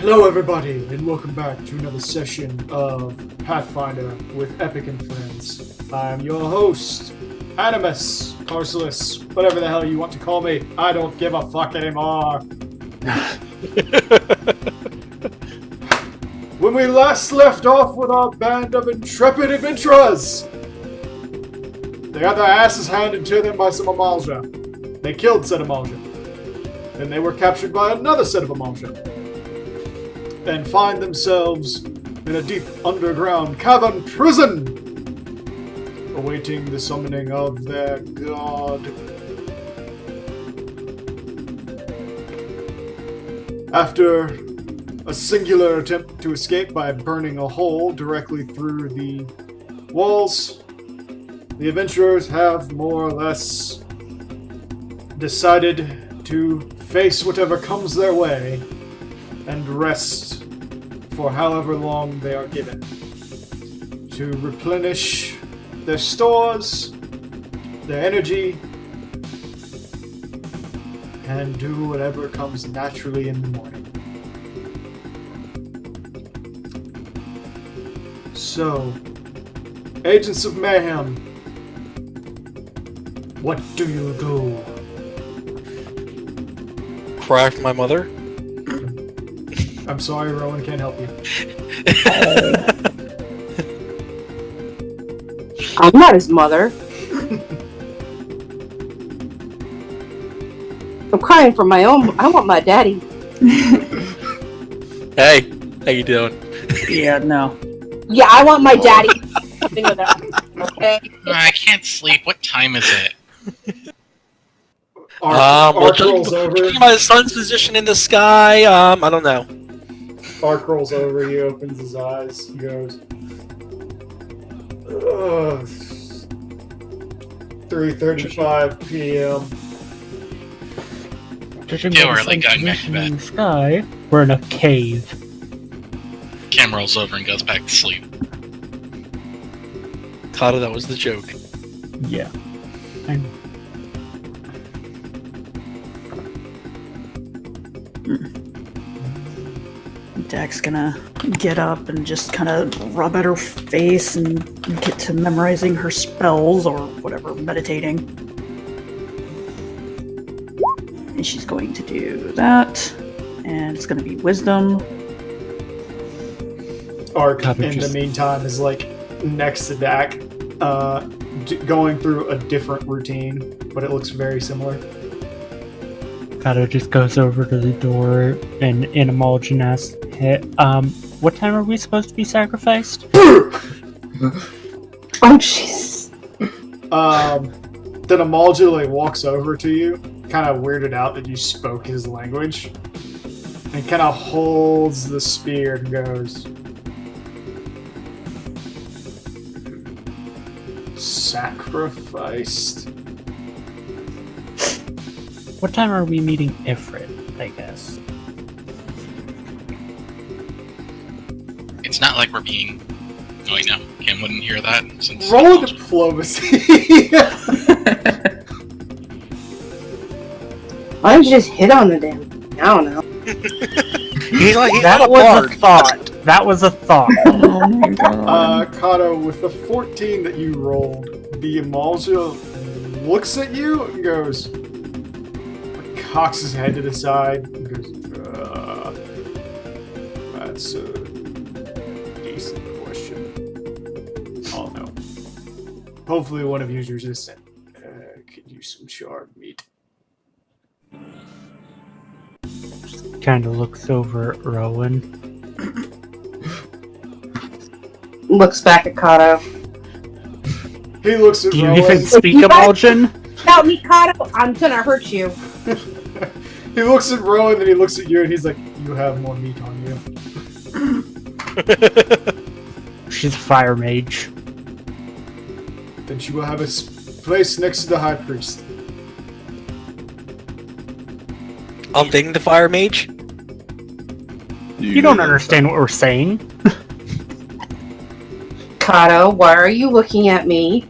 Hello everybody, and welcome back to another session of Pathfinder with Epic and Friends. I'm your host, Animus, Carcelus, whatever the hell you want to call me. I don't give a fuck anymore. When we last left off with our band of intrepid adventurers, they got their asses handed to them by some Amalja. They killed said Amalja. Then they were captured by another set of Amalja. And find themselves in a deep underground cavern prison, awaiting the summoning of their god. After a singular attempt to escape by burning a hole directly through the walls, the adventurers have more or less decided to face whatever comes their way and rest for however long they are given to replenish their stores, their energy, and do whatever comes naturally in the morning. So, Agents of Mayhem, what do you do? Cry for my mother? I'm sorry, Rowan can't help you. I'm not his mother. I'm crying for my own. I want my daddy. Hey, how you doing? Yeah, no. Yeah, I want my daddy. Think of that. Okay. I can't sleep. What time is it? Ark rolls Judging over. by the sun's position in the sky, I don't know. Ark rolls over, he opens his eyes, he goes, 3:35 p.m. Judging Too by the early, sun's going back to position in bed. the sky, we're in a cave. Cam rolls over and goes back to sleep. Kata, that was the joke. Yeah. I know. Dak's gonna get up and just kind of rub at her face and get to memorizing her spells or whatever, meditating. And she's going to do that. And it's gonna be wisdom. Ark, Cover in the just- meantime, is like next to Dak, going through a different routine, but it looks very similar. Kato just goes over to the door and in Emulsion asks, hey, what time are we supposed to be sacrificed? Oh, jeez. Then Amalja like walks over to you, kind of weirded out that you spoke his language, and kind of holds the spear and goes, sacrificed? What time are we meeting Ifrit, I guess? It's not like we're being. Oh, wait, no. Cam wouldn't hear that since. Roll a diplomacy. Why don't you just hit on the damn? I don't know. He's not That a was bard. a thought. That was a thought. Oh my god. Kato, with the 14 that you rolled, the Amalja looks at you and goes, cocks his head to the side and goes, that's a decent question. Oh no. Hopefully one of you is resistant. Could use some charred meat. Kind of looks over at Rowan. Looks back at Kato. He looks at Do you Rowan. even speak You guys- Emulsion? Without me, Kato, I'm gonna hurt you. He looks at Rowan, then he looks at you, and he's like, you have more meat on you. She's a fire mage. Then she will have a place next to the high priest. I'm dating the fire mage. You don't understand what we're saying. Kato, why are you looking at me?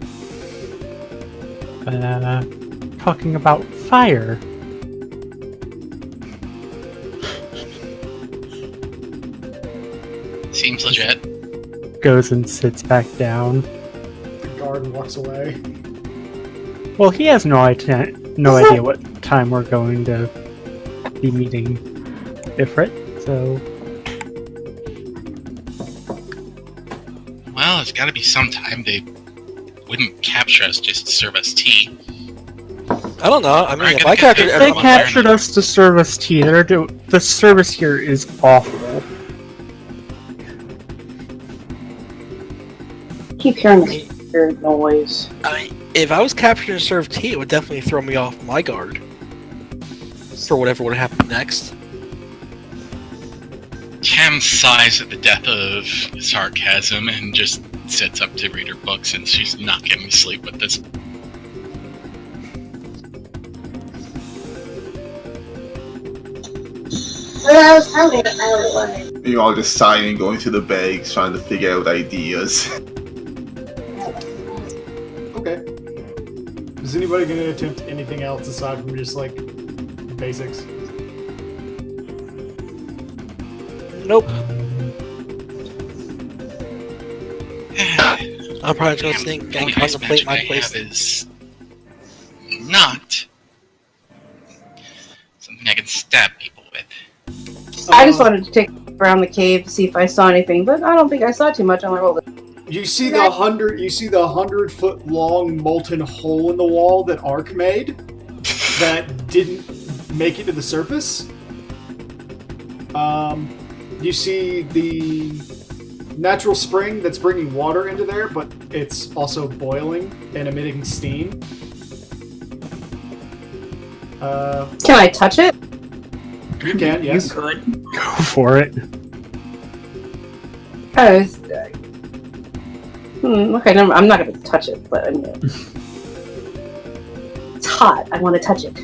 Talking about fire. Seems legit. Goes and sits back down. The guard walks away. Well, he has no idea what time we're going to be meeting Ifrit, so... Well, it's gotta be some time. They wouldn't capture us just to serve us tea. I don't know. I mean, Alright, if gonna I captured get- They everyone, captured us to serve us tea. The service here is awful. Keep hearing this weird noise. if I was captured and served tea, it would definitely throw me off my guard for whatever would happen next. Cam sighs at the depth of sarcasm and just sits up to read her books, and she's not getting to sleep with this. When I was hungry, I wanted. You all just sighing, going through the bags, trying to figure out ideas. Okay. Is anybody going to attempt anything else aside from just, like, basics? Nope. I'm probably just gonna think and Only ice contemplate magic my I place. have is not something I can stab people with. I just wanted to take around the cave to see if I saw anything, but I don't think I saw too much. I'm like, hold it. You see the 100-foot long molten hole in the wall that Ark made that didn't make it to the surface. You see the natural spring that's bringing water into there, but it's also boiling and emitting steam. Can I touch it? You can, yes. You could. Go for it. Oh, okay, no, I'm not gonna touch it, but I mean, it's hot. I want to touch it.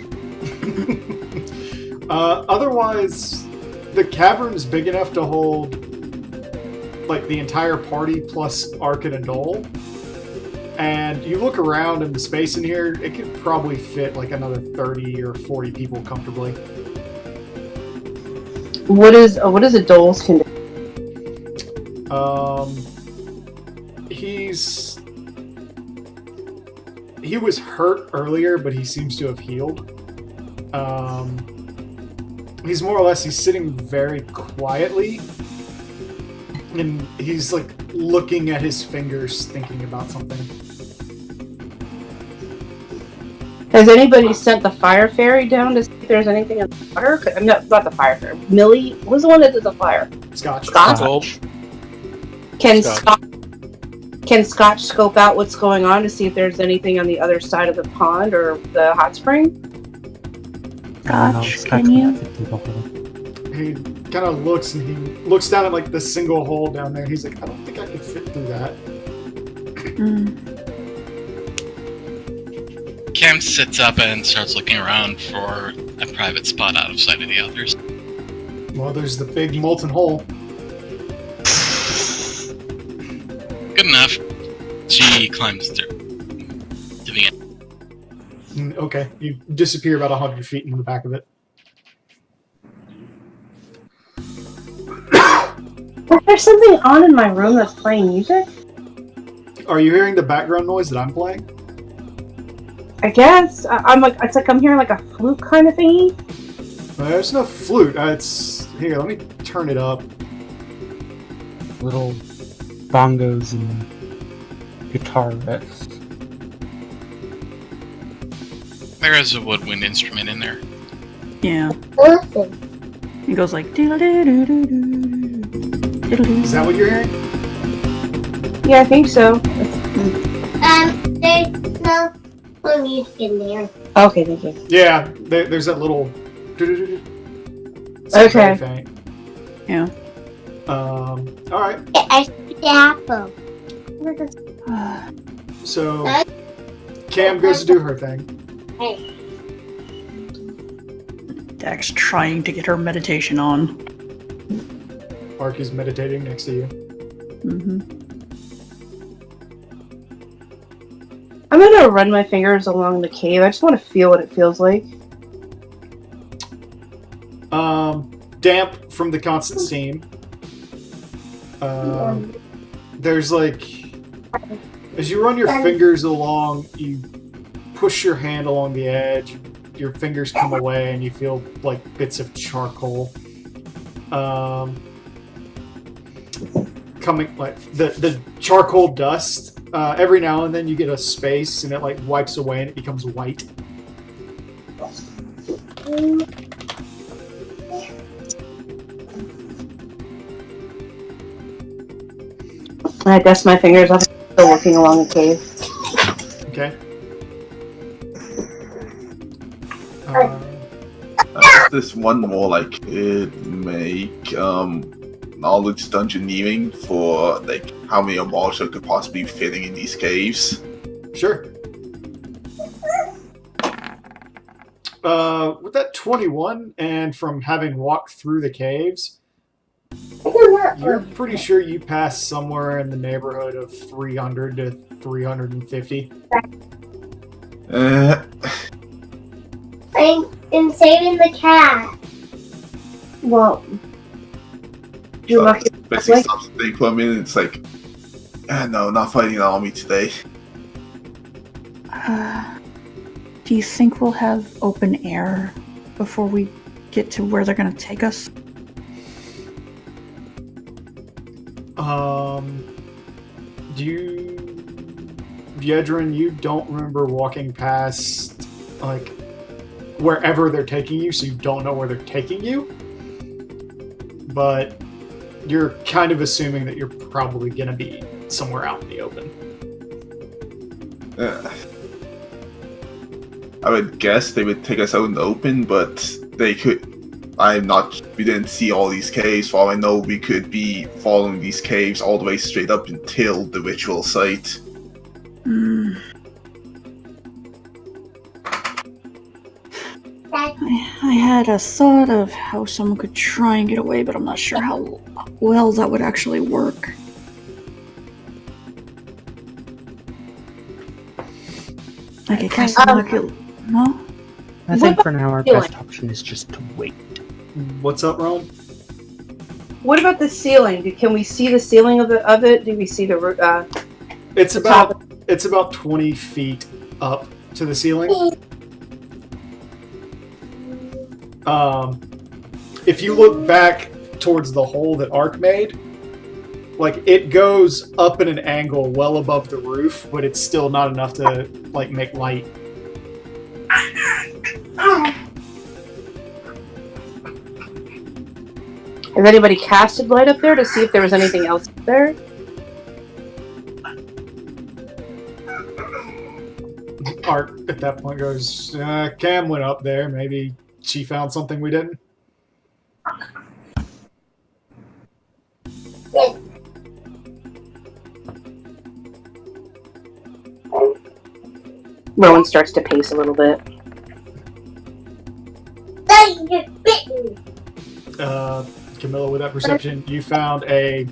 Otherwise, the cavern's big enough to hold like the entire party plus Ark and Adol. And you look around in the space in here, it could probably fit like another 30 or 40 people comfortably. What is a dole's condition? He was hurt earlier, but he seems to have healed. He's more or less, he's sitting very quietly, and he's like looking at his fingers, thinking about something. Has anybody sent the fire fairy down to see if there's anything in the water? I'm not the fire fairy. Millie was the one that did the fire. Scotch. Scotch? Well, Can Scotch. Scotch scope out what's going on to see if there's anything on the other side of the pond or the hot spring? Scotch, can you? He kind of looks, and he looks down at like the single hole down there. He's like, I don't think I could fit through that. Cam sits up and starts looking around for a private spot out of sight of the others. Well, there's the big molten hole. Good enough. She climbs through to the end. Okay, you disappear about 100 feet in the back of it. Is there something on in my room that's playing music? Are you hearing the background noise that I'm playing? I guess. I'm like, it's like I'm hearing like a flute kind of thingy. There's no flute. It's here. Let me turn it up. Little bongos and guitar riffs. There is a woodwind instrument in there. Yeah. Listen. It goes like diddle-doo-doo-doo-doo. Diddle-doo. Is that what you're hearing? Yeah, I think so. There's no music in there. Okay, thank you. Yeah, there's that little. It's Okay. very faint. Yeah. All right. I see the apple. So Cam goes to do her thing. Hey, Dax trying to get her meditation on. Ark is meditating next to you. Mm-hmm. I'm gonna run my fingers along the cave. I just want to feel what it feels like. Damp from the constant steam. There's like, as you run your fingers along, you push your hand along the edge, your fingers come away, and you feel like bits of charcoal. Coming, like, the charcoal dust, every now and then you get a space, and it, like, wipes away, and it becomes white. I dust my fingers off, still working along the cave. Okay. There's one more I could make. Knowledge dungeoneering for like how many Amalja could possibly be fitting in these caves. Sure. With that 21, and from having walked through the caves, you're pretty sure you passed somewhere in the neighborhood of 300 to 350. I'm saving the cat. Well, Basically stops to think for a minute. It's like, no, not fighting an army today. Do you think we'll have open air before we get to where they're going to take us? Yedrin, you don't remember walking past, like, wherever they're taking you, so you don't know where they're taking you. But you're kind of assuming that you're probably going to be somewhere out in the open. I would guess they would take us out in the open, but they could. We didn't see all these caves. For all I know, we could be following these caves all the way straight up until the ritual site. I had a thought of how someone could try and get away, but I'm not sure how well that would actually work. Like, I guess no? I think for now our best option is just to wait. What's up, Rome? What about the ceiling? Can we see the ceiling of it? Do we see the? It's about 20 feet up to the ceiling. If you look back towards the hole that Ark made, like, it goes up at an angle well above the roof, but it's still not enough to, like, make light. Has anybody casted light up there to see if there was anything else up there? Ark at that point goes, Cam went up there. Maybe she found something we didn't. Rowan starts to pace a little bit. Camilla, with that perception, you found a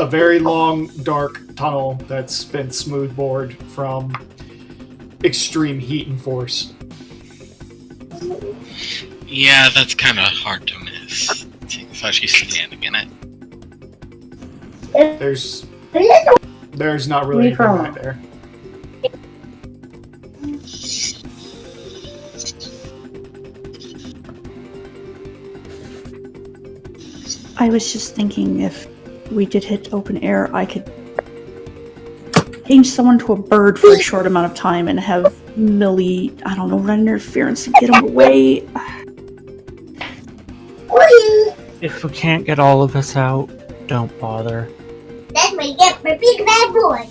very long, dark tunnel that's been smoothbored from extreme heat and force. Yeah, that's kind of hard to miss, especially standing in it. There's not really anything back there. I was just thinking if we did hit open air, I could change someone to a bird for a short amount of time and have Millie, I don't know, run interference to get him away. If we can't get all of us out, don't bother. That's my gift, my big bad boy.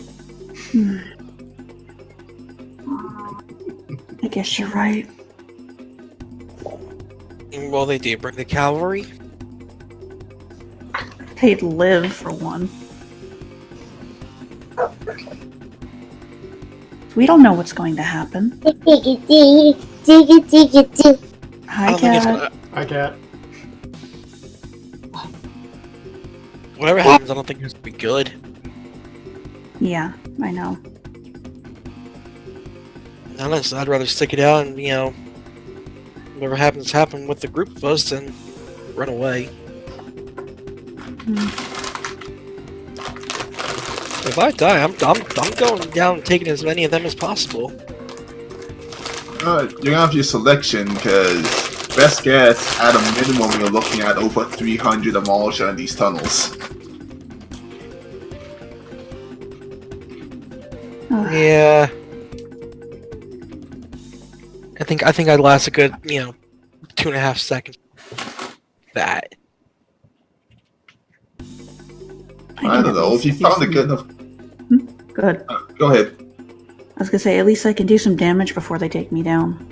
I guess you're right. Well, they did bring the cavalry. They'd live, for one. We don't know what's going to happen. Hi, Cat. Hi, Cat. Whatever happens, I don't think it's gonna be good. Yeah, I know. Honestly, I'd rather stick it out and, whatever happens, happen with the group of us than run away. If I die, I'm going down and taking as many of them as possible. You're gonna have your selection, because best guess, at a minimum, you're looking at over 300 Amalja in these tunnels. Yeah. I think I'd last a good, 2.5 seconds. That. I don't know, if you found a good enough... Good. Go ahead. I was gonna say, at least I can do some damage before they take me down.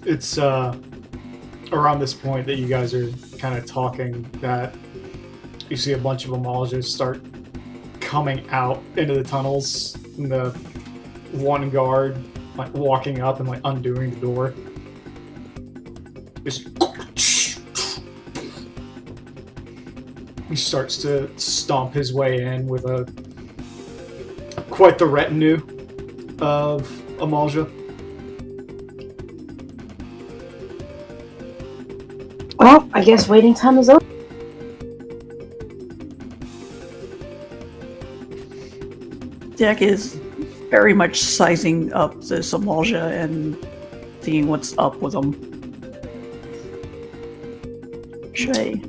It's around this point that you guys are kind of talking that you see a bunch of Amaljas start coming out into the tunnels, and the one guard like walking up and like undoing the door. Just he starts to stomp his way in with quite the retinue of Amalja. Well, I guess waiting time is over. Jack is very much sizing up this Amalja and seeing what's up with them. Should I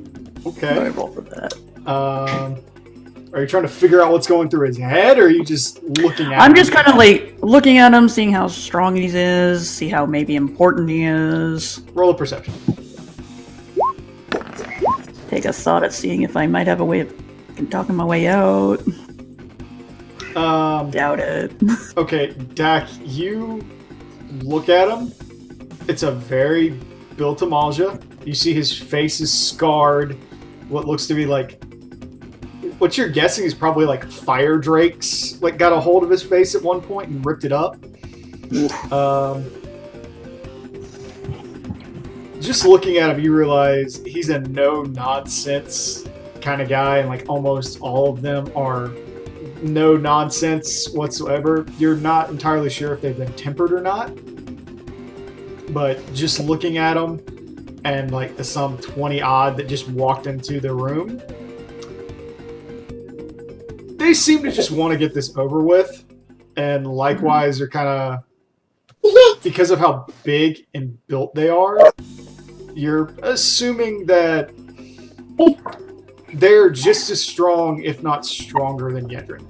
Okay. roll for that? Are you trying to figure out what's going through his head, or are you just looking at I'm him? just kind of like looking at him, seeing how strong he is, see how maybe important he is. Roll a perception. Take a thought at seeing if I might have a way of talking my way out. Doubt it. Okay, Dak, you look at him. It's a very built Amalja. You see his face is scarred. What looks to be like... What you're guessing is probably like fire drakes like got a hold of his face at one point and ripped it up. Just looking at him, you realize he's a no-nonsense kind of guy, and like almost all of them are no nonsense whatsoever. You're not entirely sure if they've been tempered or not, but just looking at them and like the some 20 odd that just walked into the room, they seem to just want to get this over with, and likewise are kind of, because of how big and built they are, you're assuming that they're just as strong, if not stronger, than Yedrin.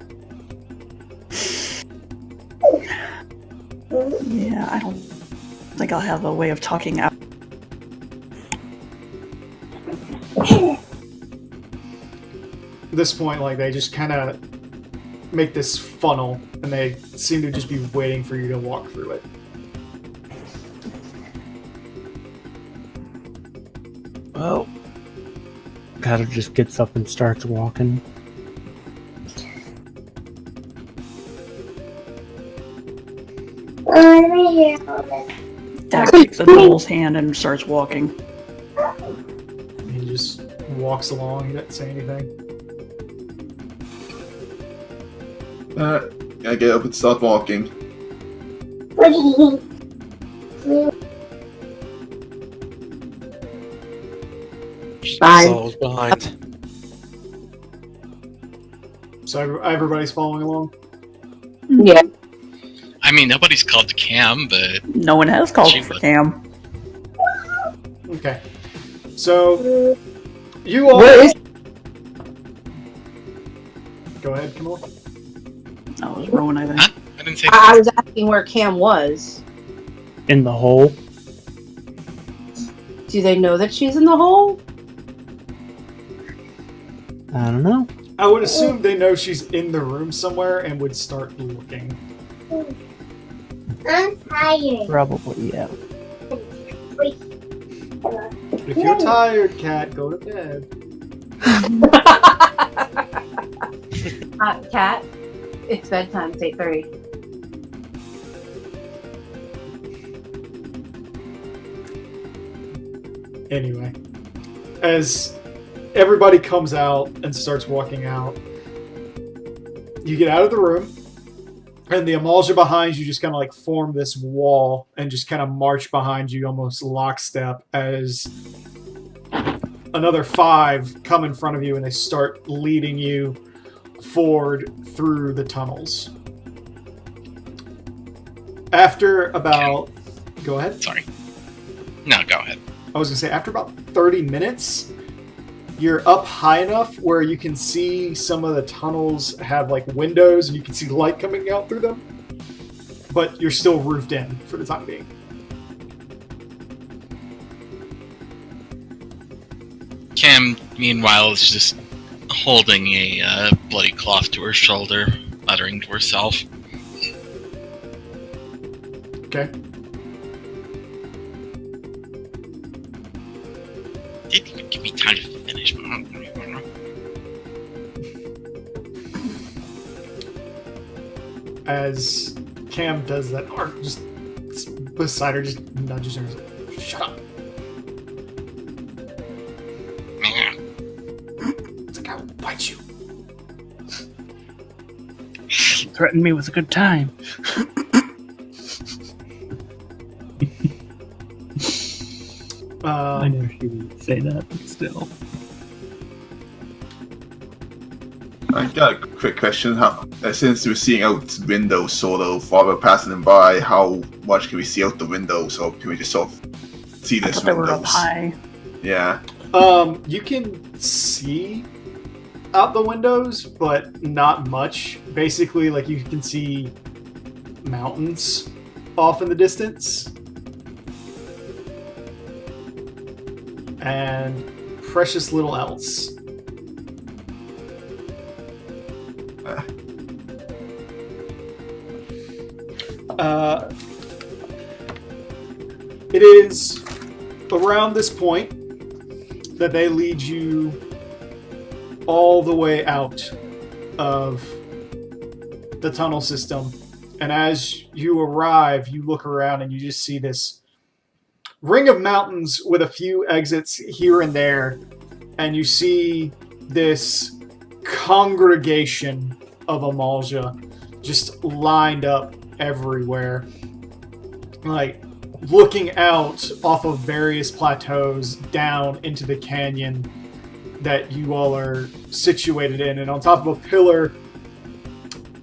Yeah, I don't think I'll have a way of talking out. At this point, like, they just kind of make this funnel, and they seem to just be waiting for you to walk through it. Well, Kata just gets up and starts walking. Dak takes a Noel's hand and starts walking. He just walks along, he doesn't say anything. I get up and start walking. Fine. So I was behind. So everybody's following along? Yeah. I mean, nobody's called to Cam, but No one has called She for would. Cam. Okay. So, you all... Where is? Go ahead, come on. That was Rowan, I think. Huh? I didn't say I was asking where Cam was. In the hole. Do they know that she's in the hole? I don't know. I would assume they know she's in the room somewhere and would start looking. I'm tired. Probably, yeah. If you're tired, Cat, go to bed. Cat, it's bedtime. It's 8:30. Anyway, as everybody comes out and starts walking out, you get out of the room, And the Amalja behind you just kind of like form this wall and just kind of march behind you almost lockstep as another 5 come in front of you and they start leading you forward through the tunnels. After about... Go ahead. Sorry. No, go ahead. I was going to say, after about 30 minutes, you're up high enough where you can see some of the tunnels have like windows and you can see light coming out through them. But you're still roofed in for the time being. Cam, meanwhile, is just holding a bloody cloth to her shoulder, muttering to herself. Okay. Didn't even give me time to finish. As Cam does that, or just beside her, just nudges her. Shut up. It's like I will bite you. Threatened me with a good time. I know she would say that, but still. I got a quick question. Since we're seeing out windows sort of while we're passing them by, how much can we see out the windows? Or can we just sort of see I this thought they were up windows? high. Yeah. You can see out the windows, but not much. Basically, like you can see mountains off in the distance. And precious little else. It is around this point that they lead you all the way out of the tunnel system. And as you arrive, you look around and you just see this ring of mountains with a few exits here and there. And you see this congregation of Amalja just lined up everywhere. Like, looking out off of various plateaus down into the canyon that you all are situated in. And on top of a pillar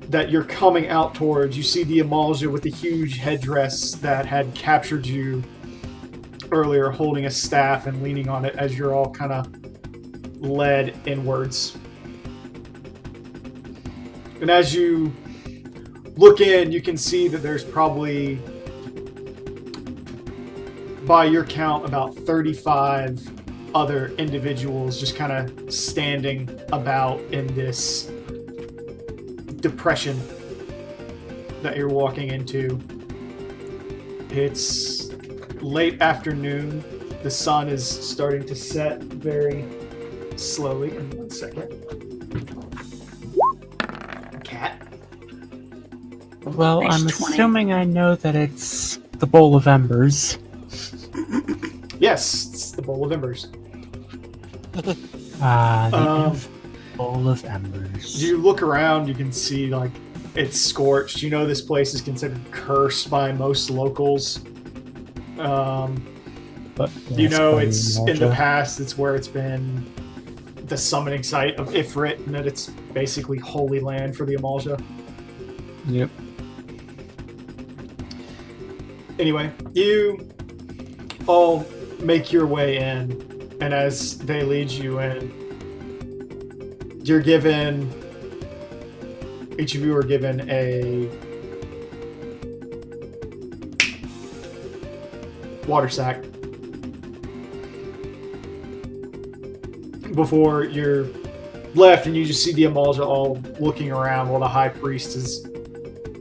that you're coming out towards, you see the Amalja with the huge headdress that had captured you earlier, holding a staff and leaning on it as you're all kind of led inwards. And as you look in, you can see that there's probably, by your count, about 35 other individuals just kind of standing about in this depression that you're walking into. It's late afternoon. The sun is starting to set very slowly. Give me 1 second. Cat. Well, Nice I'm 20. assuming I know that it's the Bowl of Embers. Yes, it's the Bowl of Embers. The Bowl of Embers. You look around, you can see, like, it's scorched. You know this place is considered cursed by most locals. But You yes, know, by it's in the Amalja. past, it's where it's been the summoning site of Ifrit, and that it's basically holy land for the Amalja. Yep. Anyway, you all make your way in, and as they lead you in, you're given, each of you are given a water sack before you're left, and you just see the Amalja all looking around while the high priest has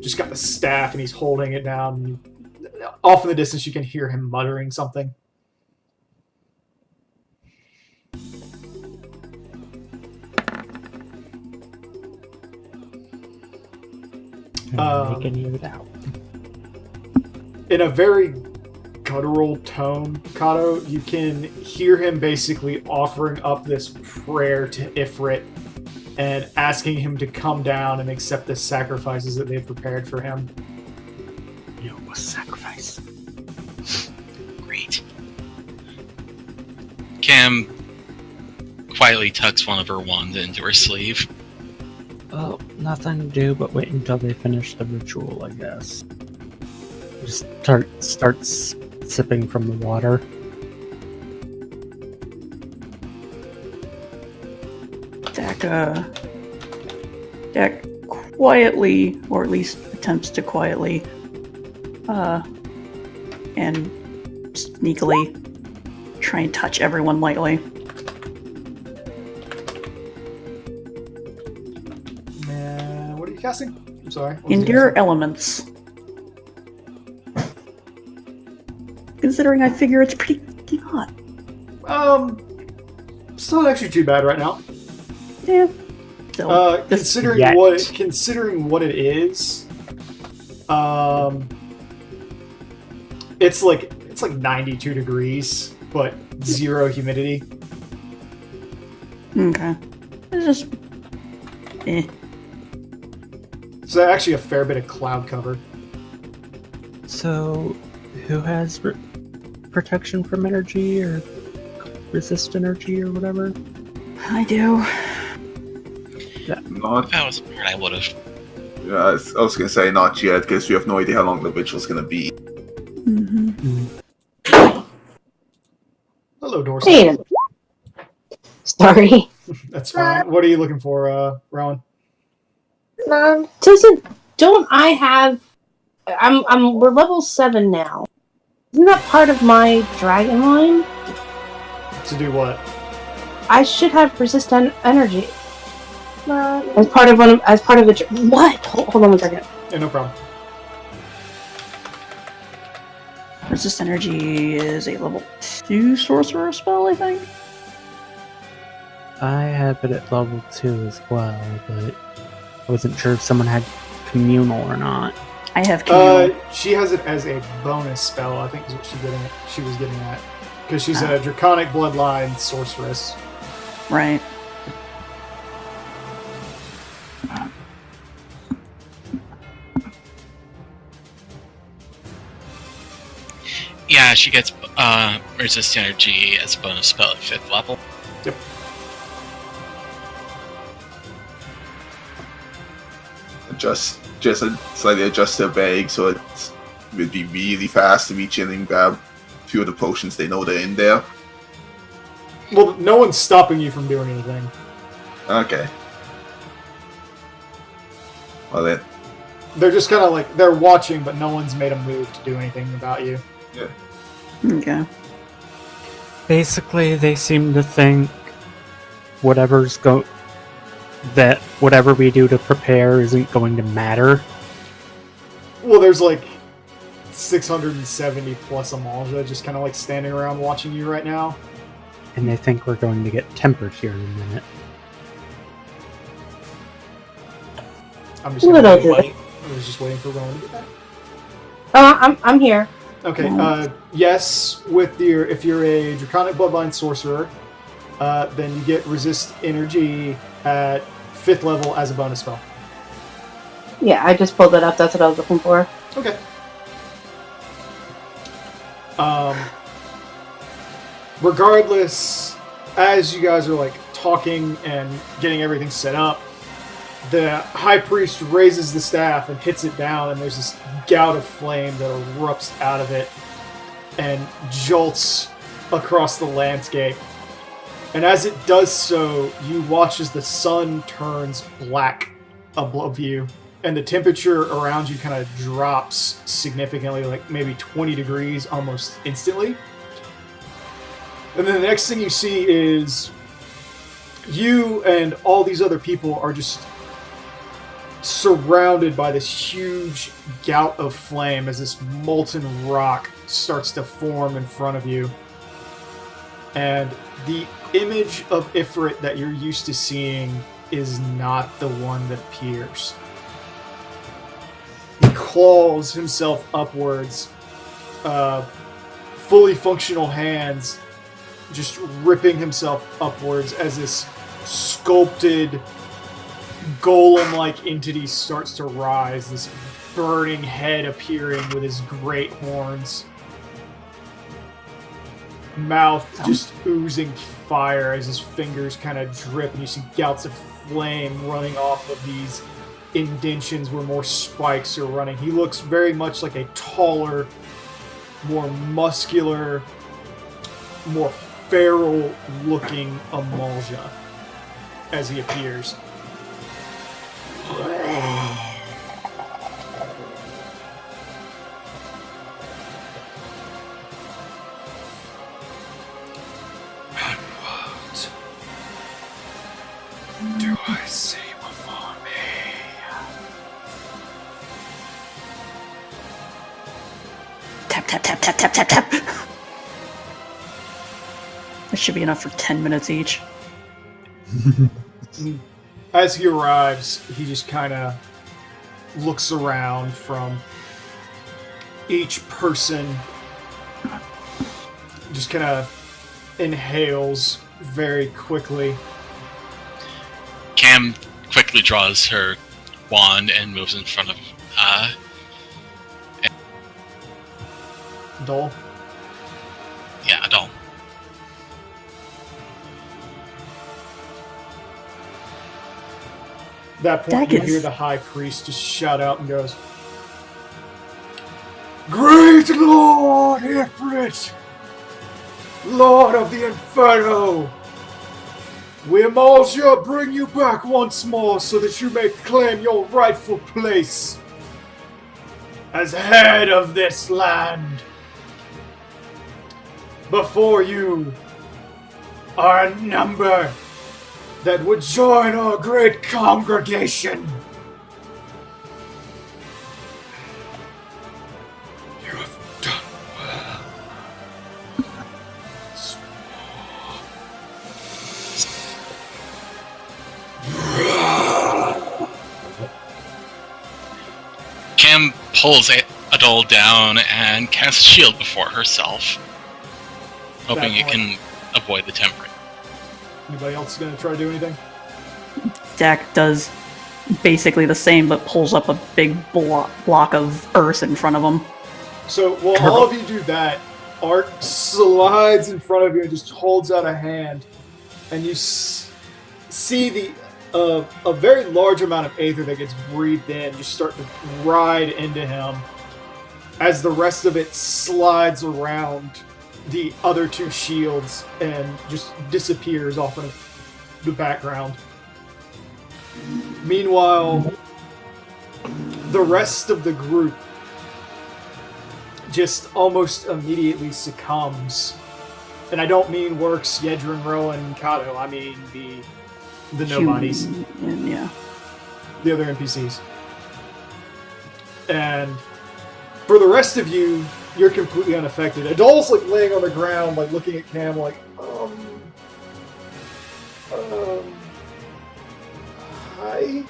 just got the staff and he's holding it down. And off in the distance, you can hear him muttering something. Make any of it out. In a very guttural tone, Kato, you can hear him basically offering up this prayer to Ifrit and asking him to come down and accept the sacrifices that they've prepared for him. You know, a sacrifice. Great. Cam quietly tucks one of her wands into her sleeve. Well, nothing to do but wait until they finish the ritual, I guess. Just starts sipping from the water. Dak quietly, or at least attempts to quietly, and sneakily try and touch everyone lightly. What are you casting? I'm sorry. What was Endure elements. Considering I figure it's pretty fucking hot. It's not actually too bad right now. Yeah. So, Considering Yet. what it is, it's like 92 degrees, but 0 humidity. okay. It's just... So actually a fair bit of cloud cover. So, who has protection from energy or resist energy or whatever? I do. Not. If that was weird, I would have. Yeah, I was gonna say not yet, because we have no idea how long the ritual's gonna be. Mm-hmm. Hello, Dorsey. Wait a minute. Sorry. That's fine. What are you looking for, Rowan? Mom, Don't I have... we're level 7 now. Isn't that part of my dragon line? To do what? I should have resistant energy. Mom, As part of the... What? Hold on one second. Yeah, no problem. Resist energy is a level 2 sorcerer spell, I think. I have it at level 2 as well, but I wasn't sure if someone had communal or not. I have communal. She has it as a bonus spell, I think is what she was getting at. Because she's a draconic bloodline sorceress. Right. Yeah, she gets resist energy as a bonus spell at 5th level. Yep. Just slightly adjust their bag so it would be really fast to reach in and grab a few of the potions they know they're in there. Well, no one's stopping you from doing anything. Okay. Well then. They're just kind of like, they're watching, but no one's made a move to do anything about you. Yeah. Okay. Basically, they seem to think whatever we do to prepare isn't going to matter. Well, there's like 670 plus Amalja just kind of like standing around watching you right now. And they think we're going to get tempered here in a minute. I'm just gonna Little wait. I was just waiting for Rowan to get back. I'm here. Okay, yes, if you're a Draconic Bloodline Sorcerer, then you get Resist Energy at 5th level as a bonus spell. Yeah, I just pulled it up. That's what I was looking for. Okay. Regardless, as you guys are like talking and getting everything set up, the High Priest raises the staff and hits it down, and there's this gout of flame that erupts out of it and jolts across the landscape. And as it does so, you watch as the sun turns black above you, and the temperature around you kind of drops significantly, like maybe 20 degrees almost instantly. And then the next thing you see is you and all these other people are just surrounded by this huge gout of flame as this molten rock starts to form in front of you. And the image of Ifrit that you're used to seeing is not the one that appears. He claws himself upwards, fully functional hands just ripping himself upwards as this sculpted golem-like entity starts to rise, this burning head appearing with his great horns. Mouth just oozing fire as his fingers kind of drip, and you see gouts of flame running off of these indentions where more spikes are running. He looks very much like a taller, more muscular, more feral-looking Amalja as he appears. Do I see before me? Tap, tap, tap, tap, tap, tap, tap. That should be enough for 10 minutes each. As he arrives, he just kind of looks around from each person, just kind of inhales very quickly. Cam quickly draws her wand and moves in front of Dole? yeah, Adol. At that point, you Daggers. hear the high priest just shout out and goes, "Great Lord Ifrit, Lord of the Inferno, we Amalja bring you back once more so that you may claim your rightful place as head of this land. Before you are a number that would join our great congregation. You have done well. Cam pulls Adol down and casts shield before herself, hoping it can avoid the tempering. Anybody else gonna try to do anything? Dak does basically the same, but pulls up a big block of earth in front of him. So while all of you do that, Art slides in front of you and just holds out a hand, and you see a very large amount of aether that gets breathed in just start to ride into him as the rest of it slides around the other two shields and just disappears off in the background. Meanwhile, the rest of the group just almost immediately succumbs. And I don't mean Works, Yedrin, Rowan, Kato. I mean the nobodies. Yeah. The other NPCs. And for the rest of you, you're completely unaffected. Adol's like laying on the ground, like looking at Cam, like, hi?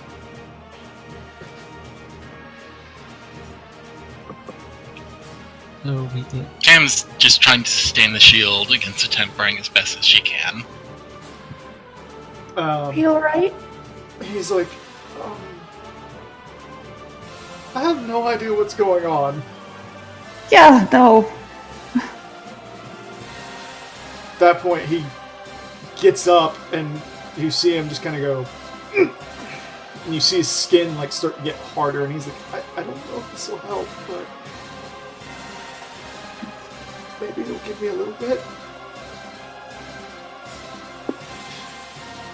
So we did. Cam's just trying to sustain the shield against the tempering as best as she can. Are you alright? He's like, I have no idea what's going on. Yeah, no. At that point, he gets up, and you see him just kind of go, and you see his skin like start to get harder, and he's like, I don't know if this will help, but maybe it'll give me a little bit.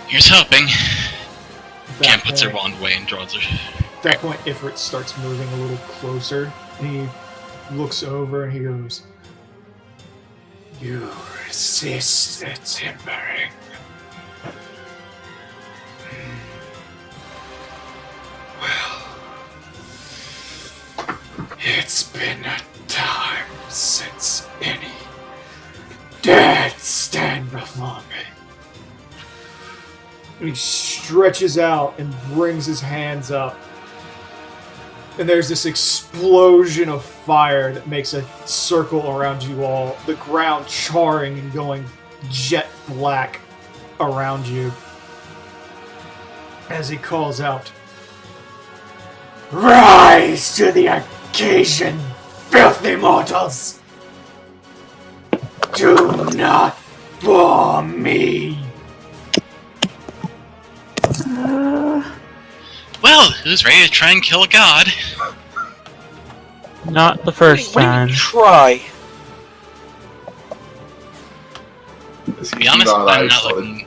Here's hoping. At Cam that puts her point- wand away and draws her. At that point, Ifrit starts moving a little closer, and he looks over and he goes, You resist the tempering. Well, it's been a time since any dared stand before me. and he stretches out and brings his hands up. And there's this explosion of fire that makes a circle around you all, the ground charring and going jet black around you. as he calls out, Rise to the occasion, filthy mortals! Do not bore me! Well, who's ready to try and kill a god? Not the first What do you time. mean try? To be honest, I'm not looking.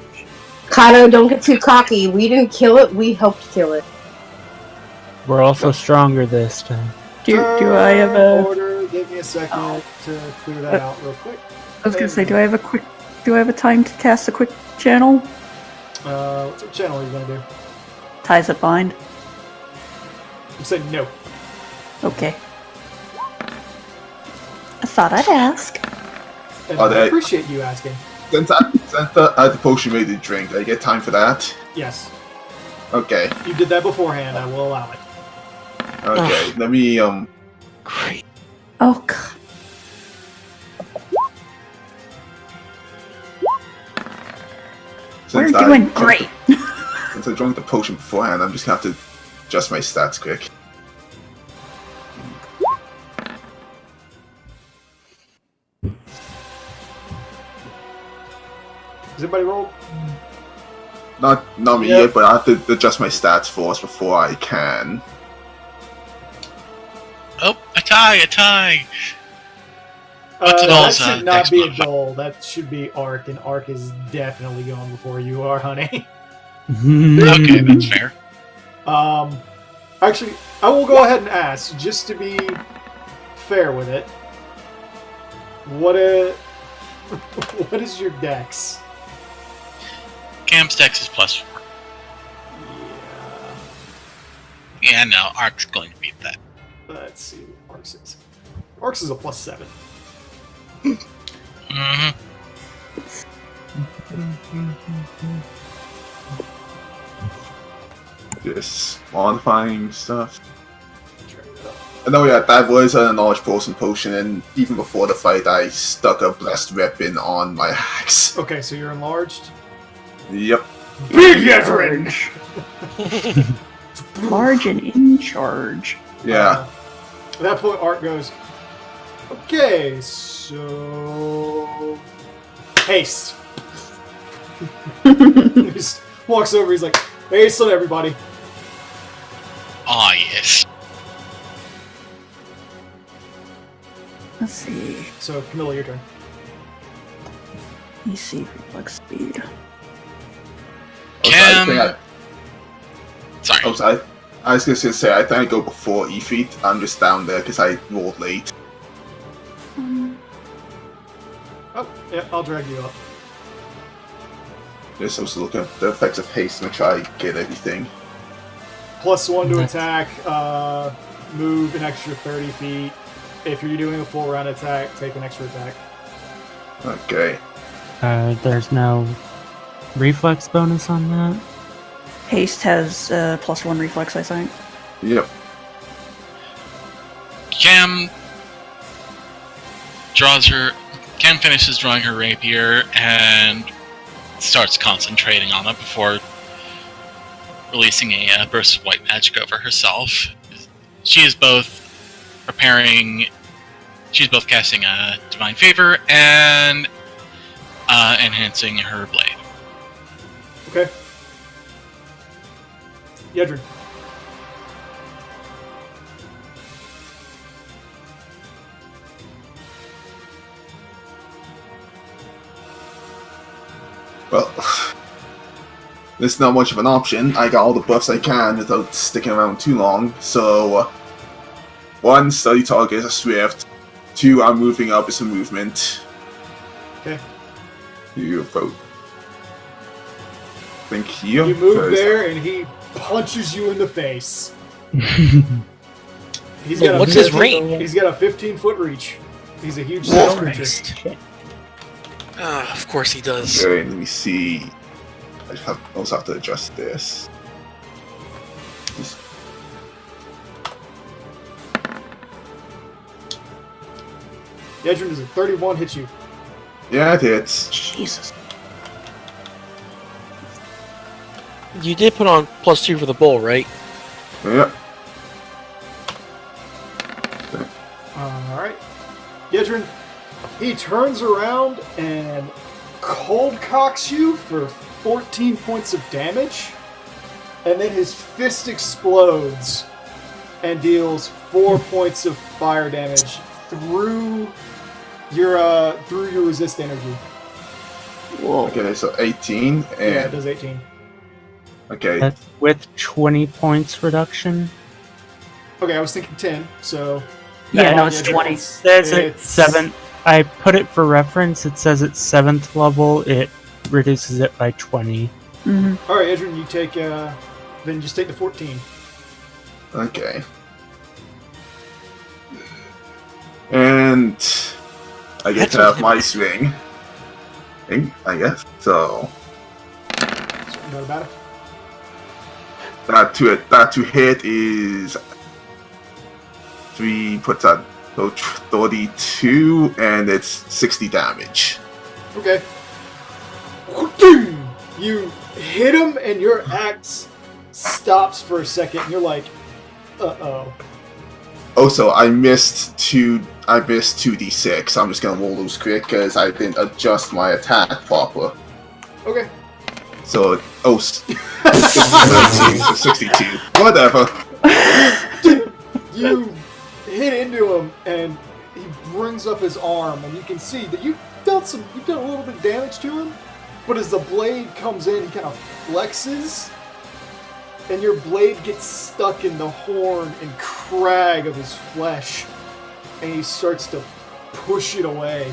Kato, don't get too cocky. We didn't kill it, we helped kill it. We're also stronger this time. Do I have a? Order. Give me a second to clear that out real quick. I was gonna say, do I have a time to cast a quick channel? What channel are you gonna do? Ties that bind. You said no. Okay. I thought I'd ask. And Oh, I they- appreciate you asking. Since I had the potion made to drink, I get time for that? Yes. Okay. You did that beforehand, I will allow it. Okay. Let me, Great. Oh God. We're since I doing drunk great. Since I drank the potion beforehand, I'm just gonna have to adjust my stats quick. Has anybody rolled? Not me Yep. yet, but I have to adjust my stats first before I can. Oh, a tie! What's it all, that should not Dex be a modifier? goal. That should be Arc, and Arc is definitely going before you are, honey. Okay, that's fair. Actually, I will go ahead and ask, just to be fair with it. What is your dex? Cam's Dex is +4. Yeah, no, Arc's going to beat that. Let's see what Arc's is. Arc's is a +7. Mm-hmm. Just modifying stuff. I know, yeah, that was a knowledge potion, and even before the fight, I stuck a blessed weapon on my axe. Okay, so you're enlarged. Yep. Big veteran! Large and in charge. Yeah. At that point, Art goes, okay, so... Haste. He just walks over, he's like, haste on everybody. Ah, yes. Let's see. So, Camilla, your turn. Let me see reflex speed. Cam... Sorry. I was just gonna say, I think I go before Efeet. I'm just down there because I rolled late. Oh, yeah, I'll drag you up. Just also look at the effects of haste, make sure I get everything. +1 to attack, move an extra 30 feet. If you're doing a full round attack, take an extra attack. Okay. There's no reflex bonus on that. Haste has +1 reflex, I think. Yep. Cam finishes drawing her rapier and starts concentrating on it before releasing a burst of white magic over herself. She is both casting a divine favor and enhancing her blade. Okay. Yedrin. Well, there's not much of an option. I got all the buffs I can without sticking around too long. So, 1, study target is a swift. 2, I'm moving up as a movement. Okay. You vote. Think here. You move first. there, and he punches you in the face. He's Well, got what's his range? He's got a 15-foot reach. He's a huge Whoa. stone creature. Of course he does. Okay, let me see. I also have to adjust this. Yedrin, does a 31 hit you? Yeah, it hits. Jesus. You did put on +2 for the bull, right? Yep. Alright. Yedrin, he turns around and cold cocks you for 14 points of damage. And then his fist explodes and deals 4 points of fire damage through your resist energy. Whoa. Okay, so 18 and Yeah, it does 18. okay. That's with 20 points reduction. Okay, I was thinking 10, so... Yeah, no, Yedrin, it's 20. It says it's It's- 7th. I put it for reference. It says it's 7th level. It reduces it by 20. Mm-hmm. Alright, Yedrin, you take, then just take the 14. Okay. And I get That's to have okay. my swing. I guess. So So, you know about it? that to hit is 3 puts that so 32 and it's 60 damage. Okay. You hit him and your axe stops for a second and you're like, uh-oh. Also, I missed 2d6. I'm just gonna roll those quick because I didn't adjust my attack proper. Okay. So 13, so 62. Whatever. You hit into him and he brings up his arm and you can see that you've done a little bit of damage to him, but as the blade comes in, he kind of flexes and your blade gets stuck in the horn and crag of his flesh and he starts to push it away.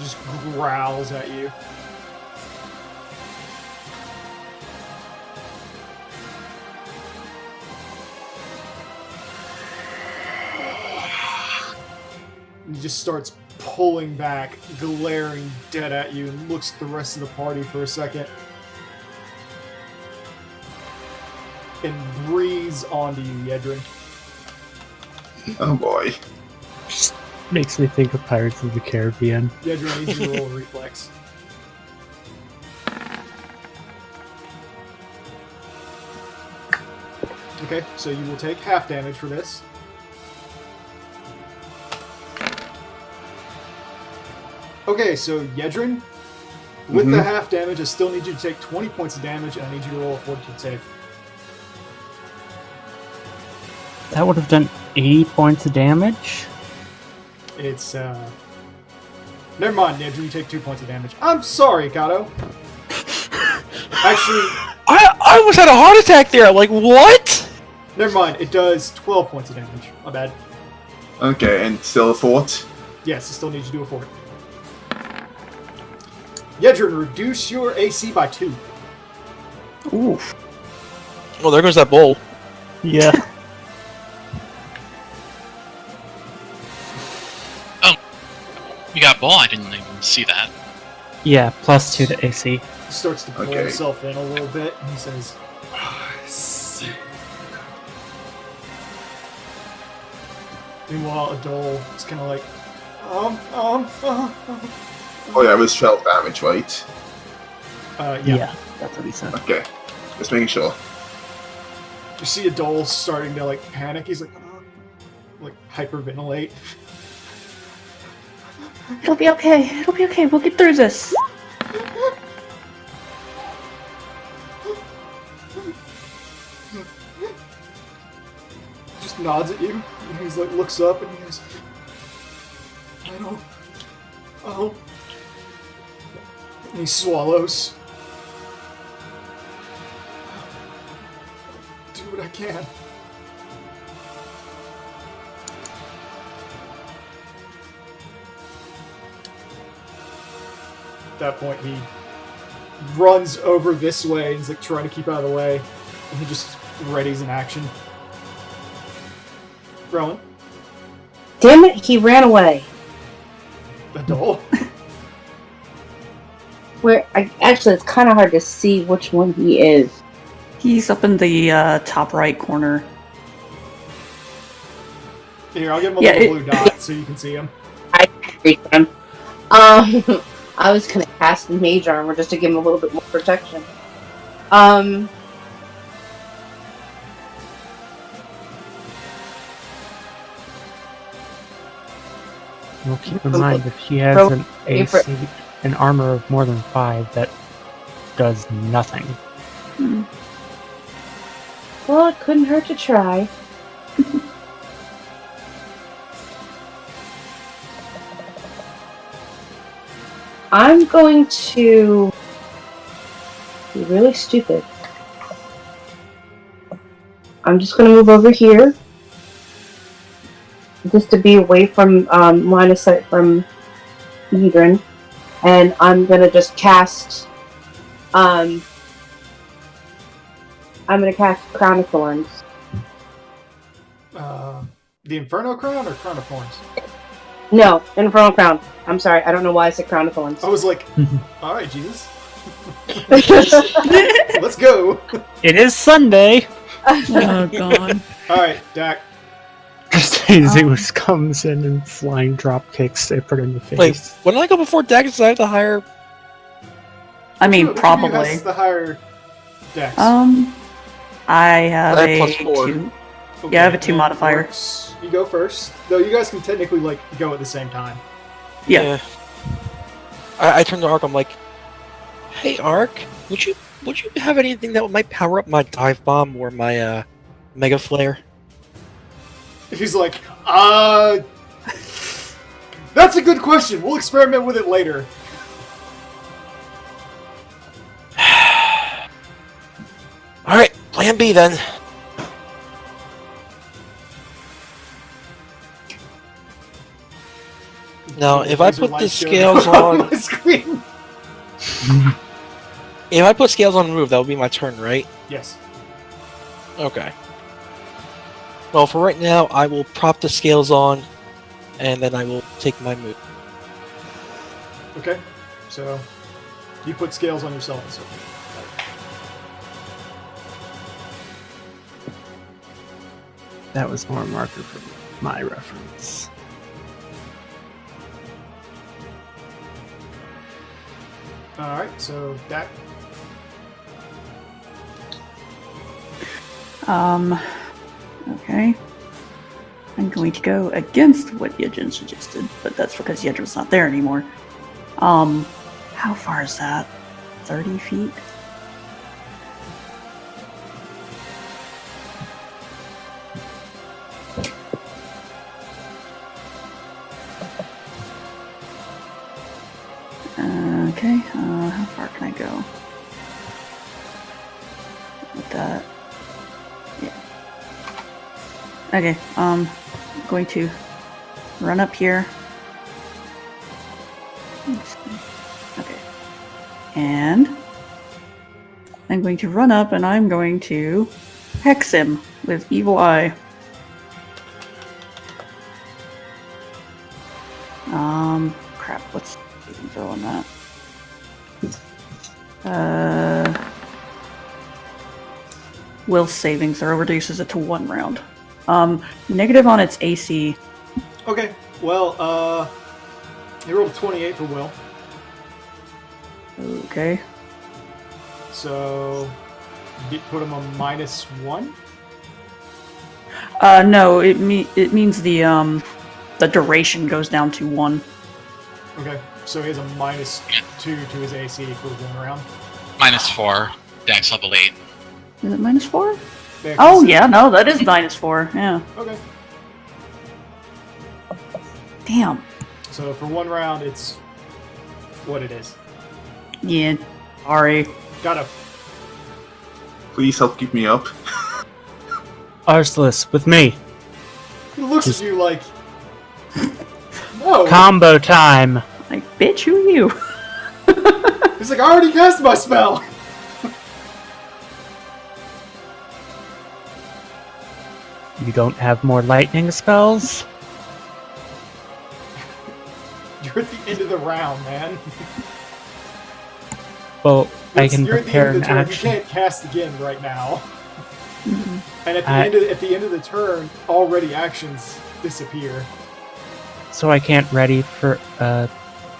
Just growls at you. He just starts pulling back, glaring dead at you, and looks at the rest of the party for a second. And breathes onto you, Yedrin. Oh boy. Just makes me think of Pirates of the Caribbean. Yedrin needs you to roll a reflex. Okay, so you will take half damage for this. Okay, so Yedrin, with the half damage, I still need you to take 20 points of damage, and I need you to roll a fortitude save. That would have done 80 points of damage. It's, Never mind, Yedrin, you take 2 points of damage. I'm sorry, Kato. Actually, I almost had a heart attack there. Like, what? never mind, it does 12 points of damage. My bad. Okay, and still a fort. Yes, it still needs you to do a fort. Yedrin, reduce your AC by 2. Oof. Well, there goes that bowl. Yeah. You got ball? I didn't even see that. Yeah, +2 to AC. He starts to pull Okay. himself in a little bit, and he says, meanwhile, Adol is kind of like, Oh yeah, it was 12 damage, right? yeah. That's what he said. Okay. Just making sure. You see Adol starting to, like, panic. He's like hyperventilate. It'll be okay. It'll be okay. We'll get through this. Just nods at you, and he's like, looks up, and he goes, oh. And he swallows. Do what I can. At that point, he runs over this way and he's like trying to keep out of the way, and he just readies an action. Rowan, Damn it, he ran away. Adol. Actually, it's kind of hard to see which one he is. He's up in the top right corner. Here, I'll give him a Yeah, little blue dot so you can see him. I reach him. I was gonna cast Mage Armor just to give him a little bit more protection. Well, keep in mind, if he has an AC, an armor of more than 5, that does nothing. Well, it couldn't hurt to try. I'm going to be really stupid. I'm just going to move over here. Just to be away from line of sight from Hedron. And I'm going to just cast... I'm going to cast Crown of Thorns. The Inferno Crown or Crown of Thorns? No, Infernal Crown. I'm sorry, I don't know why I said Crown of Thorns. I was like, alright, Jesus. Let's go. It is Sunday! Oh god. Alright, Dak. Just Zeus comes in and flying drop kicks Sipper in the face. Wait, wouldn't I go before Dax? I have the higher. I mean, Which of you probably. has the higher dex? I have I have a +4. 2. Yeah, I have a 2 that modifier. works. You go first. Though you guys can technically like go at the same time. Yeah. I turned to Ark. I'm like, hey Ark, would you have anything that might power up my dive bomb or my mega flare? He's like, that's a good question. We'll experiment with it later. Alright, plan B then. Now, if I put the scales on... the screen. If I put scales on move, that would be my turn, right? Yes. Okay. Well, for right now, I will prop the scales on, and then I will take my move. Okay. So, you put scales on yourself. So. That was more a marker for my reference. Alright, so Dak. Okay. I'm going to go against what Yejin suggested, but that's because Yejin's not there anymore. How far is that? 30 feet? Okay, how far can I go? With that. Yeah. Okay, I'm going to run up here. Okay. And I'm going to run up and I'm going to hex him with Evil Eye. Crap, what's the throw on that? Will saving throw reduces it to 1 round. Negative on its AC. Okay, well, you rolled a 28 for Will. Okay. So, you put him on -1? No, it means the duration goes down to 1. Okay, so he has a -2 to his AC for 1 round. -4. Dex level 8. Is it -4? Yeah, Oh yeah, no, that is -4. Yeah. Okay. Damn. So for 1 round, it's what it is. Yeah. Sorry. Gotta. Please help keep me up. Arslan, with me. He looks at you like. No. Combo time. Like, bitch, who are you? He's like, I already cast my spell. You don't have more lightning spells? You're at the end of the round, man. Well, I can You're at the prepare end of an the turn. action. You can't cast again right now. Mhm. And at the end of the turn, already actions disappear. So I can't ready for a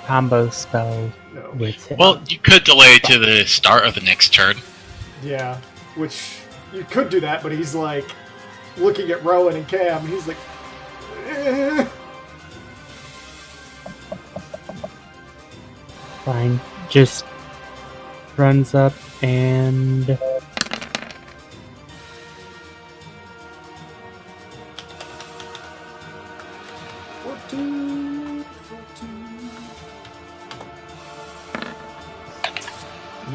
combo spell No. with him. Well, you could delay to the start of the next turn. Yeah, which you could do that, but he's like looking at Rowan and Cam, and he's like, eh. Fine. Just runs up and 14.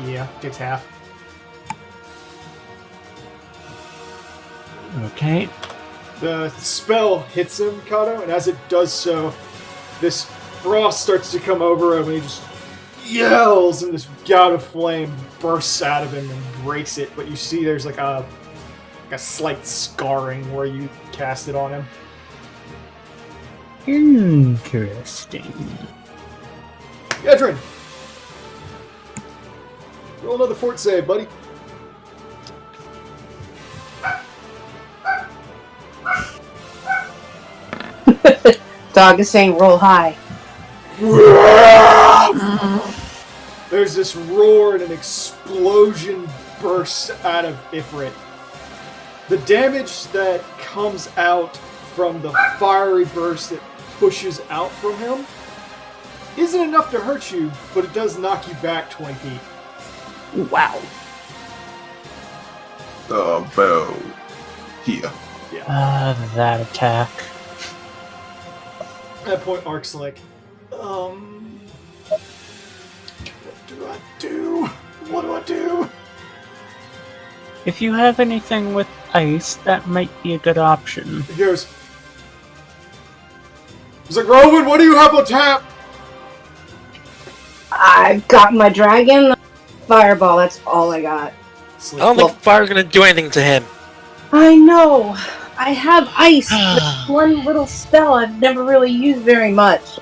Yeah, takes half. okay. The spell hits him, Kato, and as it does so, this frost starts to come over him, and he just yells, and this gout of flame bursts out of him and breaks it. But you see there's like a slight scarring where you cast it on him. Interesting. Edrin! Roll another fort save, buddy. Dog is saying roll high. There's this roar and an explosion bursts out of Ifrit. The damage that comes out from the fiery burst that pushes out from him isn't enough to hurt you, but it does knock you back 20 feet. Wow. The bow. Here. That attack. At that point, Ark's like, what do I do? What do I do? If you have anything with ice, that might be a good option. He goes, he's like, Rowan, what do you have on tap? I've got my dragon, fireball, that's all I got. I don't think fire's gonna do anything to him. I know. I have ice, but it's one little spell I've never really used very much.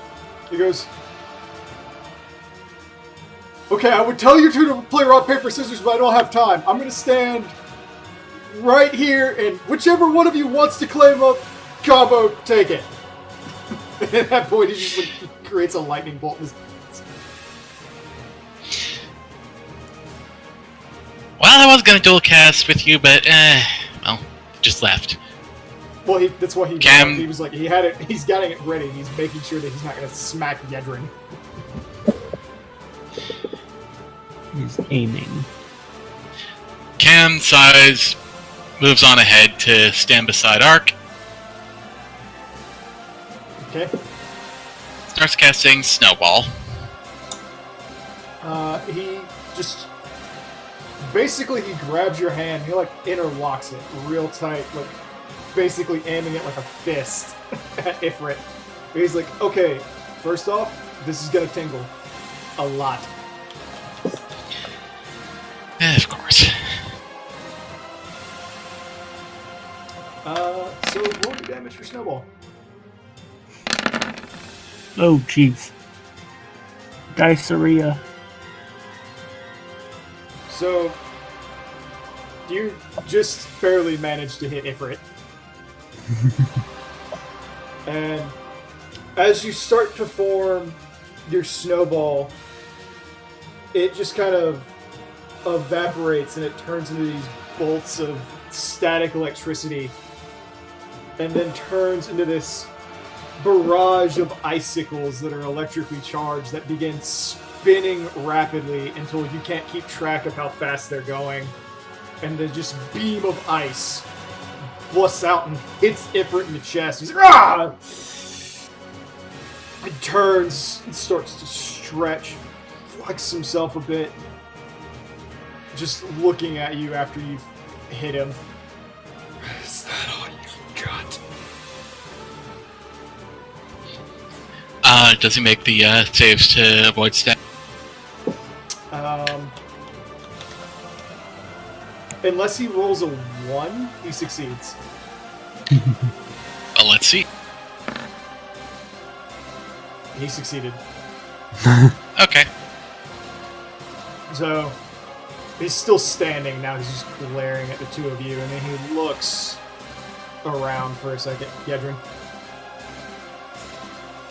He goes, okay, I would tell you two to play rock, paper, scissors, but I don't have time. I'm going to stand right here, and whichever one of you wants to claim a combo, take it. And at that point, he just like, creates a lightning bolt. Well, I was gonna dual cast with you, but well, just left. Well, that's what he Cam- he was like, he had it, he's getting it ready. He's making sure that he's not going to smack Yedrin. He's aiming. Cam size moves on ahead to stand beside Ark. Okay. Starts casting Snowball. He just basically he grabs your hand. He like interlocks it real tight, like basically aiming it like a fist at Ifrit. He's like, okay, first off, this is gonna tingle a lot. Of course. So roll the damage for Snowball. Oh, jeez. Diceria. So you just barely managed to hit Ifrit. And as you start to form your snowball, it just kind of evaporates and it turns into these bolts of static electricity and then turns into this barrage of icicles that are electrically charged that begin spinning rapidly until you can't keep track of how fast they're going. And then just beam of ice busts out and hits Ifrit in the chest. He's like, ah! It turns and starts to stretch, flex himself a bit, just looking at you after you've hit him. Is that all you got? Does he make the saves to avoid stab? Unless he rolls a 1, he succeeds. Let's see. He succeeded. Okay. So, he's still standing now. He's just glaring at the two of you, and then he looks around for a second. Yedrin.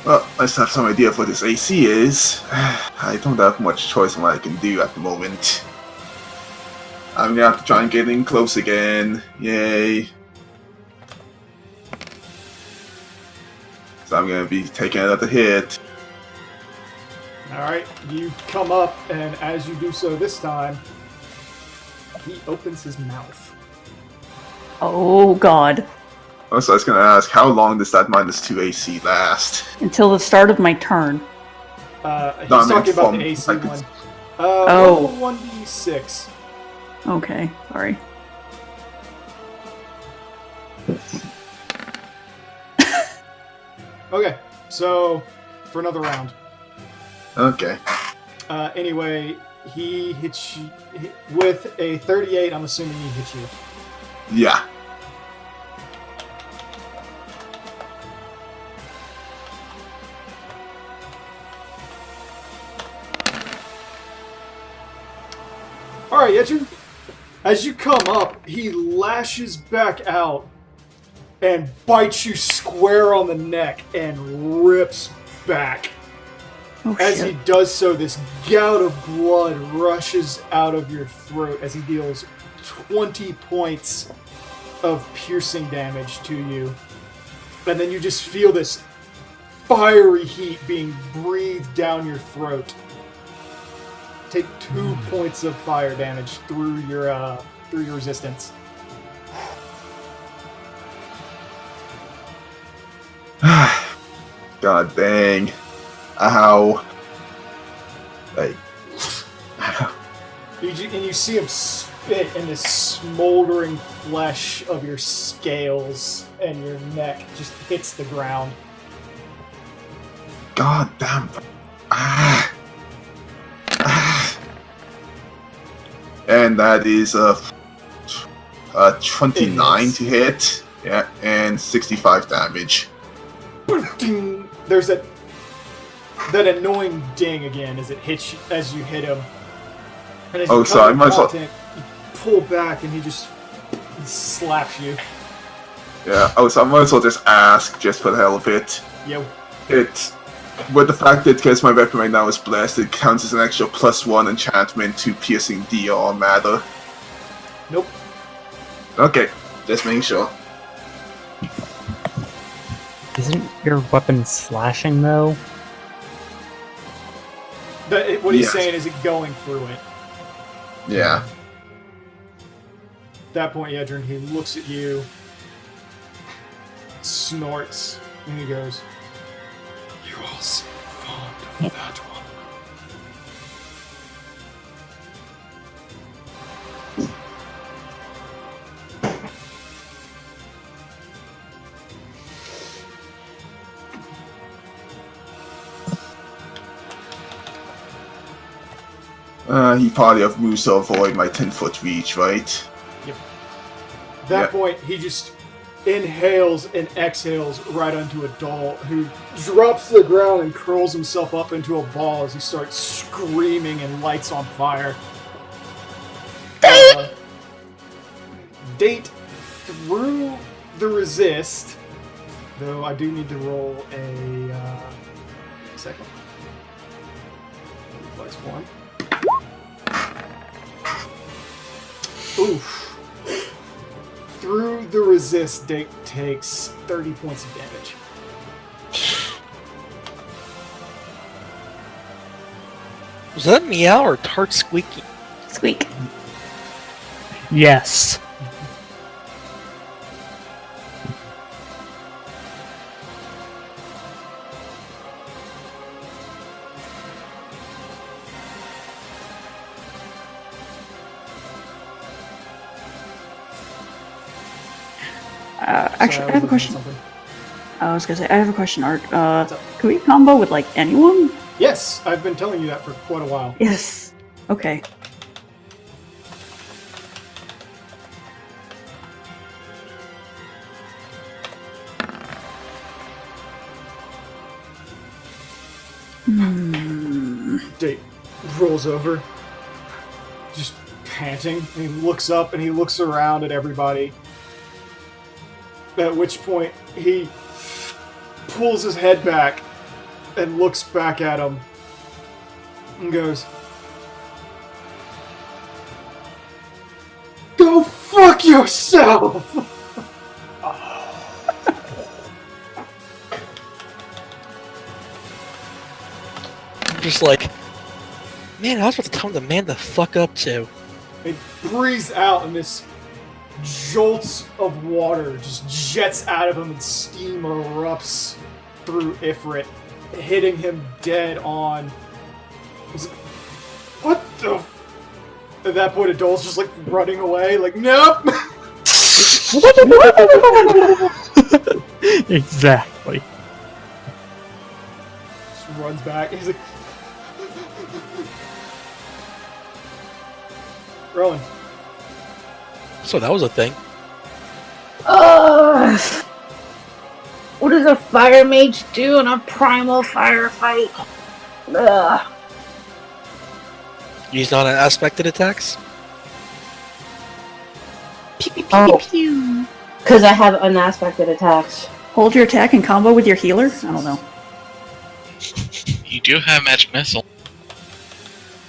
Well, let's have some idea of what this AC is. I don't have much choice on what I can do at the moment. I'm gonna have to try and get in close again. Yay. So I'm gonna be taking another hit. Alright, you come up, and as you do so this time, he opens his mouth. Oh god. Also, I was gonna ask, how long does that -2 AC last? Until the start of my turn. He's No, I meant talking about from, the AC like, one. Oh. 1d6. Okay, sorry. Okay, so for another round. Okay. Anyway, he hits you with a 38. I'm assuming he hits you. Yeah. Alright, as you come up, he lashes back out and bites you square on the neck and rips back. Oh As he shit. does so, this gout of blood rushes out of your throat as he deals 20 points of piercing damage to you. And then you just feel this fiery heat being breathed down your throat. Take 2 points of fire damage through your resistance. God dang. Ow. Like. And you see him spit, and this smoldering flesh of your scales and your neck just hits the ground. God damn. Ah. Ah. And that is a 29 to hit. Yeah, and 65 damage. Ding! There's that annoying ding again as it hits you, as you hit him. And as you So I might as well. content, you pull back and he just slaps you. Yeah. So I might as well just ask, just for the hell of it. Yo. With the fact that because my weapon right now is blessed, it counts as an extra +1 enchantment to piercing DR matter. Nope. Okay, just making sure. Isn't your weapon slashing though? What he's Yes. saying is it going through it. Yeah. At that point, Yedrin, he looks at you, snorts, and he goes, "You all seem fond of that one." He probably have moves to avoid my 10-foot reach, right? At that point, he just inhales and exhales right onto a doll who drops to the ground and curls himself up into a ball as he starts screaming and lights on fire. Date through the resist, though I do need to roll a second. Reflex 1. Oof. Through the resist, Date takes 30 points of damage. Was that meow or tart squeaky? Squeak. Yes. Actually, I have a question. Something. I was gonna say, I have a question, Art. Can we combo with, like, anyone? Yes, I've been telling you that for quite a while. Yes. Okay. Date rolls over, just panting, and he looks up and he looks around at everybody. At which point, he pulls his head back and looks back at him and goes, "Go fuck yourself!" I'm just like, man, I was about to tell him to man the fuck up too. It breathes out, and this jolts of water just jets out of him, and steam erupts through Ifrit, hitting him dead on. What the? At that point, Adol's just like running away, like, nope. Exactly. Just runs back. He's like, Rowan. So that was a thing. What does a fire mage do in a primal firefight? Ugh. Use non-aspected attacks. Pew, pew, pew, Oh. pew. Because I have unaspected attacks. Hold your attack in combo with your healer? I don't know. You do have magic missile.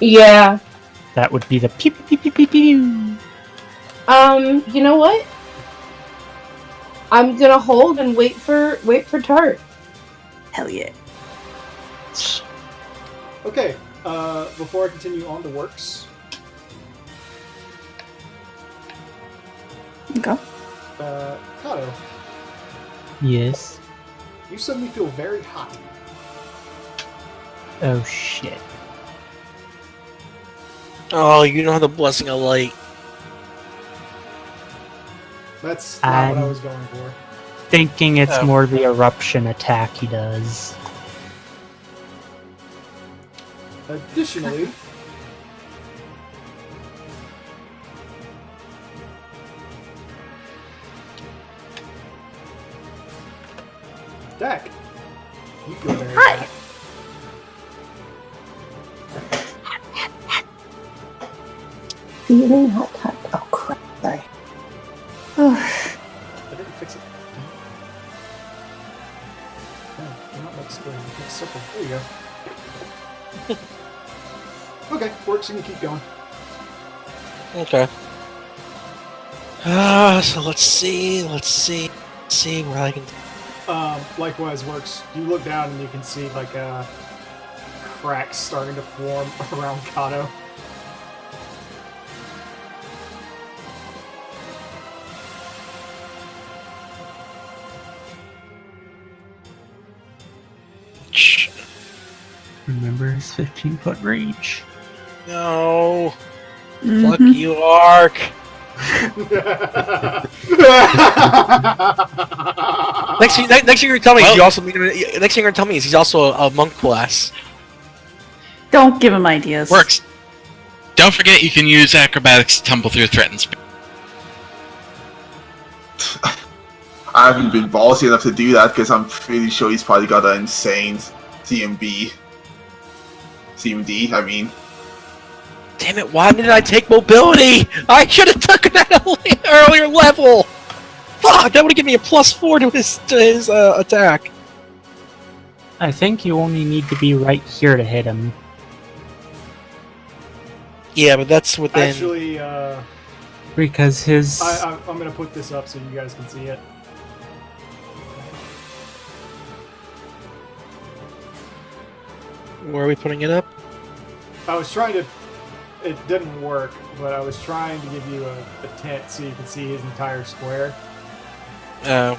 Yeah. That would be the pew pew pew pew pew pew. You know what? I'm gonna hold and wait for Tart. Hell yeah. Okay, before I continue on to works, Okay. Kato, Yes. you suddenly feel very hot. Oh shit. Oh, you don't have the blessing of light. That's not what I I'm- was going for. Thinking it's Oh. more the eruption attack he does. Additionally, Dak, you feel very Hi. hot. Feeling hot. Oh crap! Sorry. I didn't fix it. No, you're not like square. You can circle. There you go. Okay, works. You can keep going. Okay. So let's see where I can. Likewise, works. You look down and you can see like cracks starting to form around Kato. Remember his 15-foot range. No. Mhm. Fuck you, Ark. Next thing you're gonna tell me is you also. Next thing you're gonna tell me is he's also a monk class. Don't give him ideas. Works. Don't forget you can use acrobatics to tumble through threatened space. I haven't been ballsy enough to do that because I'm pretty sure he's probably got an insane CMD. CMD, I mean. Damn it! Why didn't I take mobility? I should have taken that at an earlier level. Fuck! That would have given me a +4 to his attack. I think you only need to be right here to hit him. Yeah, but that's within. Actually, Because his... I'm gonna put this up so you guys can see it. Where are we putting it up? I was trying to. It didn't work, but I was trying to give you a tent so you can see his entire square. Oh.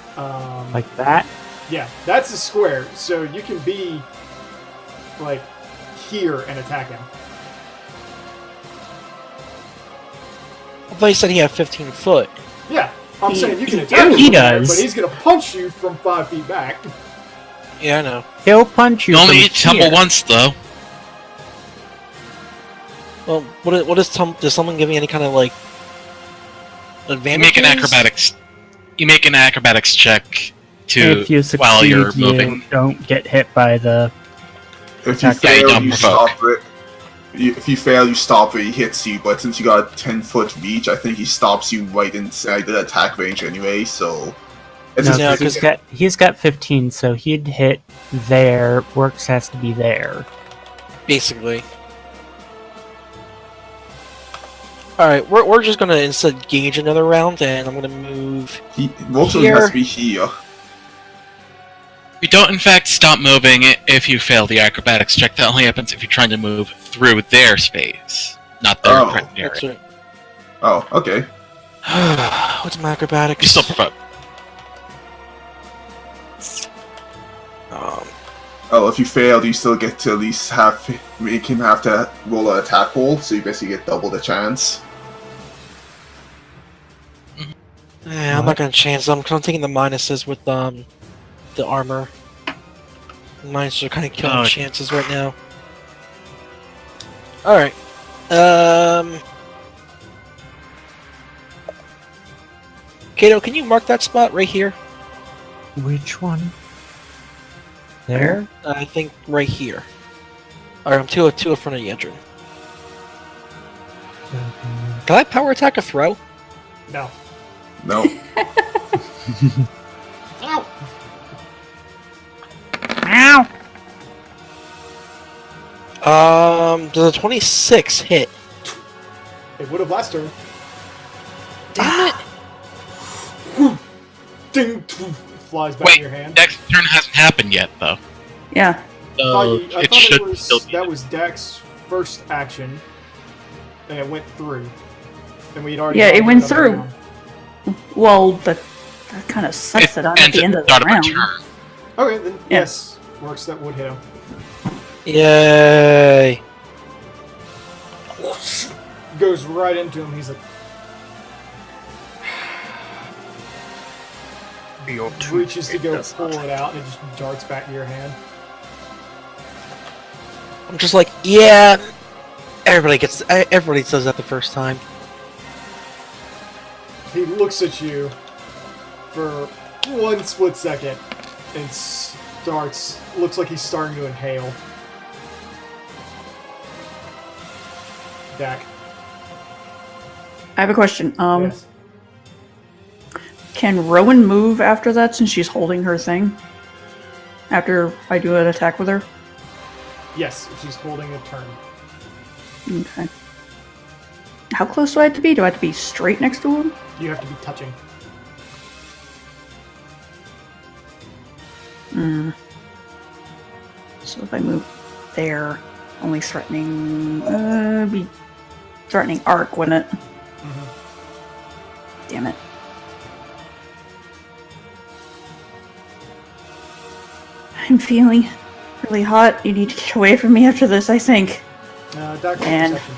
Like that? Yeah, that's a square, so you can be like here and attack him. I thought you said he had 15 foot. Yeah, I'm saying you can he- attack him he from there, does. but he's gonna punch you from 5 feet back. Yeah, I know. He'll punch you You only from need to tumble here. once, though. Well, what is does someone give me any kind of like You advantage? make an acrobatics. You make an acrobatics check to If you succeed, while you're you moving. don't get hit by the... If you Okay, fail, don't you provoke. stop it. If you fail, you stop it, he hits you, but since you got a 10-foot reach, I think he stops you right inside the attack range anyway, so... It's No, just- 'cause he's got 15, so he'd hit there. Works has to be there. Basically. Alright, we're just gonna instead gauge another round, and I'm gonna move Most of it has to be here. You don't, in fact, stop moving if you fail the acrobatics check. That only happens if you're trying to move through their space, not their Oh. threatened That's area. it. Oh, okay. What's my acrobatics? You still provoke. Oh, if you fail, you still get to at least make him have to roll an attack roll, so you basically get double the chance. Yeah, I'm not gonna chance them because I'm taking the minuses with the armor. Minuses are kind of killing Oh. chances right now. All right. Kato, can you mark that spot right here? Which one? There? I think right here. Alright, I'm two in front of you, Andrew. Can I power attack a throw? No. No. Ow! Does a 26 hit? It would have last turn. Damn it! Ding! Flies back Wait, in your hand. next turn hasn't happened yet, though. Yeah. So I it thought should it was still be that was Dex first action, and it went through. And we'd already Yeah, it gone went another through. round. Well, that kind of sets it on at ends the end of the start round. my turn. Okay, then Yeah. yes, works. That would hit him. Yay! Goes right into him. He's like, reaches to go pull it out, and it just darts back to your hand. I'm just like, yeah. Everybody says that the first time. He looks at you for one split second and starts. Looks like he's starting to inhale. Dak. I have a question. Yes. Can Rowan move after that since she's holding her thing? After I do an attack with her? Yes, she's holding a turn. Okay. How close do I have to be? Do I have to be straight next to him? You have to be touching. So if I move there, only threatening... be threatening arc, wouldn't it? Damn it. I'm feeling really hot. You need to get away from me after this, I think. Doctor And- perception.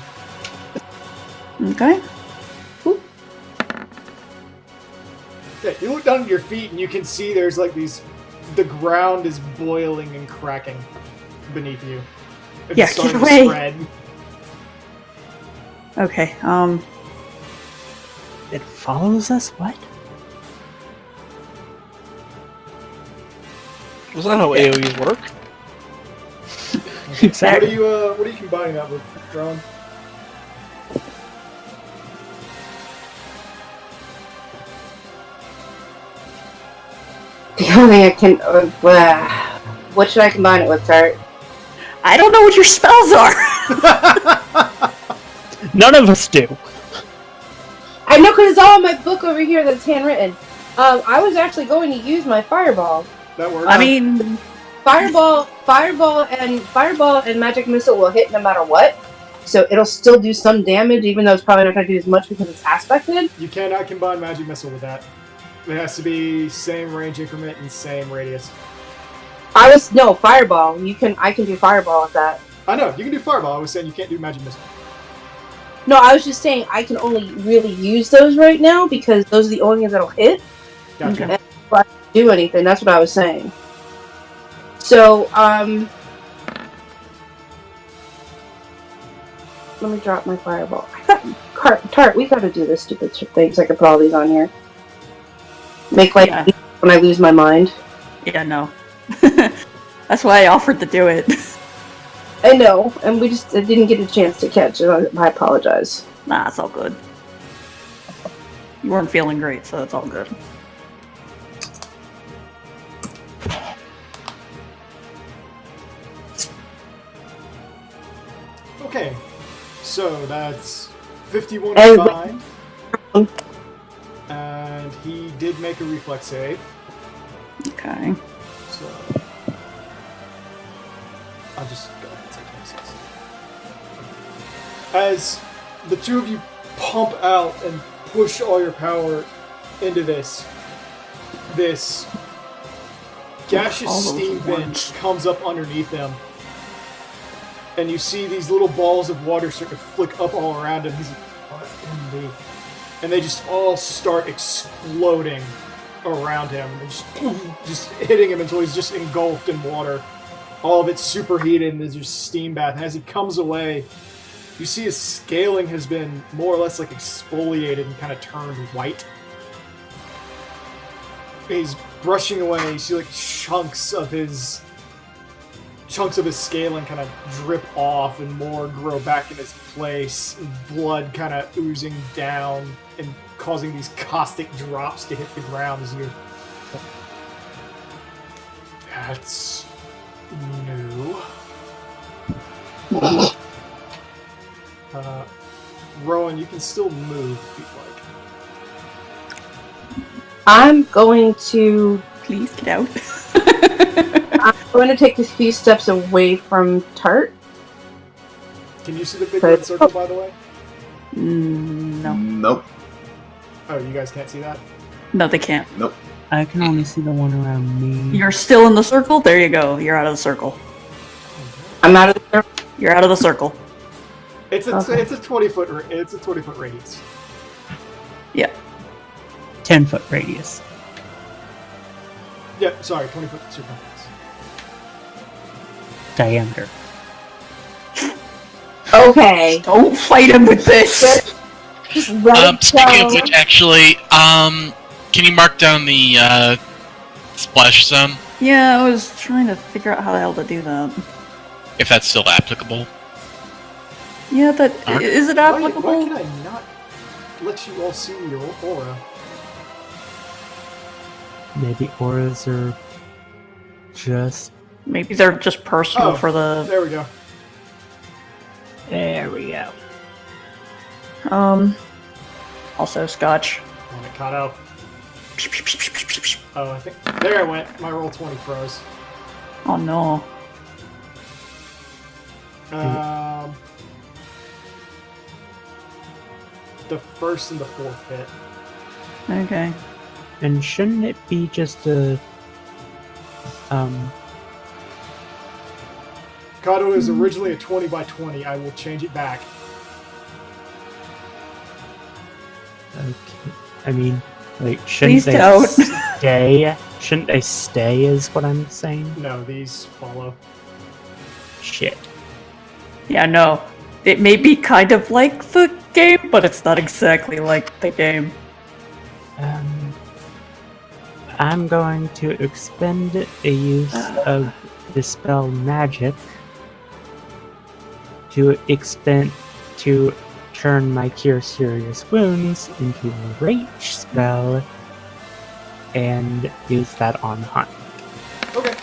Okay. Yeah, you look down at your feet and you can see there's like these. The ground is boiling and cracking beneath you. It's Yeah, starting get to away. spread. Okay, It follows us? What? Was that how AoEs work? Exactly. What are you combining that with, Ron? The only thing I can. What should I combine it with, Tart? I don't know what your spells are! None of us do. I know because it's all in my book over here that's handwritten. I was actually going to use my fireball. That works. I mean, Fireball, and magic missile will hit no matter what. So it'll still do some damage, even though it's probably not going to do as much because it's aspected. You cannot combine magic missile with that. It has to be same range increment and same radius. Fireball. I can do fireball with that. I know you can do fireball. I was saying you can't do magic missile. No, I was just saying I can only really use those right now because those are the only things that'll hit. Gotcha. Okay. If I do anything, that's what I was saying. So, let me drop my fireball. Tart, we gotta do this stupid thing so I can put all these on here. Make like Yeah. when I lose my mind. yeah, no. That's why I offered to do it. I know, and I didn't get a chance to catch it. I apologize. Nah, it's all good. You weren't feeling great, so it's all good. Okay. So that's 51 Hey, combined. And he did make a reflex save. Okay. So I'll just go ahead and say 26. As the two of you pump out and push all your power into this gaseous All those steam vent words. comes up underneath them. And you see these little balls of water start to flick up all around him. He's like, what in the... And they just all start exploding around him. They're just hitting him until he's just engulfed in water. All of it's superheated and there's just steam bath. And as he comes away, you see his scaling has been more or less like exfoliated and kind of turned white. He's brushing away. You see like chunks of his scaling kind of drip off and more grow back in its place. And blood kind of oozing down and causing these caustic drops to hit the ground as you... That's new. Rowan, you can still move if you'd like. I'm going to Please get out. I'm going to take a few steps away from Tart. Can you see the big red circle, by the way? No. Nope. Oh, you guys can't see that? No, they can't. Nope. I can only see the one around me. You're still in the circle? There you go. You're out of the circle. I'm out of the circle. You're out of the circle. It's a Okay. it's a 20-foot radius. Yeah. 10-foot radius. Yep, sorry, 20-foot circumference. Diameter. Okay. Don't fight him with this. Just let it Speaking go. of which, actually, can you mark down the splash zone Yeah, I was trying to figure out how the hell to do that. if that's still applicable? Yeah, that Alright. is it Why applicable? can I not let you all see your aura? Maybe auras are just... Maybe they're just personal Oh. for the. There we go. There we go. Also, Scotch. And it caught out. Oh, I think there I went. My roll 20 froze. Oh no. The first and the fourth hit. Okay. And shouldn't it be just a... Kato is originally a 20 by 20. I will change it back. Okay. I mean, wait, shouldn't Please they don't. stay? Shouldn't they stay is what I'm saying? No, these follow. Shit. Yeah, no. It may be kind of like the game, but it's not exactly like the game. I'm going to expend a use of Dispel Magic to turn my Cure Serious Wounds into a rage spell and use that on Hunt. Okay.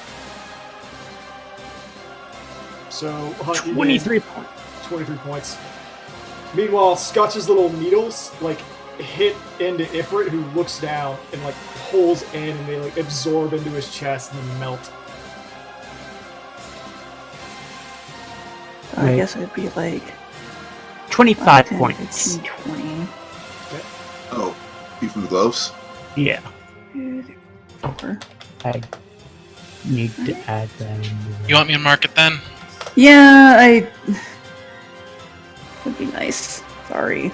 So, Hunt, you 23 gain points. 23 points. Meanwhile, Scotch's little needles, like, hit into Ifrit, who looks down and, like, pulls in, and they, like, absorb into his chest and then melt. I Right. guess it'd be like 25 10, points. 15, 20. Oh, even the gloves? Yeah, Over. I need to add that in. You want me to mark it then? Yeah, would be nice. Sorry.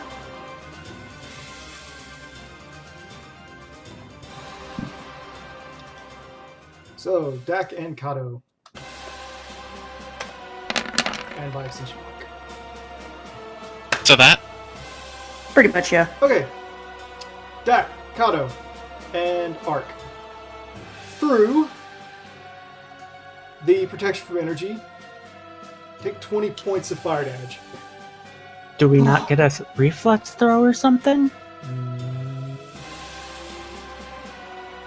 So, Dak and Kato. And by extension, Mark. So that? Pretty much, yeah. Okay. Dak, Kato, and Ark. Through the protection from energy, take 20 points of fire damage. Do we not get a reflex throw or something?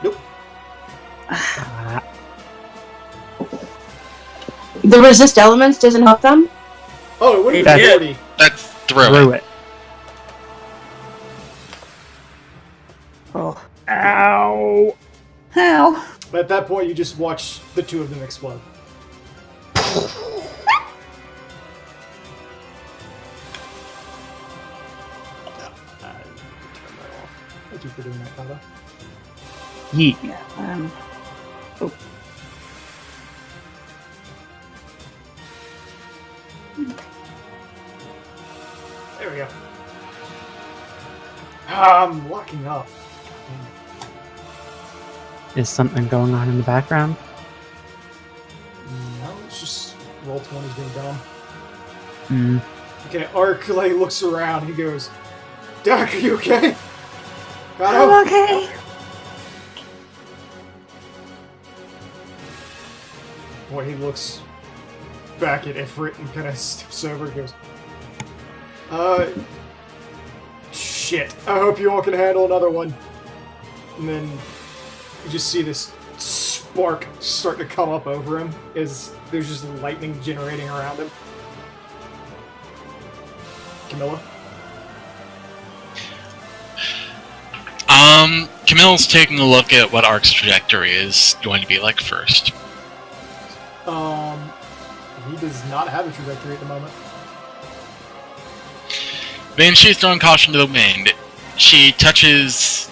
Nope. Ah, The resist elements doesn't help them? Oh, it would have That's- been 40. That's through Through it. it. Oh. Ow! How? But at that point, you just watch the two of them explode. Thank you for doing that, Kava. Yeet. Yeah. Oh. There we go. I'm locking up. Is something going on in the background? No, it's just roll 20's being dumb. Hmm. Okay, Ark like looks around. He goes, "Doc, are you okay?" Got I'm okay. Boy, he looks back at Ifrit and kind of steps over and goes, shit. I hope you all can handle another one." And then you just see this spark start to come up over him as there's just lightning generating around him. Camilla? Camille's taking a look at what Ark's trajectory is going to be like first. He does not have a trajectory at the moment. Then she's throwing caution to the wind. She touches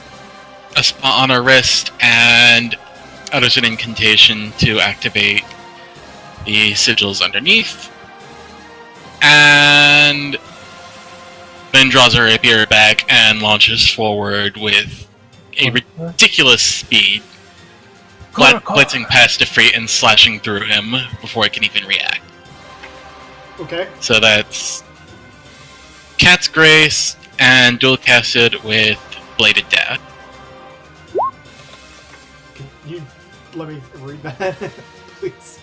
a spot on her wrist and utters an incantation to activate the sigils underneath. And then draws her rapier back and launches forward with a ridiculous speed, blitzing past Ifrit and slashing through him before it can even react. Okay. So that's Cat's Grace and dual casted with Bladed Dash. Can you let me read that, please?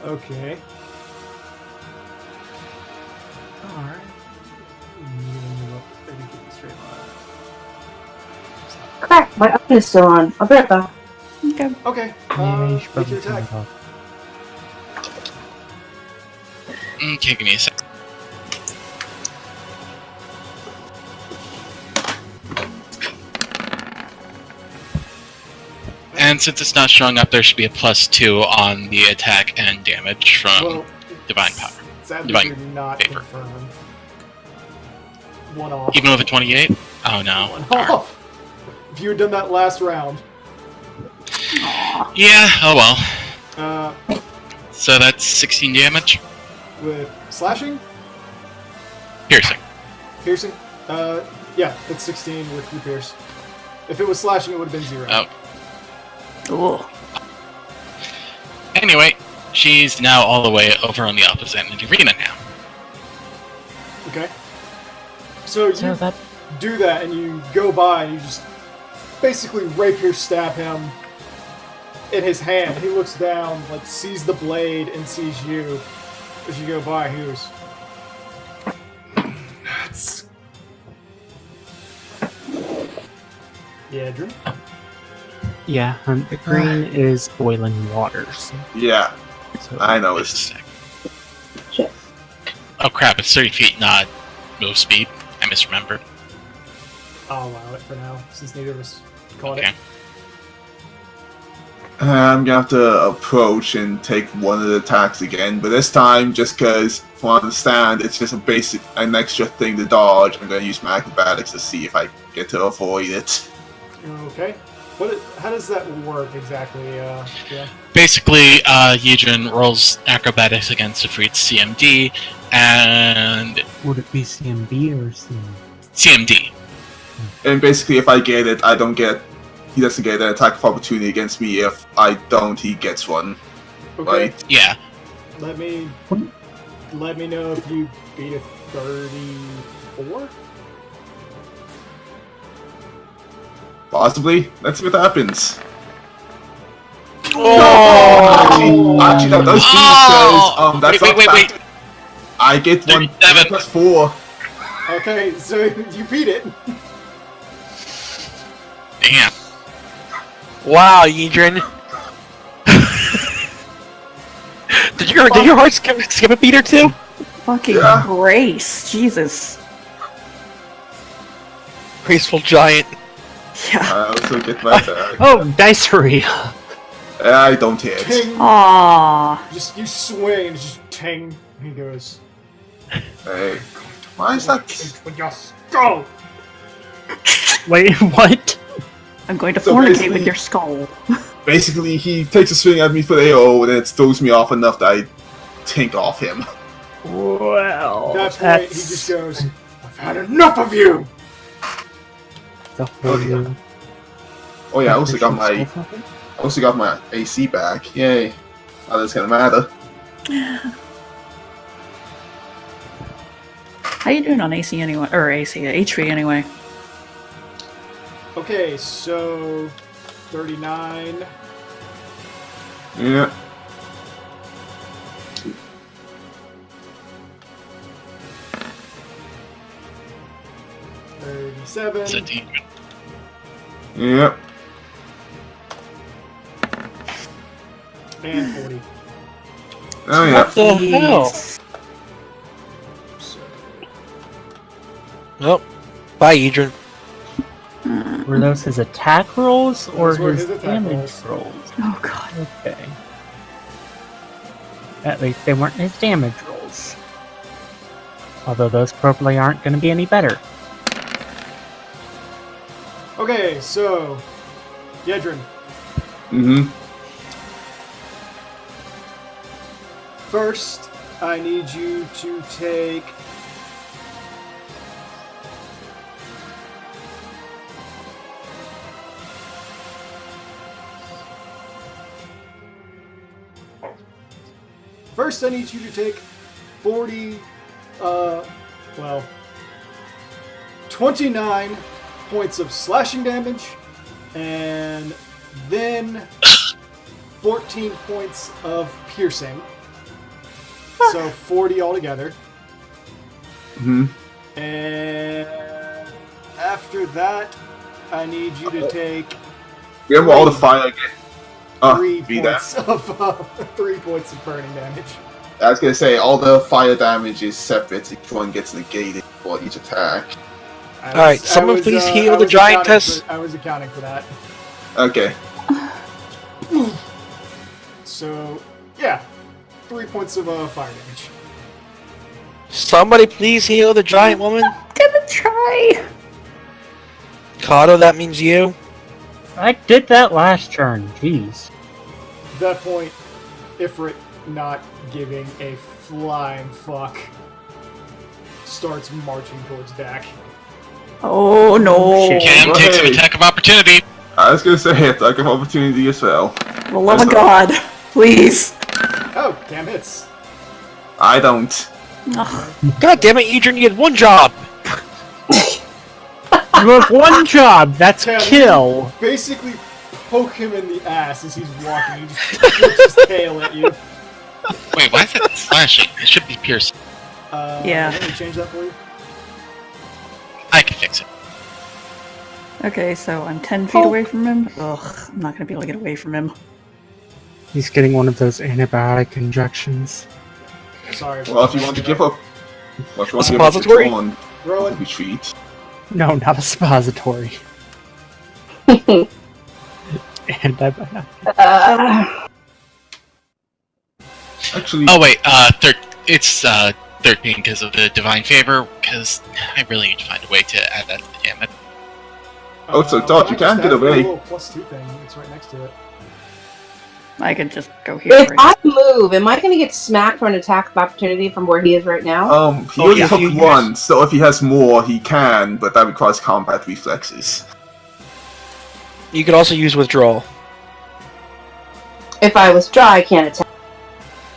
Okay. Alright. Crap, my oven is still on. I'll be right back. Okay. Okay. Maybe you should Make your probably turn attack. it off. Okay, give me a sec. And since it's not showing up, there should be a +2 on the attack and damage from Well, Divine Power. sadly, Divine you're not favor. confirmed. One off. Even with a 28? Oh no. One Darn. off. If you had done that last round. Yeah, oh well. Uh, So that's 16 damage. with slashing? Piercing. Piercing? Yeah, that's 16 with your pierce. If it was slashing, it would have been 0. Oh. Cool. Anyway, she's now all the way over on the opposite end of the arena now. Okay. So you So that do that, and you go by, and you just basically rapier stab him in his hand. He looks down, like, sees the blade, and sees you. As you go by, he goes, "Nuts." Yeah, Drew? yeah, the green is boiling waters. Yeah, So I know Just a it's. sec. Shit. Oh crap, it's 30 feet, not move speed. I misremembered. I'll allow it for now, since neither of us caught Okay. it. I'm gonna have to approach and take one of the attacks again, but this time, just because, from what I understand, it's just an extra thing to dodge. I'm gonna use my acrobatics to see if I get to avoid it. Okay. How does that work exactly, yeah? Basically, Yijin rolls acrobatics against Ifrit's CMD, and would it be CMB or CM? CMD. And basically, if I get it, he doesn't get an attack of opportunity against me. If I don't, he gets one. Okay. Right? Yeah. Let me know if you beat a 34? Possibly. Let's see what happens. Oh! Actually, that does beat because that's Wait, not wait. fact. I get one 37. plus 4. Okay, so you beat it. Damn. Wow, Yidrin. did your heart skip a beat or two? Fucking Yeah. grace. Jesus. Graceful giant. Yeah. I also get my attack. Oh, dicery. I don't hit. Ting! Aww. Just you swing and just ting. And he goes. Hey. Why is that? With your skull. Wait, what? I'm going to So fornicate basically- with your skull. Basically, he takes a swing at me for the AO, and then it throws me off enough that I tink off him. Well, At that point, he that's just goes, "I've had enough of you." the whole new Oh yeah, I also got my stuff of it. AC back. Yay! Now that's gonna matter. How you doing on AC anyway? Or AC, HV anyway? Okay, so 39. Yeah. It's 37 a demon. Yep. and 40. Oh yeah. What the hell? So, Nope. Bye, Edrin. Were those his attack rolls or Those were his his attack damage rolls. rolls? Oh god. Okay. At least they weren't his damage rolls. Although those probably aren't going to be any better. okay, so Yedrin, Mm-hmm. first I need you to take First, I need you to take 40, 29 points of slashing damage, and then 14 points of piercing. So 40 altogether. Mm-hmm. And after that, I need you to take Remember all the fire again. Oh, 3 be that. points of 3 points of burning damage. I was gonna say all the fire damage is separate. Each one gets negated for each attack. Alright, someone please heal the giantess. I was accounting for that. Okay. So, yeah, 3 points of fire damage. Somebody please heal the giant woman. Gonna try. Kato, that means you. I did that last turn. Jeez. At that point, Ifrit, not giving a flying fuck, starts marching towards Dak. Oh no. Shit. Cam takes an Hey. attack of opportunity. I was gonna say attack of opportunity as well. For the love of God. Please. Oh, damn hits. I don't. Ugh. God damn it, Edrin, you had one job. You have one job. That's Cam, kill. Basically, poke him in the ass as he's walking. He just flips his tail at you. Wait, why is it slashing? It should be piercing. Yeah. Let me change that for you. I can fix it. Okay, so I'm 10 feet away from him. Ugh, I'm not gonna be able to get away from him. He's getting one of those antibiotic injections. Sorry. Well, if you want to give up, well, if you want to give Suppository? up on Rowan, retreat. No, not a suppository. Antibiotic. Actually, Oh wait, it's 13 because of the divine favor. Because I really need to find a way to add that to the damage. Oh, so Dot, you I just can get added away. a little +2 thing. It's right next to it. I could just go here. If right? I move, am I going to get smacked for an attack of opportunity from where he is right now? he Oh, only yeah, took you use- one, so if he has more, he can, but that requires combat reflexes. You could also use withdrawal. If I withdraw, I can't attack.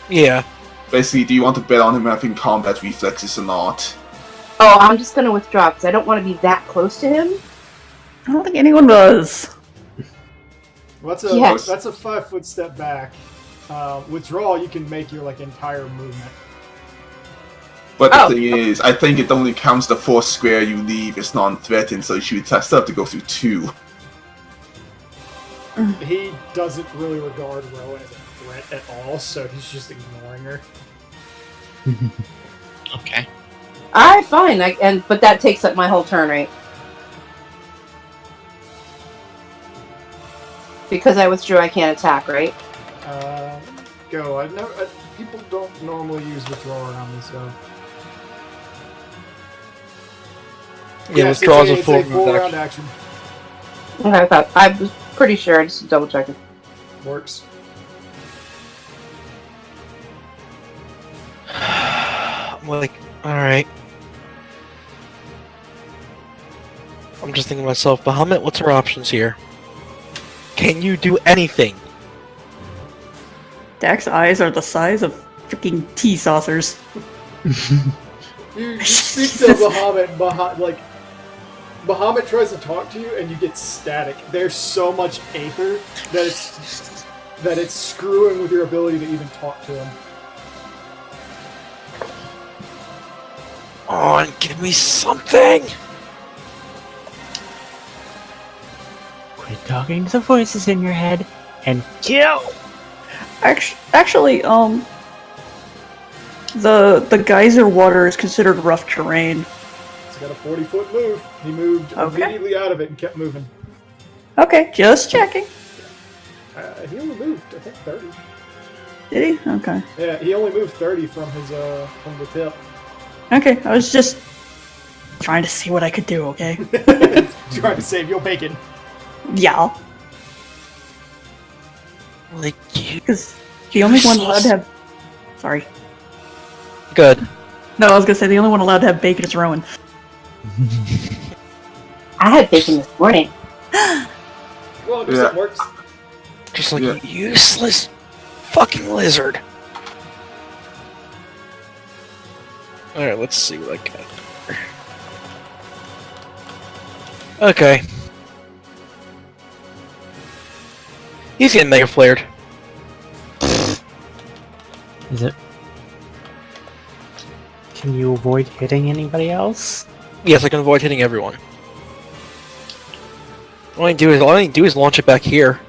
Yeah. Basically, do you want to bet on him having combat reflexes or not? Oh, I'm just going to withdraw because I don't want to be that close to him. I don't think anyone does. Well, that's a Yes. that's a 5-foot step back. Withdrawal, you can make your like entire movement. But the Oh. thing is, I think it only counts the 4 square you leave as non-threatened, so you should test up to go through 2. He doesn't really regard Rowan as a threat at all, so he's just ignoring her. Okay. Alright, fine. But that takes up my whole turn, right? Because I withdrew, I can't attack, right? Go. People don't normally use withdraw around this, so. Yeah, Yes, withdrawals a it's a full round round action. Okay, I was pretty sure, just double checking. Works. I'm like, alright. I'm just thinking to myself, Bahamut, what's our options here? Can you do anything? Dak's eyes are the size of freaking tea saucers. You speak to Bahamut, and Bahamut tries to talk to you, and you get static. There's so much aether that it's screwing with your ability to even talk to him. On, give me something! Quit talking to the voices in your head and kill! Actually, the geyser water is considered rough terrain. He's got a 40-foot move. He moved immediately out of it and kept moving. Okay, just checking. He only moved, I think, 30. Did he? Okay. Yeah, he only moved 30 from his from the tip. Okay, I was just trying to see what I could do, okay? Trying to save your bacon. Yeah. Like, you... Because the only one allowed to have... Sorry. Good. No, I was gonna say the only one allowed to have bacon is Rowan. I had bacon this morning. Well, it just works. Just like a useless fucking lizard. Alright, let's see what I got. Okay. He's getting mega flared. Is it? Can you avoid hitting anybody else? Yes, I can avoid hitting everyone. All I do is launch it back here.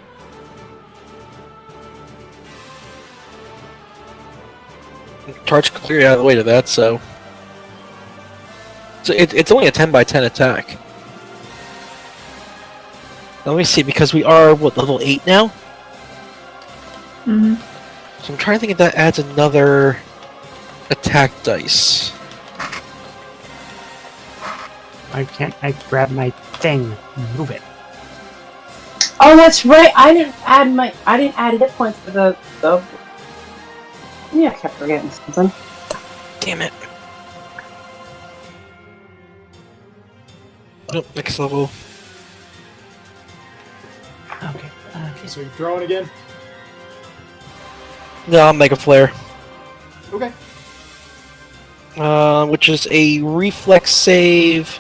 Charge clear out of the way to that, so it's only a 10 by 10 attack. Now, let me see, because we are what, level 8 now? Mm-hmm. So I'm trying to think if that adds another attack dice. Why can't I grab my thing? Move it. Oh, that's right. I didn't add hit points for the. Yeah, I kept forgetting something. Damn it. Nope, next level. Okay. So you're throwing again? No, I'm Mega Flare. Okay. Which is a reflex save.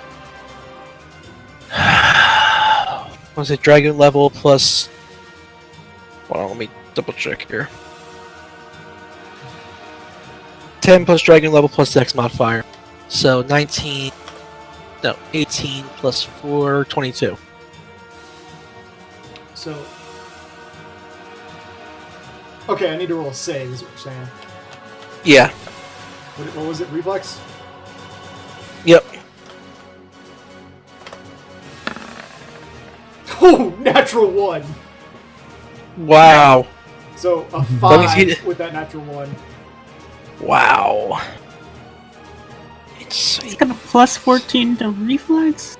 Was it dragon level plus? Well, let me double check here. 10 plus dragon level plus dex modifier. So 19. No, 18 plus 4, 22. So. Okay, I need to roll a save, is what you're saying. Yeah. What was it? Reflex? Yep. Oh, natural 1! Wow. So a Let me see 5 with that natural 1. Wow. It's It's got a plus 14 to reflex?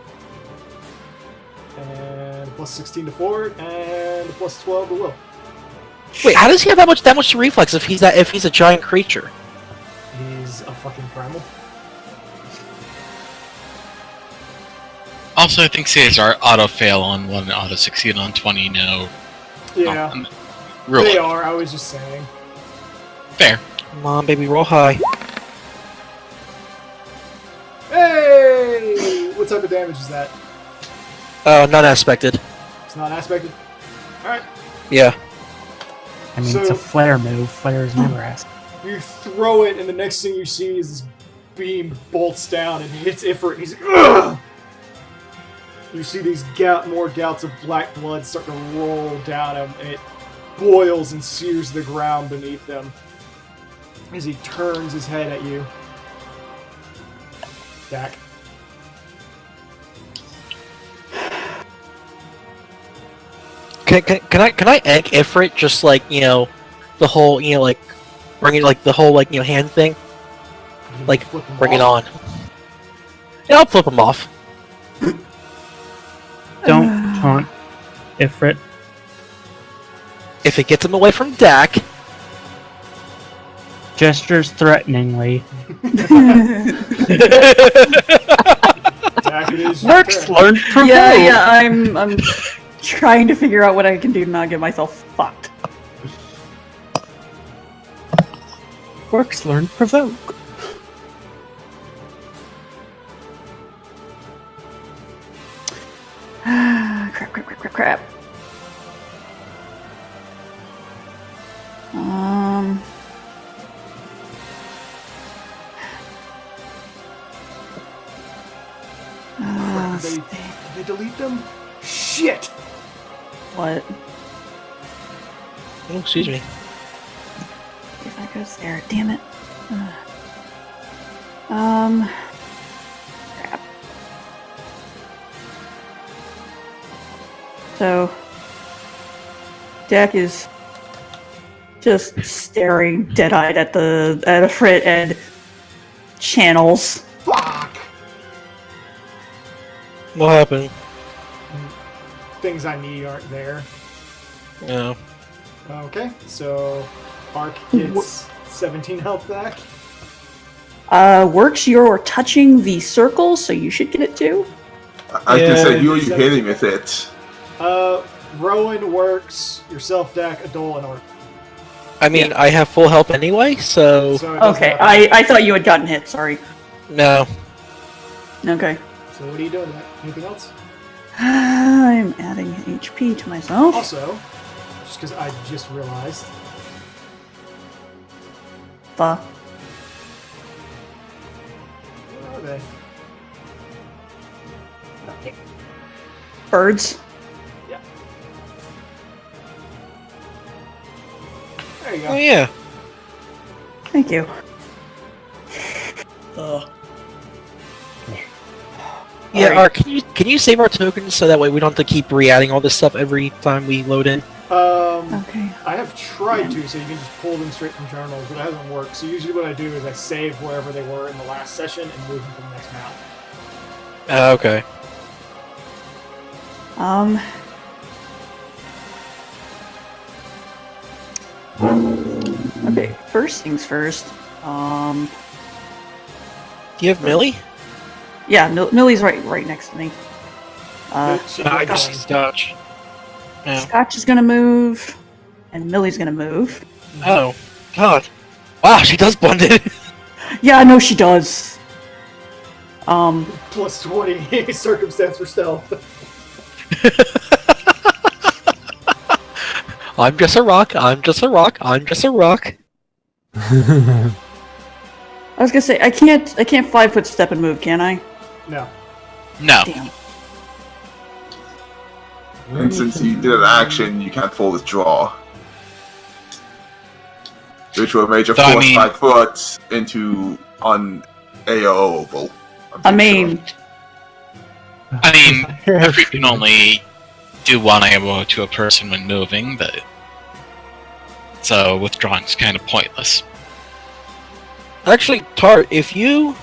And plus 16 to forward, and plus 12 to will. Wait, how does he have that much reflex if he's a giant creature? He's a fucking primal. Also, I think Caesar auto-fail on 1 and auto-succeed on 20, no. Yeah. Rule They it. are, I was just saying. Fair. Come on, baby, roll high. Hey! What type of damage is that? Non-aspected. It's not aspected? Alright. Yeah. I mean, it's a flare move. Flare is never asked. You throw it, and the next thing you see is this beam bolts down and hits Ifrit, and he's like, ugh! You see these more gouts of black blood starting to roll down him, and it boils and sears the ground beneath them as he turns his head at you. Dak. Can I egg Ifrit just like the whole like bring it like the whole like hand thing like Flip him bring it off. on. Yeah, I'll flip him off. Don't taunt Ifrit. If it gets him away from Dak. Gestures threateningly. Dak, it is your Works turn. learned provoke. Yeah, I'm trying to figure out what I can do to not get myself fucked. Works learned provoke. Crap. Did they delete them? Shit! What? Oh, excuse me. If I goes there, damn it. Crap. So, Dak is just staring dead-eyed at a Frit and channels. Fuck! What happened? Things I need aren't there. No. Okay, so Ark gets 17 health back. Works, you're touching the circle, so you should get it too. I can say you Yeah. hitting with it. Rowan, Works, yourself, Dak, Adol, and Ark. I mean, I have full health anyway, so So it doesn't Okay, matter. I thought you had gotten hit, sorry. no. Okay. So what are you doing? Anything else? I'm adding HP to myself. Also, just because I just realized, The where are they? birds. There you go. Oh yeah. Thank you. Yeah, Alright. Art, can you save our tokens so that way we don't have to keep re-adding all this stuff every time we load in? Okay. I have tried to, so you can just pull them straight from journals, but it hasn't worked. So usually what I do is I save wherever they were in the last session and move them to the next map. Okay. Okay, first things first. Do you have Millie? Yeah, Millie's right next to me. She's I like just going. Scotch. Yeah. Scotch is gonna move, and Millie's gonna move. Oh, God. Wow, she does blend in. Yeah, I know she does. Plus 20 circumstance for stealth. I'm just a rock. I'm just a rock. I'm just a rock. I was gonna say I can't 5-foot step and move, can I? No. No. Damn. And since you did an action, you can't full withdraw. Which will make your So, I force mean- 5 foot into unaoable. I mean, I mean, Ifrit can only do one AO to a person when moving, but so withdrawing's kind of pointless. Actually, Tart, if you...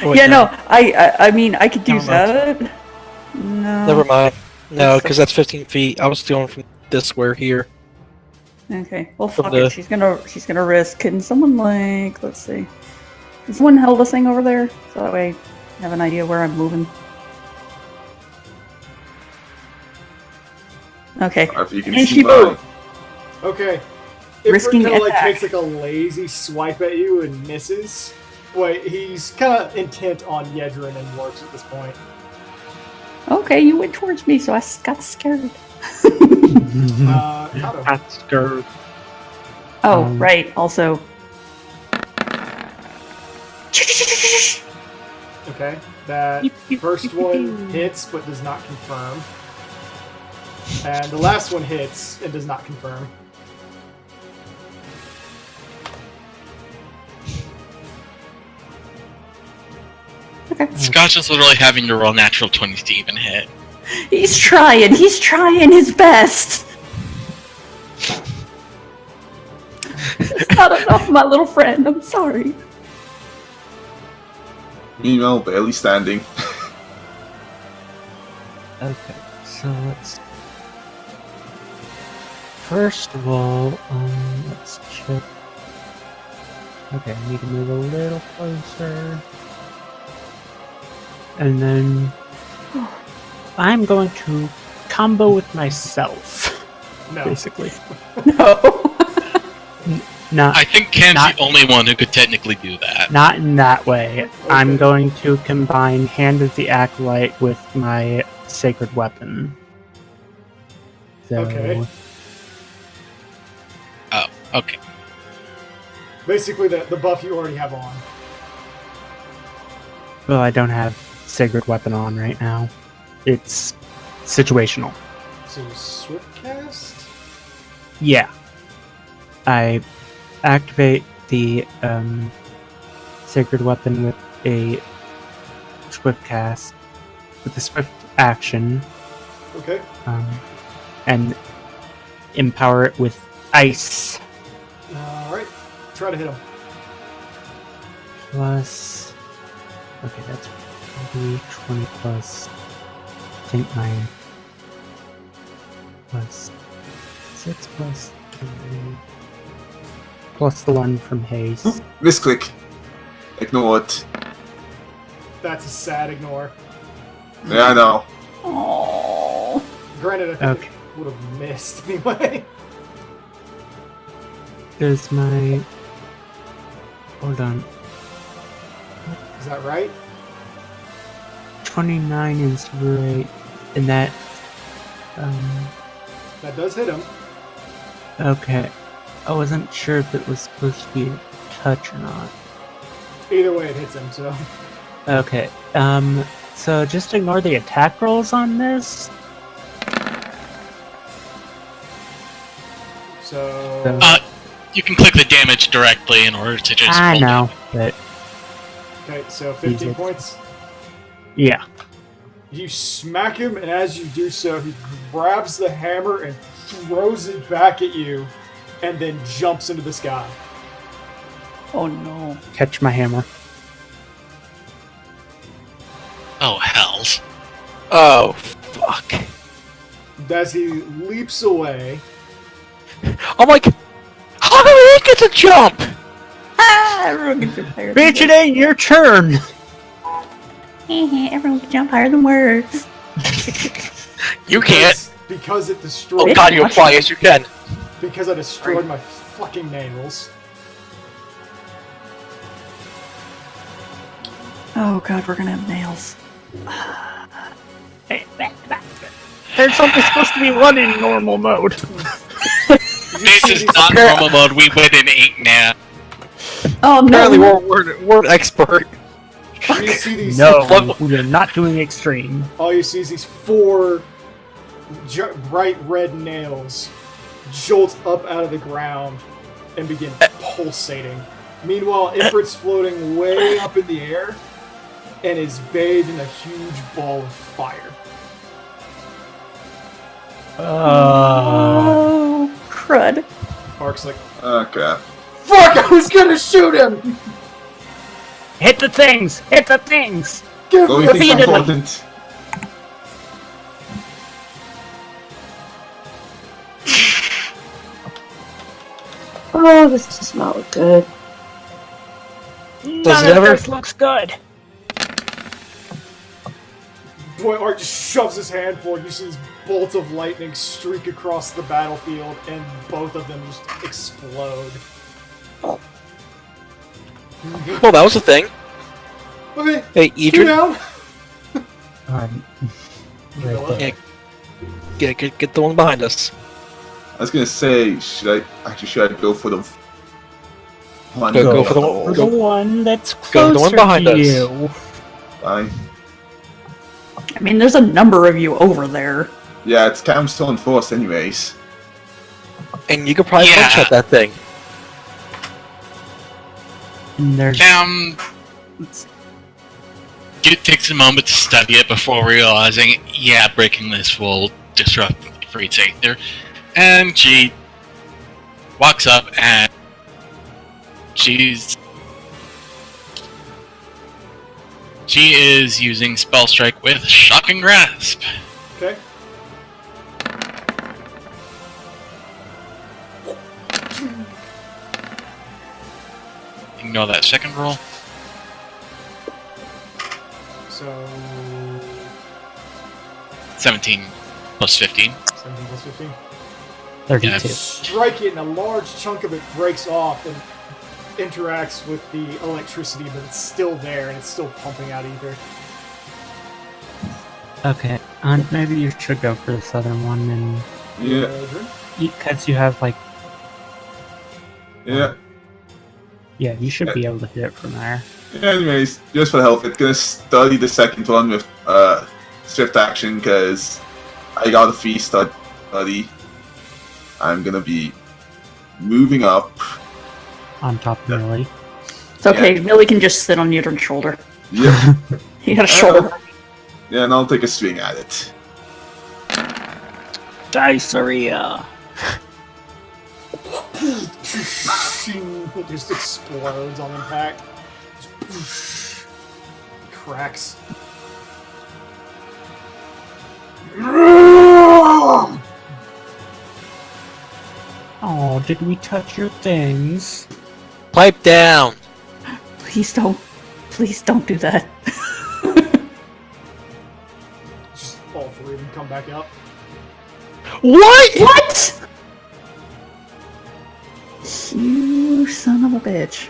Oh, wait, yeah, no, I mean I could do No, that. No. Never mind. No, That's- because that's 15 feet. I was stealing from this square here. Okay. Well, From fuck the- it. She's gonna risk. Can someone let's see. Can someone hold this thing over there so that way I have an idea where I'm moving? Okay. If you can And see she mine. moved. Okay. If Risking kind of like attack. takes like a lazy swipe at you and misses. Wait, he's kind of intent on Yedrin and Works at this point. Okay, you went towards me, so I got scared. Kato. That's good. Oh, Um, right. Also. Okay. That first one hits but does not confirm. And the last one hits and does not confirm. Scotch is literally having to roll natural 20s to even hit. He's trying his best. It's not enough, my little friend. I'm sorry. Meanwhile, barely standing. Okay, so let's. First of all, let's check. Okay, I need to move a little closer. And then I'm going to combo with myself, No. basically. No. Not I think Cam's Not- the only one who could technically do that. not in that way. I'm Okay. going to combine Hand of the Acolyte with my sacred weapon. So, Okay. Oh, okay. Basically, the buff you already have on. well, I don't have sacred weapon on right now. It's situational. So swift cast. Yeah. I activate the sacred weapon with a swift cast, with a swift action, Okay. and empower it with ice. All right. Try to hit him. Plus. Okay, that's probably 20 plus. I think my. Plus 6 plus 3. Plus the one from haste. Misclick. Ignore it. That's a sad ignore. Yeah, I know. Oh. Granted, I think Okay. it would have missed anyway. There's my. Hold on. Is that right? 29 is right. And that. That does hit him. Okay. I wasn't sure if it was supposed to be a touch or not. Either way, it hits him. So Okay. So just ignore the attack rolls on this. so You can click the damage directly in order to just. I roll know, but okay. So 15 Easy. points. yeah. You smack him, and as you do so, he grabs the hammer and throws it back at you, and then jumps into the sky. Oh no. Catch my hammer. Oh, hells. Oh, fuck. As he leaps away, I'm like, how do he get to jump? Ah, everyone can jump higher. Bitch, it ain't your turn! Everyone can jump higher than words. You can't. because it Oh destroyed. god, you apply as you can. Because I destroyed my fucking nails. Oh god, we're gonna have nails. There's something supposed to be one in normal mode. This is not normal mode. We went in 8 now. Oh no. Apparently, we're expert. You see these No, we are not doing extreme. all you see is these 4 bright red nails jolt up out of the ground and begin pulsating. Meanwhile, Ifrit's floating way up in the air and is bathed in a huge ball of fire. Oh crud. Ark's like, Okay. fuck, I was gonna shoot him! Hit the things! Hit the things! Give Don't me you a think Repeatedly. important? Oh, this does not look good. Does None it of ever- this looks good. Boy, Ark just shoves his hand forward. You see this bolt of lightning streak across the battlefield, and both of them just explode. Well, that was a thing. Okay, Hey, 2 Idris, down. Right there. get the one behind us. I was gonna say, should I go for the one? Go for the For one- the one that's Go closer to the one behind to us. you. Fine. I mean, there's a number of you over there. Yeah, it's Camstone Force, anyways. And you could probably Yeah. one-shot that thing. And there's Cam It takes a moment to study it before realizing, yeah, breaking this will disrupt free sector. And she walks up and she is using Spell Strike with Shocking Grasp. Okay. Ignore that second roll. So 17 plus 15. 17 plus 15. 32. Yes. Strike it, and a large chunk of it breaks off and interacts with the electricity, but it's still there and it's still pumping out ether. Okay, maybe you should go for the southern one and Yeah. because you have like Yeah. you should be able to hit it from there. Anyways, just for the health, it's gonna study the second one with swift action because I got a free study. I'm gonna be moving up. On top of Millie. It's okay. Millie can just sit on your shoulder. Yep. You got a shoulder. Yeah, and I'll take a swing at it. Diceria. It just explodes on impact. Just cracks. Oh, did we touch your things? Pipe down. Please don't. Please don't do that. Just all three of them come back up. What? What? You son of a bitch.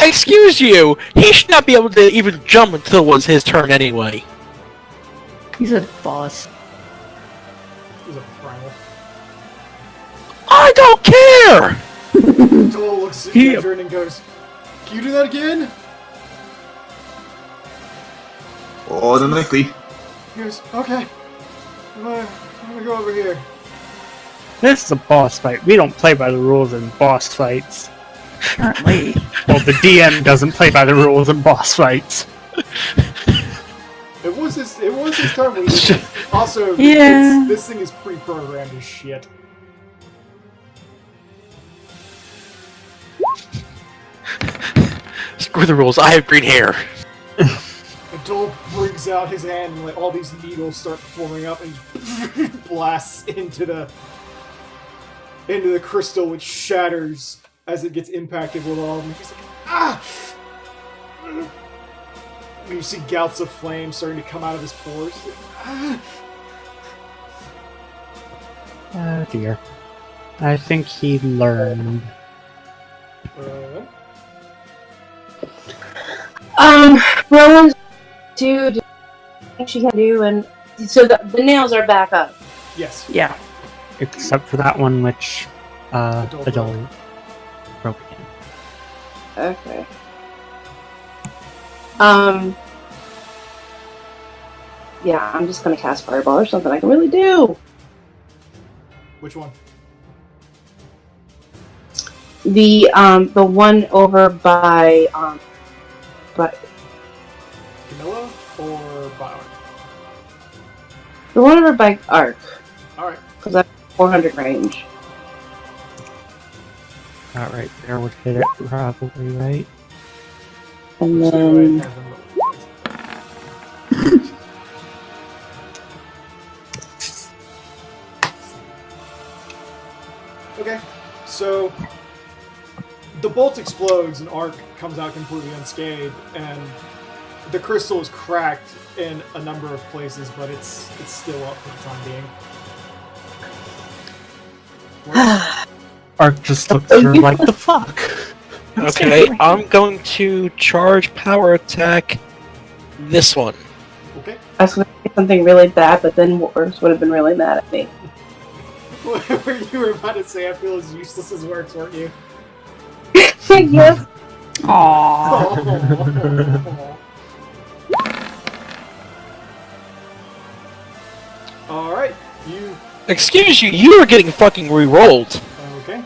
Excuse you. He should not be able to even jump until it was his turn anyway. He's a boss. He's a primal. I don't care. Dole looks at Kendrin and goes, "Can you do that again?" More than likely. He goes, "Okay. I'm gonna go over here." This is a boss fight. We don't play by the rules in boss fights. Apparently. Well, the DM doesn't play by the rules in boss fights. It was his turn. We did it. Also, Yeah. this thing is pre-programmed as shit. Screw the rules. I have green hair. And Dole brings out his hand and like all these needles start forming up and blasts into the crystal, which shatters as it gets impacted with all of them. He's like, ah! And you see gouts of flame starting to come out of his pores. He's like, ah! Oh dear. I think he learned. Rowan's do she can do, and so the nails are back up. Yes. Yeah. Except for that one which Adult broke in. Okay. Yeah, I'm just gonna cast Fireball or something I can really do. Which one? The one over by Camilla or Bauer? the one over by Arc, Alright. because I have 400 range. Alright, there would hit it probably, right? And then Okay, so the bolt explodes and Arc comes out completely unscathed, and the crystal is cracked in a number of places, but it's still up for the time being. Ark just looked at her like, the fuck? Okay, I'm going to charge power attack this one. Okay. I was going to say something really bad, but then Works would have been really mad at me. Whatever you were about to say, I feel as useless as Works, weren't you? Yes. Aww. Alright, you... Excuse you, you are getting fucking re-rolled. Okay.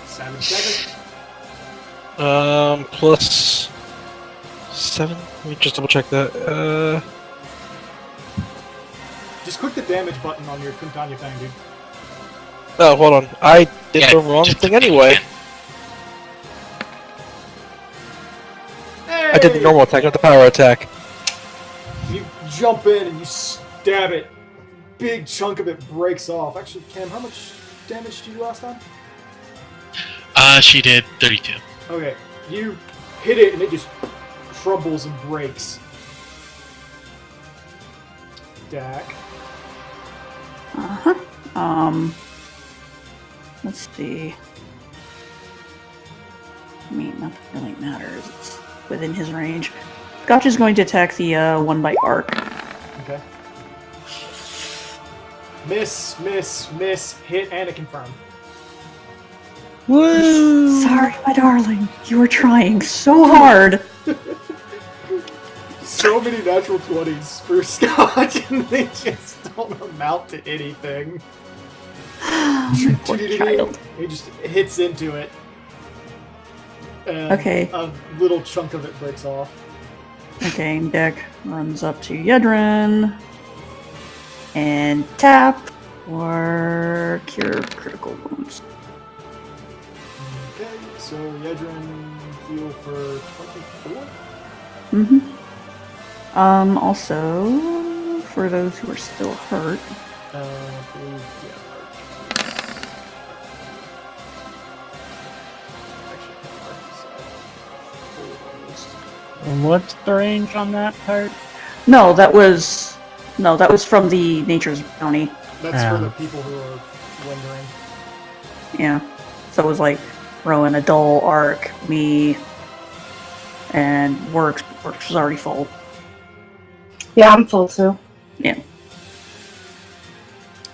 Savage second. Plus 7. Let me just double check that. Just click the damage button on your Kuntanya thing, dude. Oh, hold on. I did Yeah, the wrong just thing click it anyway. again. Hey! I did the normal attack, not the power attack. You jump in and you stab it. Big chunk of it breaks off. Actually, Cam, how much damage did you do last time? She did 32. Okay, you hit it and it just crumbles and breaks. Dak. Let's see. I mean, nothing really matters. It's within his range. Scotch is going to attack the one by arc. Okay. Miss, hit, and a confirm. Woo! Sorry, my darling. You were trying so hard. So many natural 20s for Scotch, and they just don't amount to anything. Poor child. He just hits into it. And Okay. a little chunk of it breaks off. Okay, Deck runs up to Yedrin and tap or cure critical wounds. Okay, so Yedrin heal for 24? Also, for those who are still hurt, I believe, yeah. And what's the range on that part? no, that was from the Nature's Bounty. That's for the people who are wondering. Yeah, so it was like Rowan, Adol, Arc, me, and Works. Works was already full. Yeah, I'm full too. Yeah,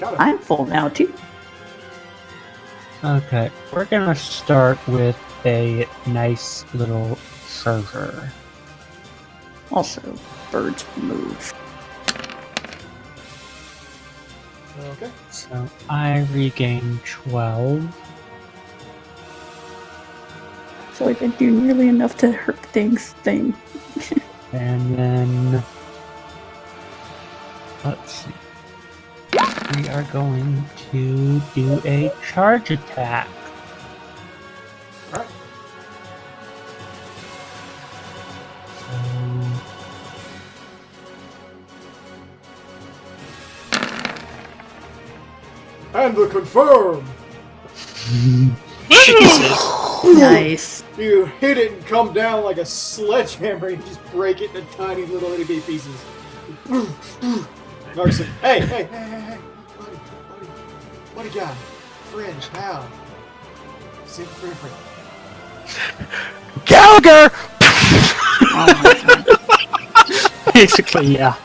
Got it. I'm full now too. Okay, we're gonna start with a nice little server. Also, birds move. Okay. So I regain 12. So I didn't do nearly enough to hurt things. And then let's see. We are going to do a charge attack. Alright. And the confirm! Nice. You hit it and come down like a sledgehammer and just break it into tiny little itty bitty pieces. Narson, hey, buddy guy, friend, pal. Same friend. Gallagher! Basically, yeah.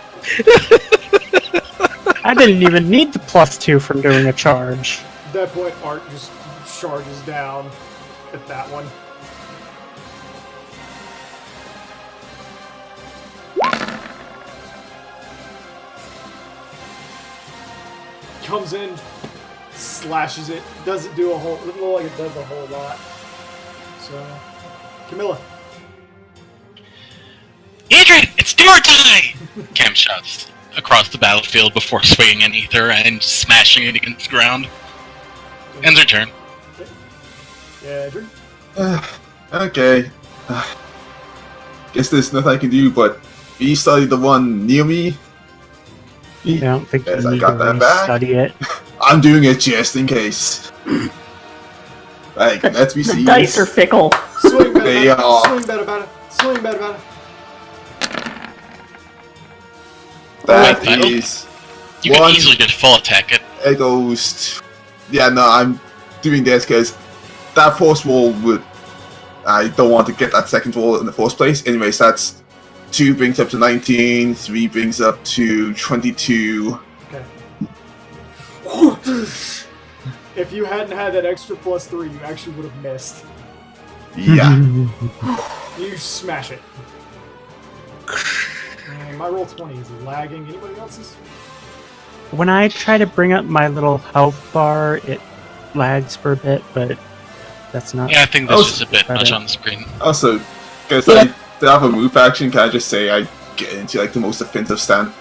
I didn't even need the +2 from doing a charge. At that point, Art just charges down at that one. Comes in, slashes it, doesn't do a whole, doesn't look like it does a whole lot. So, Camilla. Adrian, it's your time! Cam shouts across the battlefield before swinging an ether and smashing it against the ground. Ends her turn. Yeah, Drew? Okay. Guess there's nothing I can do but study the one near me. I don't think Yes, you I need got to that back. study it. I'm doing it just in case. Like, let's be The serious. dice are fickle. Swing bet They about are. it. Swing bet about it. Swing bet about it. That Wait, is You can one. easily just full attack it. It goes. Yeah, no, I'm doing this because that first roll would. I don't want to get that second roll in the first place. Anyways, that's 2 brings up to 19, 3 brings up to 22. Okay. If you hadn't had that extra +3, you actually would have missed. Yeah. You smash it. My roll 20 is lagging. Anybody else's? When I try to bring up my little health bar, it lags for a bit, but that's not. Yeah, I think Oh, this is a bit better. much on the screen. Also, because Yeah. to have a move action, can I just say I get into like the most defensive stand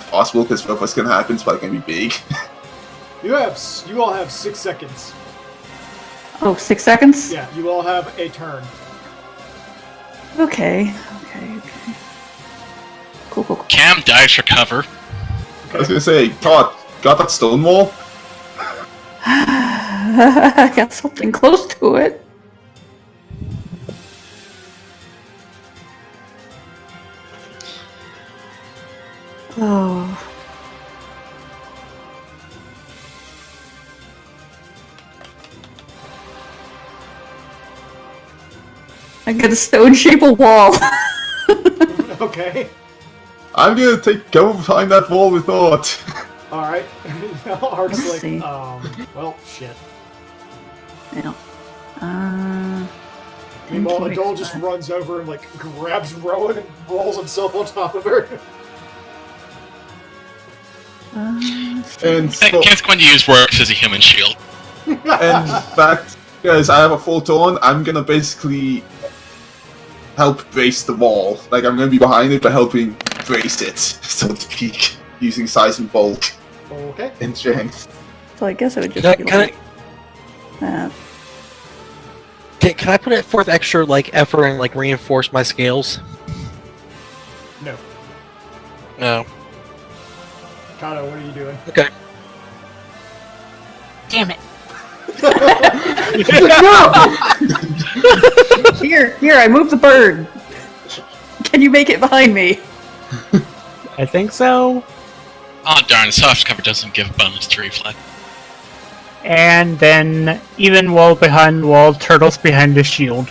possible because what's gonna happen is probably gonna be big. You all have 6 seconds. Oh, 6 seconds? Yeah, you all have a turn. Okay. Cool. Cam dives for cover. I was gonna say, got that stone wall? I got something close to it. Oh. I got a stone shape of wall. Okay. I'm gonna take cover behind that wall with thought. Alright. Art's Let's like, see. well, shit. Yeah. Meanwhile, Thank you. Adol just runs over and, like, grabs Rowan and rolls himself on top of her. And Cam's going to use works as a human shield. in fact, guys, I have a full turn. I'm gonna basically help brace the wall. Like, I'm gonna be behind it, but helping brace it, so to speak, using size and bulk Okay. and strength. So I guess it would just be like that. Can I put forth extra like effort and like reinforce my scales? No. No. Kato, what are you doing? Okay. Damn it. No! Here, I moved the bird. Can you make it behind me? I think so. Oh darn, soft cover doesn't give bonus to reflect. And then even wall behind wall, turtles behind the shield.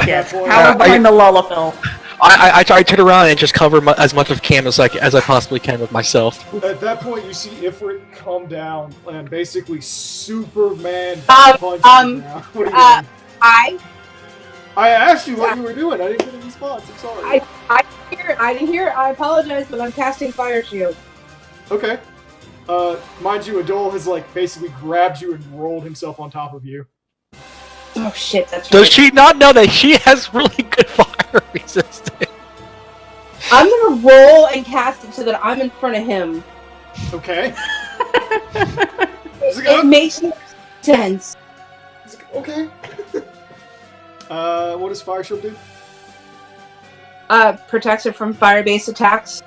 Yes, That point- power behind the Lullafil. I turn around and just cover as much of Cam as I possibly can with myself. At that point, you see Ifrit come down and basically Superman Um, punch the ground. What are you doing? I asked you what you were doing. I didn't get a response. I'm sorry. I didn't hear it. I apologize, but I'm casting Fire Shield. Okay. Mind you, Adol has like basically grabbed you and rolled himself on top of you. Oh shit, that's Does right. she not know that she has really good fire resistance? I'm gonna roll and cast it so that I'm in front of him. Okay. It makes more sense. Okay. What does Fire Shield do? Protects it from fire-based attacks.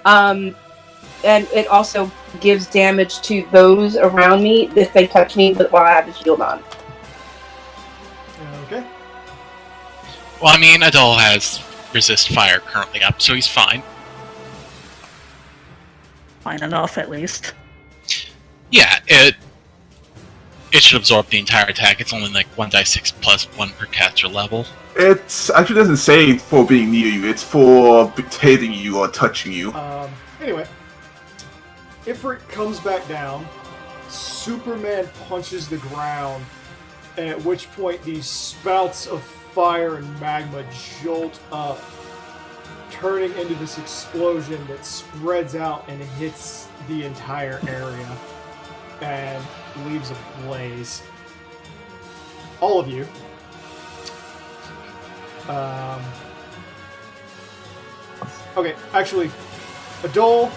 And it also gives damage to those around me if they touch me while I have the shield on. Okay. Well, I mean, Adol has resist fire currently up, so he's fine. Fine enough, at least. Yeah, it should absorb the entire attack. It's only like 1d6 plus 1 per caster level. It actually doesn't say for being near you, it's for hitting you or touching you. Anyway. Ifrit comes back down. Superman punches the ground. At which point these spouts of fire and magma jolt up, turning into this explosion that spreads out and hits the entire area and leaves a blaze. All of you. Okay, actually, Adol,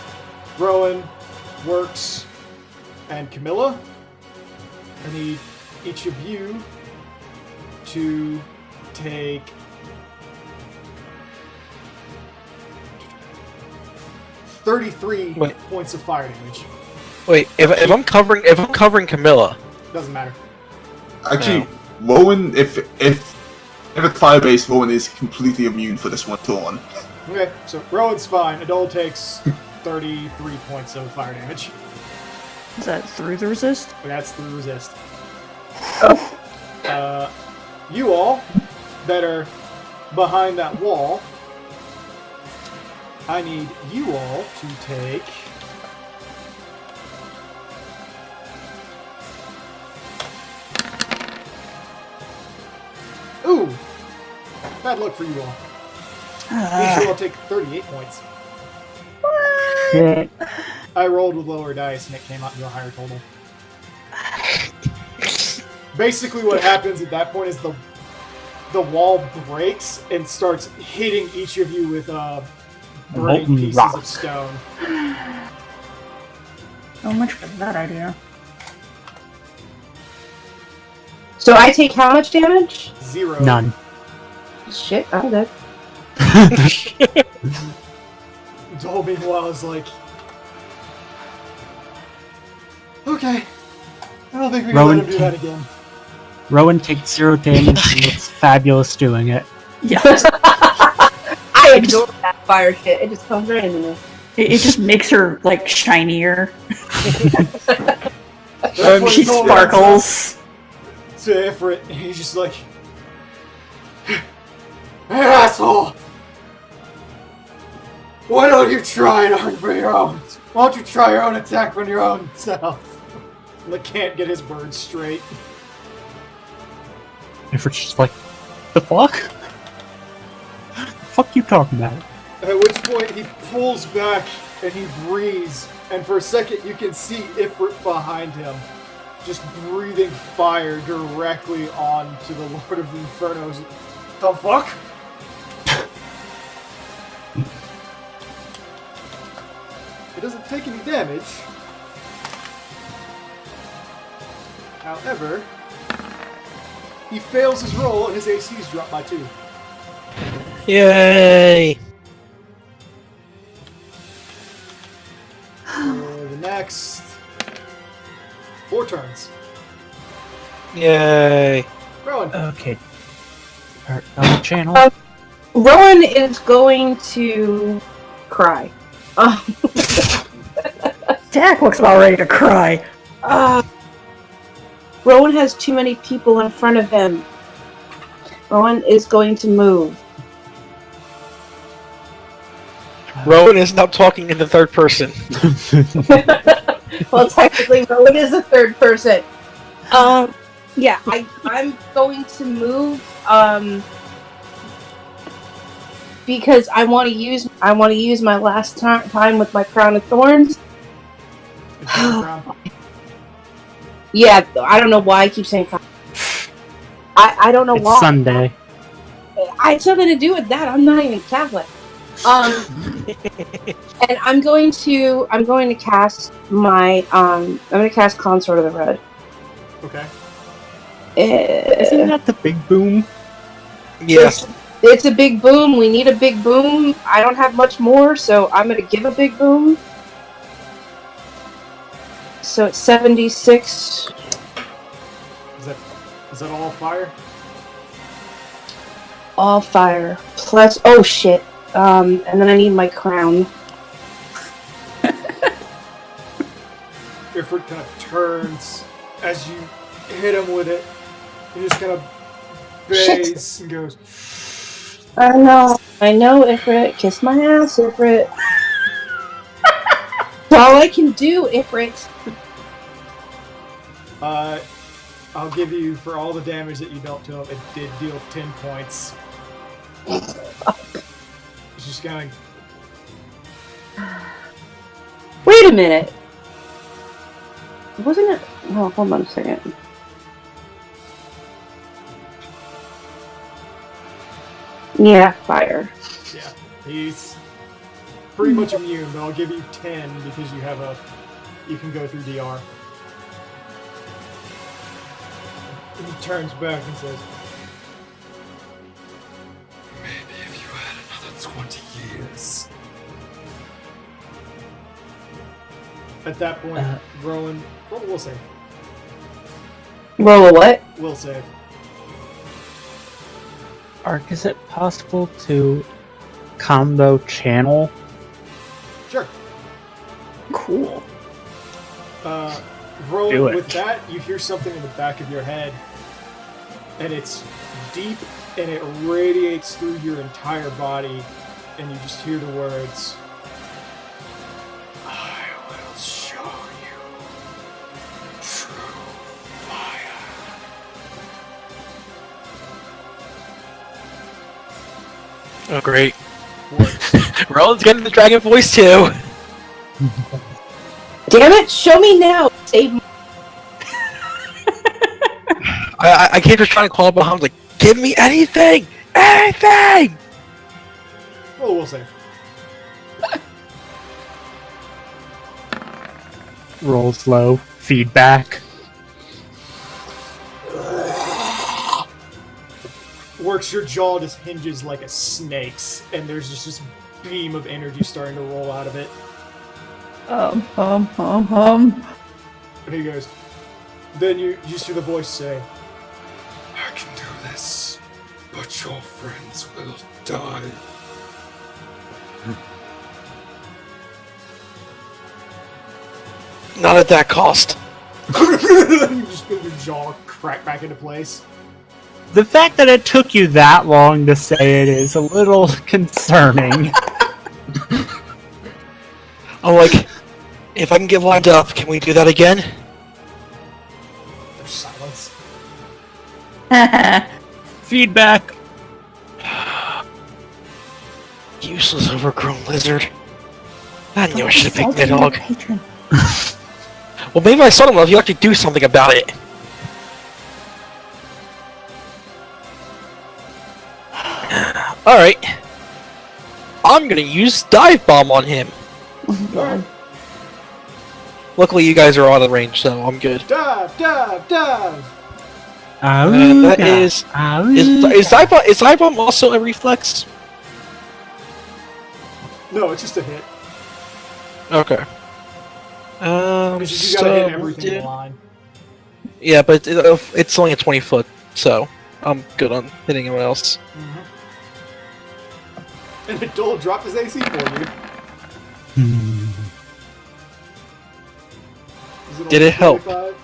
Rowan, Works, and Camilla. I need each of you to take 33 points of fire damage. Wait, if I'm covering Camilla, Doesn't matter. Actually, Rowan, if it's fire-based, Rowan is completely immune for this one turn. Okay, so Rowan's fine. Adol takes 33 points of fire damage. Is that through the resist? That's the resist. Oh. You all that are behind that wall, I need you all to take... Ooh! Bad luck for you all. Each you all take 38 points. Shit. I rolled with lower dice and it came out to a higher total. Basically what happens at that point is the the wall breaks and starts hitting each of you with burning Molten pieces rock. of stone. So much for that idea. So I take how much damage? 0. None. Shit, I'm dead. Dole, meanwhile, is like, okay, I don't think we can Rowan let him do that again. Rowan takes 0 damage and looks fabulous doing it. Yeah. I ignore that fire shit. It just comes right into me. It just makes her, like, shinier. That's what She Dole sparkles. to Ifrit, and he's just like, hey, asshole! Why don't you try it for your own? Why don't you try your own attack on your own self? And they can't get his bird straight. Ifrit's just like, the fuck? The fuck you talking about? At which point he pulls back and he breathes, and for a second you can see Ifrit behind him, just breathing fire directly onto the Lord of the Infernos. The fuck? It doesn't take any damage. However, he fails his roll and his AC is dropped by 2. Yay! For the next 4 turns. Yay! Rowan. Okay. Alright, on the channel. Rowan is going to cry. Dak looks about ready to cry. Rowan has too many people in front of him. Rowan is going to move. Rowan is now talking in the third person. Well, technically, Rowan is a third person. Yeah, I'm going to move. Because I want to use my last time with my crown of thorns. Yeah, I don't know why I keep saying crown. I don't know It's why. Sunday. I had something to do with that. I'm not even Catholic. And I'm going to cast my I'm going to cast Consort of the Red. Okay. Isn't that the big boom? Yes. It's a big boom. We need a big boom. I don't have much more, so I'm going to give a big boom. So it's 76. Is that all fire? All fire. Plus, oh shit. And then I need my crown. Ifrit kind of turns as you hit him with it. He just kind of bays and goes, I know, Ifrit. Kiss my ass, Ifrit. That's all I can do, Ifrit. I'll give you, for all the damage that you dealt to him, it did deal 10 points. It's just kind of... Wait a minute. Wasn't it? Oh, hold on a second. Yeah, fire. Yeah, he's pretty much immune, but I'll give you 10 because you can go through DR. And he turns back and says, maybe if you had another 20 years. At that point, Rowan, roll a will save. Roll a what? Will save. Ark, is it possible to combo channel? Sure. Cool. Rowan, Do it. with that, you hear something in the back of your head, and it's deep, and it radiates through your entire body, and you just hear the words, I will show you true fire. Oh, great. Roland's getting the dragon voice too. Damn it! Show me now. Save me. I keep just trying to call behind, like, give me anything! Anything! Roll a will save. Rolls low. Feedback. Works, your jaw just hinges like a snake's, and there's just this beam of energy starting to roll out of it. And he goes. Then you just hear the voice say, I can do this, but your friends will die. Not at that cost. You just feel your jaw crack back into place. The fact that it took you that long to say it is a little concerning. I'm like, if I can get lined up, can we do that again? There's silence. Feedback. Useless overgrown lizard. I knew I should have picked Salty Nidhogg. patron. Well, maybe my son-in-law, if you actually do something about it. Alright. I'm gonna use Dive Bomb on him. Oh, God. Luckily, you guys are out of range, so I'm good. Dive, dive, dive! That is Dive Bomb also a reflex? No, it's just a hit. Okay. Because you gotta hit everything in line. Yeah, but it's only a 20 foot, so I'm good on hitting anyone else. Mm-hmm. And Adol dropped his AC for you. Did it help? 25?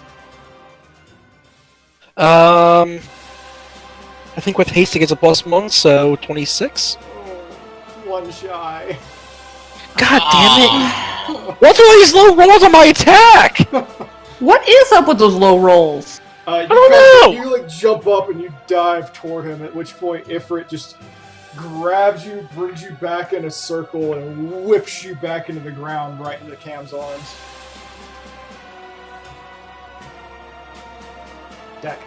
I think with hasting it's a +1, so 26. Oh, one shy. God damn it! What's all these low rolls on my attack? What is up with those low rolls? I don't know! You like jump up and you dive toward him, at which point Ifrit just grabs you, brings you back in a circle, and whips you back into the ground right into Cam's arms. Deck.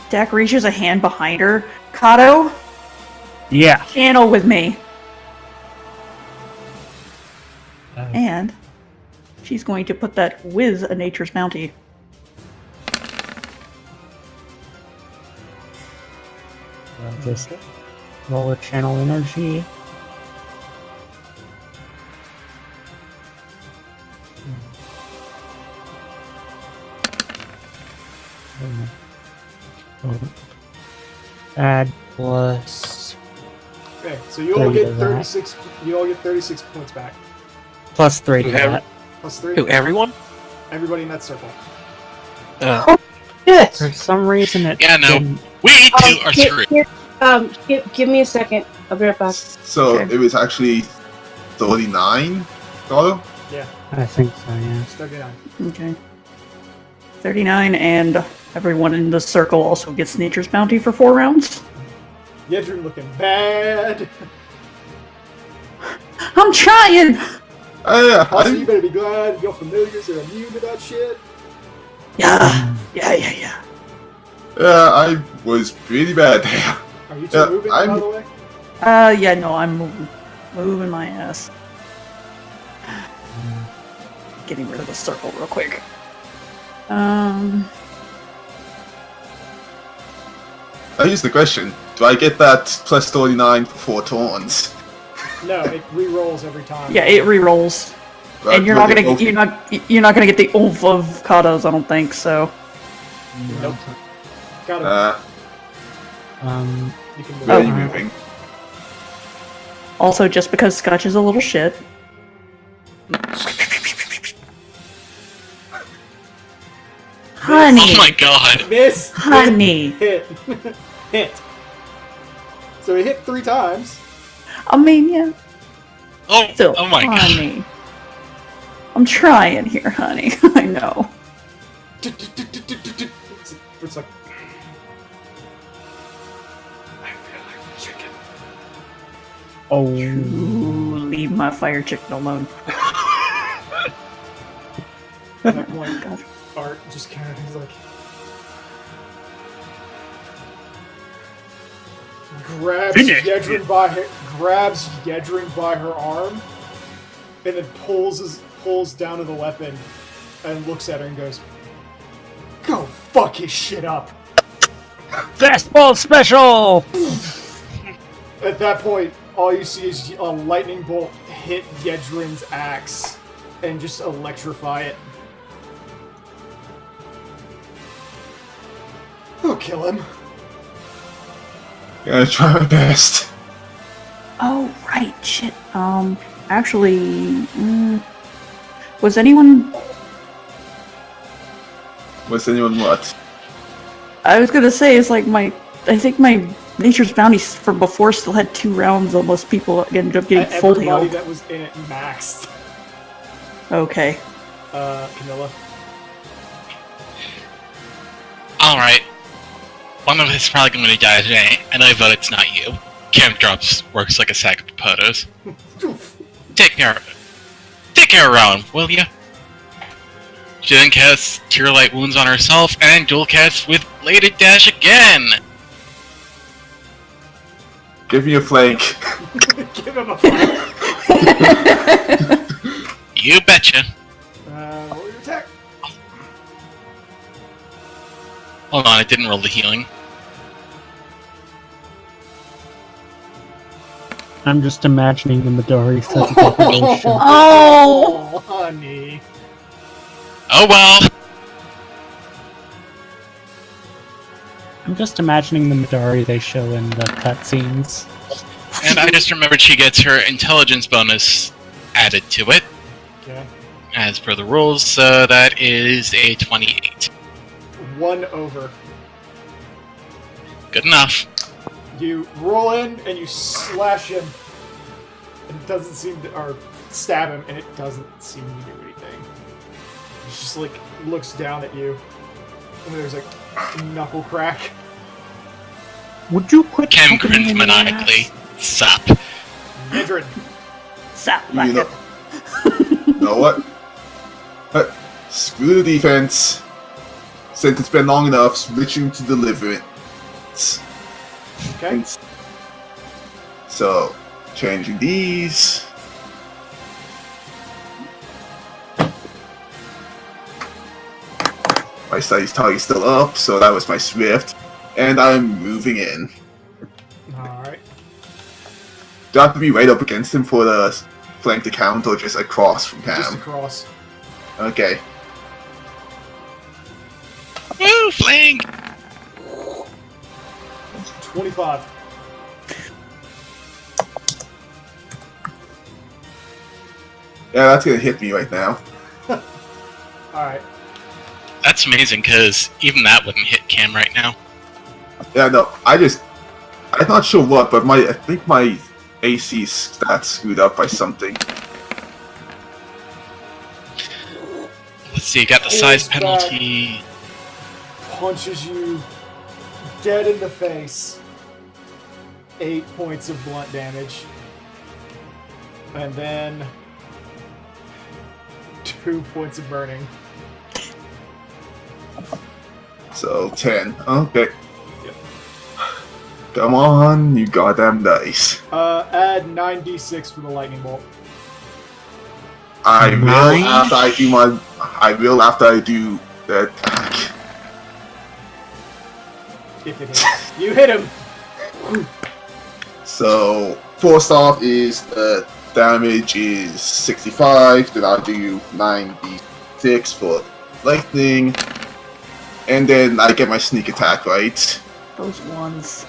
Dak reaches a hand behind her. Kato, Yeah. channel with me. And she's going to put that with a nature's bounty. I'll just roll a channel energy. Add plus Okay, so you all 30 get to that. 36. You all get 36 points back. plus 3 to Okay. that. Plus 3. Who, everyone? Everybody in that circle. Yes. For some reason it Yeah, no. didn't- We two are screwed. Give me a second. I'll be right back. So Okay. it was actually 39 dollar. I think so, yeah. 39. Okay. 39, and everyone in the circle also gets nature's bounty for 4 rounds. Yedrin looking bad. I'm trying! Yeah, Also, you better be glad your familiars are immune to that shit. Yeah. I was pretty bad there. Are you two Yeah, moving, I'm- by the way? Yeah, no, I'm moving my ass. Getting rid of the circle real quick. Here's the question: do I get that plus 39 for 4 turns? No, it re-rolls every time. Yeah, it re-rolls. And you're not gonna you're not gonna get the oomph of Kato's, I don't think so. Nope. Got it. You can move. Where are you Oh. moving? Also, just because Scotch is a little shit. Honey, Oh my god. Miss. honey. Hit. Hit. So he hit 3 times. I mean, yeah, Oh, still, oh my god. honey. I'm trying here, honey. I know. It's like. I feel like chicken. Oh, Ooh, leave my fire chicken alone. At that Oh point, my god. Art just kind of is like. grabs Yedrin by her arm, and then pulls down to the weapon, and looks at her and goes, "Go fuck his shit up." Fastball special! At that point, all you see is a lightning bolt hit Yedrin's axe and just electrify it. I'll kill him. Gonna try my best. Oh, right, shit. Actually, was anyone... Was anyone what? I was gonna say, it's like I think my Nature's Bounty from before still had 2 rounds, almost people ended up getting full Everybody healed. that was in it maxed. Okay. Camilla. Alright. One of us is probably going to die today, and I vote it's not you. Camp Drops works like a sack of potatoes. Take care of Rowan, will ya? She then casts Cure Light Wounds on herself, and dual casts with Bladed Dash again! Give me a flank. Give him a flank. You betcha. Roll your attack. Hold on, I didn't roll the healing. I'm just imagining the Midori set Oh, honey. Oh well! I'm just imagining the Midori they show in the cutscenes. And I just remembered she gets her intelligence bonus added to it. Okay. As per the rules, so that is a 28. 1 over. Good enough. You roll in and you slash him. And it doesn't seem to, or stab him, and it doesn't seem to do anything. He just like looks down at you, and there's like a knuckle crack. Would you quit Chem poking grins me in the maniacally. ass? Sup. Yedrin. Sap You know, know what? Screw the defense. Since it's been long enough, switching to deliverance. Okay. So, changing these. My studies target's still up, so that was my Swift. And I'm moving in. Alright. Do I have to be right up against him for the flank to count, or just across from Just Cam? across. Okay. Woo, flank! 25. Yeah, that's gonna hit me right now. Alright. That's amazing, because even that wouldn't hit Cam right now. Yeah, no, I'm not sure what, but I think my AC stats screwed up by something. Let's see, you got the size Pulls back. penalty. Punches you dead in the face. 8 points of blunt damage. And then 2 points of burning. So, 10. Okay. Yep. Come on, you goddamn dice. Add 9d6 for the lightning bolt. I will Nice. after I do the attack. If it hits. You hit him! So, first off is the damage is 65, then I'll do 9d6 for lightning, and then I get my sneak attack, right? Those ones.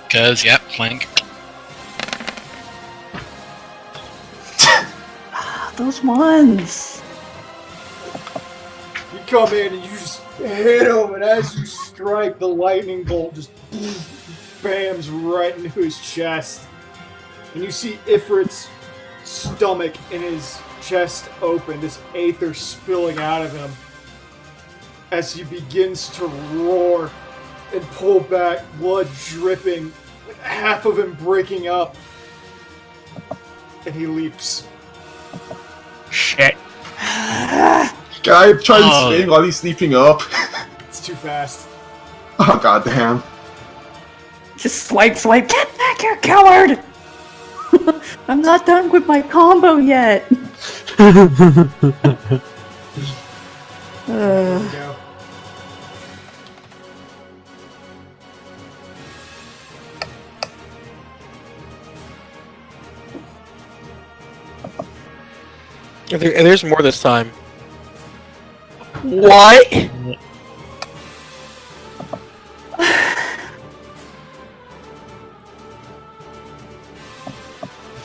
Because, yep, flank. Those ones. You come in and you just hit him, and as you strike, the lightning bolt just bams right into his chest. And you see Ifrit's stomach and his chest open, this aether spilling out of him as he begins to roar and pull back, blood dripping, with half of him breaking up. And he leaps. Shit. Guy trying Oh. to swing while he's sleeping up. It's too fast. Oh goddamn. Just swipe. Get back here, coward! I'm not done with my combo yet. There we go. There's more this time. What?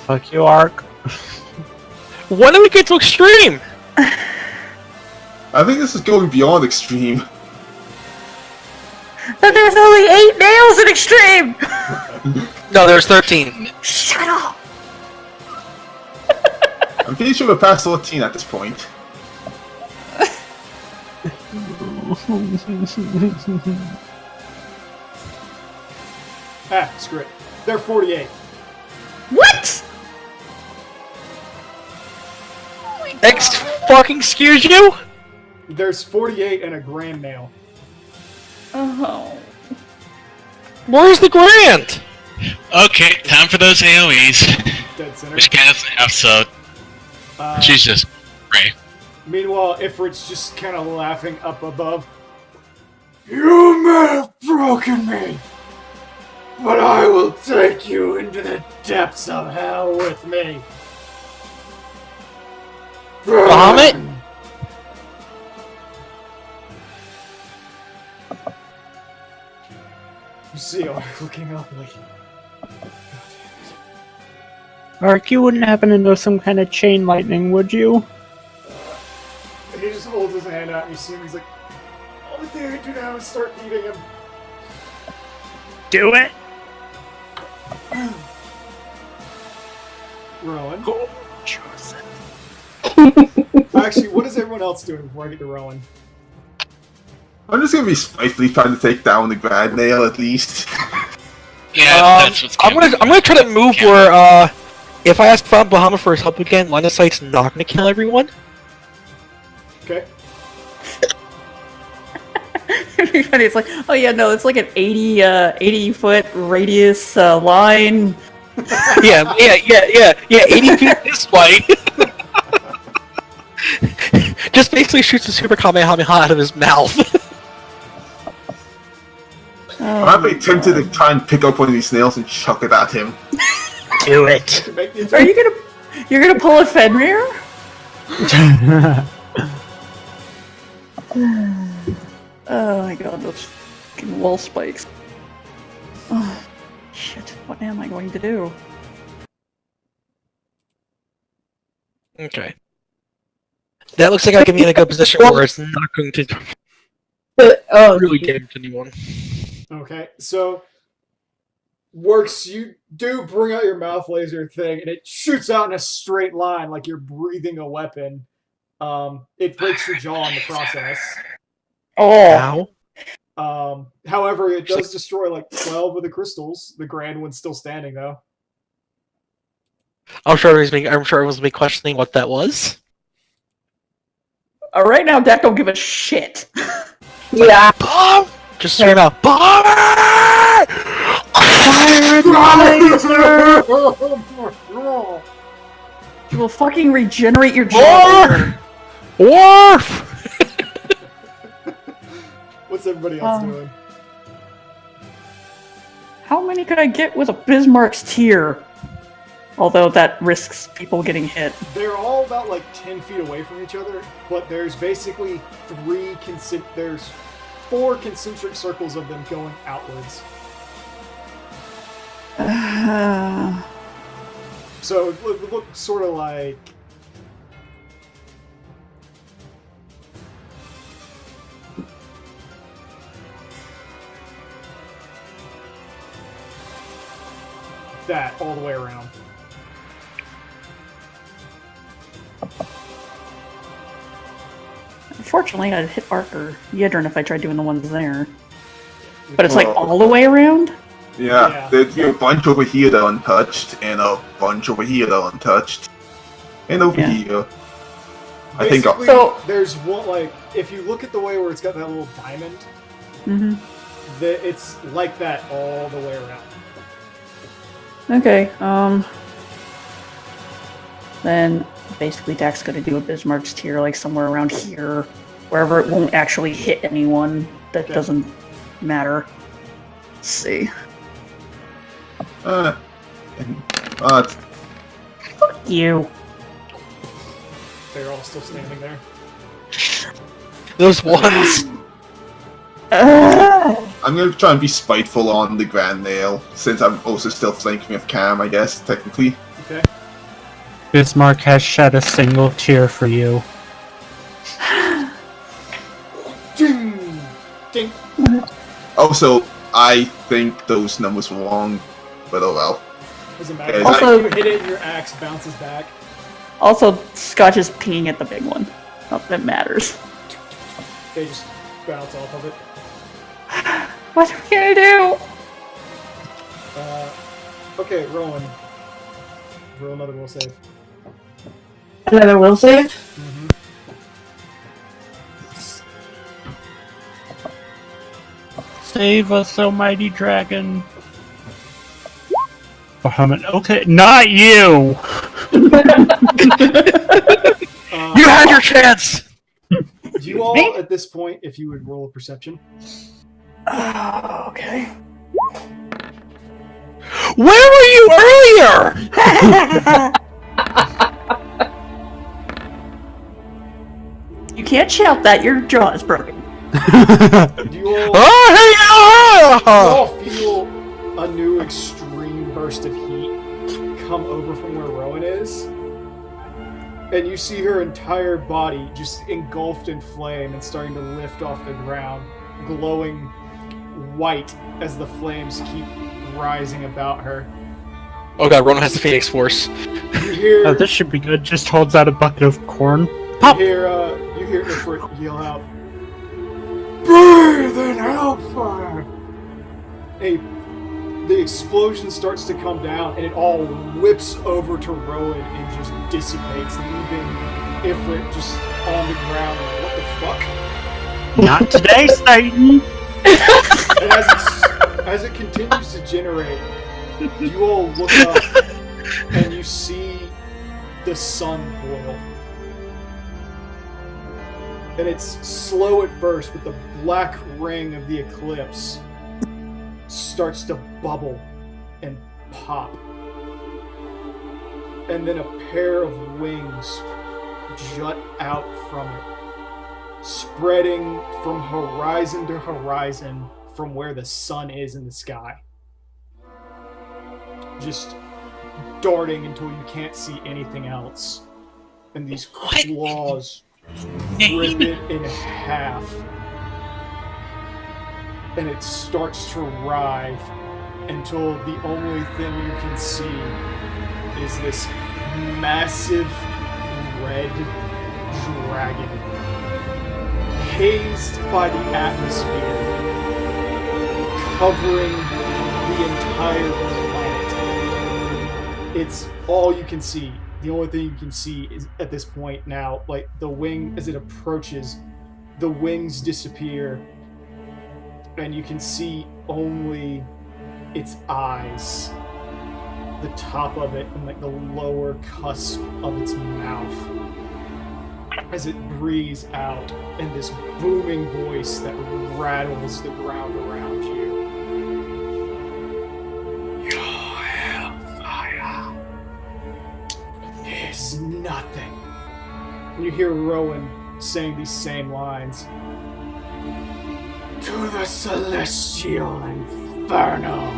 Fuck you, Ark. When do we get to extreme? I think this is going beyond extreme. But there's only 8 nails in extreme! No, there's 13. Shut up! I'm pretty sure we're past 14 at this point. Screw it. They're 48. What? Fucking excuse you? There's 48 and a grand nail. Oh. Where's the grand? Okay, time for those AoEs. Dead center. Which Candace doesn't have, so she's just great. Meanwhile, Ifrit's just kind of laughing up above. You may have broken me, but I will take you into the depths of hell with me. Bahamut? You see Ark looking up like... Ark, you wouldn't happen to know some kind of chain lightning, would you? He just holds his hand out and you see him, he's like, only thing I do now is start eating him. Do it! Rowan. Oh, Joseph. Actually, what is everyone else doing before I get to Rowan? I'm just gonna be spitefully trying to take down the Grand Nail at least. Yeah, that's what's I'm gonna try to move where if I ask Bahamut for his help again, line of sight's not gonna kill everyone. Okay. It's like, oh yeah, no, it's like an 80 foot radius line. Yeah, 80 feet this way. Just basically shoots a super Kamehameha out of his mouth. I'm actually tempted to try and pick up one of these snails and chuck it at him. Do it. Are you're gonna pull a Fenrir? Oh my god, those fucking wall spikes. Oh, shit, what am I going to do? Okay. That looks like I can be in a good position where it's not going to really damage anyone. Okay, so... Works, you do bring out your mouth laser thing, and it shoots out in a straight line like you're breathing a weapon. It breaks your jaw in the process. Oh! However, it does destroy like 12 of the crystals. The grand one's still standing, though. I'm sure everyone's been questioning what that was. Right now, Dak don't give a shit. Yeah. Bomb! Just scream out, bomb! You will fucking regenerate your jaw. Warf! What's everybody else doing? How many could I get with a Bismarck's tear? Although that risks people getting hit. They're all about like 10 feet away from each other, but there's basically there's 4 concentric circles of them going outwards. So it looks sort of like... that all the way around. Unfortunately, I'd hit Ark or Yidrin if I tried doing the ones there. But it's like all the way around? Yeah, there's a bunch over here that are untouched, and a bunch over here that are untouched. And over here. I think so. There's one, like, if you look at the way where it's got that little diamond, It's like that all the way around. Okay, then basically Dak's gonna do a Bismarck's Tear like somewhere around here, wherever it won't actually hit anyone. That Okay. doesn't matter. Let's see. It's Fuck you. They're all still standing there. Those ones. I'm gonna try and be spiteful on the Grand Nail, since I'm also still flanking with Cam, I guess, technically. Okay. Bismarck has shed a single tear for you. Ding! Ding! Also, I think those numbers were wrong, but oh well. Doesn't matter. Also- You hit it and your axe bounces back. Also, Scotch is pinging at the big one. Not that matters. They just bounce off of it. What are we gonna do? Okay, Rowan. Roll another will save. Another will save? Mm-hmm. Save us, almighty dragon. Bahamut. Okay, not you! You had your chance! Do you all, at this point, if you would roll a perception? Okay. Where were you earlier? You can't shout that, your jaw is broken. Do you all, Oh, you all feel a new extreme burst of heat come over from where Rowan is? And you see her entire body just engulfed in flame and starting to lift off the ground, glowing white as the flames keep rising about her. Oh god, Ronan has the Phoenix Force. You hear, Oh, this should be good. Just holds out a bucket of corn. you Pop! hear Ifrit yell out, "Breathe in hellfire!" The explosion starts to come down, and it all whips over to Rowan and just dissipates, leaving Ifrit just on the ground. Like, what the fuck? Not today, Satan! And as it continues to generate, you all look up and you see the sun boil. And it's slow at first, but the black ring of the eclipse starts to bubble and pop. And then a pair of wings jut out from it, spreading from horizon to horizon from where the sun is in the sky. Just darting until you can't see anything else. And these claws rip it in half. And it starts to writhe until the only thing you can see is this massive red dragon, hazed by the atmosphere, covering the entire planet. It's all you can see. The only thing you can see is, at this point now, like the wing, as it approaches, the wings disappear, and you can see only its eyes, the top of it, and like the lower cusp of its mouth, as it breathes out in this booming voice that rattles the ground around you. Your hellfire is nothing. And you hear Rowan saying these same lines. To the celestial inferno.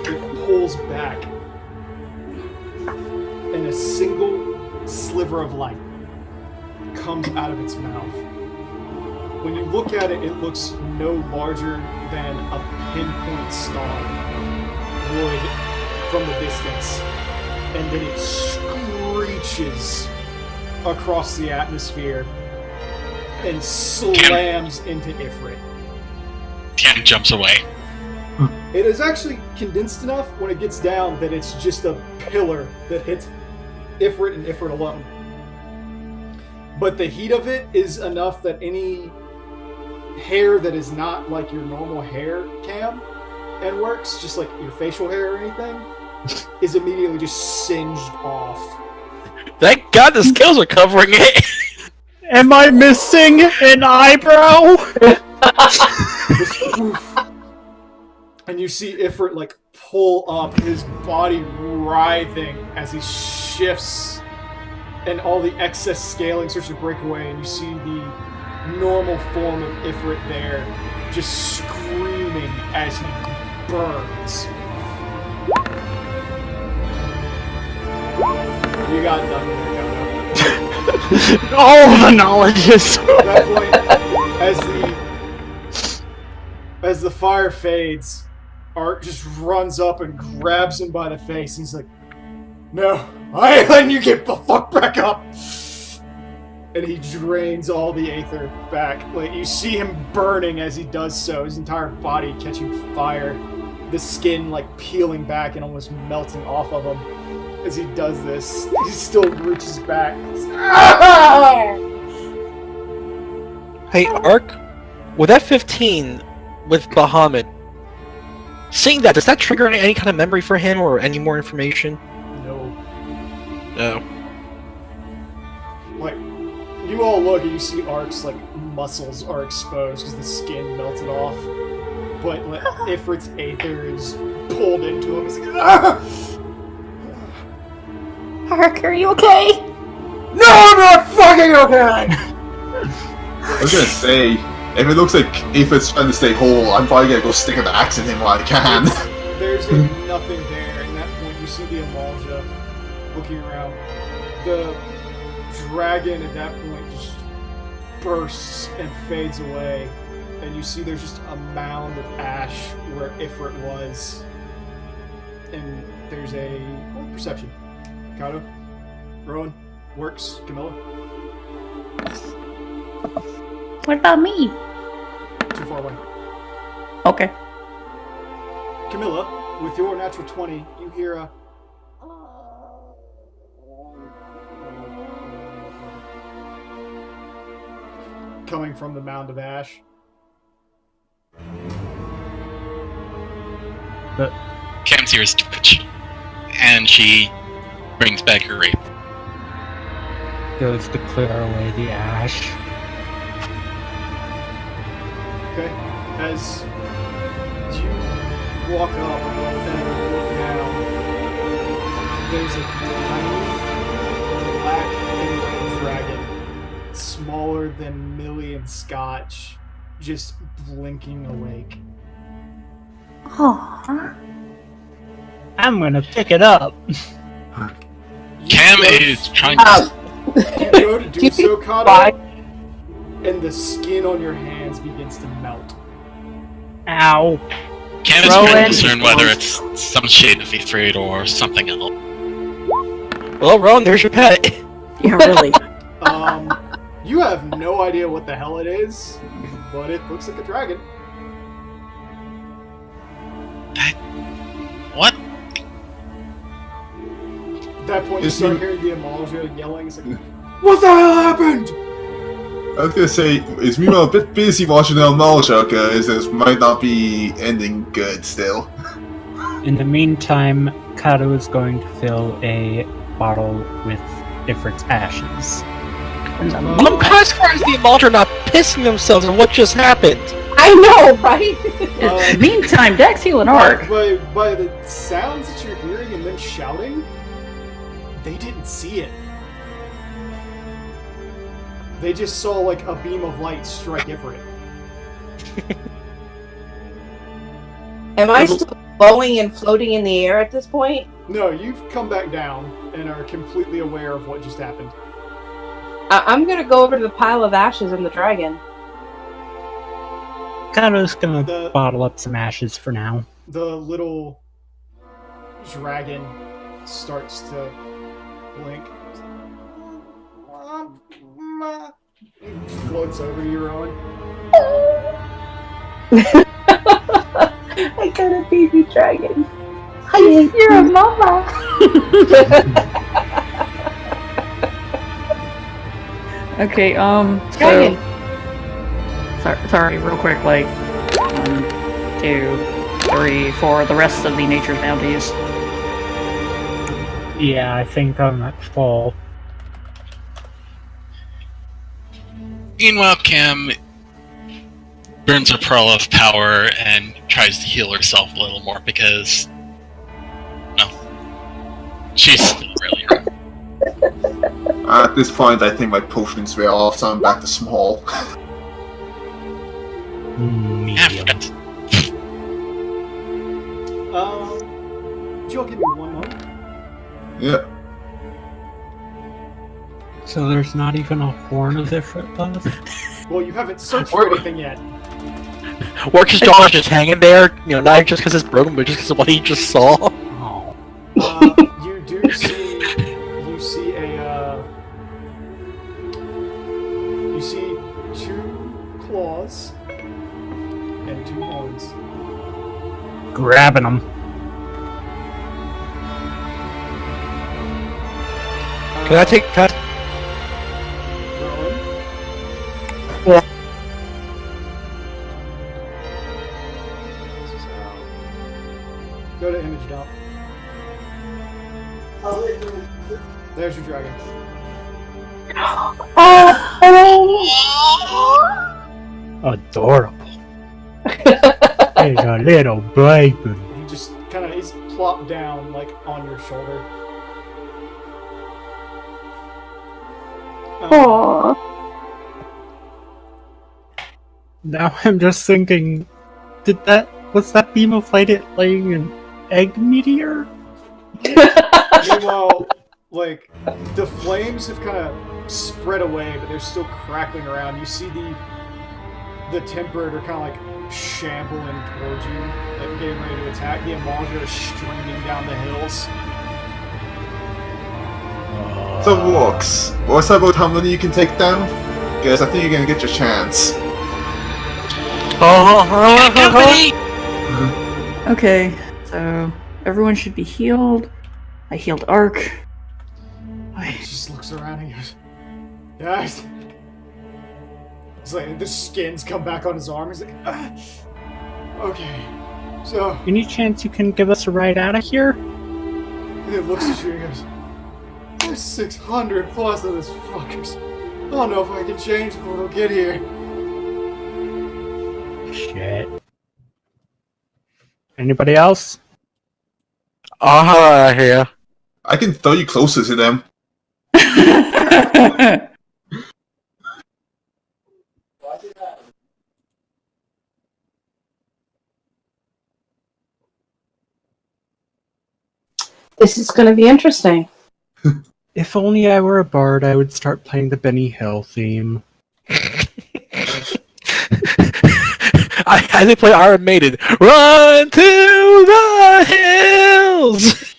It pulls back, and a single sliver of light comes out of its mouth. When you look at it, it looks no larger than a pinpoint star would from the distance, and then it screeches across the atmosphere and slams into Ifrit. Cam jumps away. It is actually condensed enough when it gets down that it's just a pillar that hits Ifrit and Ifrit alone. But the heat of it is enough that any hair that is not like your normal hair cam and works, just like your facial hair or anything, is immediately just singed off. Thank God the scales are covering it. Am I missing an eyebrow? And you see Ifrit like pull up, his body writhing as he shifts, and all the excess scaling starts to break away, and you see the normal form of Ifrit there, just screaming as he burns. You got nothing there, Kono. All the knowledges. At that point, as the fire fades, Art just runs up and grabs him by the face, and he's like, "No, I ain't letting you get the fuck back up!" And he drains all the aether back. Like, you see him burning as he does so, his entire body catching fire, the skin like peeling back and almost melting off of him. As he does this, he still reaches back. Hey, Ark, with that 15 with Bahamut, seeing that, does that trigger any kind of memory for him or any more information? No. No. Like, you all look and you see Ark's like muscles are exposed because the skin melted off. But like, Ifrit's aether is pulled into him. He's like, "Ah!" Ark, are you okay? No, I'm not fucking okay! I was gonna say, if it looks like Ifrit's trying to stay whole, I'm probably gonna go stick an axe in him while I can. There's nothing there. At that point, you see the Amalja looking around. The dragon at that point just bursts and fades away. And you see there's just a mound of ash where Ifrit was. And there's a perception. Kato, Rowan, Works, Camilla. What about me? Too far away. Okay. Camilla, with your natural 20, you hear a... coming from the mound of ash. Cam's ears twitch, and she brings back her rape. Goes to clear away the ash. Okay, as you walk up and look down, there's a tiny black and red dragon, smaller than Millie and Scotch, just blinking awake. Aww. I'm gonna pick it up. Cam is trying to... You go to do so, Kato, and the skin on your hands begins to melt. Ow. Cam is very concerned whether it's some shade of Ifrit or something else. Well, Ron, there's your pet. Yeah, really. You have no idea what the hell it is, but it looks like a dragon. What? At that point, you start hearing the Amalja yelling. It's like, "What the hell happened?" I was gonna say, is Mima a bit busy watching the Amalja, guys? This might not be ending good still. In the meantime, Kato is going to fill a bottle with Ifrit's ashes. I'm kind of surprised the Amalja are not pissing themselves on what just happened. I know, right? Meantime, Dex healing Ark. By the sounds that you're hearing and them shouting, they didn't see it. They just saw like a beam of light strike Ifrit. Am I still glowing and floating in the air at this point? No, you've come back down and are completely aware of what just happened. I'm gonna go over to the pile of ashes and the dragon. Kato's gonna bottle up some ashes for now. The little dragon starts to blink. Floats over you, Rowan. I got a baby dragon. You're a mama. Okay, Dragon. Sorry, real quick, like 1, 2, 3, 4, the rest of the nature's bounties. Yeah, I think I'm at full. Meanwhile, Cam burns her pearl of power and tries to heal herself a little more because, well, she's still really hurt. At this point, I think my potions wear off, so I'm back to small. Medium. Joe, give me one moment. Yeah. So there's not even a horn of different left? Well, you haven't searched for anything yet. Orc's jaw is just hanging there, you know, not just because it's broken, but just because of what he just saw. Oh. You do see, you see you see 2 claws and 2 horns. Grabbing them. Can I take that? Rowan? Yeah. This is how. Go to image dump. There's your dragon. Adorable. There's a little baby. He just kind of is plopped down like on your shoulder. Aww. Now I'm just thinking, was that beam of light it laying an egg meteor? Meanwhile, like, the flames have kind of spread away, but they're still crackling around. You see the tempered are kind of like shambling towards you, like getting ready to attack. The Amalja is streaming down the hills. So, Walks, what's about how many you can take down? Because I think you're gonna get your chance. Okay, so everyone should be healed. I healed Ark. He just looks around and goes, guys. It's like the skins come back on his arm. He's like, okay. So, Any chance you can give us a ride out of here? and he looks at you and goes, there's 600 plus of this fuckers. I don't know if I can change before we'll get here. Shit. Anybody else? Here. I can throw you closer to them. This is going to be interesting. If only I were a bard, I would start playing the Benny Hill theme. I they play Iron Maiden. Run to the hills!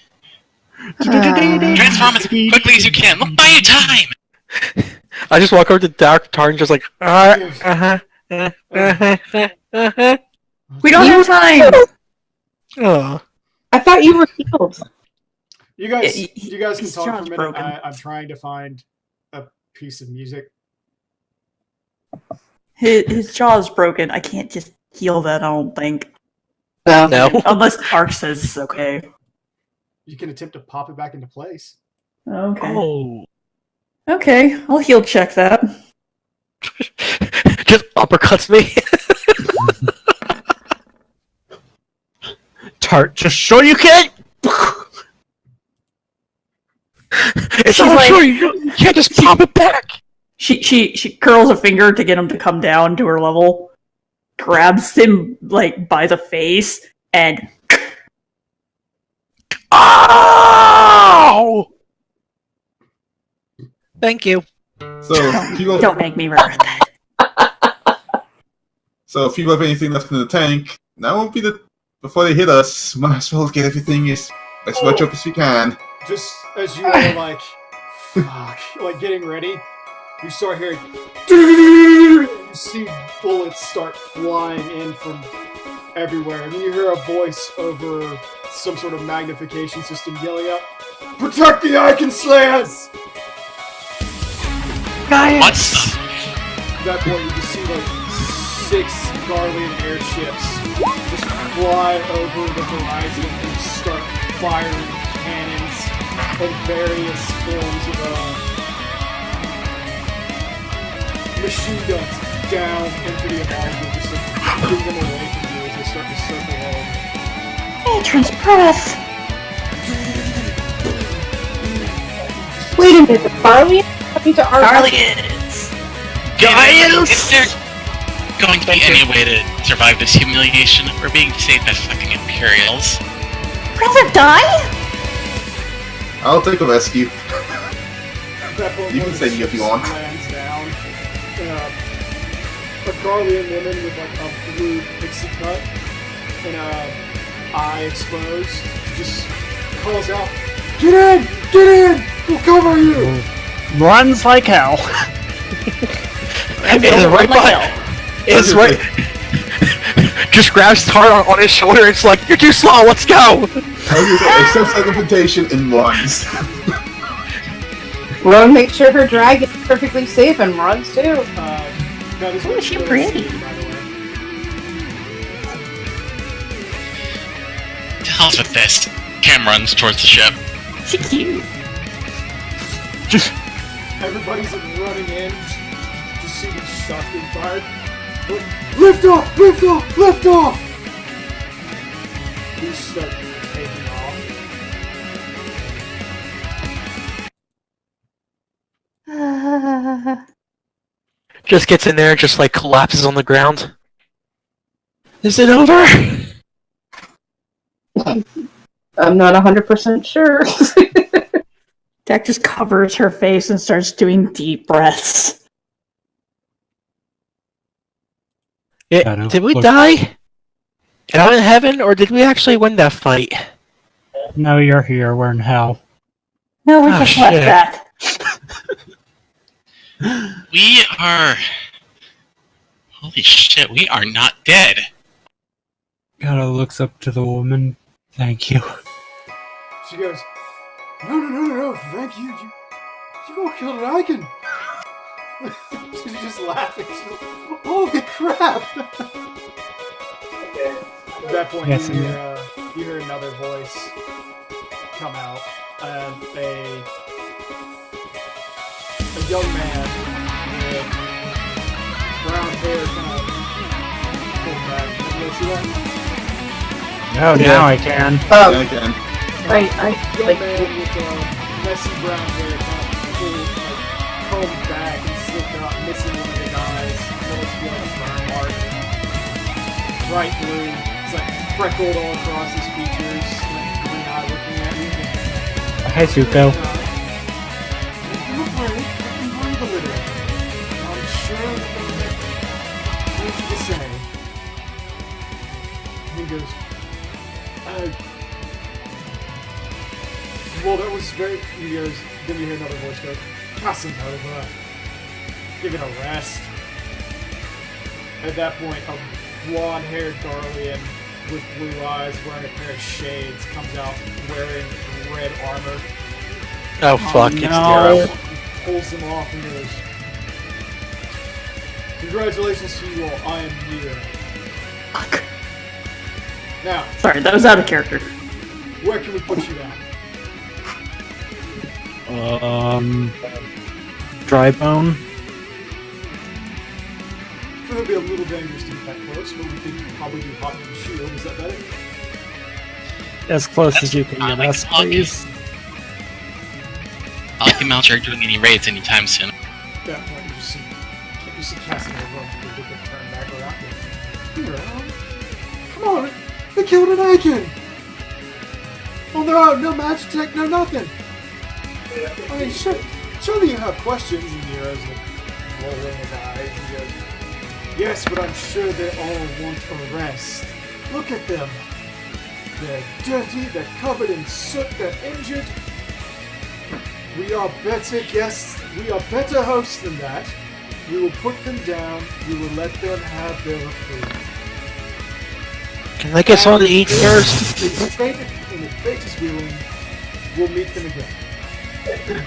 Transform as quickly as you can. Look by your time. I just walk over to Dark Tarn just like, We don't have time! Oh. I thought you were healed. You guys, Yeah, you guys can his talk for a jaw's minute. broken. I'm trying to find a piece of music. His jaw's broken. I can't just heal that, I don't think. No. Unless Ark says it's okay. You can attempt to pop it back into place. Okay. Oh. Okay, I'll heal check that. Just uppercuts me. Tart, just show you can't! It's not like- sure you can't just pop it back. She curls a finger to get him to come down to her level, grabs him like by the face, and Oh! Thank you. So, people, don't make me regret that. so if people have anything left in the tank, now won't be the before they hit us. Might as well get everything as much up as we can. Just as you are like, fuck, like getting ready, you start hearing, you see bullets start flying in from everywhere, and then you hear a voice over some sort of magnification system yelling out, "Protect the Icon Slayers!" What? At that point, you just see like 6 Garlean airships just fly over the horizon and start firing cannons and various forms of machine guns down into the Amalgam, just like keeping them away from you as they start to circle home. Matron's breath! Wait a minute, the Barley coming to our Garleans! Is there going to be any way to survive this humiliation? We're being saved by fucking Imperials. Rather die? I'll take a rescue. That point, You one can of say the me if you ships want. lands down. A Garlean woman with like a blue pixie cut and a eye exposed just calls out, "Get in! Get in! We'll cover you!" Runs like hell. It's right by. It's right. Just grabs Tar on his shoulder. It's like, you're too slow. Let's go. Accepts that invitation and runs. Run, make sure her dragon is perfectly safe and runs too. That is Oh, is she pretty? by the way. To hell with this. Cam runs towards the ship. She cute. Everybody's running in. Just see these shots being fired. Lift off! Lift off! Lift off! These start taking off. Just gets in there and just like collapses on the ground. Is it over? I'm not 100% sure. Jack just covers her face and starts doing deep breaths. Did we die? Out in heaven, or did we actually win that fight? No, you're here. We're in hell. No, we Oh, just shit. left that. We are... Holy shit, we are not dead. Gotta looks up to the woman. Thank you. She goes, No, thank you. You all killed an icon. She's just laughing. She's like, holy crap! At that point, Yes, you hear another voice come out, and a young man with brown hair kind of pulled back. You see that? No, now I can. Yeah, I can. I Young like man with messy brown hair kind of pulled, like, combed back and slicked up, missing one of his eyes. What looks to be like a burn mark. Bright blue. It's like freckled all across his features. Like green eye looking at you. Hi, Zuko. You look brave. You breathe a little. I'm sure that what you to say. And he goes, well, that was very. He goes. Then you hear another voice go, Casanova, give it a rest. At that point, a blonde-haired Garlean with blue eyes, wearing a pair of shades, comes out wearing red armor. Oh fuck! It's no. Darrow. Pulls them off and goes, congratulations to you all. I am here. Fuck. Now, Sorry, that was out of character. where can we put you down? Dry bone. It'll be a little dangerous to get that close, but we could probably do hot and shield. Is that better? As close as you can get us, please. I like the amount you're doing any raids anytime soon. At that point, you see Casanova and they could turn back around. You're around? Come on, they killed an Aiken! On their own, no magic tech, no nothing! I mean, surely you have questions, and Nero's like rolling his eyes, and he goes, yes, but I'm sure they all want a rest. Look at them! They're dirty, they're covered in soot, they're injured. We are better guests, we are better hosts than that. We will put them down, we will let them have their reprieve. Can I get something to eat first? If fate is willing, we'll meet them again.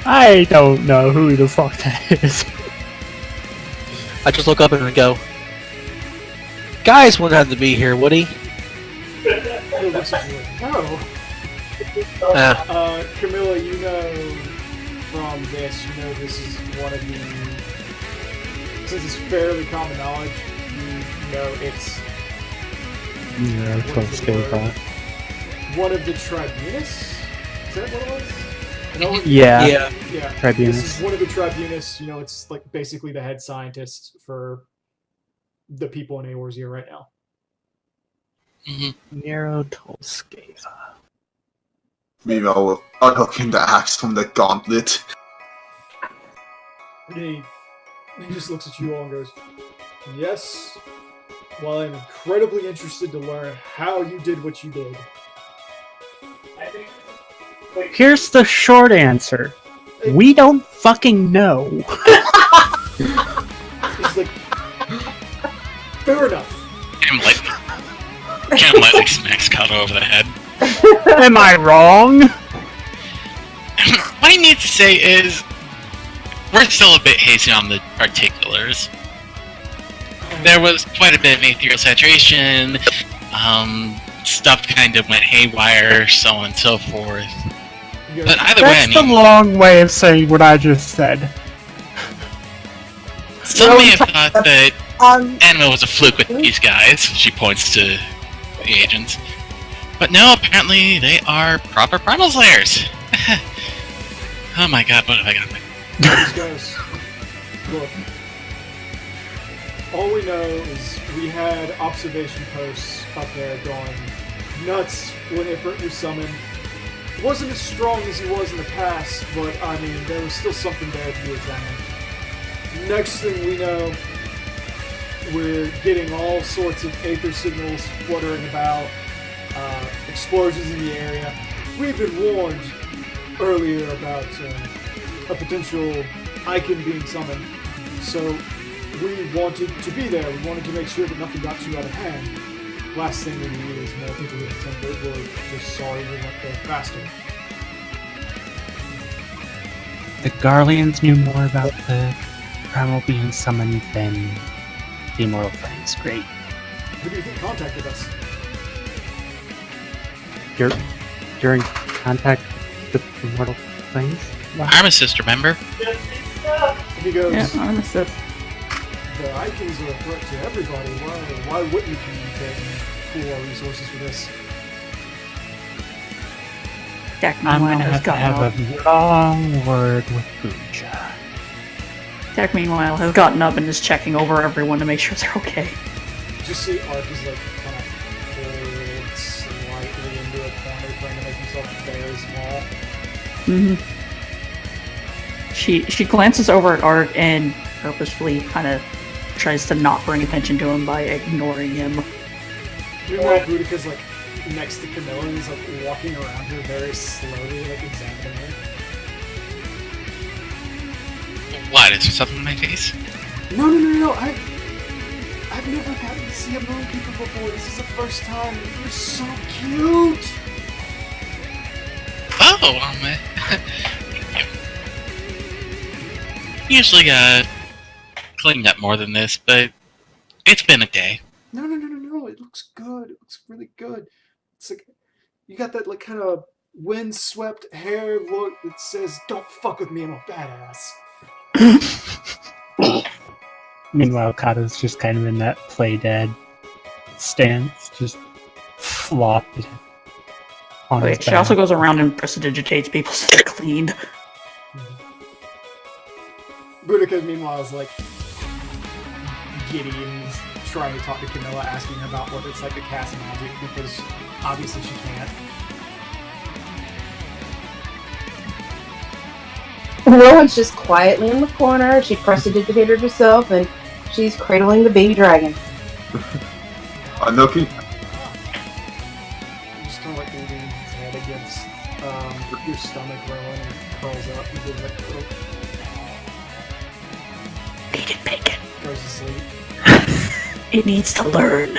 I don't know who the fuck that is. I just look up and go, Guys wouldn't have to be here, would he? He looks at you like, no. Ah. Camilla, you know from this, you know this is one of the... Since it's fairly common knowledge, you know it's... Yeah, what is the word? 12 One of the tribunus? Is that what it was? No, Yeah. Yeah. Yeah. Tribunus. This is one of the tribunus, you know, it's like basically the head scientist for the people in Eorzea right now. Nero Tolskeva. Meanwhile, unhooking the axe from the gauntlet. He just looks at you all and goes, yes, while I'm incredibly interested to learn how you did what you did. Here's the short answer. We don't fucking know. He's like, fair enough. Cam lightly smacks Kato over the head. Am I wrong? What he needs to say is, we're still a bit hazy on the particulars. There was quite a bit of aetherial saturation, stuff kind of went haywire, so on and so forth. But either way, I That's the mean, long way of saying what I just said. some may have thought that Anima was a fluke with these guys. She points to the agents. But no, apparently they are proper primal slayers. Oh my god, what have I got? These guys, look, all we know is we had observation posts up there going nuts when Ifrit was summoned. Wasn't as strong as he was in the past, but I mean, there was still something there to be examined. Next thing we know, we're getting all sorts of aether signals fluttering about, explosions in the area. We've been warned earlier about a potential icon being summoned, so we wanted to be there. We wanted to make sure that nothing got too out of hand. Last thing we need is more people getting tempered. We're just sorry we went there faster. The Garleans knew more about the primal being summoned than the Immortal Flames. Great. Who do you think contacted us? You're in contact with the Immortal Flames? Armistice, remember? He goes, Yeah, Armistice. the icons are a threat to everybody. Why wouldn't we communicate and pool our resources for this? Jack I'm meanwhile gonna has have to gotten have up. a long word with Booja. Jack meanwhile has gotten up and is checking over everyone to make sure they're okay. Just see Ark is like kind of pulled slightly into a corner, trying to make himself very small. She glances over at Art and purposefully kind of tries to not bring attention to him by ignoring him. Meanwhile, Boudica's like next to Camilla and he's like walking around her very slowly, like examining her. What? Is there something in my face? No. I've never gotten to see a moon people before. This is the first time. You're so cute. Oh, usually, cleaned up more than this, but it's been a day. No. It looks good. It looks really good. It's like you got that like kind of windswept hair look that says, "Don't fuck with me, I'm a badass." Meanwhile, Kato's just kind of in that play dead stance, just flopped on his Wait, she back. also goes around and prestidigitates people so they're cleaned. Boudica, meanwhile, is like giddy and is trying to talk to Camilla, asking her about what it's like to cast magic because obviously she can't. Rowan's just quietly in the corner. She prestidigitated herself, and she's cradling the baby dragon. Unhooking. Just kind of like leaning his head against your stomach, Rowan, and curls up and gives like a little Bacon. goes to sleep. It needs to learn.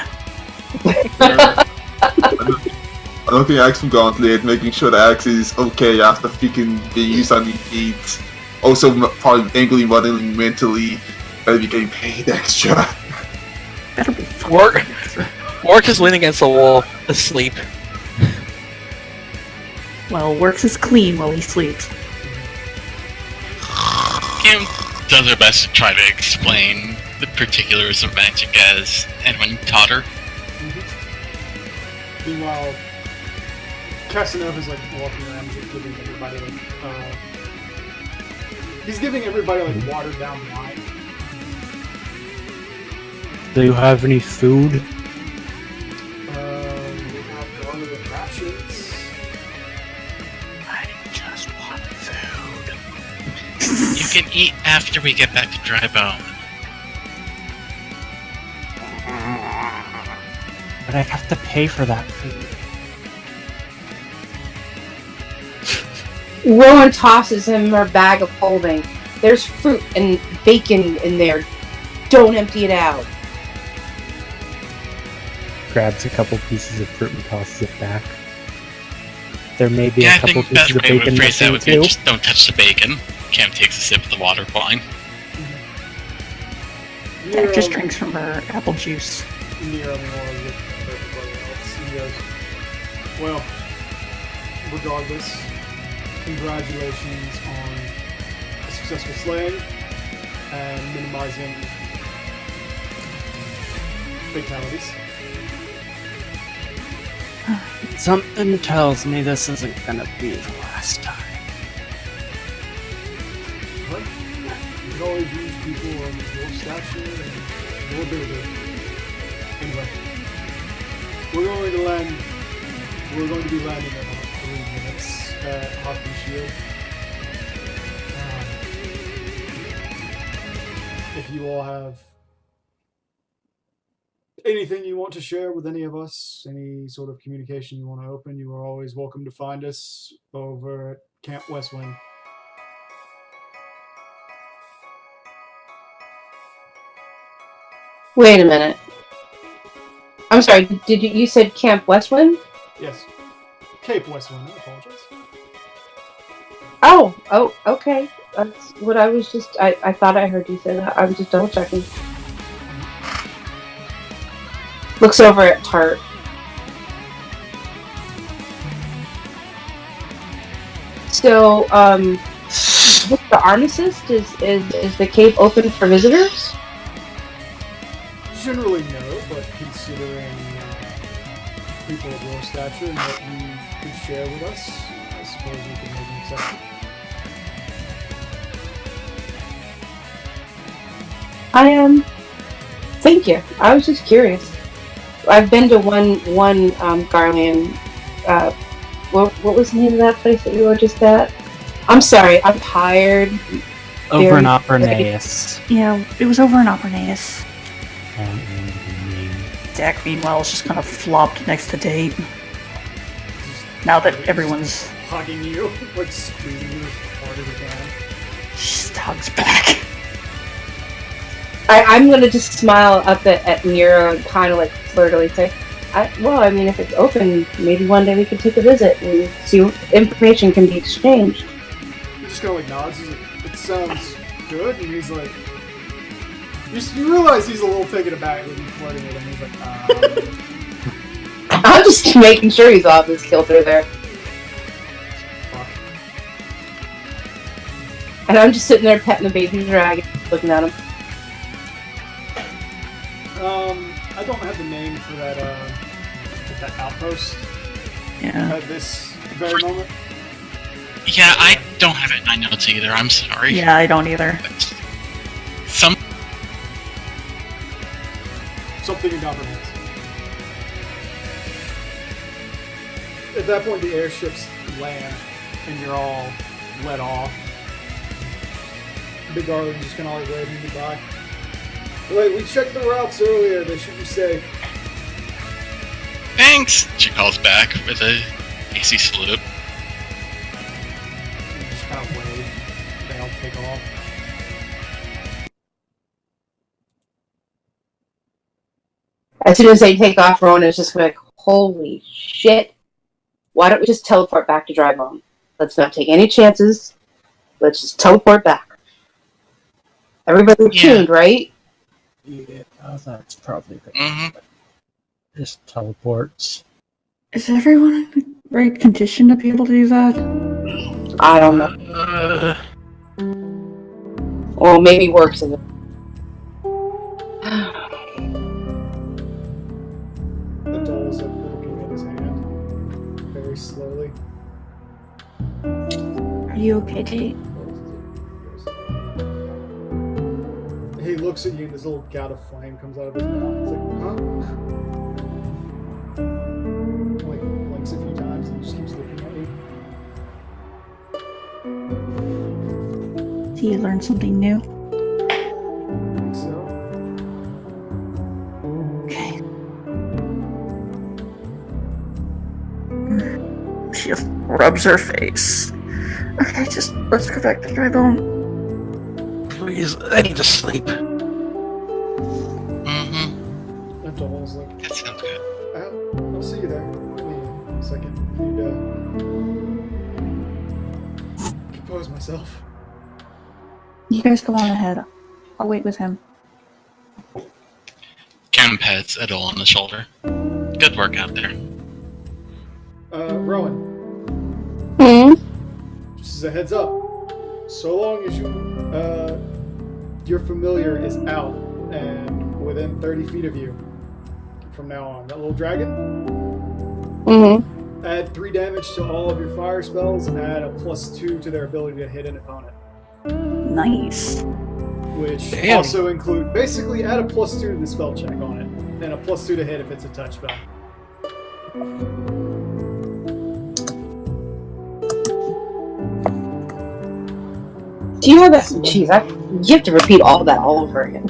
Unhooking axe from Gauntlet, making sure the axe is okay after freaking being used on the feet. Also, probably angrily muddling mentally that we getting paid extra. Better be fucking. Work is leaning against the wall, asleep. Well, Works is clean while he sleeps. Kim does her best to try to explain the particulars of magic as Edwin taught her. Meanwhile, Casanova's like walking around just giving everybody like he's giving everybody like watered down wine. Do you have any food? We have garlic and rations. I just want food. You can eat after we get back to Drybone. But I have to pay for that food. Rowan tosses him her bag of holding. There's fruit and bacon in there. Don't empty it out. Grabs a couple pieces of fruit and tosses it back. There may be Yeah, a I couple think best pieces of way to bacon phrase that missing would be too. just don't touch the bacon. Cam takes a sip of the water wine. Dad just drinks from her apple juice. Nero more with everybody else. He goes, well, regardless, congratulations on a successful slaying and minimizing fatalities. Something tells me this isn't gonna be the last time. But you can always use people of your stature and your ability. Anyway, we're going to be landing in about 3 minutes at Hockey Shield. If you all have anything you want to share with any of us, any sort of communication you want to open, you are always welcome to find us over at Camp West Wing. Wait a minute. I'm sorry. Did you said Camp Westwind? Yes. Cape West Wing, I apologize. Oh, okay. That's what I was just. I thought I heard you say that. I was just double checking. Looks over at Tart. So, with the armistice, is the cave open for visitors? Generally no, but considering people of your stature and what you could share with us, I suppose we could make an exception. I am. Thank you. I was just curious. I've been to one Garland. What was the name of that place that we were just at? I'm sorry. I'm tired. Over in Opernaeus. Yeah, it was over in Opernaeus. I don't remember the name. Dak, meanwhile, is just kind of flopped next to Date. Now that everyone's Hugging you, like squeezing you as hard as you can. just hugs back. I'm gonna just smile up at Nero and kind of like flirtily say, I mean, if it's open, maybe one day we could take a visit and see what information can be exchanged. He just kind of like nods. He's like, it sounds good, and he's like, you realize he's a little taken aback when you're flirting with him. He's like, I'm just making sure he's off his kilter there. fuck. And I'm just sitting there petting the baby dragon, looking at him. I don't have the name for that outpost Yeah. at this very moment. Yeah, I don't have it in my notes either. I'm sorry. Yeah, I don't either. But Something in government. At that point, the airships land, and you're all let off. Big Garland just kind of like waving goodbye. Wait, we checked the routes earlier. They should be safe. Thanks, she calls back with a hasty salute. And just kind of wave. They all take off. As soon as they take off, Rowan is just like, holy shit. Why don't we just teleport back to Drybone? Let's not take any chances. Let's just teleport back. Everybody tuned, right? Yeah, that's probably good. Mm-hmm. Just teleports. Is everyone in the right condition to be able to do that? I don't know. Or maybe works in it. The doll's like looking at his hand very slowly. Are you okay, Tate? He looks at you and this little gout of flame comes out of his mouth. He's like, huh? Like, blinks a few times and just keeps looking at you. Do you learn something new? I think so. Okay. She just rubs her face. Okay, just let's go back to dry bone. Please, I need to sleep. Mm-hmm. The doll's like, That sounds good. I'll see you there. Give me a second. I need to compose myself. You guys go on ahead. I'll wait with him. Cam pats Adol on the shoulder. Good work out there. Rowan, Hmm? just as a heads up, so long as your familiar is out and within 30 feet of you from now on, that little dragon, Mm-hmm. add 3 damage to all of your fire spells and add a +2 to their ability to hit an opponent. Nice. Which Damn. also include, basically add a +2 to the spell check on it, and a +2 to hit if it's a touch spell. Do you have that? Jeez, you have to repeat all that all over again.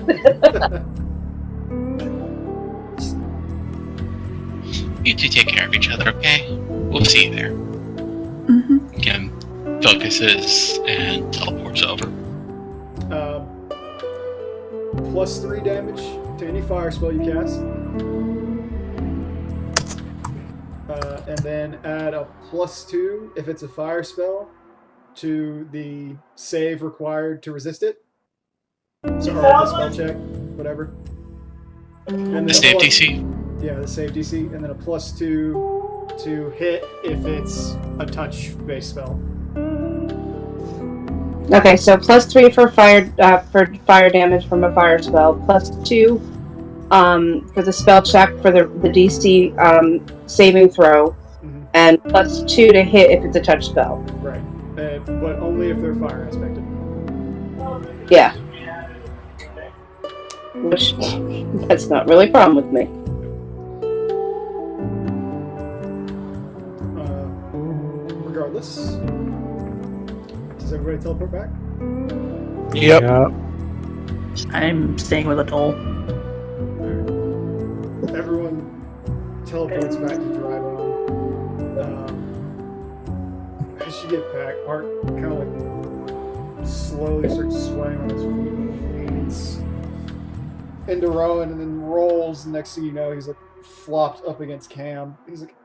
You two take care of each other, okay? We'll see you there. Mm-hmm. Cam focuses and teleports over. +3 damage to any fire spell you cast. And then add a +2 if it's a fire spell to the save required to resist it. So, or the spell check, whatever. And then The a save plus- DC. Yeah, the save DC, and then a +2 to hit if it's a touch-based spell. Okay, so +3 for fire damage from a fire spell, +2 for the spell check for the DC saving throw, Mhm. and +2 to hit if it's a touch spell. Right. But only if they're fire aspected. Yeah. Which, that's not really a problem with me. Regardless, does everybody teleport back? Yep. I'm staying with Adol. Everyone teleports back to Drybone. As you get back, Art kind of like slowly starts swaying on his feet and leans into Rowan and then rolls. And next thing you know, he's like flopped up against Cam. He's like,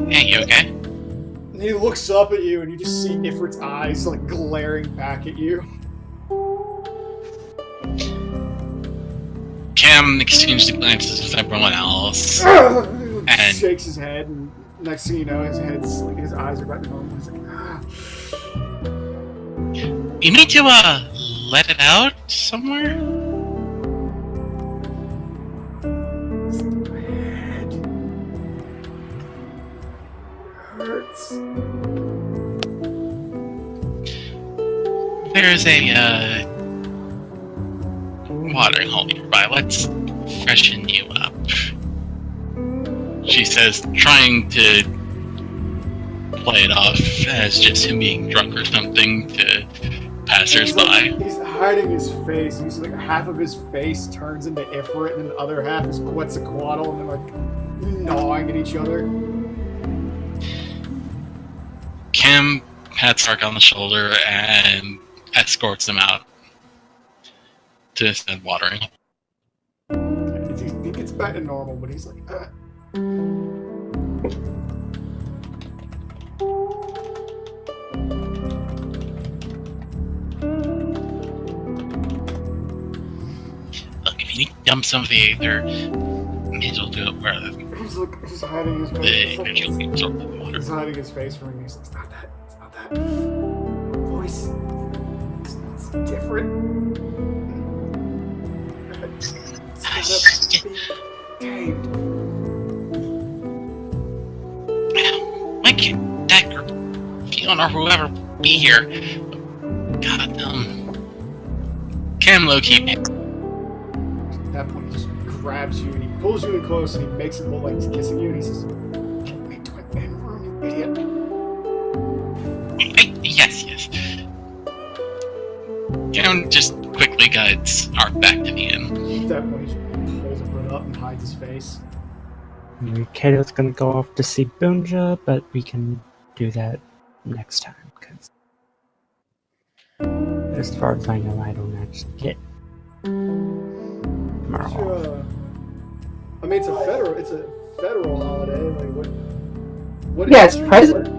Hey, you okay? and he looks up at you and you just see Ifrit's eyes like glaring back at you. Cam exchanges glances with everyone else. He And- shakes his head, and next thing you know, his head's like his eyes are back to normal. He's like, You need to, let it out somewhere? my head hurts. There's a, watering hole nearby. Let's freshen you up. She says, trying to play it off as just him being drunk or something to passersby. He's hiding his face. He's like half of his face turns into Ifrit, and the other half is Quetzalcoatl, and they're like gnawing at each other. Cam pats Ark on the shoulder and escorts him out to said watering hole. He gets back to normal, but he's like, you dump some of the aether, maybe it'll do it where He's hiding his the face. energy will be absorbed by the water. He's hiding his face from me. It's not that. It's not that. Voice. It's different. It's taped. Why can't that group, Fiona or whoever, be here? God, Cam low-key. At that point, he just grabs you and he pulls you in close and he makes it look like he's kissing you and he says, "Get me to an end room, you idiot." Yes. Cam just quickly guides Ark back to the inn. At that point, he just pulls a hood up and hides his face. Kato's gonna go off to see Boonja, but we can do that next time, because as far as I know, I don't actually get tomorrow off. I mean, it's a federal holiday. Like what? Yeah, it's president.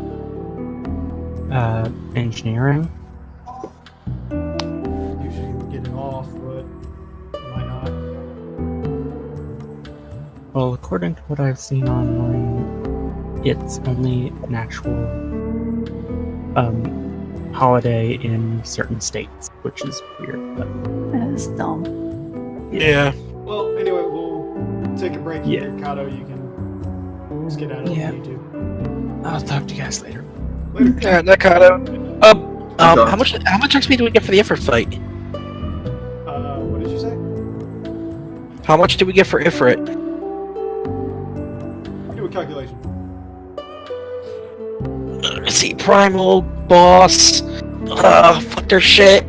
Engineering. Usually you would get it off, but why not? Well, according to what I've seen online, it's only an actual holiday in certain states, which is weird. But That is dumb. Yeah. Well, anyway, we'll take a break here. Yeah. Kato, you can just get out of Yeah. YouTube. I'll talk to you guys later. Later. Yeah, Nakata. How much XP do we get for the effort fight? What did you say? How much do we get for Ifrit? Do a calculation. Let's see, Primal, Boss. Fuck their shit.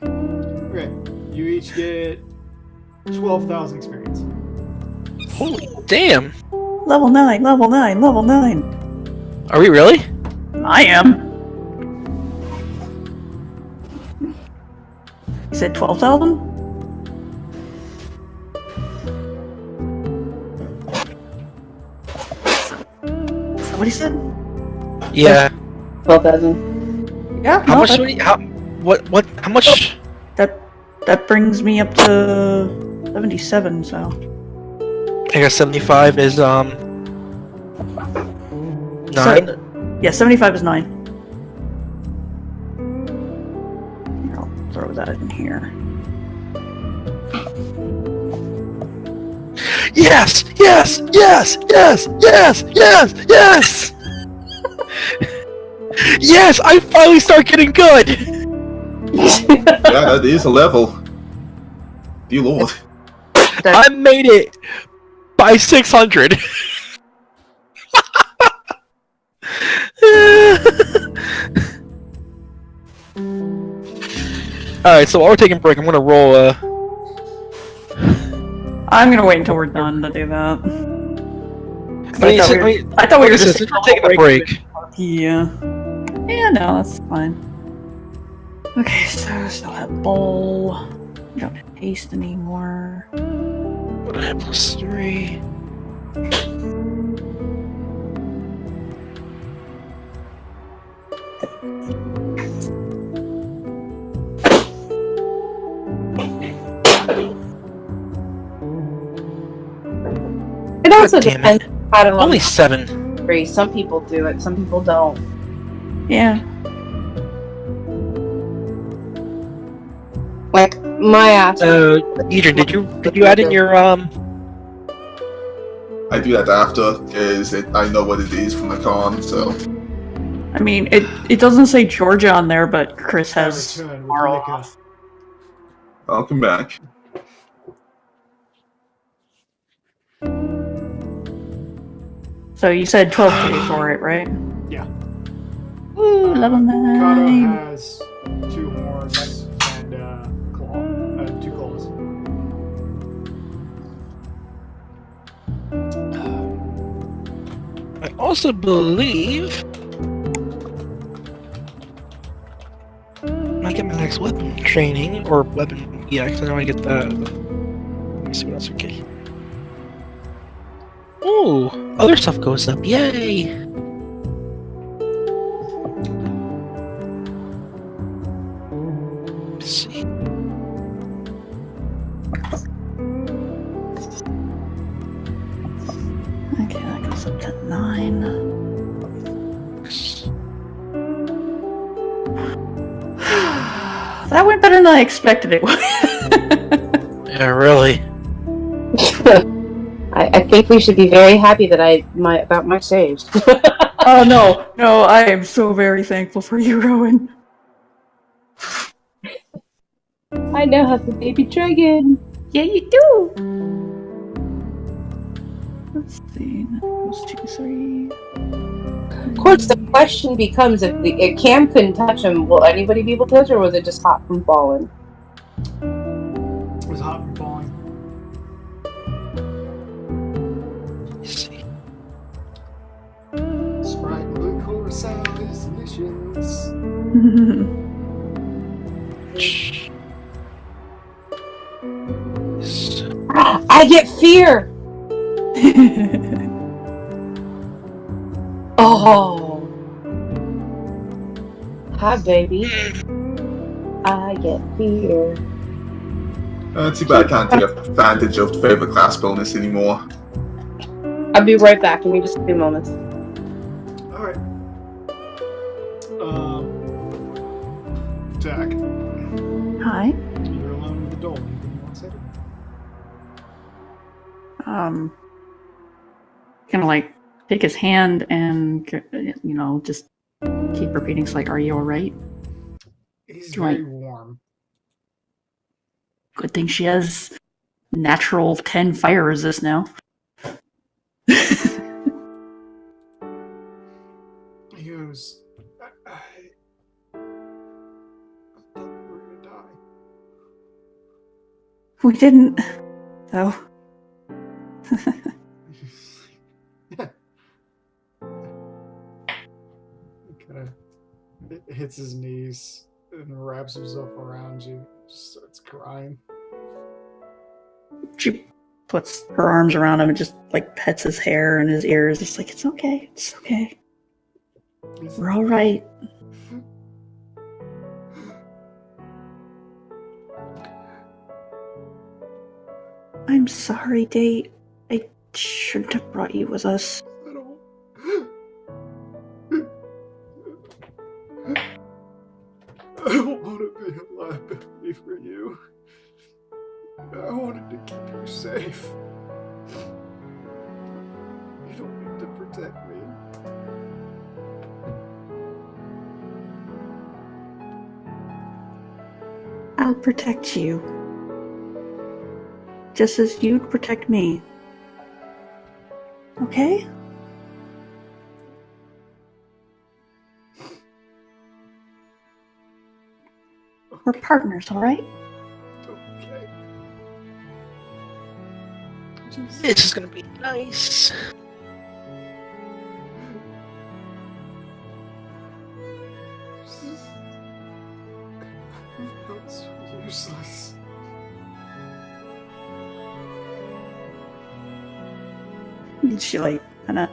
Okay, you each get 12,000 experience. Holy damn. Level 9, level 9, level 9. Are we really? I am. You said 12,000? Is that what he said? Yeah. 12,000. Yeah. How no, much that, do we? How much? that brings me up to 77, so. I guess 75 is 9. Yeah, 75 is 9. Here, I'll throw that in here. Yes! Yes! Yes! Yes! Yes! Yes! Yes! Yes! I finally start getting good. Yeah, that is a level. Dear Lord. I made it by 600. Alright, so while we're taking a break, I'm gonna roll I'm gonna wait until we're done to do that. I thought we were since just we're taking a break. Yeah. Yeah, no, that's fine. Okay, so still have bowl. We don't have haste anymore. +3. It also damn depends how to Only 7. agree. Some people do it, some people don't. Yeah. Like my ass. Adrian, did you add in your I do that after, because I know what it is from the con, so. I mean, it doesn't say Georgia on there, but Chris has Return with tomorrow liquor. off. I'll come back. So you said 12K for it, right? Yeah. Ooh, level Kato 9. has 2 horns and 2 claws. I also believe I get my next weapon training or weapon. Yeah, because I know I get that. Let me see what else we get. Ooh, other stuff goes up. Yay! That went better than I expected it would. Yeah, really. I think we should be very happy that about my saves. Oh no, I am so very thankful for you, Rowan. I now have the baby dragon. Yeah, you do. Let's see. That was 2, 3. Of course, the question becomes: if Cam couldn't touch him, will anybody be able to touch, or was it just hot from falling? It was hot and falling. See. Sprite and blue core sound is delicious. I get fear. Oh, hi, baby. I get fear. Too bad I can't take advantage of the favorite class bonus anymore. I'll be right back. Give me just a few moments. Alright. Jack. Hi. You're alone with the doll. Anything you want to say? Gonna like take his hand and just keep repeating. It's like, "Are you all right?" He's very warm. Good thing she has natural 10 fire resist now. He goes, I thought we were gonna die. We didn't, though. He kind of hits his knees and wraps himself around you. Just starts crying. She puts her arms around him and just like pets his hair and his ears. It's like, it's okay. It's okay. We're all right. I'm sorry, Date. I shouldn't have brought you with us. I don't want to be a liability for you. I wanted to keep you safe. You don't need to protect me. I'll protect you. Just as you'd protect me. Okay? We're partners, alright? Okay. This is gonna be nice. It's useless. And she like kind of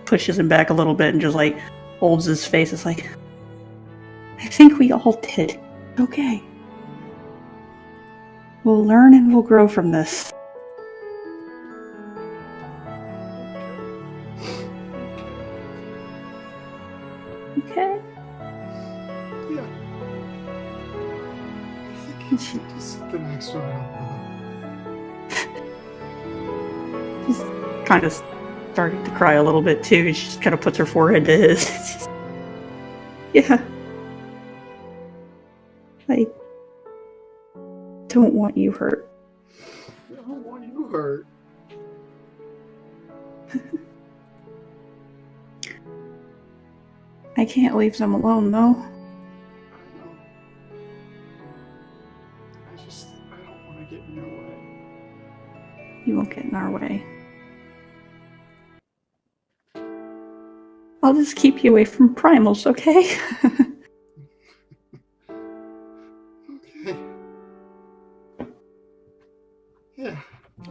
pushes him back a little bit and just like holds his face. It's like, I think we all did. Okay. We'll learn and we'll grow from this. Okay. Yeah. I think you should just sit the next one out. She's kind of starting to cry a little bit too. She just kind of puts her forehead to his. Yeah. I don't want you hurt. I don't want you hurt. I can't leave them alone, though. I know. I don't want to get in your way. You won't get in our way. I'll just keep you away from primals, okay? Okay. Yeah.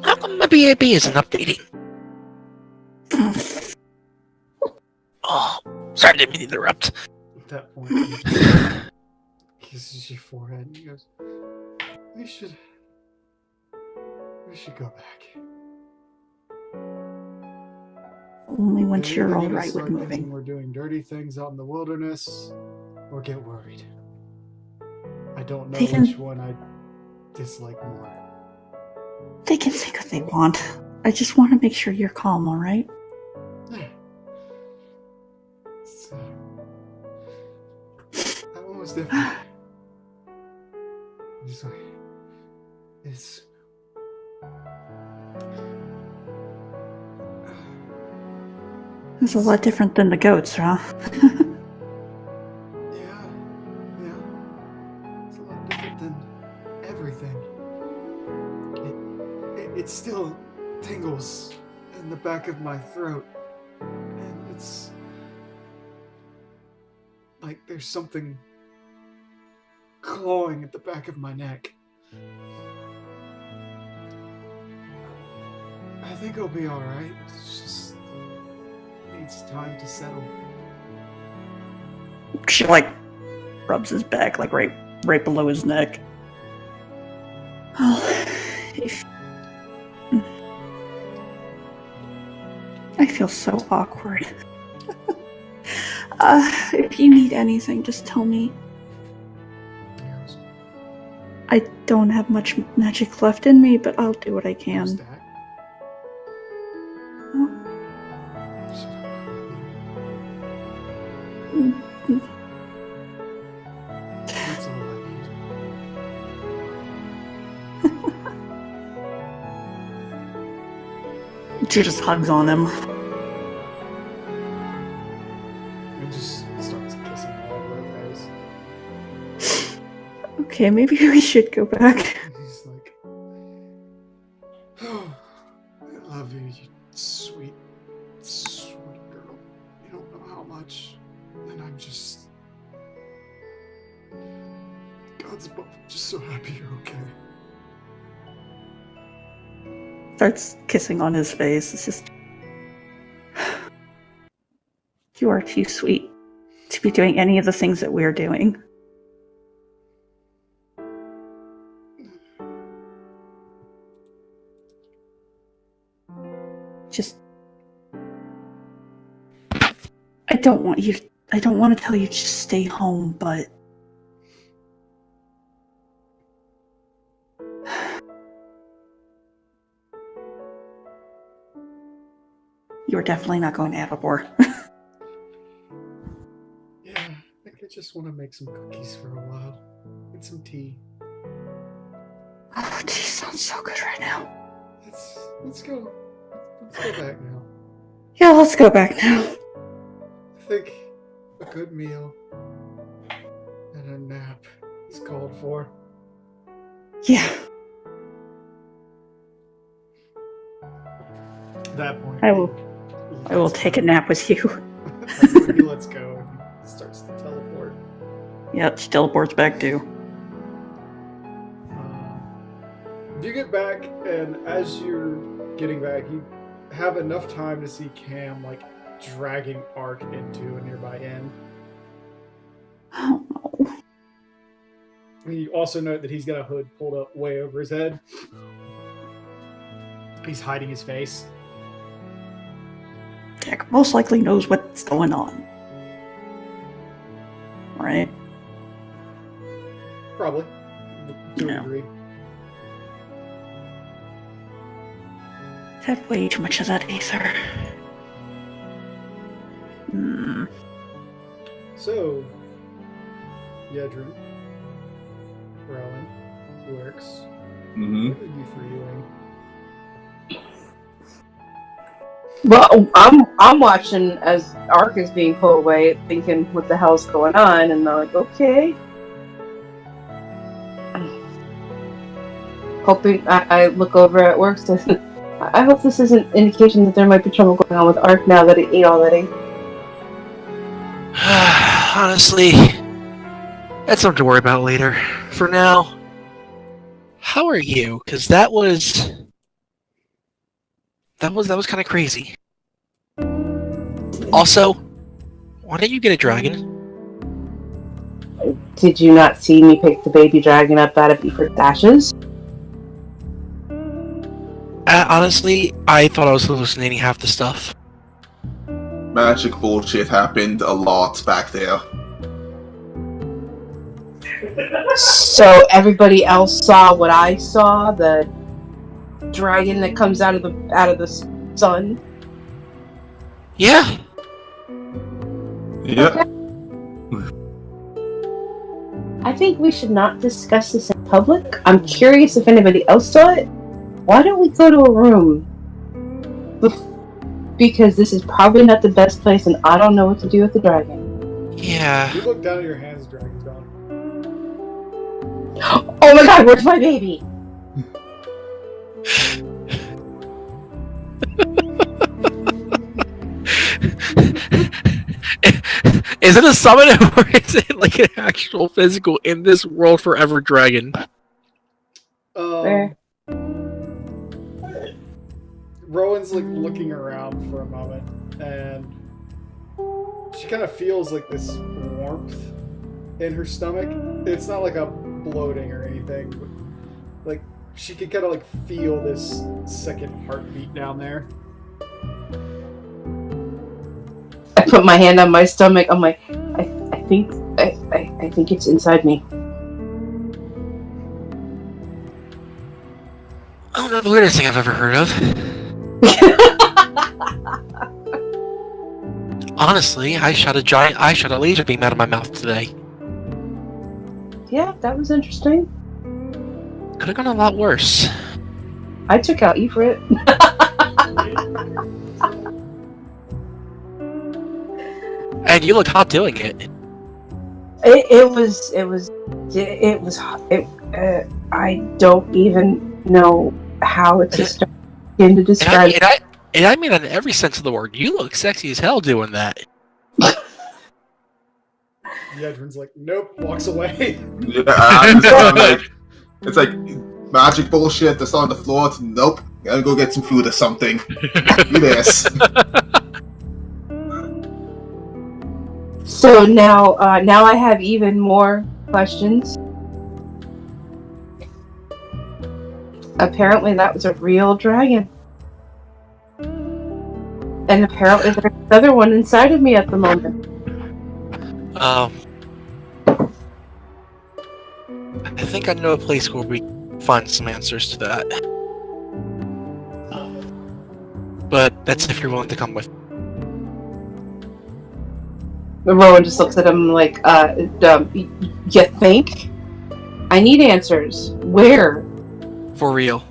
How come my BAB isn't updating? Oh, sorry, didn't mean to interrupt. At that point, he kisses your forehead and he goes, We should go back. Only once They're you're either all gonna right with start thinking moving. We're doing dirty things out in the wilderness, or get worried. I don't know They can- which one I dislike more. They can think what they want. I just want to make sure you're calm, alright? So, that one was different. It's like, it's... It's a lot different than the goats, huh? Yeah. It's a lot different than everything. It still tingles in the back of my throat. And it's like there's something clawing at the back of my neck. I think I'll be alright. It's just needs time to settle. She, rubs his back, right below his neck. Oh, I feel so awkward. If you need anything, just tell me. I don't have much magic left in me, but I'll do what I can. That's all I need. She just hugs on him. And just starts kissing all over her face. Okay, maybe we should go back. He's like, oh, I love you, you sweet, sweet girl. You don't know how much. And I'm just... God's above, I'm just so happy you're okay. Starts kissing on his face. It's just... You are too sweet to be doing any of the things that we're doing. Just... I don't want to tell you to just stay home, but... You're definitely not going to have a war. Yeah, I think I just want to make some cookies for a while. And some tea. Oh, tea sounds so good right now. Let's go. Let's go back now. Yeah, let's go back now. I think a good meal and a nap is called for. Yeah. At that point, I will take a nap with you. He lets go and he starts to teleport. Yep, she teleports back too. You get back, and as you're getting back, you have enough time to see Cam dragging Ark into a nearby inn. Oh no. And you also note that he's got a hood pulled up way over his head. He's hiding his face. Jack most likely knows what's going on. Right? Probably. To a Yeah. degree. Had way too much of that ether. So, Yedrin, Rowan, Works, Mm-hmm. what are you three doing? Well, I'm watching as Ark is being pulled away, thinking, "What the hell's going on?" And they're like, "Okay." Hoping I look over at Works. I hope this isn't an indication that there might be trouble going on with Ark now that it ate already. Honestly, that's something to worry about later. For now, how are you? Because that was kind of crazy. Also, why didn't you get a dragon? Did you not see me pick the baby dragon up out of Eford's ashes? Honestly, I thought I was hallucinating half the stuff. Magic bullshit happened a lot back there. So everybody else saw what I saw, the dragon that comes out of the sun. Yeah. Yeah. Okay. I think we should not discuss this in public. I'm curious if anybody else saw it. Why don't we go to a room? Because this is probably not the best place, and I don't know what to do with the dragon. Yeah. You look down at your hands, the dragon's gone. Oh my god, where's my baby? Is it a summon or is it like an actual physical in this world forever dragon? Where? Rowan's like looking around for a moment, and she kind of feels like this warmth in her stomach. It's not like a bloating or anything, but like she can kind of like feel this second heartbeat down there. I put my hand on my stomach. I'm like, I think it's inside me. Oh, not the weirdest thing I've ever heard of. Honestly, I shot a laser beam out of my mouth today. Yeah, that was interesting. Could have gone a lot worse. I took out Ifrit. And you looked hot doing it. I don't even know how to start to describe. And I mean in every sense of the word. You look sexy as hell doing that. Yedrin's like, nope, walks away. Yeah, I'm like, it's like magic bullshit that's on the floor. It's, nope, gotta go get some food or something. Do this. So now I have even more questions. Apparently that was a real dragon. And apparently there's another one inside of me at the moment. I think I know a place where we can find some answers to that. But that's if you're willing to come with. Rowan just looks at him like, you think? I need answers. Where? For real.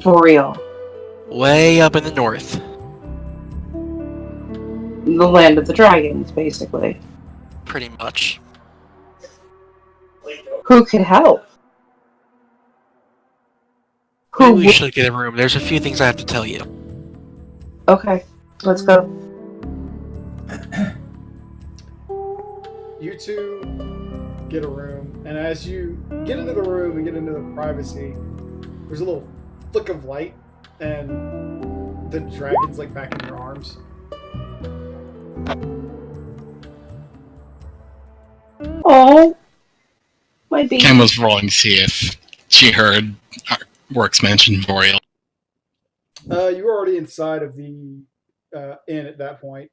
For real. Way up in the north. The land of the dragons, basically. Pretty much. Who could help? Maybe we should get a room. There's a few things I have to tell you. Okay, let's go. You two get a room, and as you get into the room and get into the privacy, there's a little flick of light, and the dragon's like back in your arms. Oh, my baby. Ken was rolling to see if she heard Works mention Boreal. You were already inside of the inn at that point,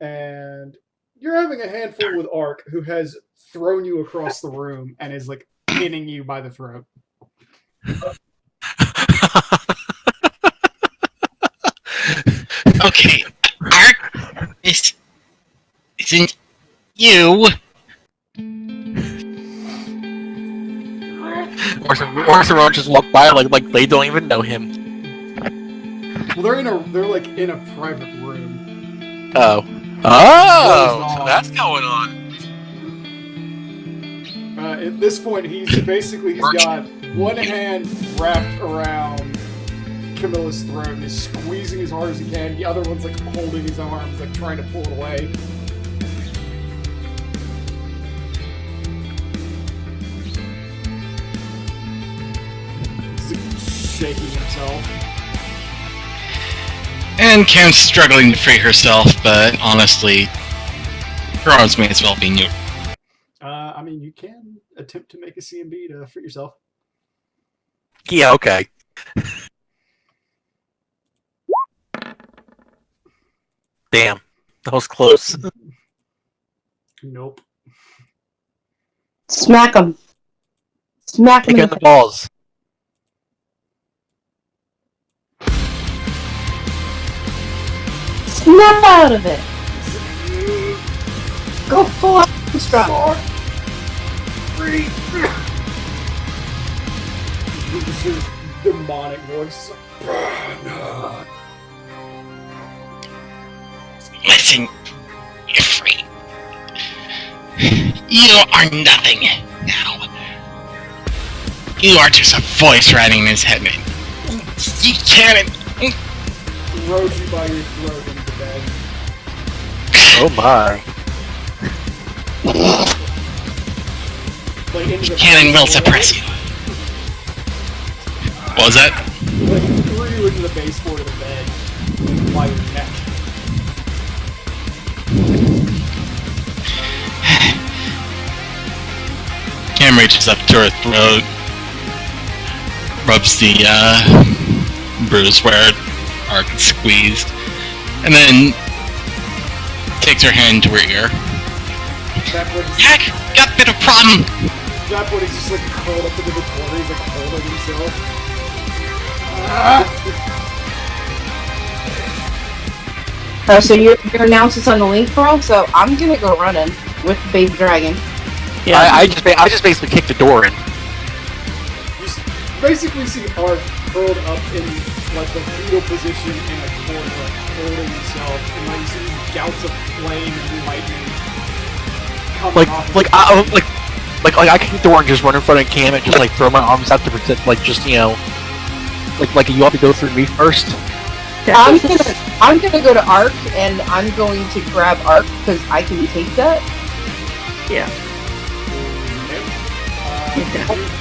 and you're having a handful with Ark, who has thrown you across the room and is like pinning you by the throat. Okay, Ark, isn't you? Or someone just walk by like they don't even know him. Well, they're like in a private room. Oh, so that's going on. At this point, he's got one hand wrapped around Camilla's throat and is squeezing as hard as he can. The other one's like holding his arms, like trying to pull it away. He's like, shaking himself. And Ken's struggling to free herself, but honestly, her arms may as well be new. I mean, you can attempt to make a CMB to free yourself. Yeah, okay. Damn, that was close. Nope. Smack him. Smack him Kick in in the balls. Snap out of it. Go full out Brimstone. This is demonic voice. Listen, you're free. You are nothing now. You are just a voice riding in his head, man. You can't. Throws you by your throat into the bed. Oh my. Like into the Cannon will suppress you. What was that? Like threw you into the baseboard of the bed by your neck. Cam reaches up to her throat, rubs the bruise where Ark is squeezed, and then takes her hand to her ear. Jack, got a bit of problem. That boy is just like curled up into the corner. He's like holding himself. Oh, so you're announced this on the link, bro? So I'm gonna go running with the baby dragon. Yeah, I just basically kicked the door in. You basically see Art curled up in like the fetal position in a corner, like holding himself, and like you see these gouts of flame and lightning coming off of his body. Like I kick the door and just run in front of Cam and just like throw my arms out to protect, like just like you have to go through me first. I'm gonna go to Ark and I'm going to grab Ark because I can take that. Yeah.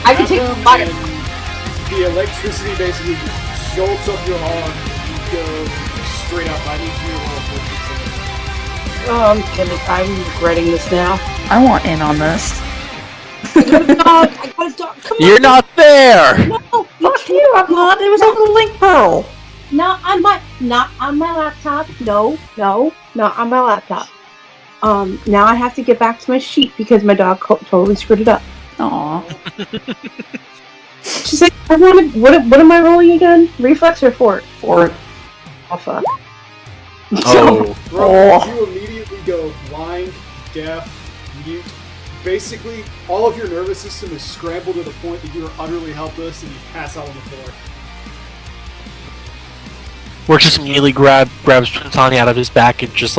I can take fire. The electricity basically just jolts up your arm and you go straight up. I need you to roll for I'm regretting this now. I want in on this. I got a dog. Come on. You're not there. No, Fuck you, I'm not. It was over the link pearl. not on my laptop. No, not on my laptop. Now I have to get back to my sheet because my dog totally screwed it up. Aw. She's like, I want to. What am I rolling again? Reflex or fort? Fort. Alpha. Oh. Bro, you immediately go blind, deaf, mute. Basically, all of your nervous system is scrambled to the point that you are utterly helpless and you pass out on the floor. Works just immediately grabs Tony out of his back and just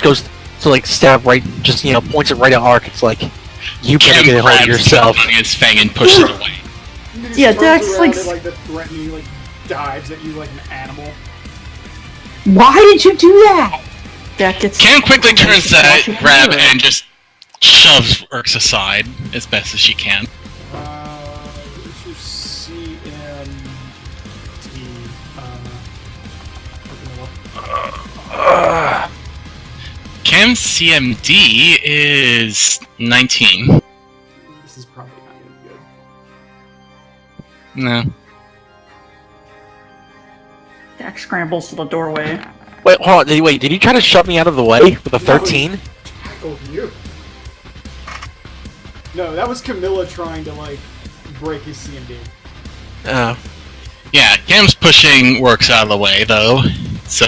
goes to like stab right, just points it right at Ark. It's like, you better get a hold of yourself. On his fang and pushes it away. He just Yeah, turns Dax, around like- and, like the threatening, like dives at you like an animal. Why did you do that? That gets. Cam quickly turns to Watching grab her. and just shoves Urks aside as best as she can. What's your CMT? Cam's CMD is 19. This is probably not gonna be good. No. Jack scrambles to the doorway. Wait, hold on. Wait, did you try to shove me out of the way with a 13? Tackled you. No, that was Camilla trying to like break his CMD. Oh. Yeah, Cam's pushing Works out of the way, though. So,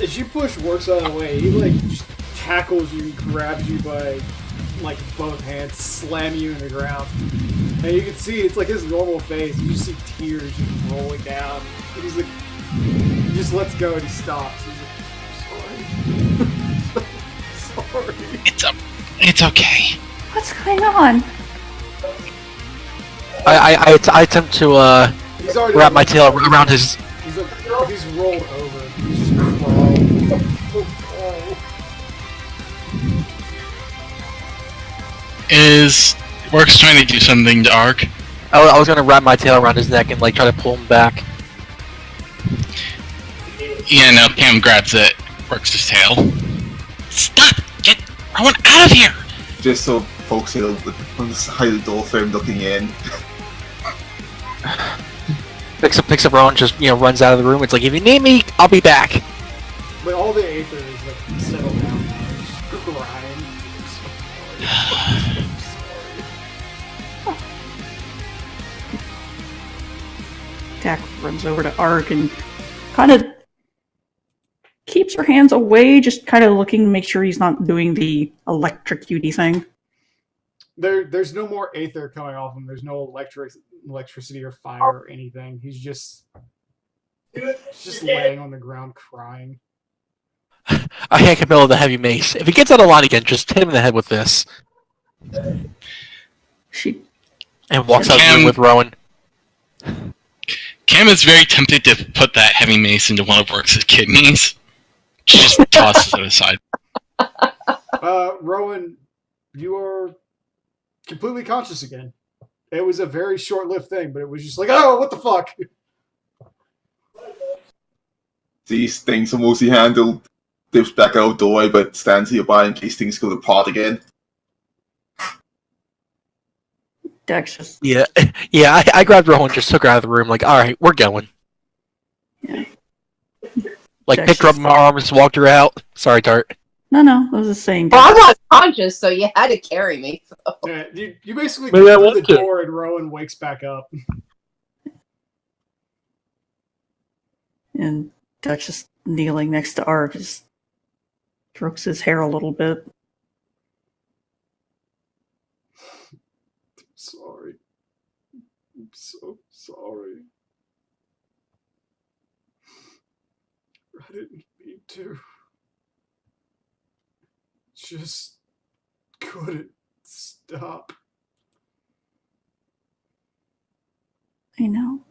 As you push Works out of the way, he like just tackles you, grabs you by like both hands, slam you in the ground. And you can see it's like his normal face. You just see tears just rolling down. And he's like, he just lets go and he stops. He's like, sorry. it's okay. What's going on? I attempt to He's already wrap my tail around his. He's like, he's rolled over. He's just crawling. Is Works trying to do something to Ark? I was gonna wrap my tail around his neck and like try to pull him back. Yeah, no, Cam grabs it, Works' tail. Stop! I want out of here! Just so folks see on the side of the door frame looking in. Picks up Rowan, just runs out of the room. It's like, if you need me, I'll be back. But all the Aether is like settled down. Just Dak runs over to Ark and kind of keeps her hands away, just kind of looking to make sure he's not doing the electrocute thing. There's no more aether coming off him. There's no electricity or fire or anything. He's just laying on the ground crying. I hand Camilla the heavy mace. If he gets out of line again, just hit him in the head with this. And walks out of the room with Rowan. Cam is very tempted to put that heavy mace into one of Works' kidneys. She just tosses it aside. Rowan, you are completely conscious again. It was a very short-lived thing, but it was just like, oh, what the fuck? These things are mostly handled. Dips back out the way, but stands nearby in case things go to pot again. Dex just... Yeah, I grabbed Rowan, just took her out of the room, like, alright, we're going. Yeah. Like, Dex picked her up in my arms, walked her out. Sorry, Tart. No, I was just saying. Well, I'm not conscious, so you had to carry me. So. Yeah, you basically Maybe I go through want the to. door and Rowan wakes back up. And Dex just kneeling next to Ark, just strokes his hair a little bit. Sorry. I'm so sorry. I didn't mean to. Just couldn't stop. I know.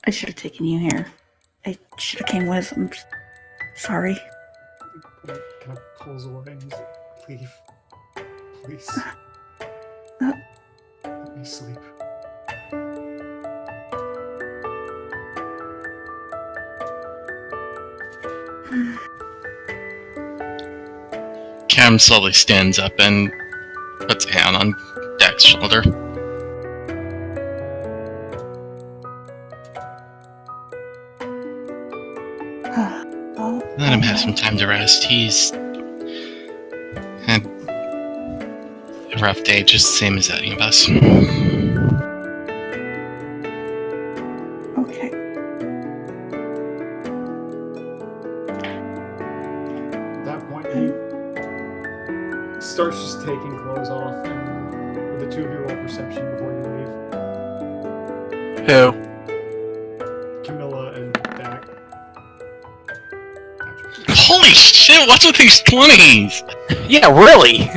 I should have taken you here. I should have came with. I'm sorry. Kind of pulls away and he's like, leave. Please. Let me sleep. Cam slowly stands up and puts a hand on Dak's shoulder. Let him have some time to rest. He's had a rough day, just the same as any of us. Okay. At that point, he starts just taking clothes off, and the two of you roll perception before you leave. Who? Camilla and Dak. Holy shit, what's with these 20s? Yeah, really?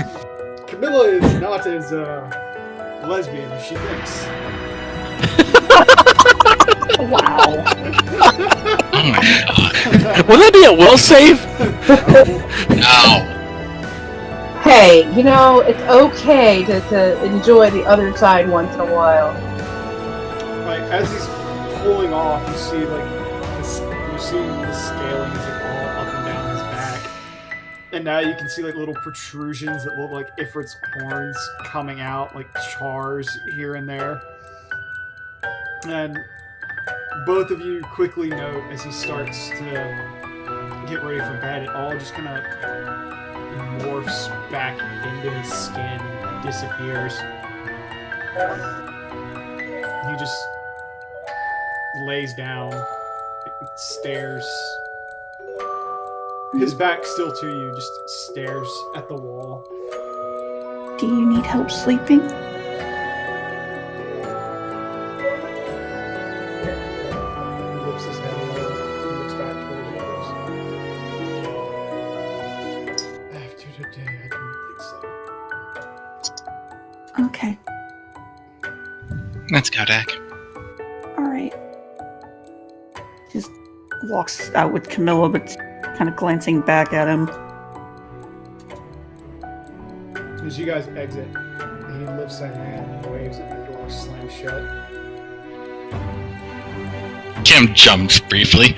Camilla is not as lesbian as she thinks. Wow. Oh my god. Will that be a will save? Ow. Hey, it's okay to enjoy the other side once in a while. Like, as he's pulling off, you see the scaling is like all up and down his back, and now you can see like little protrusions that look like Ifrit's horns coming out, like chars here and there. And both of you quickly note as he starts to get ready for bed, it all just kind of morphs back into his skin and disappears. He just lays down, stares. His back still to you, just stares at the wall. Do you need help sleeping? He lifts his head a little and looks back towards you. After today, I don't think so. Okay. Let's go, Dak. Alright. Just walks out with Camilla, but kind of glancing back at him. As you guys exit, he lifts a hand and waves at the door slams shut. Cam jumps briefly.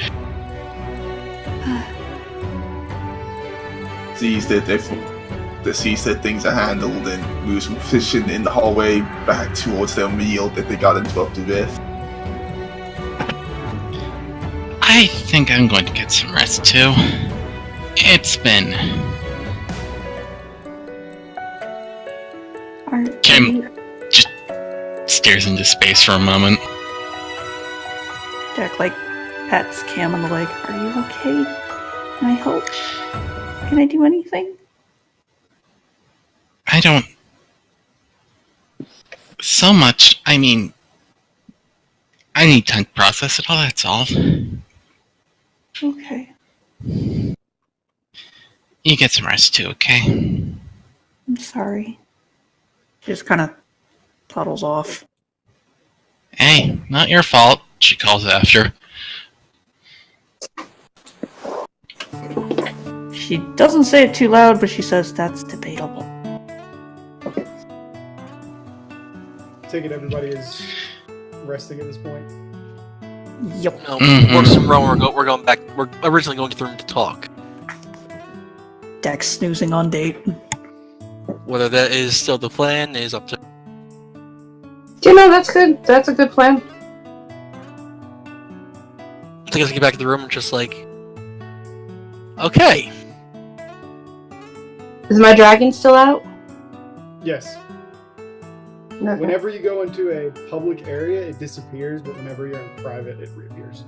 Sees that things are handled and moves from position in the hallway back towards their meal that they got interrupted with. I think I'm going to get some rest too. It's been. Kim just stares into space for a moment. Jack, like, pats Cam on the leg. Are you okay? Can I help? Can I do anything? I don't. So much. I mean, I need time to process it all, that's all. Okay. You get some rest too, okay? I'm sorry. She just kind of toddles off. Hey, not your fault, she calls after. She doesn't say it too loud, but she says that's debatable. Take it everybody is resting at this point. Yep. No, Mhm. Works and Rowan, we're going back. We're originally going to the room to talk. Dex snoozing on date. Whether that is still the plan is up to. You know, that's good. That's a good plan. I think I can get back to the room and just like, okay. Is my dragon still out? Yes. Okay. Whenever you go into a public area, it disappears, but whenever you're in private, it reappears.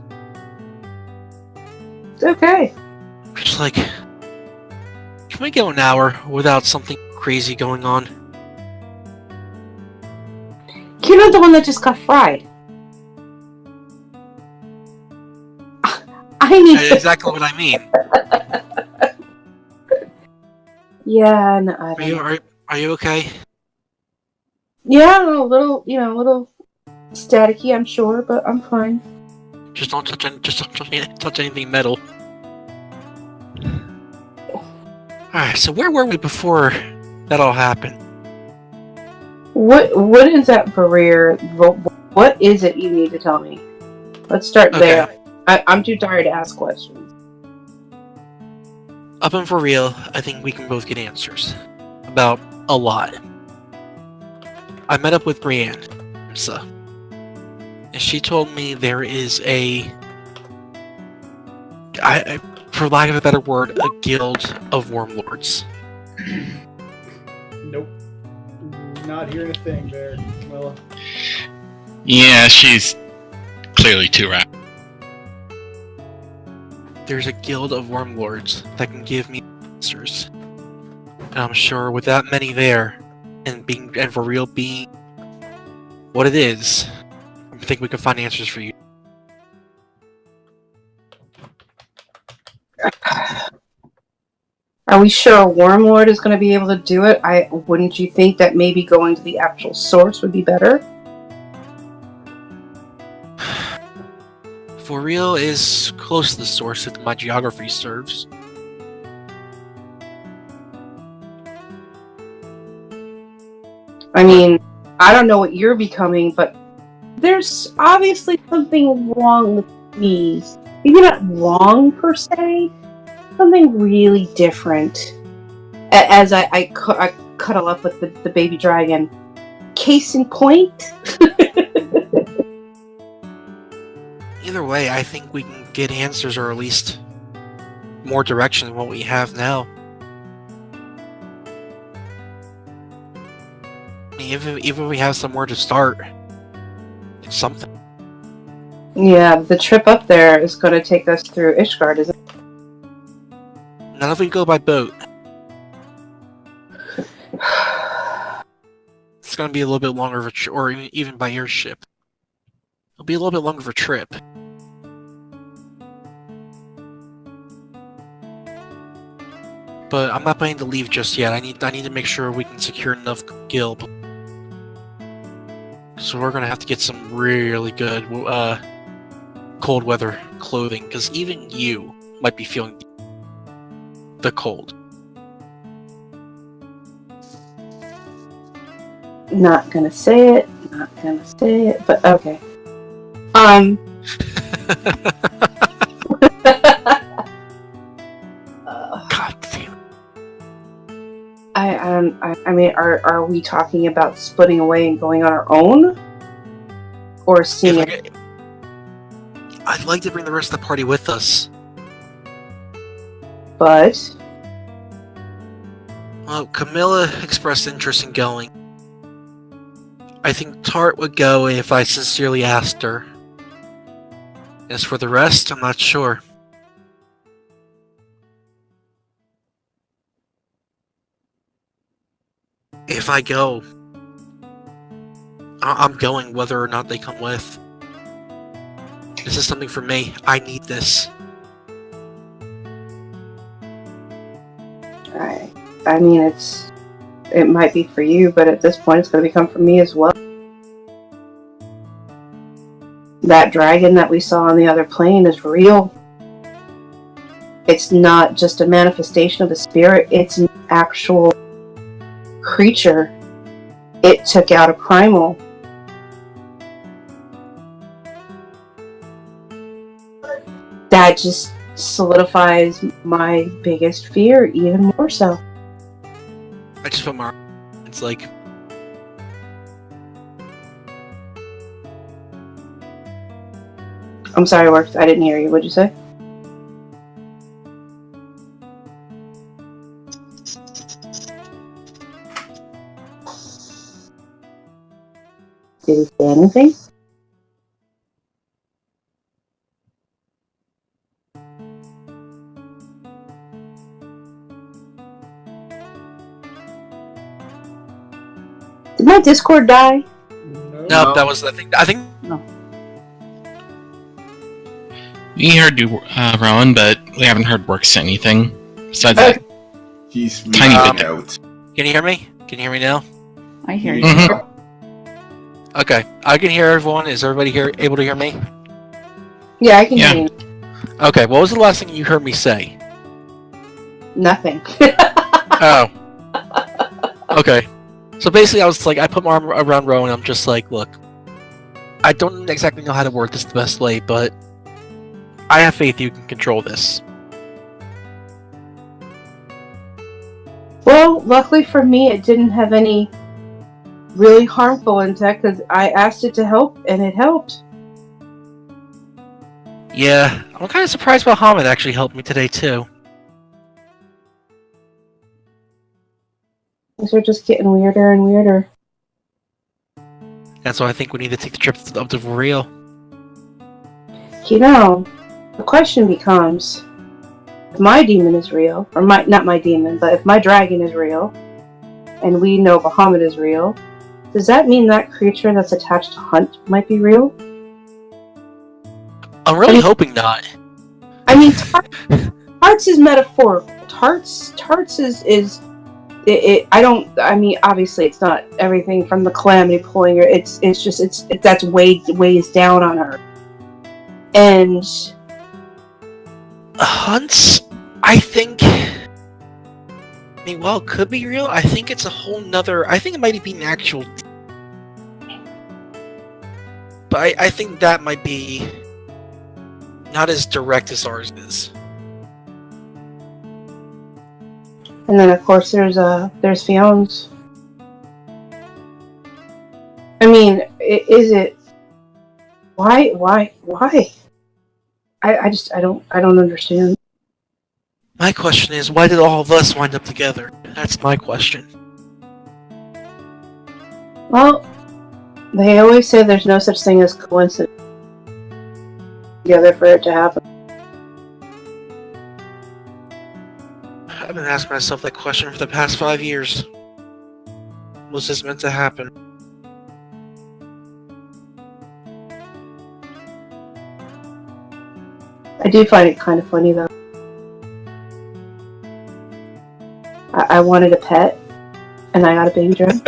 Okay. Just like, can we go an hour without something crazy going on? You're not the one that just got fried. I need That's exactly what I mean. Yeah, no, I don't know. Are you okay? Yeah, a little, a little staticky, I'm sure, but I'm fine. Just don't touch anything metal. Alright, so where were we before that all happened? What is that career? What is it you need to tell me? Let's start there. I'm too tired to ask questions. Up and for real, I think we can both get answers. About a lot. I met up with Brienne, and she told me there is for lack of a better word, a guild of Wormlords. Nope. Not hearing a thing there, Camilla. Yeah, she's clearly too rapid. There's a guild of Wormlords that can give me answers. And I'm sure with that many there, and for real being what it is, I think we can find answers for you. Are we sure a Wormlord is going to be able to do it? Wouldn't you think that maybe going to the actual source would be better? For real is close to the source if my geography serves. I mean, I don't know what you're becoming, but there's obviously something wrong with me. Maybe not wrong per se, something really different. As I cuddle up with the baby dragon. Case in point. Either way, I think we can get answers or at least more direction than what we have now. I mean, even if we have somewhere to start, it's something. Yeah, the trip up there is going to take us through Ishgard, isn't it? Not if we go by boat. It's going to be a little bit longer of a or even by airship. It'll be a little bit longer of a trip. But I'm not planning to leave just yet. I need to make sure we can secure enough gilb. So we're gonna have to get some really good cold weather clothing, because even you might be feeling the cold. Not gonna say it, but okay. God damn. I mean, are we talking about splitting away and going on our own? Or seeing it? I'd like to bring the rest of the party with us. but Well, Camilla expressed interest in going. I think Tart would go if I sincerely asked her. As for the rest, I'm not sure. If I go, I'm going whether or not they come with. This is something for me. I need this. I mean, it might be for you, but at this point it's going to become for me as well. That dragon that we saw on the other plane is real. It's not just a manifestation of the spirit, it's an actual creature. It took out a primal. That just solidifies my biggest fear even more so. I just put my... It's like... I'm sorry, Works. I didn't hear you. What'd you say? Did he say anything? Did my Discord die? No, that was... I think... No. We heard you, Rowan, but we haven't heard Works say anything. Besides that, He's Tiny moving bit. out. Can you hear me? Can you hear me now? I hear you. Mhm. Okay, I can hear everyone. Is everybody here able to hear me? Yeah, I can Yeah. hear you. Okay, what was the last thing you heard me say? Nothing. Oh. Okay. So basically, I was like, I put my arm around Rowan, and I'm just like, look, I don't exactly know how to word this the best way, but I have faith you can control this. Well, luckily for me, it didn't have any really harmful intent because I asked it to help, and it helped. Yeah, I'm kind of surprised Bahamut actually helped me today, too. Things are just getting weirder and weirder. That's why I think we need to take the trip up to real. You know, the question becomes, if my demon is real, or not my demon, but if my dragon is real, and we know Bahamut is real, does that mean that creature that's attached to Hunt might be real? I'm really hoping not. I mean, Tarts is metaphorical. Tarts is I mean, obviously it's not everything from the calamity pulling her. It's that's weighs down on her. And Hunts, I think... I mean, well, it could be real. I think it's a whole nother... I think it might be an actual... But I think that might be... not as direct as ours is. And then of course there's Fion's. I mean, is it... Why? I don't understand. My question is, why did all of us wind up together? That's my question. Well, they always say there's no such thing as coincidence together for it to happen. I've been asking myself that question for the past 5 years. Was this meant to happen? I do find it kind of funny though. I wanted a pet, and I got a baby dragon.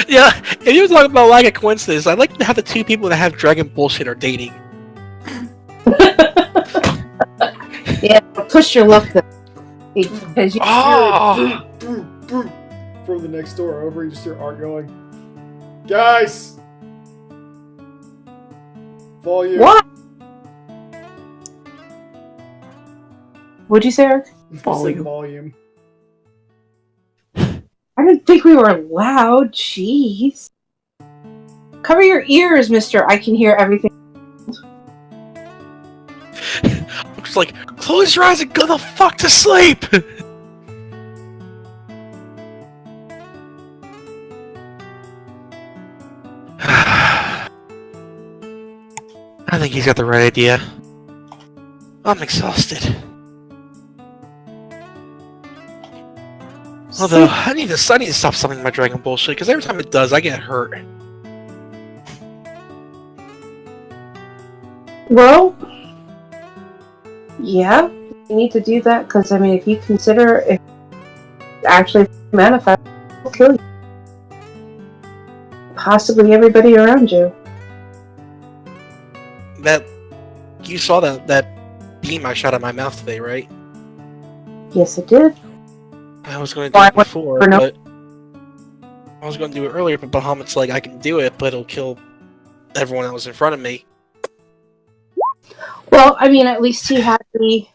Yeah, if you were talking about like a coincidence, I'd like to have the two people that have dragon bullshit are dating. Yeah, push your luck though. Because you From the next door over, you just hear Art going, "Guys! Volume." What? What'd you say, Eric? Volume. I didn't think we were loud. Jeez. Cover your ears, mister. I can hear everything. I'm It's like, close your eyes and go the fuck to sleep! I think he's got the right idea. I'm exhausted. Although, I need to stop summoning my dragon bullshit, because every time it does, I get hurt. Well, yeah, you need to do that, because, I mean, if you consider if it actually manifests, it'll kill you. Possibly everybody around you. You saw that beam I shot at my mouth today, right? Yes, it did. I was going to do it before, but I was going to do it earlier, but Bahamut's like, I can do it, but it'll kill everyone that was in front of me. Well, I mean, at least he had the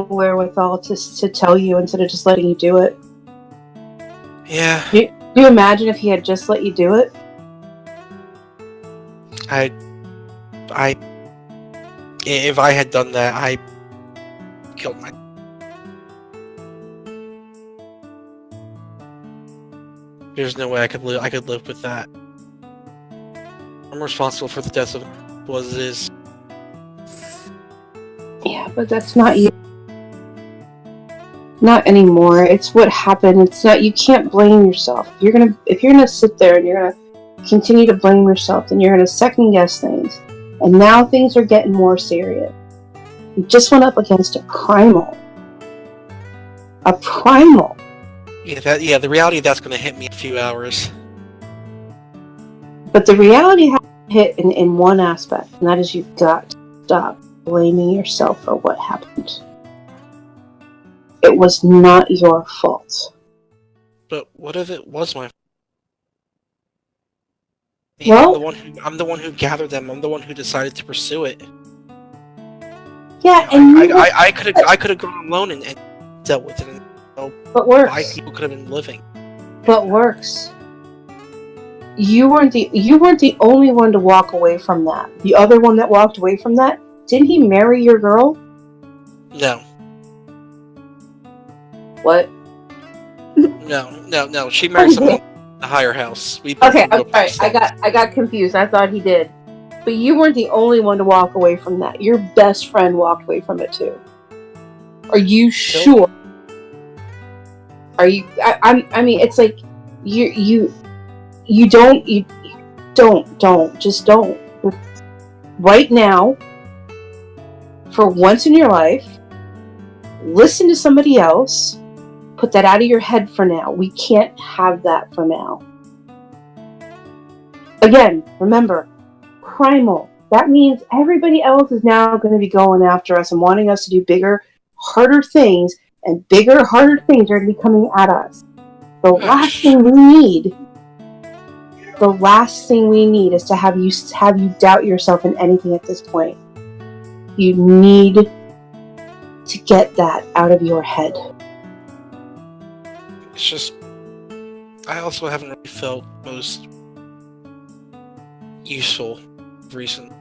wherewithal to tell you instead of just letting you do it. Yeah. Do you imagine if he had just let you do it? If I had done that, I killed my. There's no way I could live with that. I'm responsible for the deaths of was it is. Yeah, but that's not you. Not anymore. It's what happened. It's not. You can't blame yourself. If you're gonna sit there and you're gonna continue to blame yourself, then you're gonna second guess things. And now things are getting more serious. You just went up against a primal. A primal. Yeah, the reality of that's gonna hit me in a few hours. But the reality has to hit in one aspect, and that is you've got to stop blaming yourself for what happened. It was not your fault. But what if it was my fault? Well, I'm the one who gathered them. I'm the one who decided to pursue it. Yeah, and I could have gone alone and dealt with it. And, but works. 5 people could have been living. But works. You weren't the only one to walk away from that. The other one that walked away from that, didn't he marry your girl? No. What? No. She married someone in the higher house. Okay, I'm sorry. I got confused. I thought he did. But you weren't the only one to walk away from that. Your best friend walked away from it too. Are you sure? Are you? I mean, it's like you don't right now. For once in your life, listen to somebody else. Put that out of your head for now. We can't have that for now. Again, remember, primal. That means everybody else is now going to be going after us and wanting us to do bigger, harder things, and bigger, harder things are going to be coming at us. The last thing we need is to have you doubt yourself in anything at this point. You need to get that out of your head. It's just, I also haven't really felt most useful recently.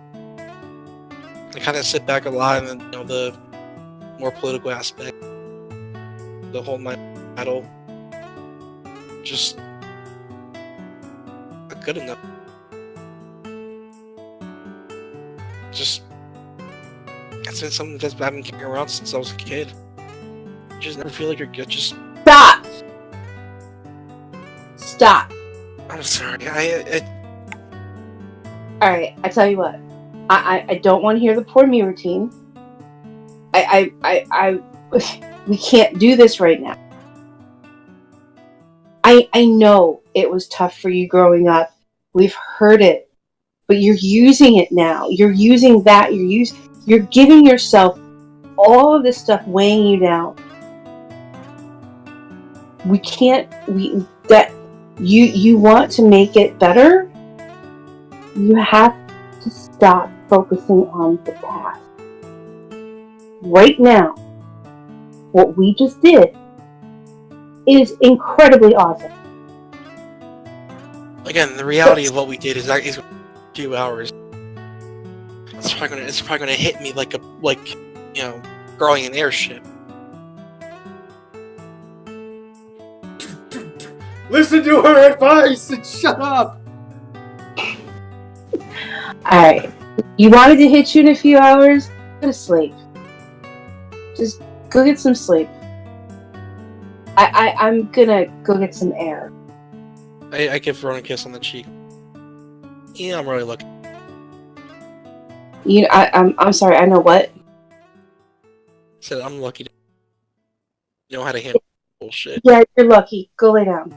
I kind of sit back a lot, and then the more political aspect, the whole battle, just not good enough. Just, it's been something that's I've been carrying around since I was a kid. You just never feel like you're good. Just Stop. I'm sorry. Alright, I tell you what. I don't want to hear the poor me routine. We can't do this right now. I know it was tough for you growing up. We've heard it. But you're using it now. You're using that. You're giving yourself all of this stuff weighing you down. You want to make it better? You have to stop focusing on the past. Right now, what we just did is incredibly awesome. Again, the reality of what we did is a few hours. it's probably gonna hit me like growing an airship. Listen to her advice and shut up! Alright. You wanted to hit you in a few hours? Go to sleep. Just go get some sleep. I'm gonna go get some air. I give Ron a kiss on the cheek. Yeah, I'm really lucky. I'm sorry, I know what? Said I'm lucky to know how to handle bullshit. Yeah, you're lucky. Go lay down.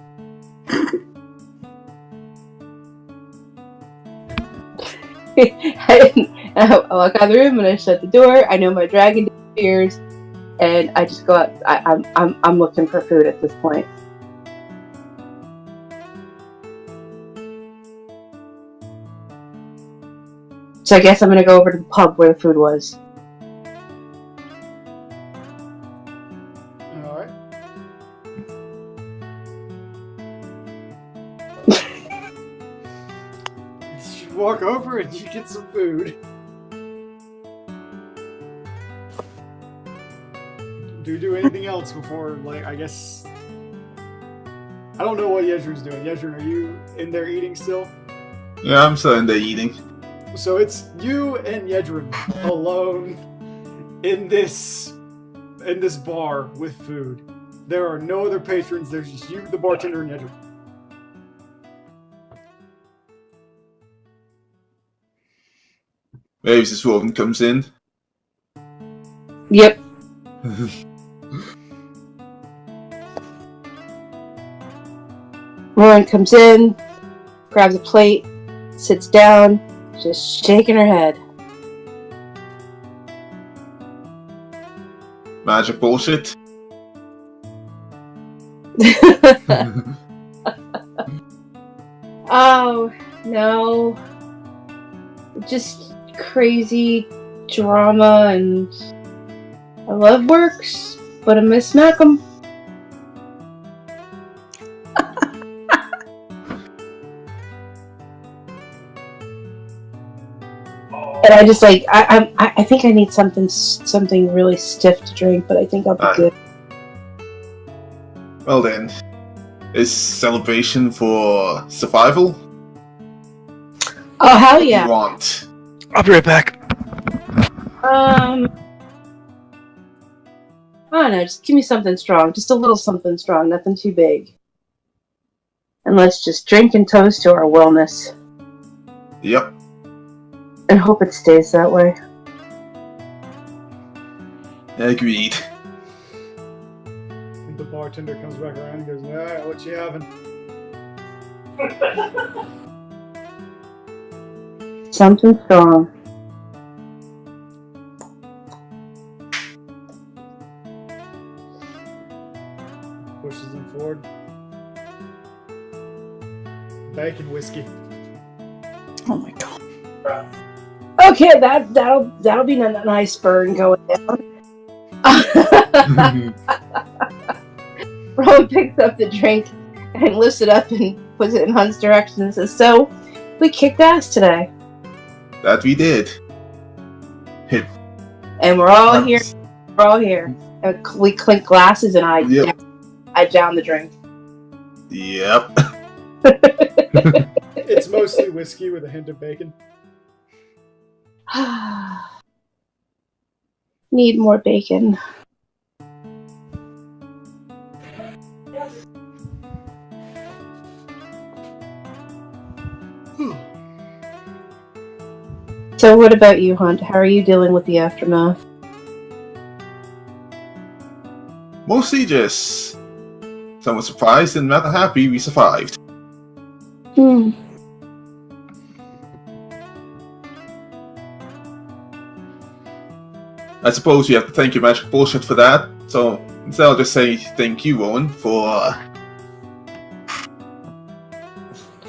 I walk out of the room and I shut the door. I know my dragon disappears, and I just go out. I'm looking for food at this point. So I guess I'm gonna go over to the pub where the food was. Alright. You walk over and you get some food. Do you do anything else before, I guess... I don't know what Yezrin's doing. Yezrin, are you in there eating still? Yeah, I'm still in there eating. So it's you and Yedrin alone in this bar with food. There are no other patrons. There's just you, the bartender, and Yedrin. Maybe this woman comes in. Yep. Lauren comes in, grabs a plate, sits down, just shaking her head. Magic bullshit. Oh, no. Just crazy drama, and I love works, but I miss Malcolm. And I just I think I need something really stiff to drink, but I think I'll be good. Well then, is celebration for survival? Oh hell What do yeah! you want? I'll be right back. I don't know. Just give me something strong, just a little something strong, nothing too big. And let's just drink and toast to our wellness. Yep. And hope it stays that way. Agreed. And the bartender comes back around and goes, alright, what you having? Something strong. Pushes him forward. Bacon whiskey. Oh my god. Okay, that'll be a nice burn going down. Rowan picks up the drink and lifts it up and puts it in Hunt's direction and says, "So, we kicked ass today, That we did. and we're all here. We're all here. And we clink glasses, and I down the drink." Yep. It's mostly whiskey with a hint of bacon. Need more bacon. So what about you, Hunt? How are you dealing with the aftermath? Mostly just somewhat surprised and rather happy we survived. I suppose you have to thank your magic bullshit for that. So instead I'll just say thank you, Rowan, for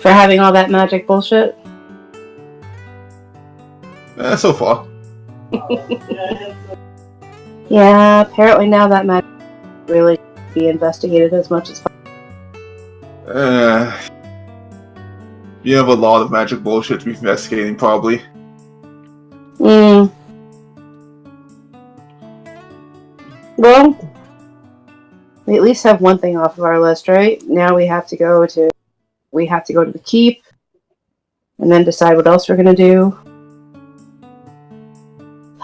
having all that magic bullshit? so far. Yeah, apparently now that magic really be investigated as much as possible. You have a lot of magic bullshit to be investigating, probably. Mm. Well, we at least have one thing off of our list, right? Now we have to go to the keep, and then decide what else we're gonna do.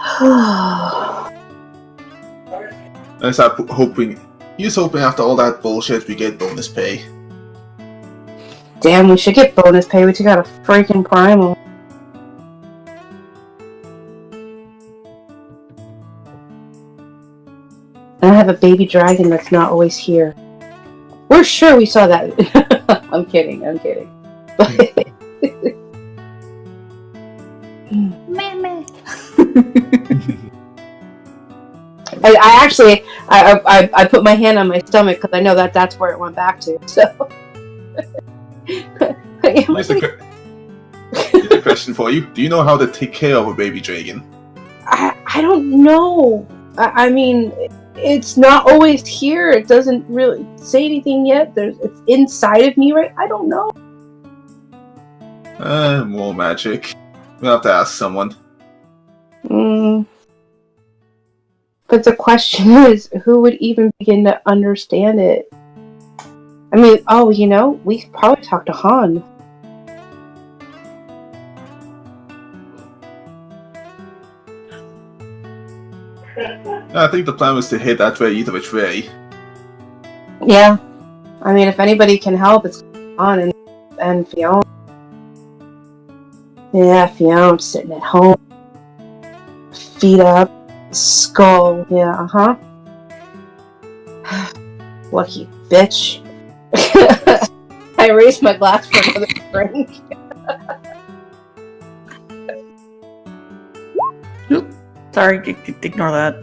I start hoping. He's hoping after all that bullshit we get bonus pay. Damn, we should get bonus pay. We took out a freaking primal. And I have a baby dragon that's not always here. We're sure we saw that. I'm kidding. Meh. I actually I put my hand on my stomach because I know that's where it went back to. So. Here's a question for you. Do you know how to take care of a baby dragon? I don't know. I mean, it's not always here. It doesn't really say anything yet. It's inside of me, right? I don't know. More magic. We'll have to ask someone. But the question is, who would even begin to understand it? I mean, we could probably talk to Han. I think the plan was to head that way either which way. Yeah. I mean, if anybody can help, it's Han and Fiona. Yeah, Fiona's sitting at home. Feet up. Skull. Yeah, uh-huh. Lucky bitch. I raised my glass for another drink. Sorry, ignore that.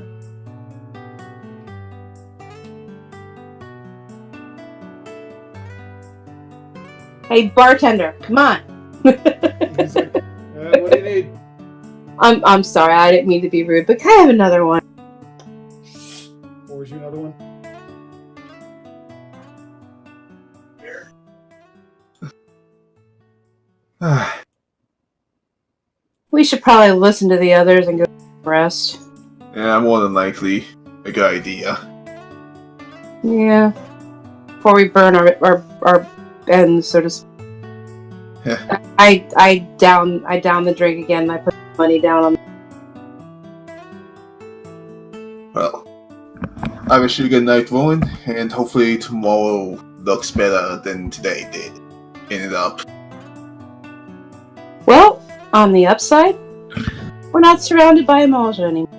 Hey, bartender, come on. He's like, what do you need? I'm sorry, I didn't mean to be rude, but can I have another one? Pours you another one. We should probably listen to the others and go rest. Yeah, more than likely. A good idea. Yeah. Before we burn our ends, so to speak. Yeah. I down the drink again and I put money down on. Well, I wish you a good night, Rowan, and hopefully tomorrow looks better than today did. Ended up. Well, on the upside, we're not surrounded by Amalja anymore.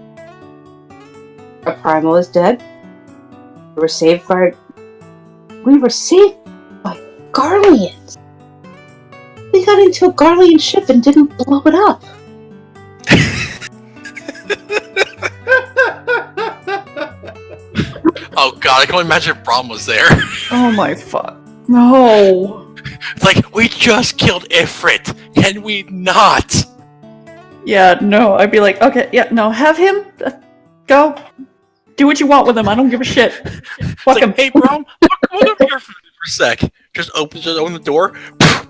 Our primal is dead. We were saved by Garleans. We got into a Garlean ship and didn't blow it up. Oh god, I can only imagine if Braum was there. Oh my fuck. No. It's like, we just killed Ifrit. Can we not? Yeah, no, I'd be like, okay, yeah, no, have him go. Do what you want with him. I don't give a shit. Fuck him. Hey, Braum, come over here for a sec. Just open the door.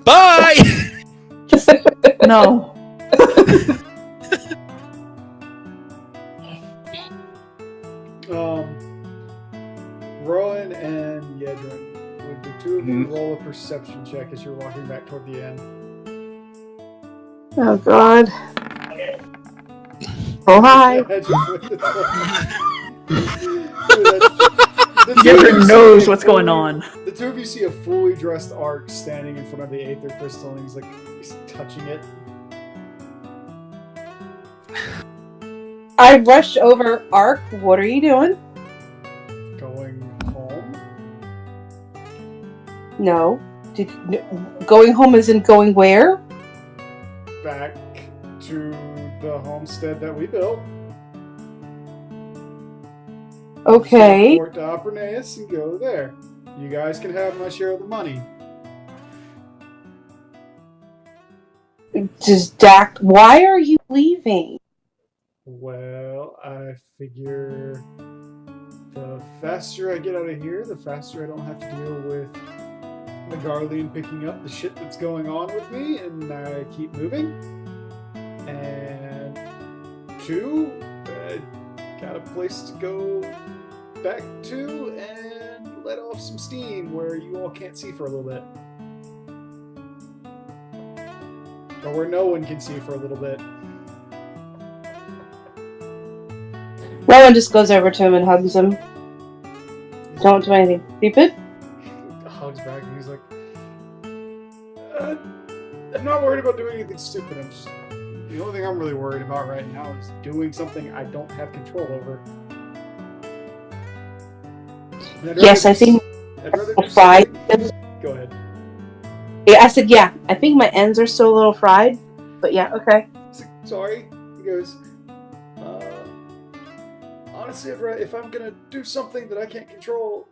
Bye! Just, no. Rowan and Yedrin, would the two of you roll a perception check as you're walking back toward the end? Oh god. Oh hi. Yedrin knows what's going on. The two of you see a fully dressed Ark standing in front of the Aether Crystal, and he's touching it. I rush over. Ark, what are you doing? Going home? No. Going home as in going where? Back to the homestead that we built. Okay. Port to Apernaeus and go there. You guys can have my share of the money. Just Dak, why are you leaving? Well, I figure the faster I get out of here, the faster I don't have to deal with the Garlean picking up the shit that's going on with me, and I keep moving. And 2. Got a place to go back to and let off some steam where you all can't see for a little bit. Or where no one can see for a little bit. Rowan just goes over to him and hugs him. Don't do anything stupid. Hugs back and he's like, I'm not worried about doing anything stupid. The only thing I'm really worried about right now is doing something I don't have control over. Yes, I think. I'd rather do Fried. something. Go ahead. Yeah, I said, yeah. I think my ends are still a little fried, but yeah, okay. He's like, sorry. He goes, honestly, if I'm gonna do something that I can't control,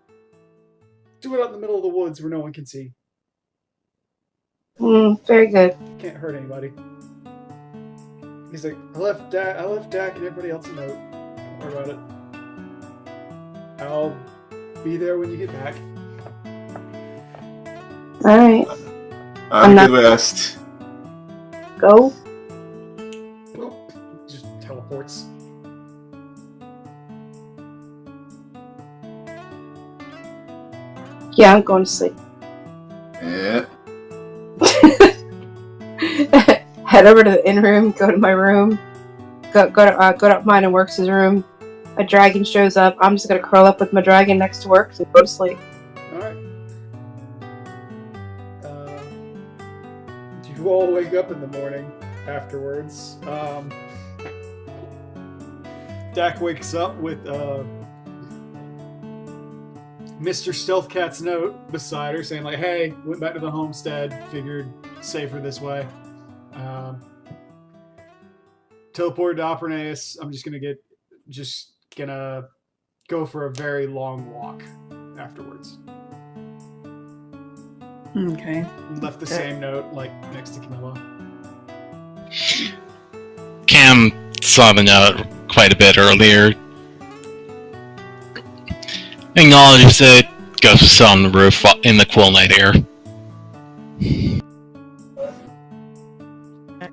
do it out in the middle of the woods where no one can see. Very good. Can't hurt anybody. He's like, I left Dak and everybody else a note. Don't worry about it. I'll be there when you get back. Alright. I'm good rest. Go. Oop. Just teleports. Yeah, I'm going to sleep. Yeah. Head over to the inn room, go to my room, go to mine and Works' room. A dragon shows up. I'm just gonna curl up with my dragon next to Works and go to sleep. Alright. You all wake up in the morning afterwards. Dak wakes up with Mr. Stealth Cat's note beside her saying like, hey, went back to the homestead, figured safer this way. Teleported to Opernaeus. I'm just gonna go for a very long walk afterwards. Okay. Left the same note like next to Camilla. Cam saw the note quite a bit earlier. Acknowledges it, goes to sit on the roof in the cool night air.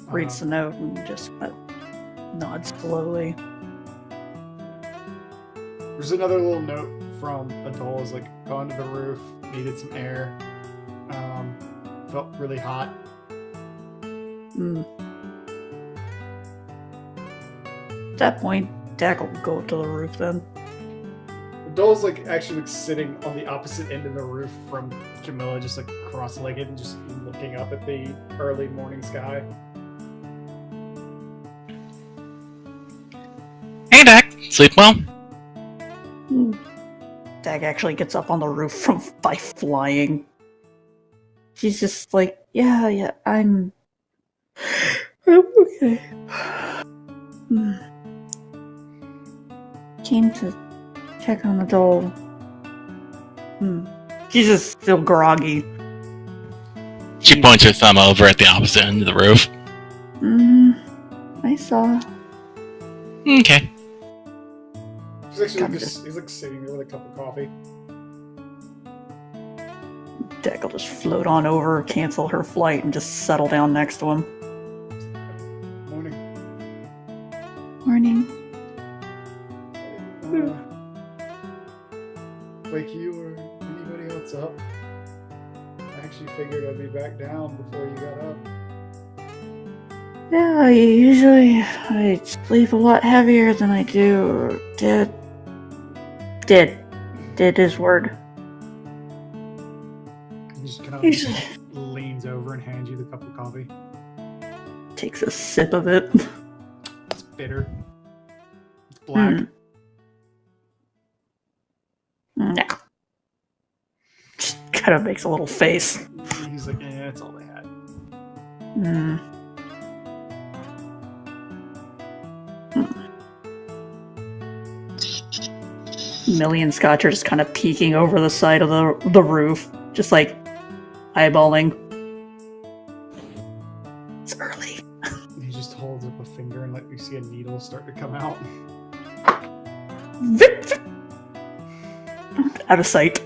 Reads the note and just nods slowly. There's another little note from Adol. Is like, gone to the roof, needed some air. Felt really hot. At that point, Dak will go to the roof then. Adol's like actually like sitting on the opposite end of the roof from Camilla, just like cross-legged and just looking up at the early morning sky. Hey, Dak. Sleep well? Dak actually gets up on the roof by flying. She's just like, yeah, I'm okay. Came to check on the doll. She's just still groggy. She points her thumb over at the opposite end of the roof. I saw. Okay. He's actually he's like sitting there with a cup of coffee. Dak will just float on over, cancel her flight, and just settle down next to him. Morning. Morning. Wake you or anybody else up? I actually figured I'd be back down before you got up. Yeah, usually I sleep a lot heavier than I do, or did his word. He just kind of Usually leans over and hands you the cup of coffee. takes a sip of it. It's bitter. It's black. No. Just kind of makes a little face. He's like, yeah, that's all they had. Millie and Scotch are just kind of peeking over the side of the roof, just like eyeballing. It's early. He just holds up a finger and you see a needle start to come out. Out of sight.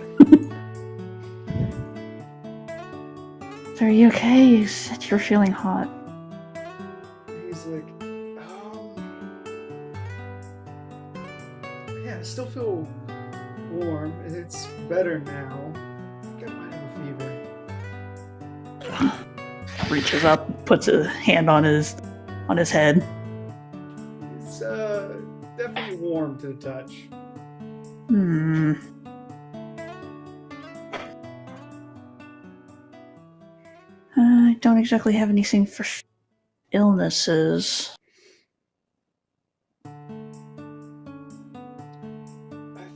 So are you okay? You said you were feeling hot. He's like, still feel warm, and it's better now. I think I might have a fever. Reaches up, puts a hand on his head. It's definitely warm to the touch. I don't exactly have anything for illnesses. I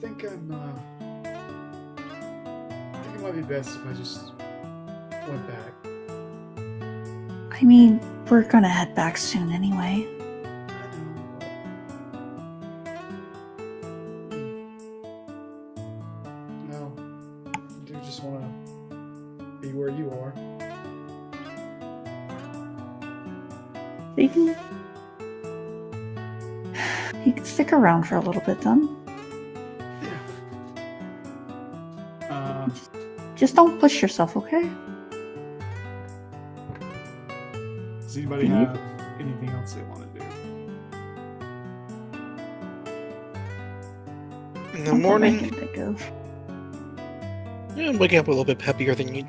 think it might be best if I just went back. I mean, we're gonna head back soon anyway. No, I do just want to be where you are. You can stick around for a little bit then. Yeah. Just don't push yourself, okay? Does anybody have anything else they want to do? In the morning, I can think of. Yeah, I'm waking up a little bit peppier than you.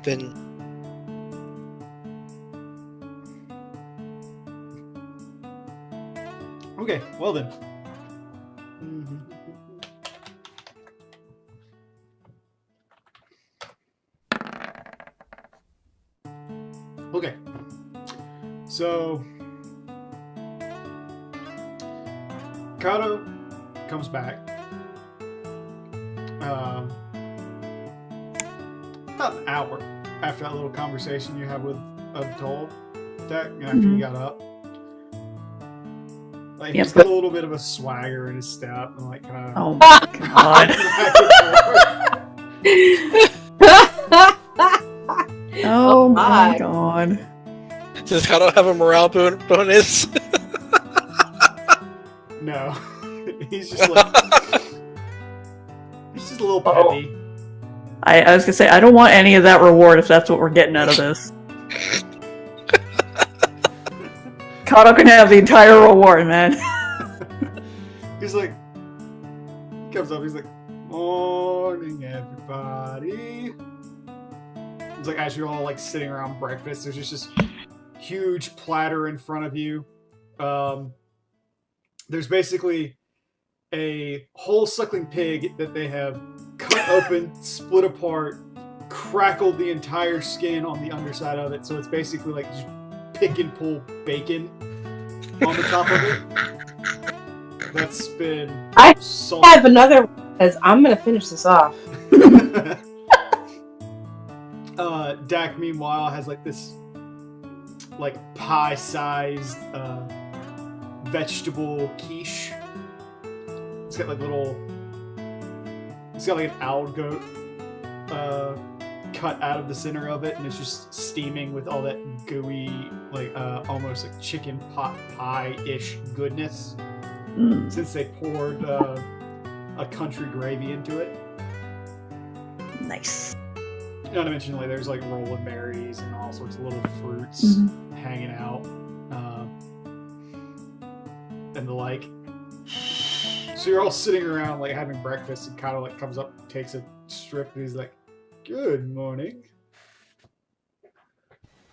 Okay, well then. Okay. So Kato comes back. About an hour after that little conversation you had with Abdul Deck, and after you got up. Like, he's got a little bit of a swagger in his step, and like kind of. Oh my god! Oh my god! Does Kato have a morale bonus? No, he's just like he's just a little peppy. I was gonna say I don't want any of that reward if that's what we're getting out of this. Kato can have the entire reward, man. He's like, he comes up, he's like, morning, everybody. It's like, as you're all like sitting around breakfast, there's just this huge platter in front of you. There's basically a whole suckling pig that they have cut open, split apart, crackled the entire skin on the underside of it, so it's basically like just pick and pull bacon on the top of it. That's been I have another because I'm gonna finish this off. Dak meanwhile has like this like pie-sized vegetable quiche. It's got like an owl goat cut out of the center of it, and it's just steaming with all that gooey, like almost like chicken pot pie-ish goodness. Since they poured a country gravy into it. Nice. Not to mention, like, there's like rolling berries and all sorts of little fruits hanging out, and the like. So you're all sitting around like having breakfast, and Kato like comes up, takes a strip, and he's like, "Good morning."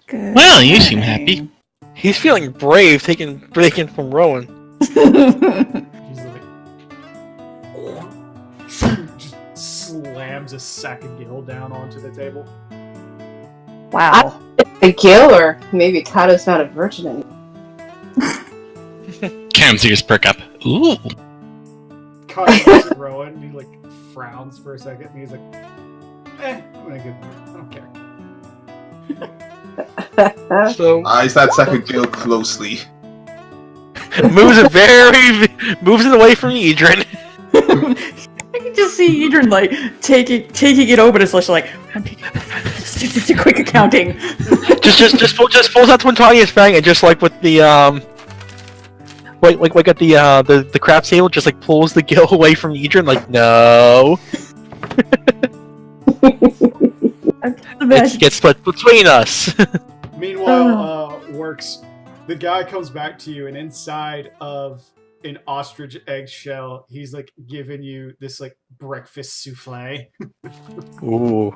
Good. Well, you seem happy. He's feeling brave, taking bacon from Rowan. He's like, just slams a sack of gill down onto the table. Wow. A gill, or maybe Kato's not a virgin anymore. Cam's ears perk up. Ooh. Kato looks at Rowan, and he like frowns for a second, and he's like, I'm gonna give it. I don't care. So Eyes that second gill closely. moves it away from Edrin. I can just see Edrin like taking it over. It's like just a quick accounting. just pulls out Twintania's fang and just like with the like at the craps table, just like pulls the gill away from Edrin. Like no. It gets split between us. Meanwhile, Works, the guy comes back to you, and inside of an ostrich eggshell. He's like giving you this like breakfast souffle. Ooh.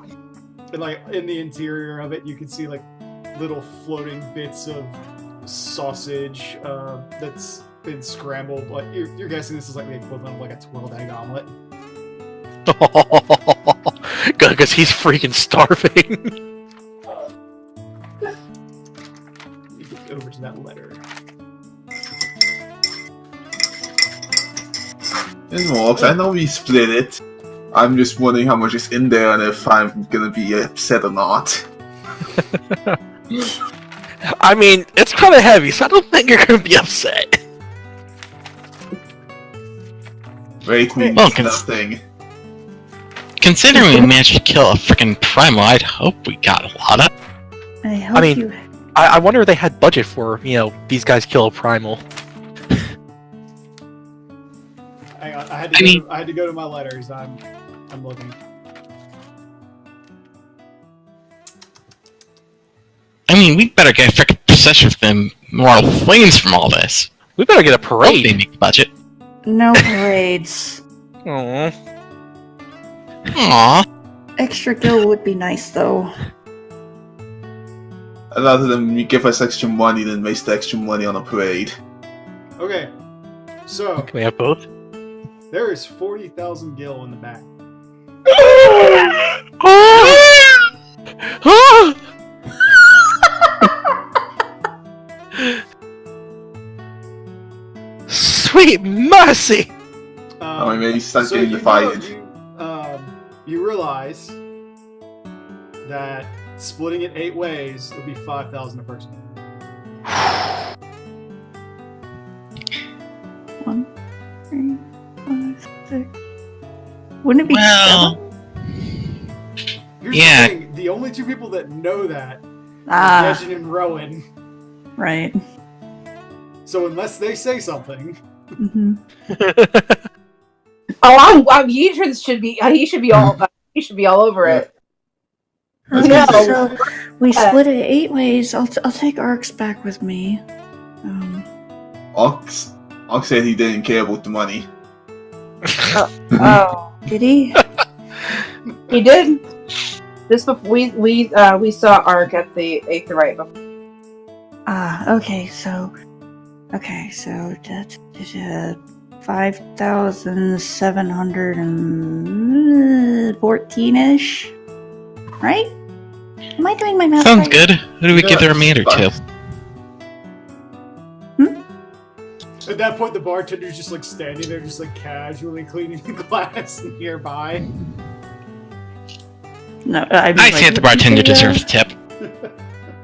And like in the interior of it, you can see like little floating bits of sausage that's been scrambled. Like you're guessing this is like the equivalent of like a 12-egg omelet. Good, because he's freaking starving. Get over to that letter. Well, I know we split it. I'm just wondering how much is in there and if I'm gonna be upset or not. I mean, it's kind of heavy, so I don't think you're gonna be upset. Rate me Well, nothing. Considering we managed to kill a freaking primal, I'd hope we got a lot of. I hope I mean, you. I wonder if they had budget for, these guys kill a primal. Hang on, I had to go to my letters. I'm looking. I mean, we better get a freaking procession of them mortal flames from all this. We better get a Hope they parade. make the budget. No parades. Aww. Aww. Extra gil would be nice, though. Rather than you give us extra money than waste the extra money on a parade. Okay, so Can we have both? there is 40,000 gil in the back. Sweet mercy! I mean, maybe start so getting you divided. you realize that splitting it 8 ways would be 5,000 a person. 1, 3, 5, 6. Wouldn't it be Well, 7? Here's Yeah. the thing, the only 2 people that know that are Ah, Desmond and Rowan. right. So unless they say something, Hmm. Oh, I'm he should be all over it. That's No. good. So we split it 8 ways. I'll take Arx back with me. Ox said he didn't care about the money. Oh, Did he? he did. This before we saw Ark at the 8th right before. Okay, so that's 5,714-ish, right? Am I doing my math sounds right? good. Who do we give the remainder to? at that point the bartender's just like standing there, just like casually cleaning the glass nearby. No, I mean, I say the bartender deserves a tip.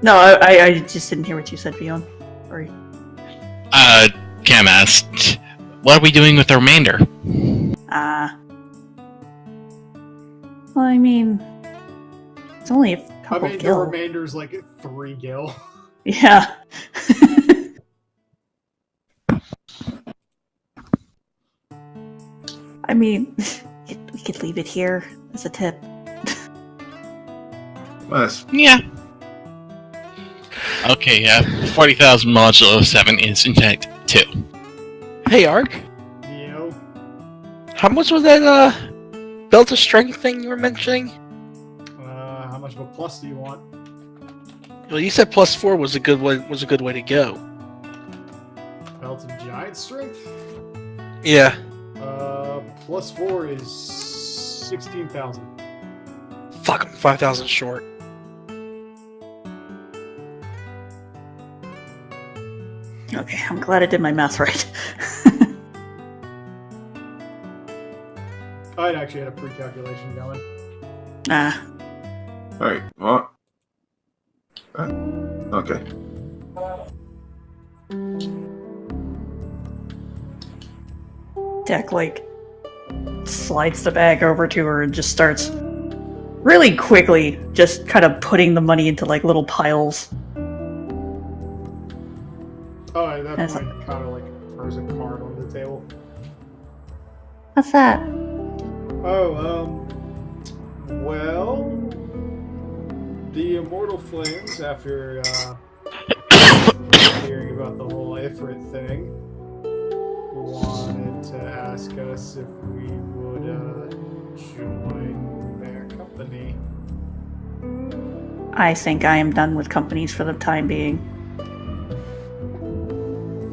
No, I just didn't hear what you said, Beyond. Sorry. Cam asked, what are we doing with the remainder? Well, I mean, it's only a I couple mean, the gil. remainder's like 3 gil. Yeah. I mean, we could leave it here as a tip. Yes. Yeah. Okay, yeah. 40,000 modulo 7 is in fact 2. Hey, Ark. Yo. How much was that, belt of strength thing you were mentioning? How much of a plus do you want? Well, you said +4 was a good way to go. Belt of giant strength? Yeah. +4 is 16,000. Fuck, I'm 5,000 short. Okay, I'm glad I did my math right. I'd actually had a pre-calculation going. Alright, what? Okay. Deck, like, slides the bag over to her and just starts really quickly just kind of putting the money into, like, little piles. Oh, at that That's point, kind of like throws a card on the table. What's that? Oh, well, the Immortal Flames, after hearing about the whole Ifrit thing, wanted to ask us if we would join their company. I think I am done with companies for the time being.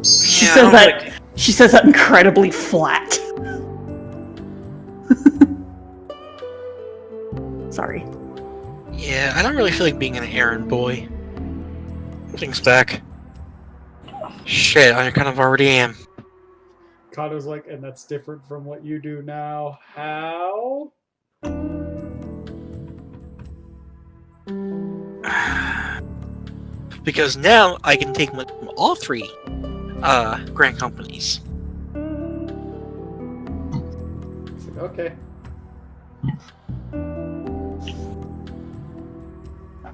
She Yeah, I says don't that. really- She says that incredibly flat. Sorry. Yeah, I don't really feel like being an errand boy. Things back. Shit, I kind of already am. Kato's like, and that's different from what you do now. How? Because now I can take money from all three grand companies. It's like, okay.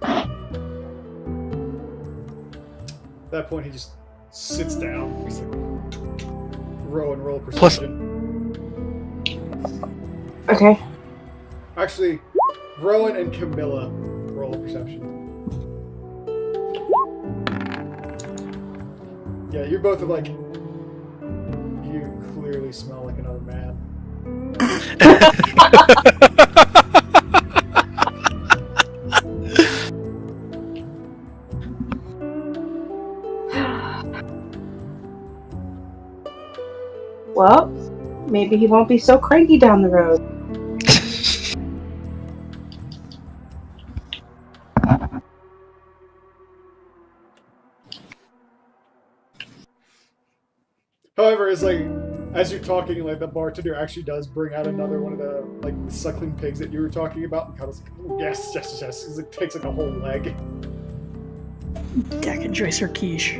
At that point, he just sits down. He's like, roll perception. Okay. Actually, Rowan and Camilla roll perception. Yeah, you both are like, you clearly smell like another man. Well, maybe he won't be so cranky down the road. However, it's like, as you're talking, like the bartender actually does bring out another one of the like suckling pigs that you were talking about, and Kato's like, oh, yes. He's like, takes like a whole leg. Dak enjoys her quiche,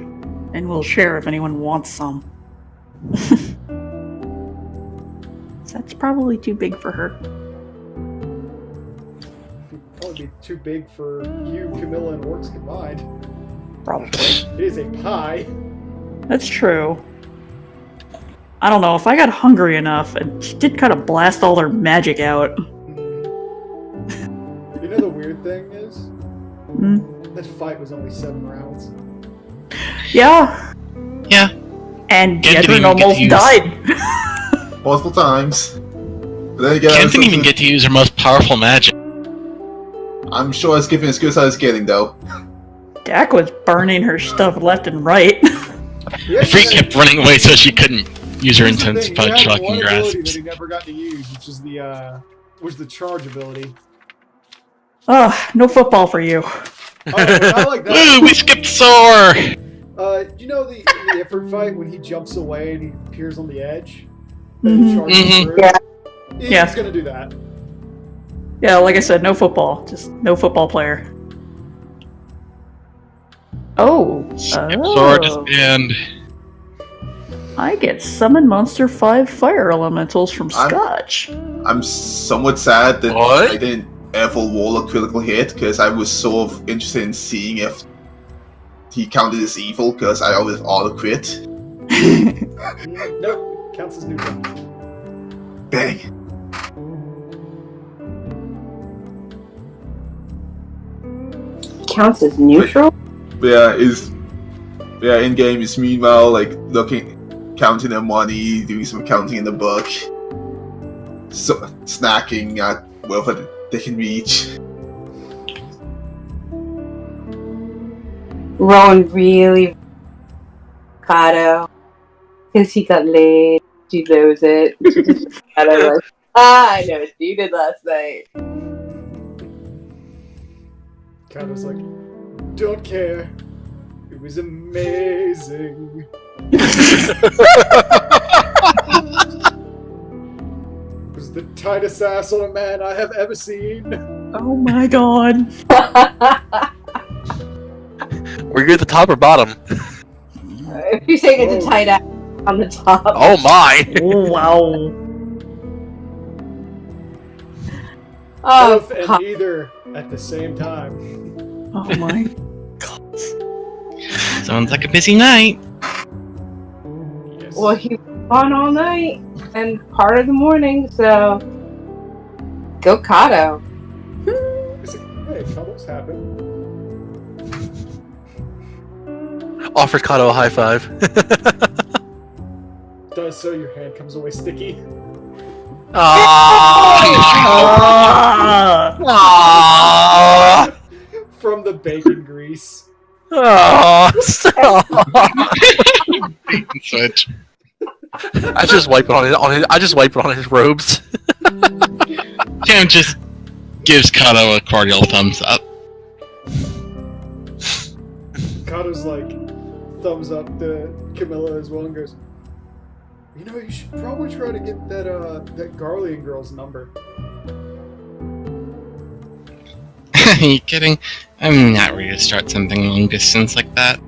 and we'll share if anyone wants some. That's probably too big for her. Probably be too big for you, Camilla, and Orcs combined. Probably. It is a pie. That's true. I don't know, if I got hungry enough, and she did kind of blast all their magic out. You know the weird thing is? Hmm? That fight was only 7 rounds. Yeah. Yeah. And Ken didn't Gedrin even get almost to use- died. Multiple times. But then again, Ken didn't even get to use her most powerful magic. I'm sure it's giving as good as I was getting, though. Dak was burning her stuff left and right. He The freak actually kept running away so she couldn't use her here's the intense thing, he had shocking one ability that grasps. he never got to use, which is the charge ability. Ugh, no football for you. Oh, not like Woo, that. we skipped Soar! You know the effort fight when he jumps away and he appears on the edge? Then he Mhm. charges Mhm. through? Yeah. He's Yeah. gonna do that. Yeah, like I said, no football. Just no football player. Oh. Skip Soar Oh. disband. I get summon monster 5 fire elementals from Scotch. I'm somewhat sad that What? I didn't ever roll a critical hit, because I was sort of interested in seeing if he counted as evil, because I always auto-crit. Nope. Counts as neutral. Bang! Counts as neutral? But yeah, in game is meanwhile like counting their money, doing some counting in the book, so, snacking at wherever they can reach. Rowan really Kato. Because he got laid. She knows it. She just Kato like, I know what you did last night. Kato's like, don't care. It was amazing. It was the tightest ass on a man I have ever seen. Oh my god. Were you at the top or bottom? If you're saying it's a tight ass on the top. Oh my! Oh wow. Oh, Both and God. either at the same time. Oh my god. Sounds like a busy night. Yes. Well, he was on all night and part of the morning, so go Kato. It's like, hey, troubles happen. Offered Kato a high five. does so, your hand comes away sticky. From the bacon grease. Stop. Switch. I just wipe it on his robes. Cam just gives Kato a cordial thumbs up. Kato's like, thumbs up to Camilla as well and goes, you know, you should probably try to get that Garlean girl's number. Are you kidding? I'm not ready to start something long distance like that.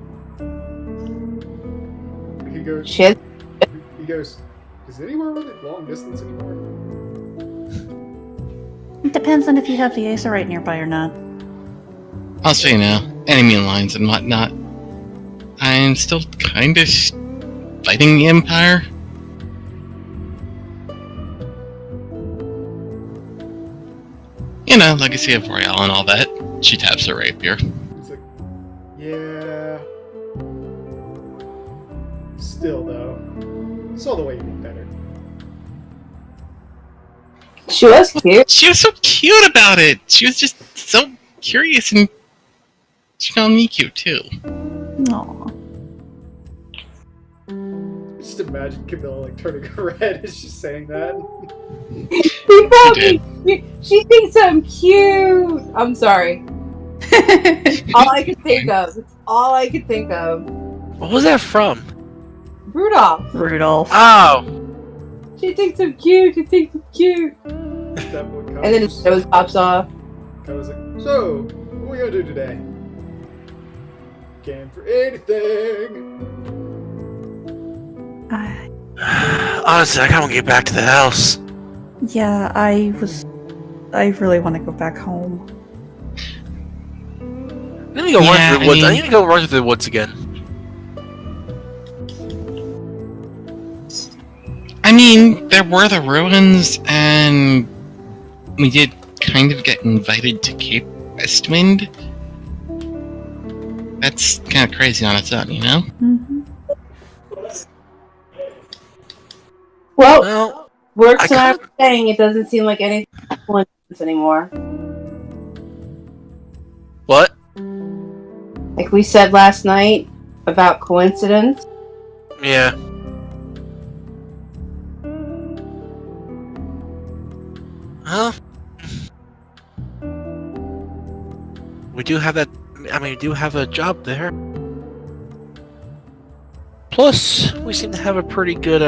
He goes, Shit. He goes, is anywhere really long distance anymore? It depends on if you have the Acerite nearby or not. Also, you know, enemy lines and whatnot. I'm still kind of fighting the Empire. You know, Legacy of Royale and all that. She taps her rapier. He's like, yeah. Still, though, saw the way you get better. She was cute. She was so cute about it. She was just so curious, and she found me cute too. Aw. Just imagine Camilla like turning red as she's saying that. She thinks I'm cute. I'm sorry. All I could think of. It's all I could think of. What was that from? Rudolph. Rudolph. Oh. She thinks I'm cute. She thinks I'm cute. And And then his nose pops off. Kato's like, so, what are we gonna do today? Game for anything. Honestly, I kind of want to get back to the house. Yeah, I really want to go back home. I need to go run through the woods. I need to go run through the woods again. I mean, there were the ruins, and we did kind of get invited to Cape Westwind. That's kind of crazy on its own, you know? Mm-hmm. Well, works and I were saying it doesn't seem like anything anymore. What? Like we said last night about coincidence. Yeah. Huh? We do have that. I mean, we do have a job there. Plus, we seem to have a pretty good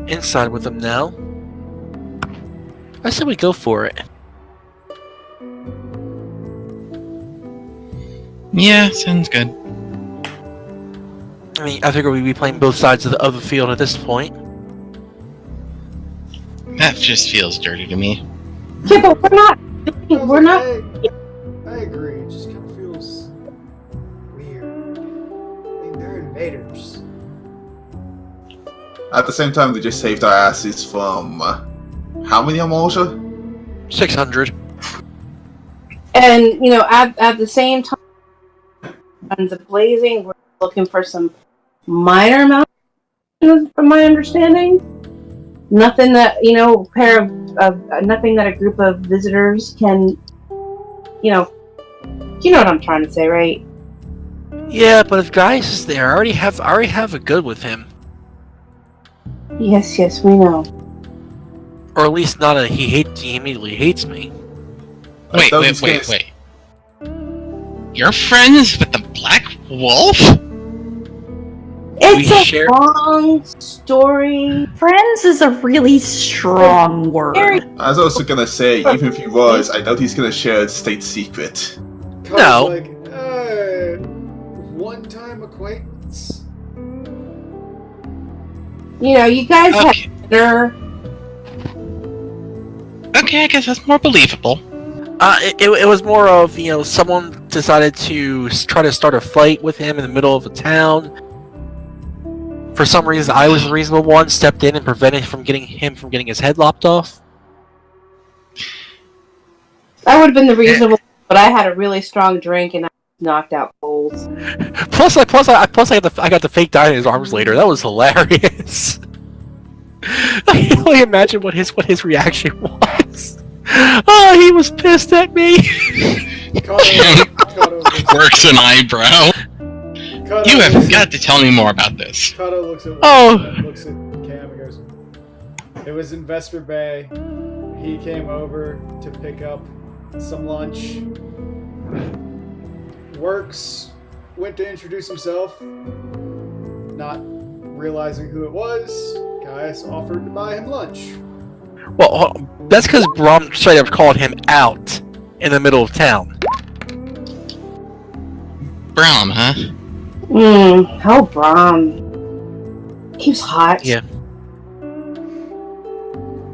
inside with them now. I said we go for it. Yeah, sounds good. I mean, I figure we'd be playing both sides of the field at this point. That just feels dirty to me. Yeah, but we're not. I agree. It just kind of feels weird. I mean, they're invaders. At the same time, they just saved our asses from how many Amalja? 600. And you know, at the same time, guns are blazing. We're looking for some minor amount, from my understanding. Nothing that nothing that a group of visitors can, you know what I'm trying to say, right? Yeah, but if Gaius is there, I already have a good with him. Yes, we know. Or at least not a he immediately hates me. Wait. You're friends with the Black Wolf? It's a long story. Friends is a really strong word. I was also gonna say, even if he was, I doubt he's gonna share a state secret. No. Like, one-time acquaintance. You know, you guys have dinner. Okay, I guess that's more believable. It was more of, someone decided to try to start a fight with him in the middle of a town. For some reason, I was the reasonable one, stepped in and prevented him from getting his head lopped off. I would have been the reasonable, but I had a really strong drink and I was knocked out cold. rules. Plus, I got the fake dye in his arms later. That was hilarious. I can only imagine what his reaction was. Oh, he was pissed at me. Quirks an eyebrow. You have got to tell me more about this. Kato looks at looks at Cam and goes, "It was in Vesper Bay. He came over to pick up some lunch. Works went to introduce himself, not realizing who it was. Gaius offered to buy him lunch. Well, that's because Brom straight up called him out in the middle of town. Brom, huh? How Brom? He was hot. Yeah.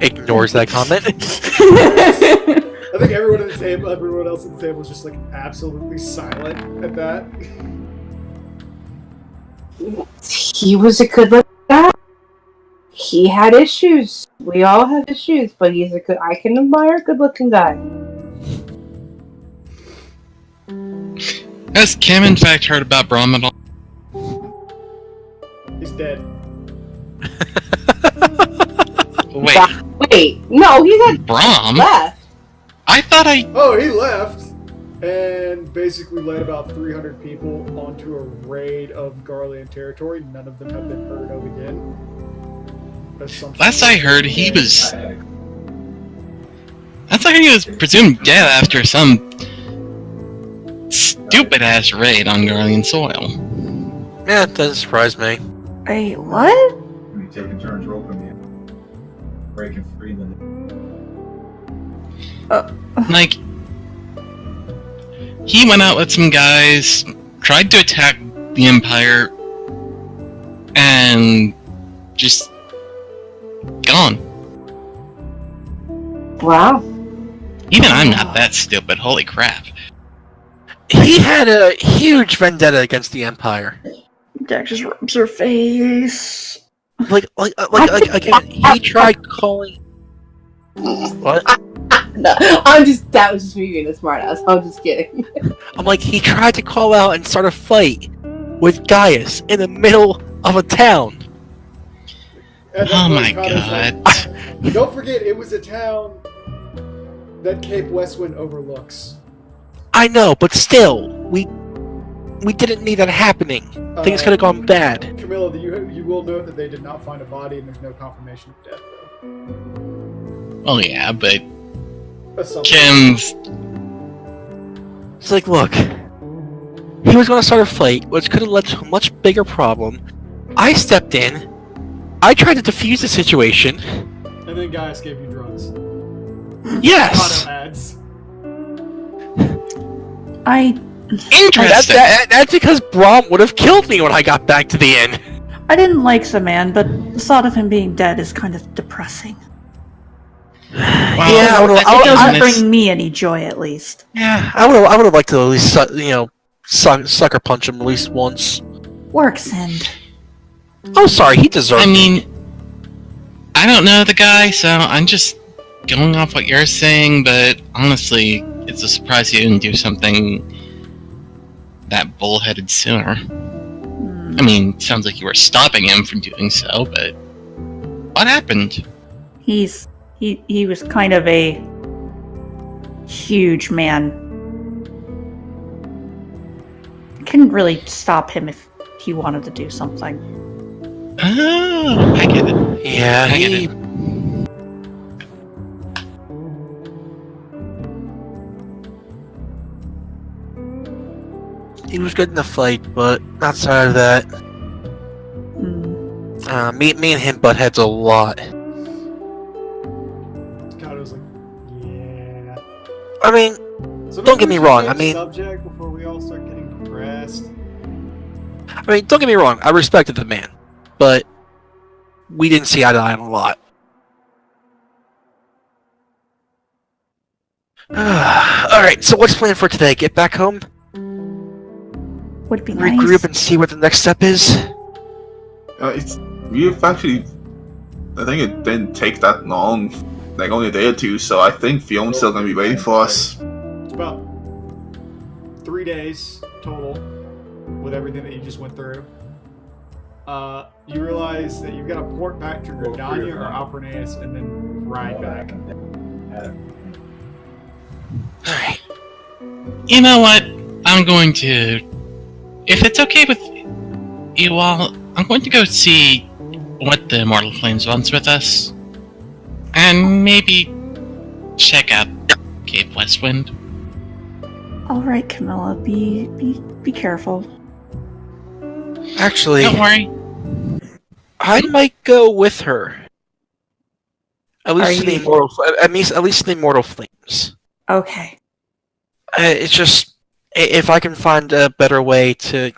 Ignores that comment. I think everyone else at the table was just like absolutely silent at that. He was a good looking guy. He had issues. We all have issues, but he's a good. I can admire a good looking guy. Has Kim in fact heard about Brom at all? He's dead. Wait, no, he's not. Brom? Left. I thought Oh, he left and basically led about 300 people onto a raid of Garlean territory. None of them have been heard of again. Last I heard, he was presumed dead after some stupid-ass raid on Garlean soil. Yeah, it doesn't surprise me. Wait, what? We taking turns roping you. Breaking free then. Like, he went out with some guys, tried to attack the Empire, and just gone. Wow. Even I'm not that stupid, holy crap. He had a huge vendetta against the Empire. Jack just rubs her face. Like again, he tried calling... What? No, that was just me being a smartass. I'm just kidding. I'm like, he tried to call out and start a fight with Gaius in the middle of a town. Oh my god. Like, don't forget, it was a town that Cape Westwind overlooks. I know, but still, we didn't need that happening. Things could have gone bad. Camilla, you will note that they did not find a body and there's no confirmation of death, though. Well, yeah, but Assumption. Kim's... It's like, look, he was going to start a fight, which could have led to a much bigger problem. I stepped in. I tried to defuse the situation. And then Gaius gave you drugs. Yes! Auto ads. Interesting! That's because Brom would have killed me when I got back to the inn. I didn't like the man, but the thought of him being dead is kind of depressing. Well, Yeah, It doesn't bring me any joy, at least. Yeah, I would have liked to at least, sucker punch him at least once. Works end. Oh, sorry, he deserved it. I mean, I don't know the guy, so I'm just going off what you're saying, but honestly, it's a surprise he didn't do something that bullheaded sooner. I mean, sounds like you were stopping him from doing so, but what happened? He was kind of a huge man. Couldn't really stop him if he wanted to do something. Oh, I get it. Yeah, I get it. He was good in the fight, but outside of that, me and him butt heads a lot. God, it was like, yeah. I mean, So don't get me wrong. Subject before we all start getting depressed. Don't get me wrong. I respected the man, but we didn't see eye to eye on a lot. All right. So what's planned for today? Get back home, Would be regroup, nice. and see what the next step is. We've actually, I think it didn't take that long, like only a day or two, so I think Fiona's still going to be waiting for us. It's about 3 days total. with everything that you just went through, you realize that you've got to port back to Gridania or Alpernaeus and then ride back. Alright. You know what? I'm going to... If it's okay with you all, I'm going to go see what the Immortal Flames wants with us. And maybe check out Cape Westwind. Alright, Camilla, be careful. Actually, Don't worry. I might go with her. At least to the you- immortal. At least to the Immortal Flames. Okay. It's just if I can find a better way to,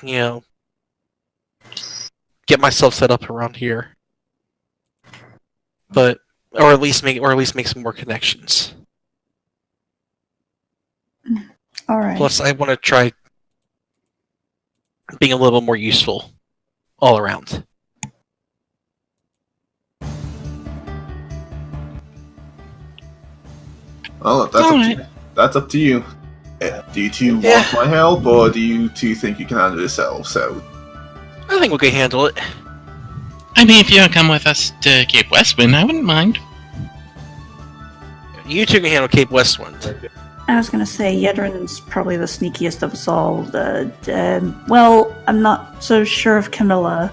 get myself set up around here, but or at least make some more connections. Alright. Plus, I want to try being a little more useful all around. Well, that's up to you. Do you two want my help, or do you two think you can handle it yourselves? So, I think we can handle it. I mean, if you don't come with us to Cape Westwind, I wouldn't mind. You two can handle Cape Westwind. I was gonna say, Yedrin's probably the sneakiest of us all. Well, I'm not so sure of Camilla.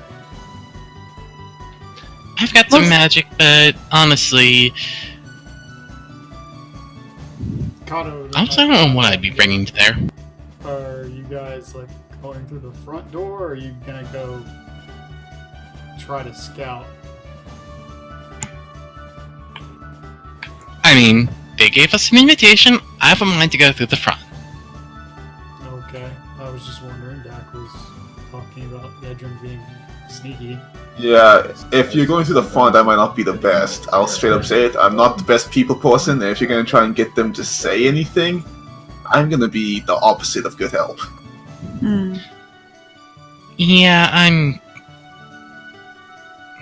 I've got some magic, but honestly, Kato, I don't know what I'd be bringing to there. are you guys like going through the front door, or are you gonna go try to scout? I mean, they gave us an invitation. I have a mind to go through the front. Okay, I was just wondering. Dak was talking about Yedrin being sneaky. yeah, if you're going to the front, I might not be the best. I'll straight up say it. I'm not the best people person, and if you're going to try and get them to say anything, I'm going to be the opposite of good help. Yeah,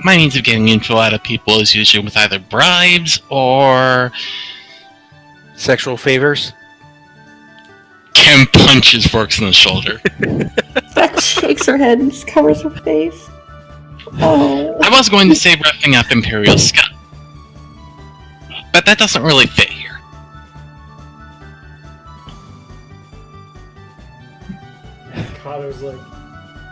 my means of getting info out of people is usually with either bribes or Sexual favors. Kim punches Forks in the shoulder. Beck shakes her head and just covers her face. Oh. I was going to say roughing up Imperial scum, but that doesn't really fit here. Kato's like,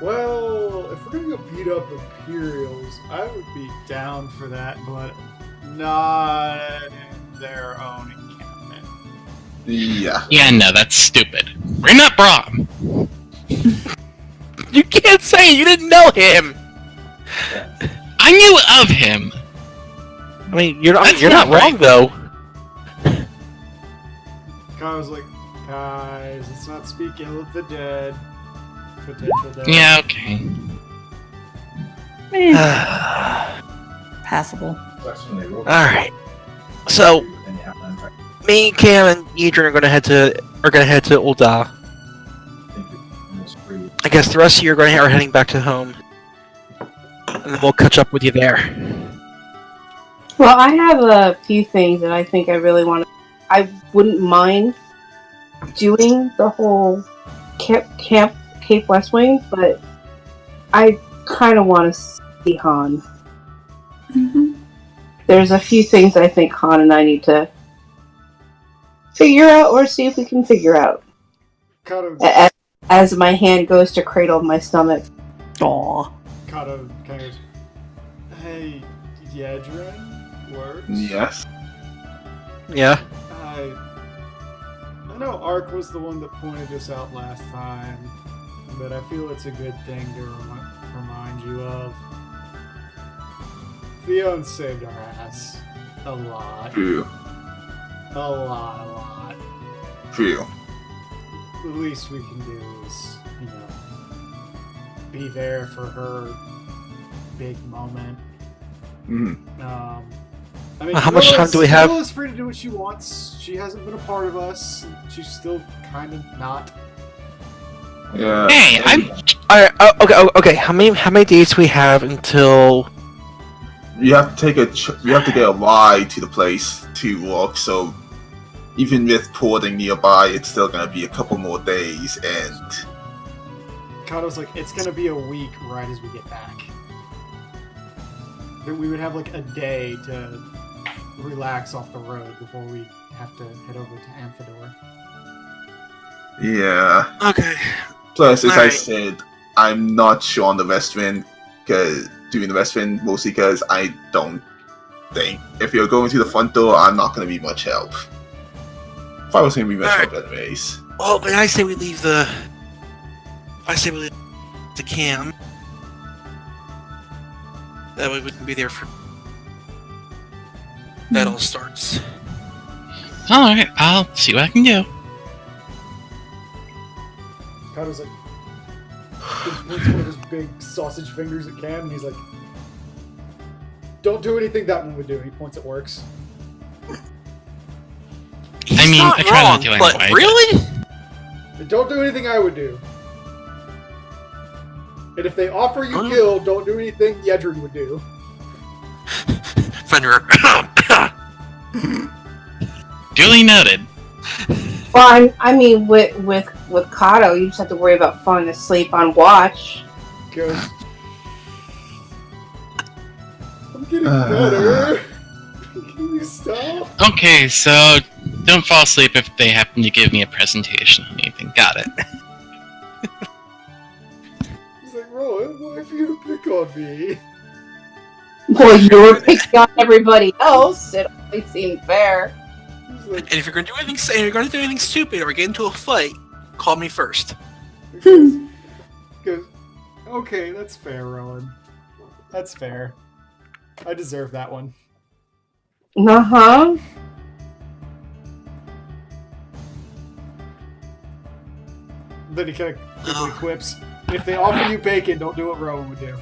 well, if we're gonna go beat up Imperials, I would be down for that, but not in their own encampment. Yeah. Yeah, no, that's stupid. We're not Brahm. You can't say it, you didn't know him. I knew of him. I mean, you're not not wrong right. though. Kato's like, guys, let's not speak ill of the dead. Potential death. Yeah, okay. Passable. Alright. So me, Cam, and Yedrin are gonna head to Ul'dah. I guess the rest of you are heading back to home. And then we'll catch up with you there. Well, I have a few things that I think I really want to... I wouldn't mind doing the whole Cape West Wing, but I kind of want to see Han. Mm-hmm. There's a few things I think Han and I need to figure out, or see if we can figure out. Kato, As my hand goes to cradle my stomach. Aww. Kato kind of goes, hey, Yedrin works? Yes. Yeah. I know Ark was the one that pointed this out last time, but I feel it's a good thing to remind you of. Theon saved our ass. A lot. True. A lot. True. The least we can do is, be there for her big moment. Mm. I mean, How much time do we have? Camilla's free to do what she wants. She hasn't been a part of us. She's still kind of not. Yeah. Hey, I'm. Alright, okay. How many days do we have until... You have to get a ride to the place to walk, so even with porting nearby, it's still gonna be a couple more days, and Kato's like, it's gonna be a week right as we get back. That we would have like a day to relax off the road before we have to head over to Amphidor. Yeah. Okay. Plus, as I Alright. said, I'm not sure on the West Wind, doing the West Wind, mostly because I don't think if you're going to the front door, I'm not going to be much help. If I was going to be much help anyways. Well, then I say we leave the camp. That way we can be there for. That all starts. Alright, I'll see what I can do. Kato's like, he points one of his big sausage fingers at Cam, and he's like, don't do anything that one would do. He points at Works. He's mean, not I try not wrong, to but anyway, really? And don't do anything I would do. And if they offer you Oh. kill, don't do anything Yedrin would do. Fenrir. Duly noted. Well, I mean, with Kato, you just have to worry about falling asleep on watch. Goes, I'm getting better. Can you stop? Okay, so don't fall asleep if they happen to give me a presentation on anything. Got it. He's like, Rowan, why are you gonna pick on me? Well, you were picking on everybody else. It only seemed fair. He's like, And if you're gonna do anything stupid or get into a fight, call me first. he goes, okay, that's fair, Rowan. That's fair. I deserve that one. Uh-huh. Then he kind of quickly quips, if they offer you bacon, don't do what Rowan would do.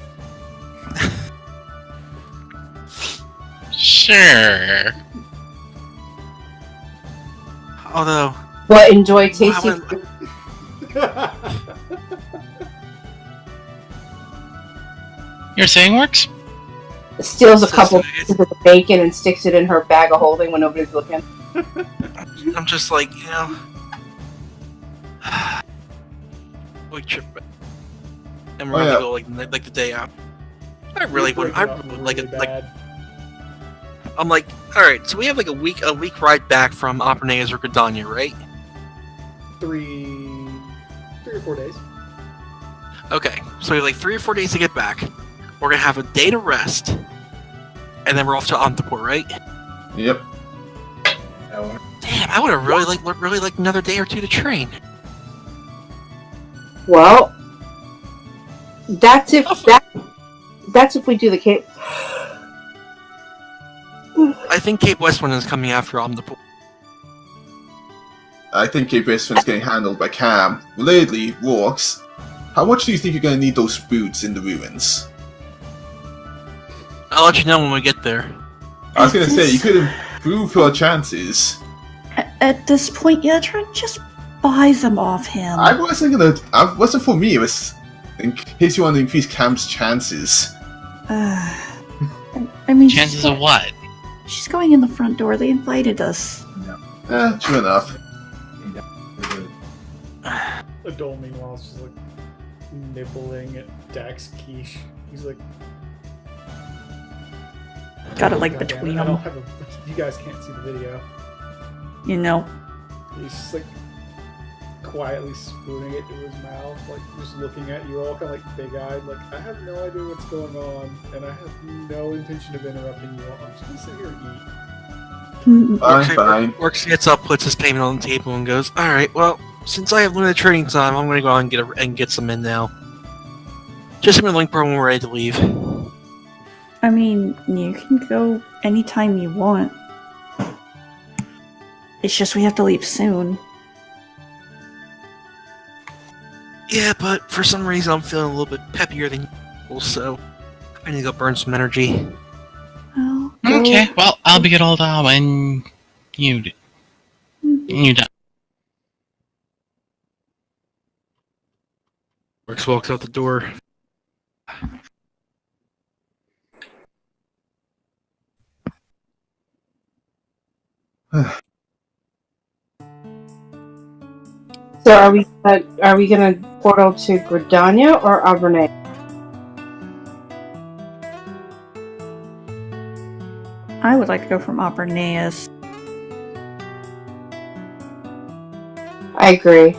Sure. Although, What, enjoy tasty Well, food? You're saying works? Steals a couple It's- pieces of the bacon and sticks it in her bag of holding when nobody's looking. I'm just like, week trip, and we're Oh, gonna yeah. go like the day after. I really would. I would like it. Like I'm like, all right. So we have like a week ride back from Aperneas or Gridania, right? 3 or 4 days. Okay, so we have like 3 or 4 days to get back. We're gonna have a day to rest, and then we're off to Antapur, right? Yep. Damn, I would have really liked another day or two to train. Well, that's if we do the Cape. I think Cape Westwind is coming after Omnipur. I think Cape Westwind's getting handled by Cam. Lately, Rorks, how much do you think you're going to need those boots in the ruins? I'll let you know when we get there. I was going to say, you could improve your chances. At this point, Yedrin, just buy them off him. I wasn't for me, it was in case you want to increase Cam's chances. I mean, Chances of what? she's going in the front door. They invited us. True enough. Adol, meanwhile, is just like nibbling at Dak's quiche. He's like, Got it like "God damn between I don't them. have a. You guys can't see the video. You know. He's just like quietly spooning it to his mouth, like just looking at you all, kind of like big-eyed, like I have no idea what's going on, and I have no intention of interrupting you all. I'm just gonna sit here and eat. Fine. Works gets up, puts his payment on the table, and goes, "All right, well, since I have limited training time, I'm going to go out and get some in now. Just give me a link when we're ready to leave." I mean, you can go anytime you want. It's just we have to leave soon. Yeah, but for some reason I'm feeling a little bit peppier than usual, so I need to go burn some energy. Oh, Okay, well, I'll be all down when you done. Works walks out the door. So are we gonna portal to Gridania or Abernay? I would like to go from Opernaeus. I agree.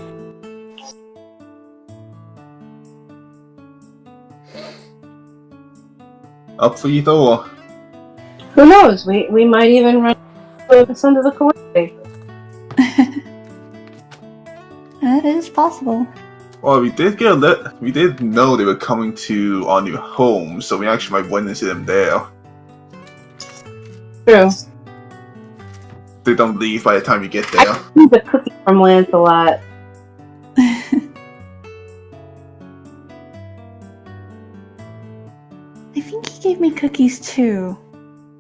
Up for either or. Who knows? We might even run into the Kalei. That is possible. Well, we did know they were coming to our new home, so we actually might run into them there. True. They don't leave by the time you get there. I need the cookie from Lancelot. I think he gave me cookies too,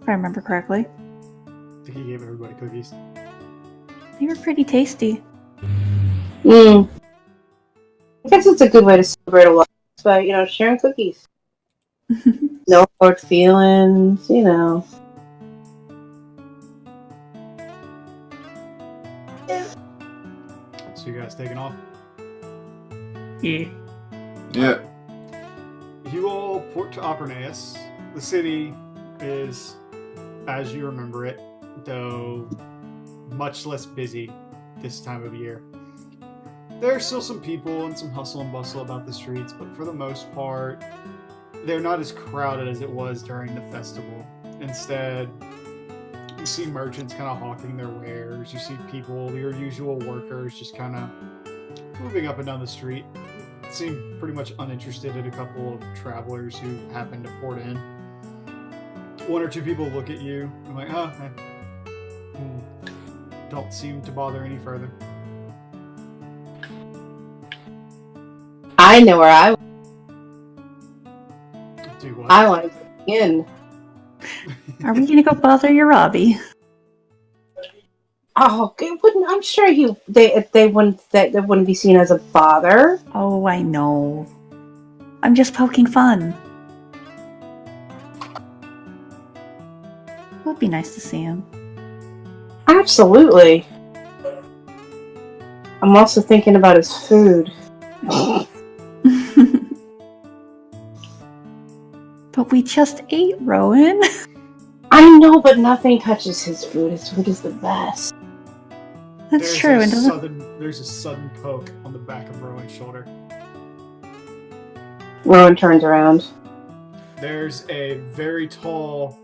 if I remember correctly. I think he gave everybody cookies. They were pretty tasty. I guess it's a good way to celebrate a lot, but sharing cookies. No hard feelings, So you guys taking off? Yeah. Yeah. You all port to Opernaeus. The city is, as you remember it, though much less busy this time of year. There are still some people and some hustle and bustle about the streets, but for the most part, they're not as crowded as it was during the festival. Instead, you see merchants kind of hawking their wares. You see people, your usual workers, just kind of moving up and down the street. Seem pretty much uninterested in a couple of travelers who happen to port in. One or two people look at you and like, don't seem to bother any further. I know where I Do what? I want to get in. Are we gonna go bother your Robbie? Oh, it wouldn't. I'm sure they wouldn't be seen as a bother. Oh, I know. I'm just poking fun. It would be nice to see him. Absolutely. I'm also thinking about his food. But we just ate, Rowan. I know, but nothing touches his food. His food is the best. That's true. And There's a sudden poke on the back of Rowan's shoulder. Rowan turns around. There's a very tall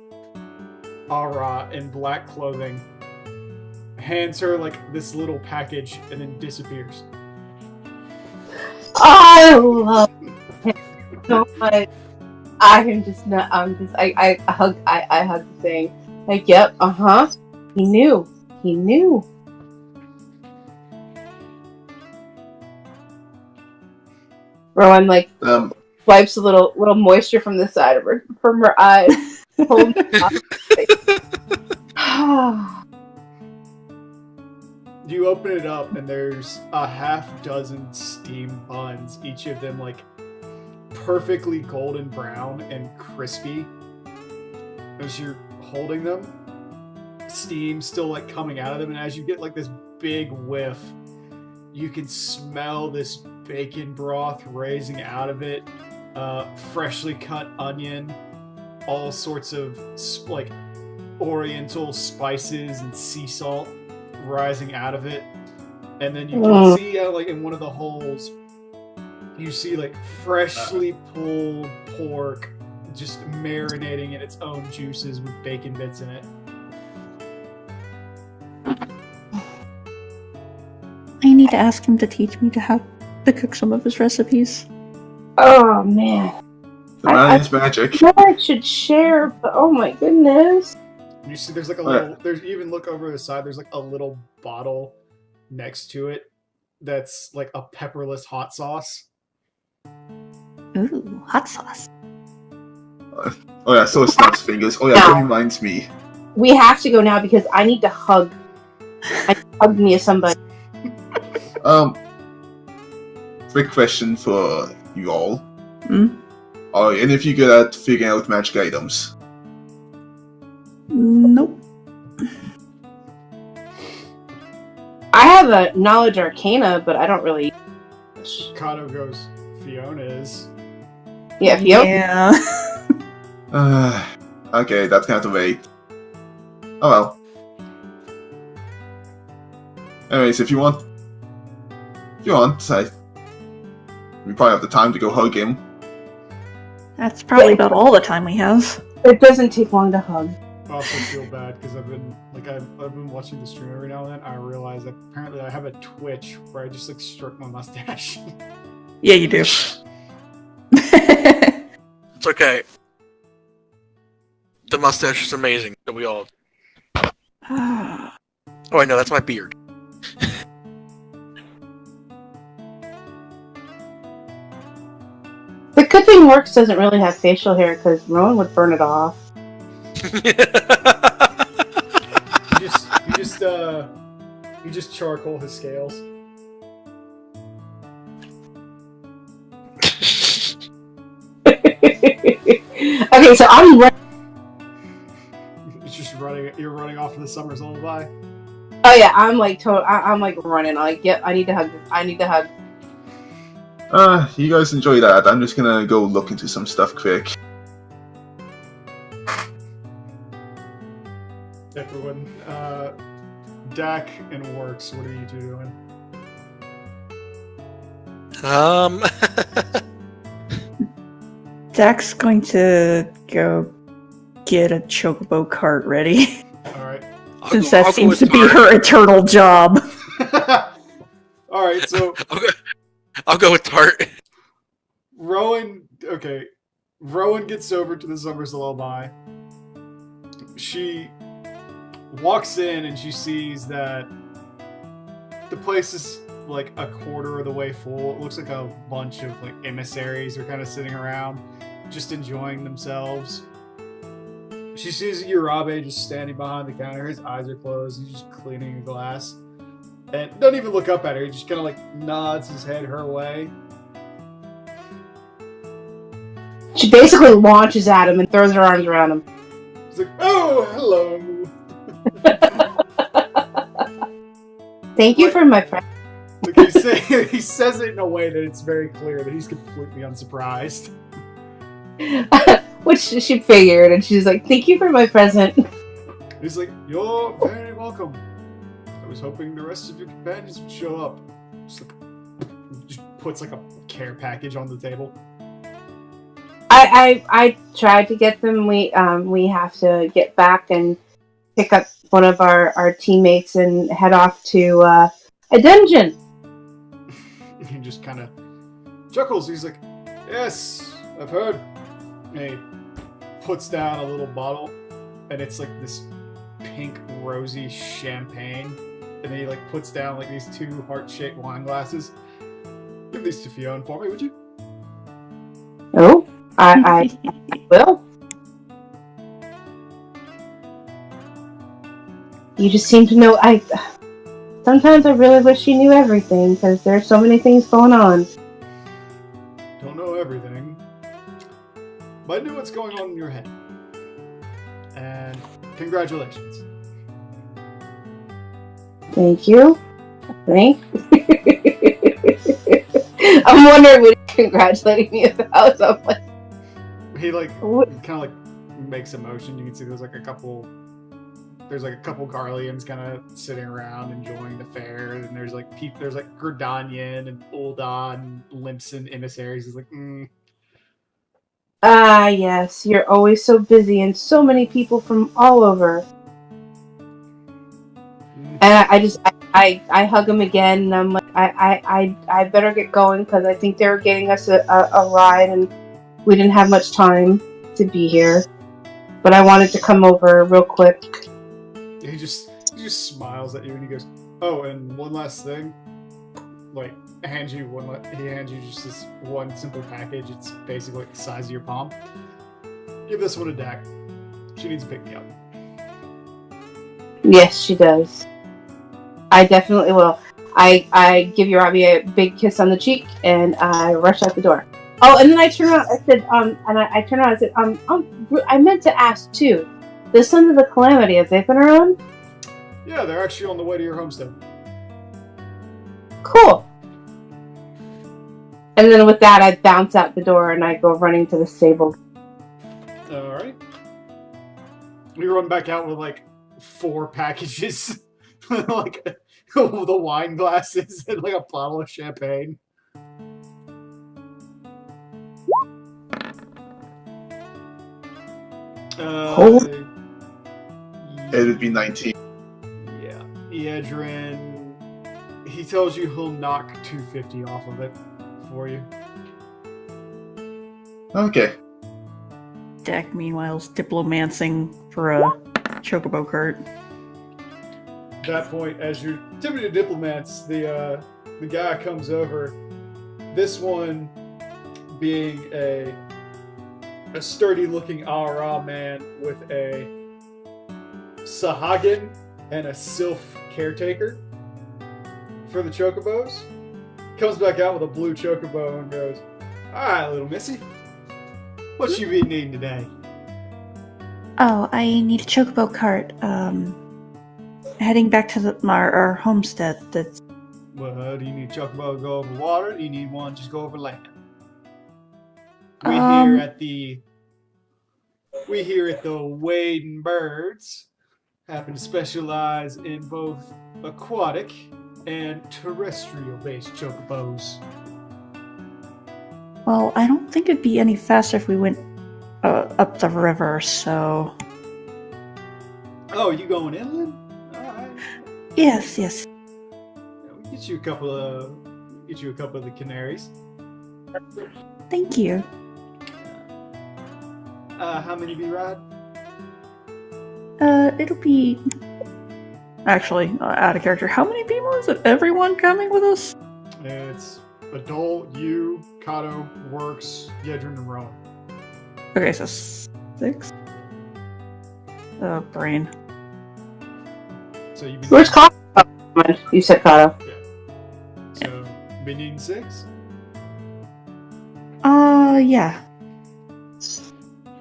Ara in black clothing. Hands her like this little package and then disappears. I love him so much. I hug the thing. Like, yep, He knew. Rowan wipes a little moisture from the side of her eyes. You open it up and there's a half dozen steamed buns, each of them perfectly golden brown and crispy. As you're holding them, steam still coming out of them, and as you get this big whiff, you can smell this bacon broth raising out of it, freshly cut onion, all sorts of oriental spices and sea salt rising out of it. And then you can see in one of the holes, you see freshly pulled pork just marinating in its own juices with bacon bits in it. I need to ask him to teach me to cook some of his recipes. Oh man. The man is magic. I should share, but oh my goodness. You see there's there's even look over the side, there's a little bottle next to it that's a pepperless hot sauce. Ooh, hot sauce. Oh yeah, so snaps fingers. Oh yeah, that reminds me. We have to go now because I need to hug. I hug me as somebody. Quick question for you all. Hmm? Are any of you good at figuring out magic items? Nope. I have a knowledge arcana, but I don't really. Kato goes, Fiona is. Yeah, Fiona. Yeah. Okay, that's gonna have to wait. Oh well. Anyways, if you want, we probably have the time to go hug him. That's probably about all the time we have. It doesn't take long to hug. I also feel bad because I've been watching the stream every now and then. I realize that apparently I have a twitch where I just like stroke my mustache. Yeah, you do. It's okay. The mustache is amazing. So we all. Oh, I know that's my beard. The good thing Works doesn't really have facial hair because Rowan would burn it off. You just charcoal his scales. Okay, so I'm You're running off to the Summer's Lullaby. Oh yeah, I'm like I'm like running. Like, yep, I need to hug. You guys enjoy that. I'm just gonna go look into some stuff quick. Everyone, Dak and Works, what are you two doing? Dak's going to go get a chocobo cart ready. Alright. Since that seems to be her eternal job. Alright, so... I'll go with Tart. Rowan gets over to the Summer's Lullaby. She walks in and she sees that the place is like a quarter of the way full. It looks like a bunch of like emissaries are kind of sitting around, just enjoying themselves. She sees Urabe just standing behind the counter. His eyes are closed. He's just cleaning a glass. And doesn't even look up at her. He just kind of like nods his head her way. She basically launches at him and throws her arms around him. He's like, "Oh, hello." Thank you for my friend. Like he says it in a way that it's very clear that he's completely unsurprised. Which she figured, and she's like, "Thank you for my present." He's like, "You're very welcome. I was hoping the rest of your companions would show up." Just puts like a care package on the table. I tried to get them. We have to get back and pick up one of our teammates and head off to a dungeon. He just kind of chuckles. He's like, "Yes, I've heard." And he puts down a little bottle, and it's like this pink, rosy champagne. And then he like puts down like these two heart-shaped wine glasses. Give these to Fiona for me, would you? Oh, I will. You just seem to know. Sometimes I really wish you knew everything because there's so many things going on. Don't know everything, but I know what's going on in your head. And congratulations. Thank you. I'm wondering what he's congratulating me about. So I'm like, he like kind of like makes a motion. You can see there's like a couple Garleans kind of sitting around enjoying the fair, and there's like Gerdanian and Uldan and Limpson emissaries. He's like, Ah, yes, you're always so busy and so many people from all over. And I hug him again, and I'm like, I better get going because I think they were getting us a ride, and we didn't have much time to be here. But I wanted to come over real quick. He just smiles at you and he goes, "Oh, and one last thing." Like, he hands you just this one simple package. It's basically like the size of your palm. Give this one to Dak. She needs to pick me up. Yes, she does. I definitely will. I give Urabi a big kiss on the cheek and I rush out the door. Oh, and then I turn around. I said, I meant to ask too. The Sons of the Calamity, have they been around? Yeah, they're actually on the way to your homestead. Cool. And then with that, I bounce out the door and I go running to the stable. Alright. We run back out with like 4 packages. Like the wine glasses and like a bottle of champagne. It would be 19. Yeah. Eadrin, he tells you he'll knock 250 off of it for you. Okay. Dak, meanwhile, is diplomancing for a chocobo cart. At that point, as you're tipping to diplomats, the guy comes over. This one being a sturdy-looking Ara man with a Sahagin and a Sylph caretaker for the chocobos. Comes back out with a blue chocobo and goes, "Alright, little missy. What you been needing today?" Oh, I need a chocobo cart. Heading back to our homestead. That's. Well, do you need a chocobo to go over water? Or do you need one just go over land? We here at the Wade and Birds happen to specialize in both aquatic and terrestrial-based chocobos. Well, I don't think it'd be any faster if we went up the river. So. Oh, you going inland? All right. Yes. Yeah, we get you a couple of the canaries. Thank you. How many be ride? It'll be. Actually, out of character. How many people is it? Everyone coming with us? It's Adult, you, Kato, Works, Yedrin, and Rowan. Okay, so 6. Oh, brain. So you Where's Kato? You said Kato. Yeah. So been needing 6? Yeah.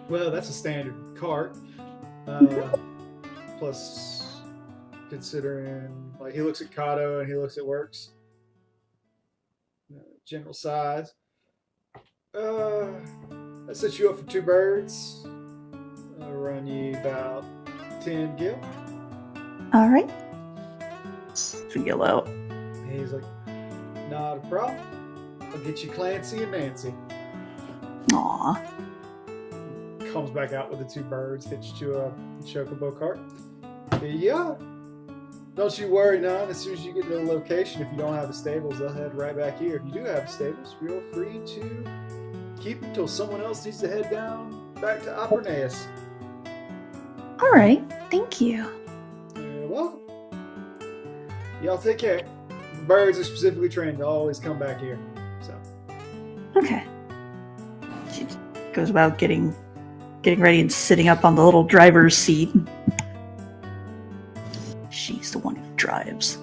Well, that's a standard cart. Plus, considering like he looks at Kato and he looks at Works. General size. That sets you up for 2 birds. I'll run you about 10 gil. All right. Feel out. He's like, not a problem. I'll get you Clancy and Nancy. Aw. Comes back out with the 2 birds, hits you to a chocobo cart. Yeah. Don't you worry, none. As soon as you get to the location, if you don't have the stables, they'll head right back here. If you do have the stables, feel free to keep them until someone else needs to head down back to Apernaeus. All right. Thank you. You're welcome. Y'all take care. Birds are specifically trained to always come back here. So. Okay. She goes about getting ready and sitting up on the little driver's seat. She's the one who drives.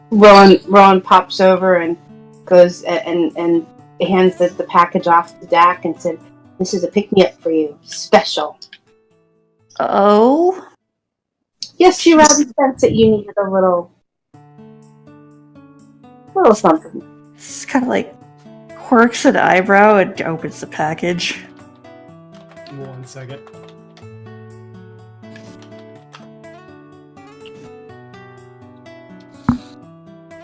Rowan pops over and goes and hands the package off to Dak and said, "This is a pick-me-up for you. Special." Oh? Yes, she rather sense that you needed a little something. It's kind of like quirks an eyebrow and opens the package. 1 second.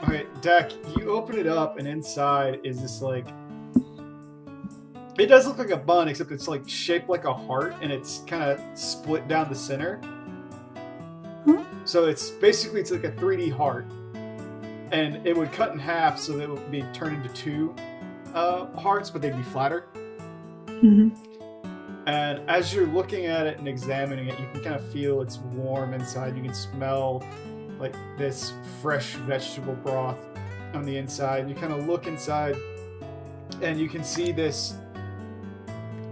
Alright, Dak, you open it up and inside is this like... It does look like a bun, except it's like shaped like a heart and it's kind of split down the center. So it's basically, it's like a 3D heart. And it would cut in half so that it would be turned into 2 hearts, but they'd be flatter. Mm-hmm. And as you're looking at it and examining it, you can kind of feel it's warm inside. You can smell like this fresh vegetable broth on the inside. You kind of look inside and you can see this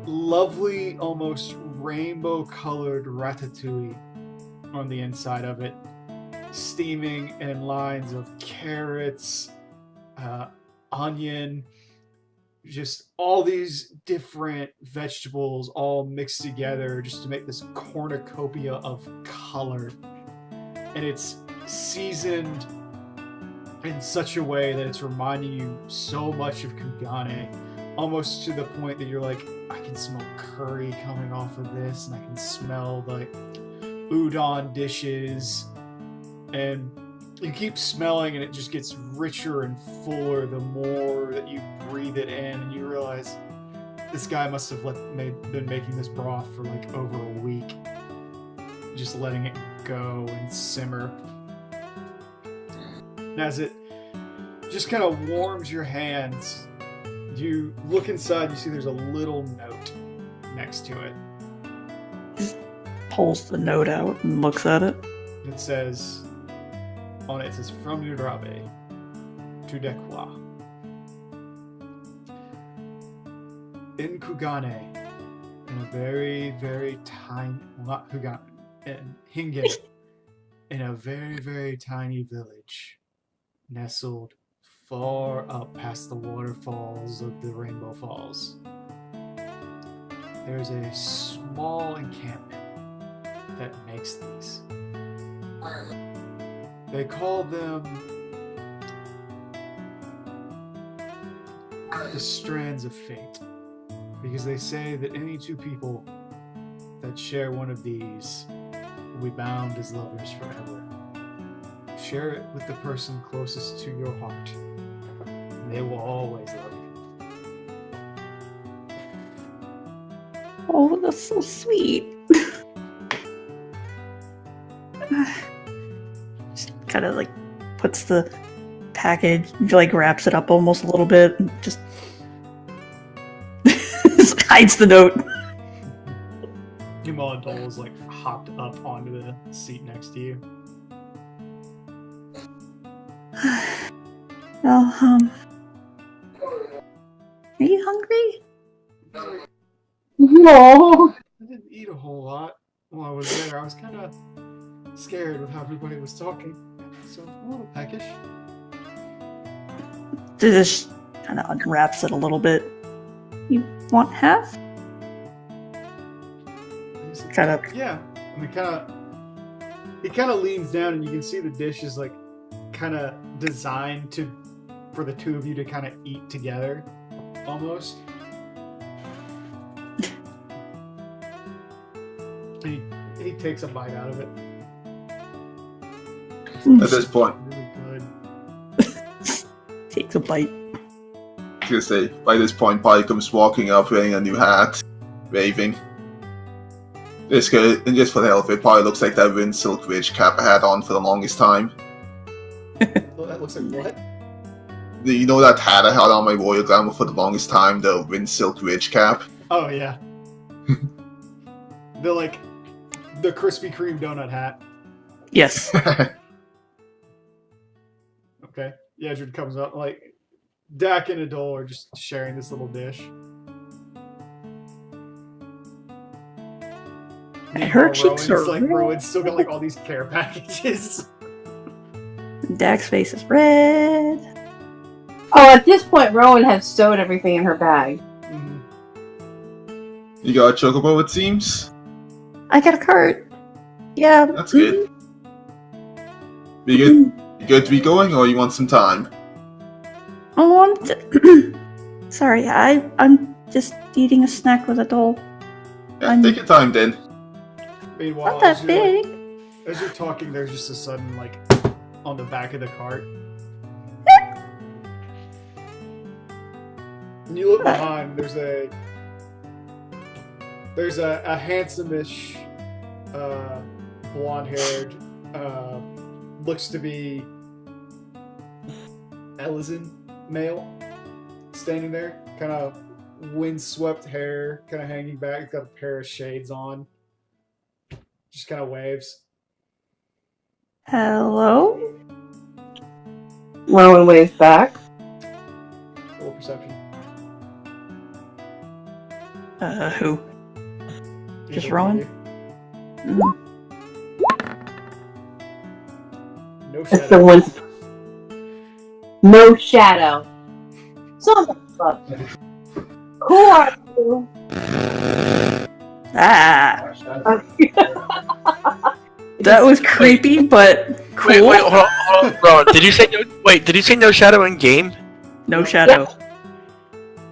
lovely, almost rainbow-colored ratatouille on the inside of it, steaming in lines of carrots, onion, just all these different vegetables all mixed together just to make this cornucopia of color. And it's seasoned in such a way that it's reminding you so much of Kugane, almost to the point that you're like, I can smell curry coming off of this, and I can smell like udon dishes, and you keep smelling, and it just gets richer and fuller the more that you breathe it in, and you realize this guy must have been making this broth for like over a week, just letting it go and simmer. And as it just kind of warms your hands, you look inside and you see there's a little note next to it. Pulls the note out and looks at it. It says, on it says, from Urabe to Dekwa. In Kugane, in a very, very tiny, well, not Kugane, in Hingen, in a very, very tiny village, nestled far up past the waterfalls of the Rainbow Falls, there's a small encampment that makes these. They call them the Strands of Fate, because they say that any two people that share one of these will be bound as lovers forever. Share it with the person closest to your heart, and they will always love you. Oh, that's so sweet. Just kind of like puts the package, like wraps it up almost a little bit, and just hides the note. Dole is like hopped up onto the seat next to you. Well, are you hungry? No. I didn't eat a whole lot while I was there. I was kind of scared with how everybody was talking, so a little peckish. Just kind of unwraps it a little bit. You want half? Kind of. Yeah, I mean, he kind of leans down, and you can see the dish is like kind of designed for the two of you to kind of eat together, almost. He takes a bite out of it. At this point, Really good. Takes a bite. I was gonna say, by this point, Pi comes walking up wearing a new hat, waving. This guy, and just for the hell of it, Pi looks like that Wind Silk Ridge cap I had on for the longest time. Well, that looks like what? You know that hat I had on my Royal Glamour for the longest time, the Wind Silk Ridge cap? Oh, yeah. The Krispy Kreme donut hat. Yes. Okay. Yedrid comes up, like, Dak and Adol are just sharing this little dish. Her cheeks are like, red. Rowan's still got, like, all these care packages. Dak's face is red. Oh, at this point, Rowan has stowed everything in her bag. Mm-hmm. You got a chocobo, it seems? I got a cart. Yeah. That's good. You good to be going, or you want some time? Oh, sorry, I'm just eating a snack with a doll. Yeah, take your time then. Meanwhile, Not that big. As you're talking, there's just a sudden, like, on the back of the cart. And you look behind, there's a handsome-ish, blonde-haired, looks to be Ellison male, standing there, kind of windswept hair, kind of hanging back. He's got a pair of shades on. Just kind of waves. Hello? Rowan waves back. Roll perception. Who? Just Either Rowan? one of you. No That's the shadow. one. No shadow. Son of a... Who are you? Ah! That was creepy, but cool. Wait, hold on, bro. Did you say no? Wait, did you say no shadow in game? No shadow.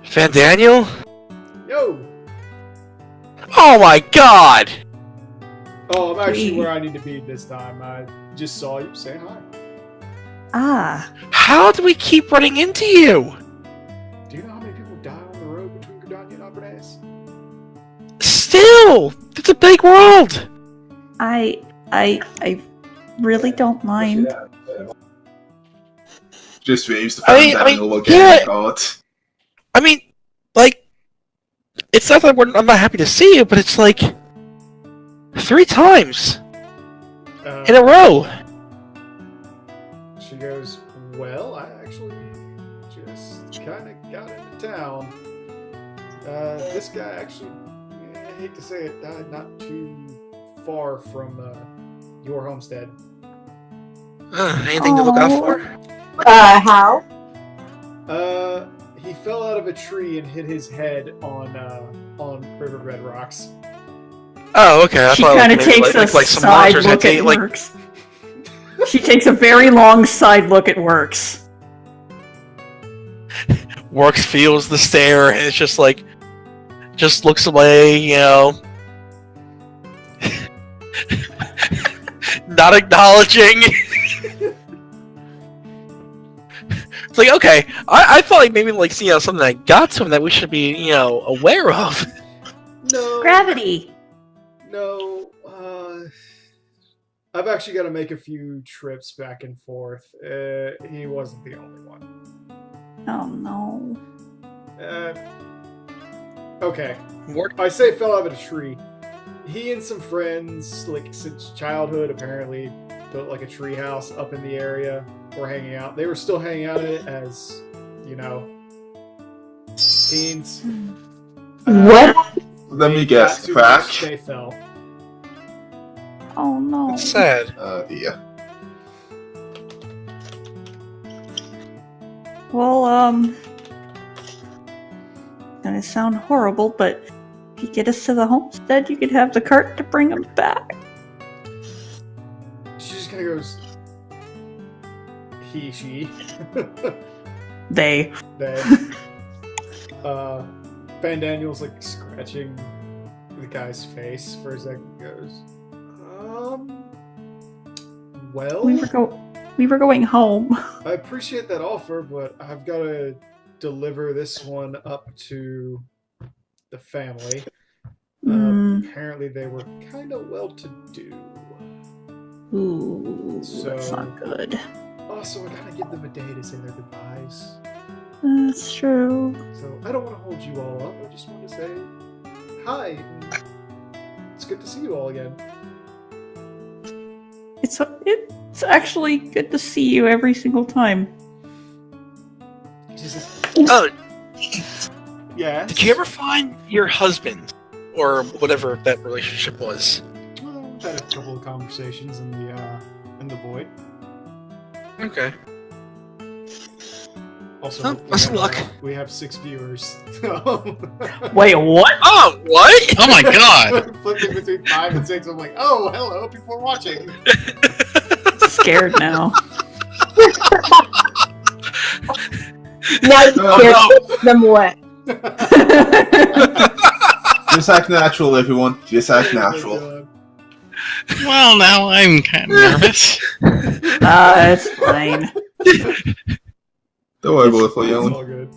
Van Daniel? Yo! Oh my god! Oh, I'm actually where I need to be this time. I just saw you. Say hi. Ah. How do we keep running into you? Do you know how many people die on the road between Gridania and Abernathy? Still! It's a big world! I really don't mind. Just waves the I fan mean, down again. yeah. God. I mean, like, it's not that I'm not happy to see you, but it's like 3 times in a row. She goes, well, I actually just kind of got into town. This guy actually, I hate to say it, died not too far from your homestead. Anything to look out for? How? He fell out of a tree and hit his head on Riverbed Rocks. Oh, okay. She kind of takes a side look at Works. She takes a very long side look at Works. Works feels the stare, and it's just like, just looks away, you know. Not acknowledging. It's like, okay, I thought like maybe like, you know, something that got to him that we should be, you know, aware of. No. Gravity. No. I've actually got to make a few trips back and forth. He wasn't the only one. Oh no. Okay. I say fell out of a tree. He and some friends, like since childhood, apparently built like a tree house up in the area. Were hanging out. They were still hanging out in it as, you know, teens. What? Let me guess. Crack. They fell. Oh no. It's sad. Yeah. Well, gonna sound horrible, but if you get us to the homestead, you could have the cart to bring him back. She just kind of goes. He, she. They. Van Daniel's like scratching the guy's face for a second. Goes, well, we were going home. I appreciate that offer, but I've got to deliver this one up to the family. Apparently, they were kind of well-to-do. Ooh, so that's not good. Also, I gotta give them a day to say their goodbyes. That's true. So I don't want to hold you all up. I just want to say hi. And it's good to see you all again. It's actually good to see you every single time. Oh. Yeah. Did you ever find your husband, or whatever that relationship was? Well, we've had a couple of conversations in the void. Okay. Also, best of luck. We have 6 viewers. Wait, what? Oh, what? Oh my god! Flipping between 5 and 6, I'm like, oh, hello, people are watching. Scared now. Now you scared them what? Just act natural, everyone. Just act natural. Well, now I'm kind of nervous. It's fine. Don't worry about it, It's all Leon. good.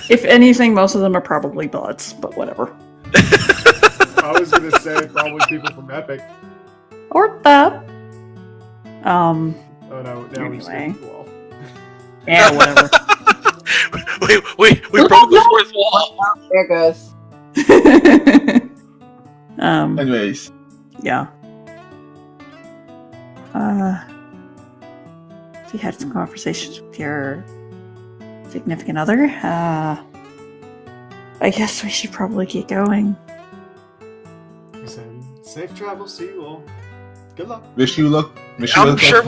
If anything, most of them are probably bots, but whatever. I was gonna say probably people from Epic. Or that. Oh no, now we Anyway. scared people off. Yeah, whatever. we broke the fourth wall. There goes. Anyways. Yeah. So you had some conversations with your significant other. I guess we should probably get going. He said, safe travels to you all. Good luck. Wish you luck. I'm sure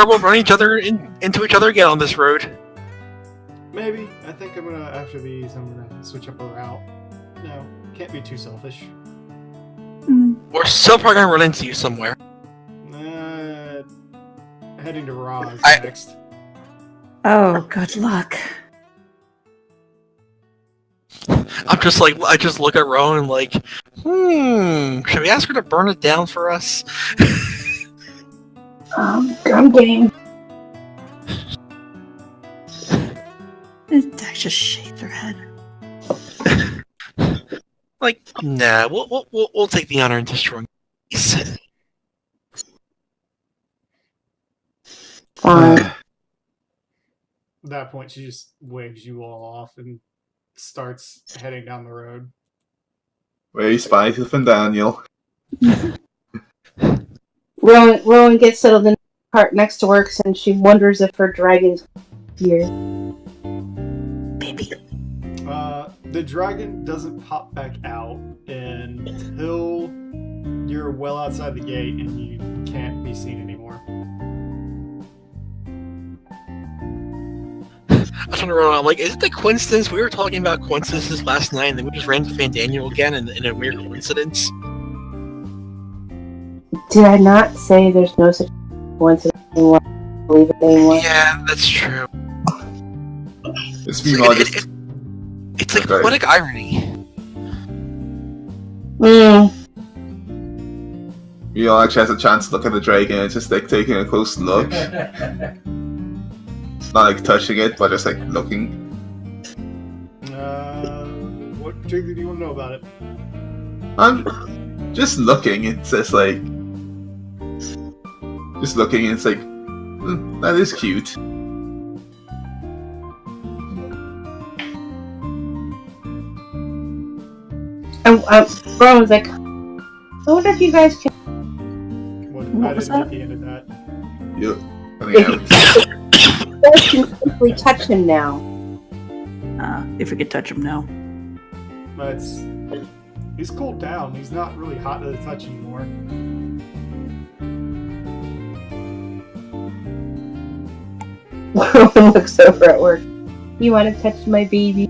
we'll run each other into each other again on this road. Maybe. I think after these, I'm gonna switch up a route. No, can't be too selfish. We're still probably gonna run into you somewhere. Heading to Roz I- next. Oh, good luck. I'm just like, I just look at Rowan and like, should we ask her to burn it down for us? I'm game. I just shake their head. Like, nah, we'll take the honor and destroying these. Fine. At that point, she just waves you all off and starts heading down the road. Very spicy from Daniel. Rowan gets settled in the cart next to work, and she wonders if her dragon's here. Baby. The dragon doesn't pop back out until you're well outside the gate and you can't be seen anymore. I was wondering, I'm like, is it the coincidence? We were talking about coincidences last night, and then we just ran to Fandaniel again in a weird coincidence. Did I not say there's no such coincidence anymore? Believe it anymore? Yeah, that's true. It's me, not just. It's like Okay. poetic irony. We all actually has a chance to look at the dragon and just like taking a close look. Not like touching it, but just like looking. What particularly do you want to know about it? I'm just looking. It's just like. Just looking and it's like. That is cute. And Rowan's like, I wonder if you guys can. I was didn't that? get the end of that. Yep. I think You guys can simply touch him now. If we could touch him now. But he's cooled down. He's not really hot to the touch anymore. Rowan looks over at work. You want to touch my baby?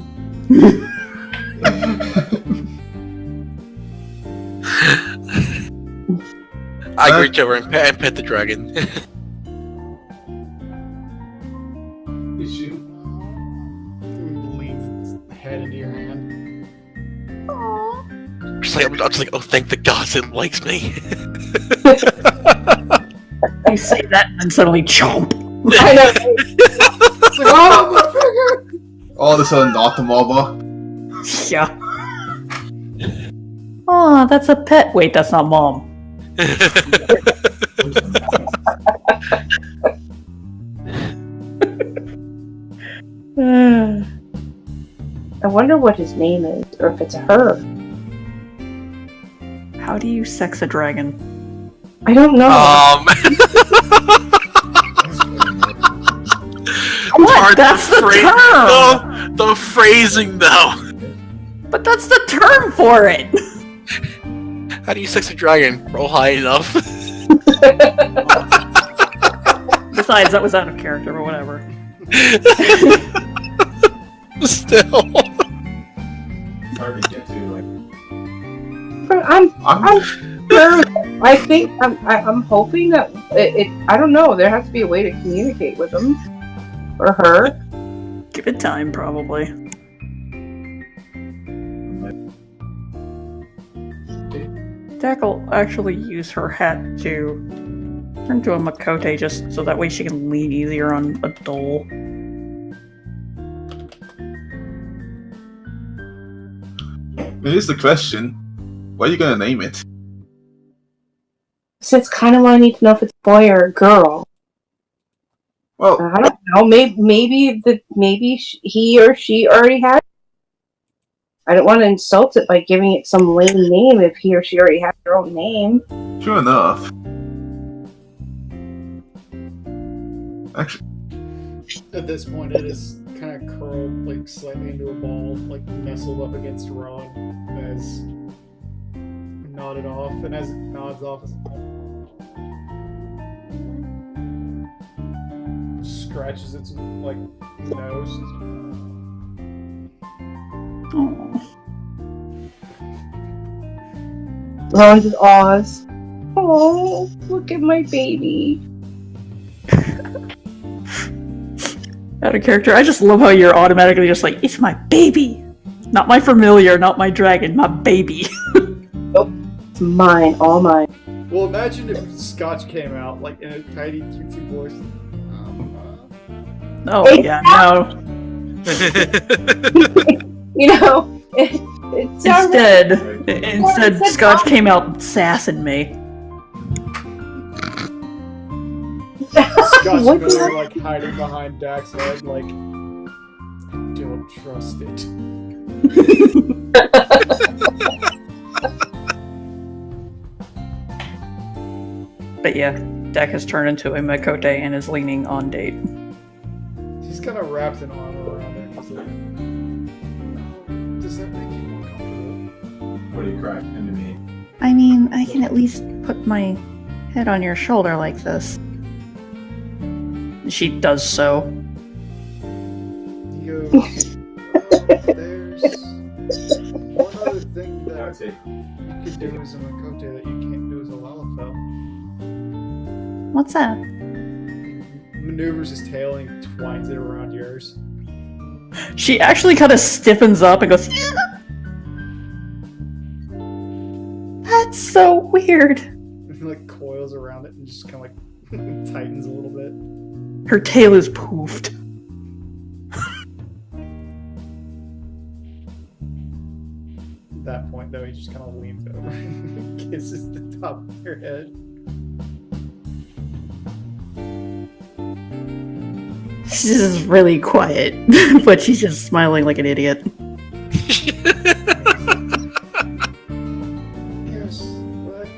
I reach over and pet the dragon. Leans his head into your hand. I'm just like, oh, thank the gods it likes me. You say that and then suddenly chomp. I know. It's like, oh, my finger! all of a sudden, not the mama. Yeah. Oh, that's a pet. Wait, that's not mom. I wonder what his name is, or if it's her. How do you sex a dragon? I don't know. What? That's the term! The phrasing, though. But that's the term for it! How do you sex a dragon? Roll high enough. Besides, that was out of character, or whatever. Still. It's hard to get to, like. I'm sure. I think I'm hoping that it. I don't know. There has to be a way to communicate with him or her. Give it time, probably. Dak will actually use her hat to turn to a Makote just so that way she can lean easier on a Dole. Here's the question: what are you gonna name it? So it's kind of what I need to know if it's a boy or a girl. Well, I don't know. Maybe he or she already had. I don't want to insult it by giving it some lame name if he or she already has their own name. sure enough. Actually, At this point, it is kind of curled, like slightly into a ball, like nestled up against Rod, as nodded off, and as it nods off, scratches its like nose. Rowan just awes. Oh, look at my baby. Out of character. I just love how you're automatically just like, it's my baby! Not my familiar, not my dragon, my baby. Nope. It's mine, all mine. Well, imagine if Scotch came out, like, in a tiny, cutesy voice. Oh, yeah, no. You know, Instead, Scotch came out sassing me. Scotch literally, like, hiding behind Dak's head, like, don't trust it. But yeah, Dak has turned into a Makote and is leaning on Date. He's kind of wrapped an arm around her and he's like, oh, does that make you more comfortable? What are you cracking into me? I mean, I can at least put my head on your shoulder like this. She does so. He goes, there's one other thing that you could do as a Makote that you can't do as a Lalafell. What's that? Maneuvers his tail and twines it around yours. She actually kind of stiffens up and goes, that's so weird. He like coils around it and just kind of like tightens a little bit. Her tail is poofed. At that point, though, he just kind of leans over and kisses the top of your head. She's just really quiet, but she's just smiling like an idiot. Yes, but I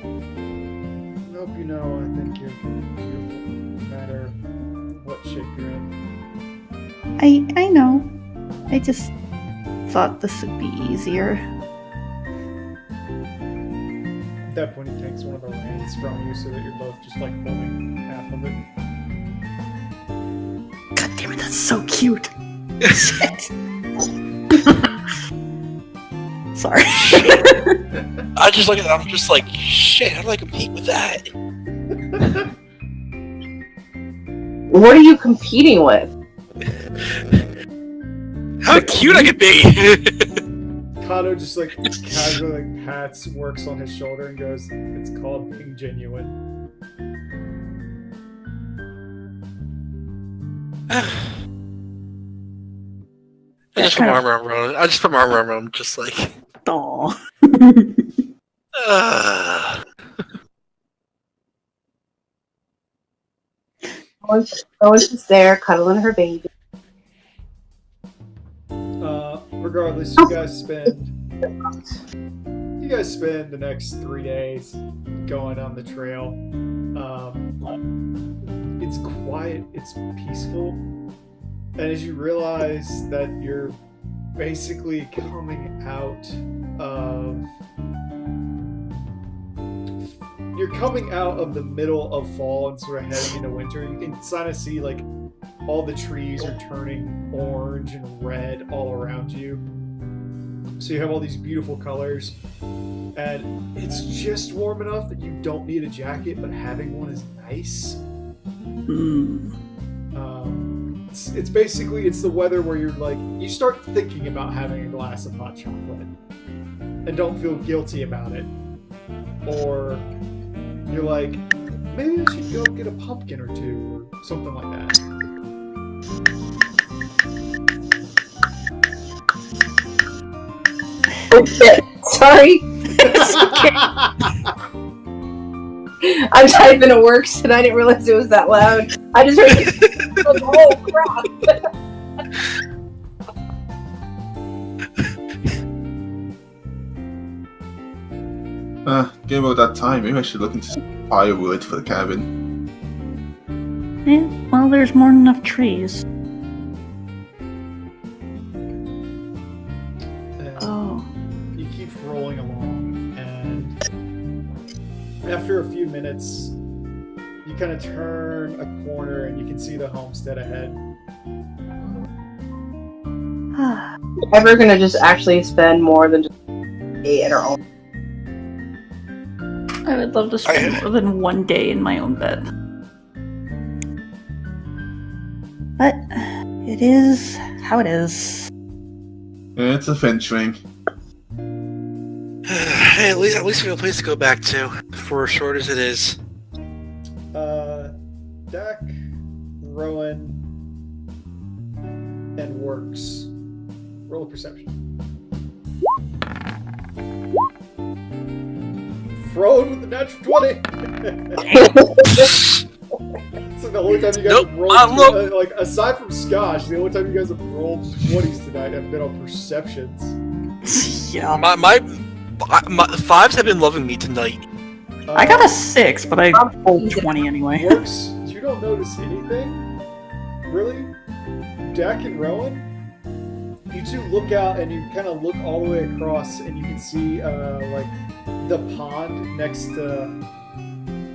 hope you know I think you're beautiful, no matter what shape you're in. I know. I just thought this would be easier. At that point, he takes one of the reins from you so that you're both just like holding half of it. God damn it, that's so cute. Shit. Sorry. I just look at it, I'm just like, shit, how do I compete with that? What are you competing with? How cute I could be! Kato just like casually like pats, works on his shoulder and goes, it's called being genuine. I just put my arm around him. I just put my arm around him, just like. Aww. Always just there, cuddling her baby. Regardless, you guys spend the next 3 days going on the trail. It's quiet, it's peaceful, and as you realize that you're basically coming out of the middle of fall and sort of heading into winter, you can kind of see like all the trees are turning orange and red all around you. So you have all these beautiful colors, and it's just warm enough that you don't need a jacket, but having one is nice. It's basically, it's the weather where you're like, you start thinking about having a glass of hot chocolate and don't feel guilty about it. Or you're like, maybe I should go get a pumpkin or two, or something like that. Oh shit, sorry. I'm typing at work and I didn't realize it was that loud. I just heard it. Oh crap. Give about that time. Maybe I should look into some firewood for the cabin. Yeah, well, there's more than enough trees. Oh. You keep rolling along, and after a few minutes, you kind of turn a corner and you can see the homestead ahead. Ever gonna just actually spend more than just a day at our own? I would love to spend more than one day in my own bed. But it is how it is. It's adventuring. Hey, at least we have a place to go back to, for as short as it is. Dak, Rowan, and Works. Roll a perception. Rowan with the natural 20! So the only time you guys have rolled, like, aside from Scotch, the only time you guys have rolled 20s tonight have been on perceptions. Yeah. My fives have been loving me tonight. I got a 6, but I rolled 20 anyway. Works, you don't notice anything, really. Dak and Rowan, you two look out and you kind of look all the way across, and you can see like the pond next to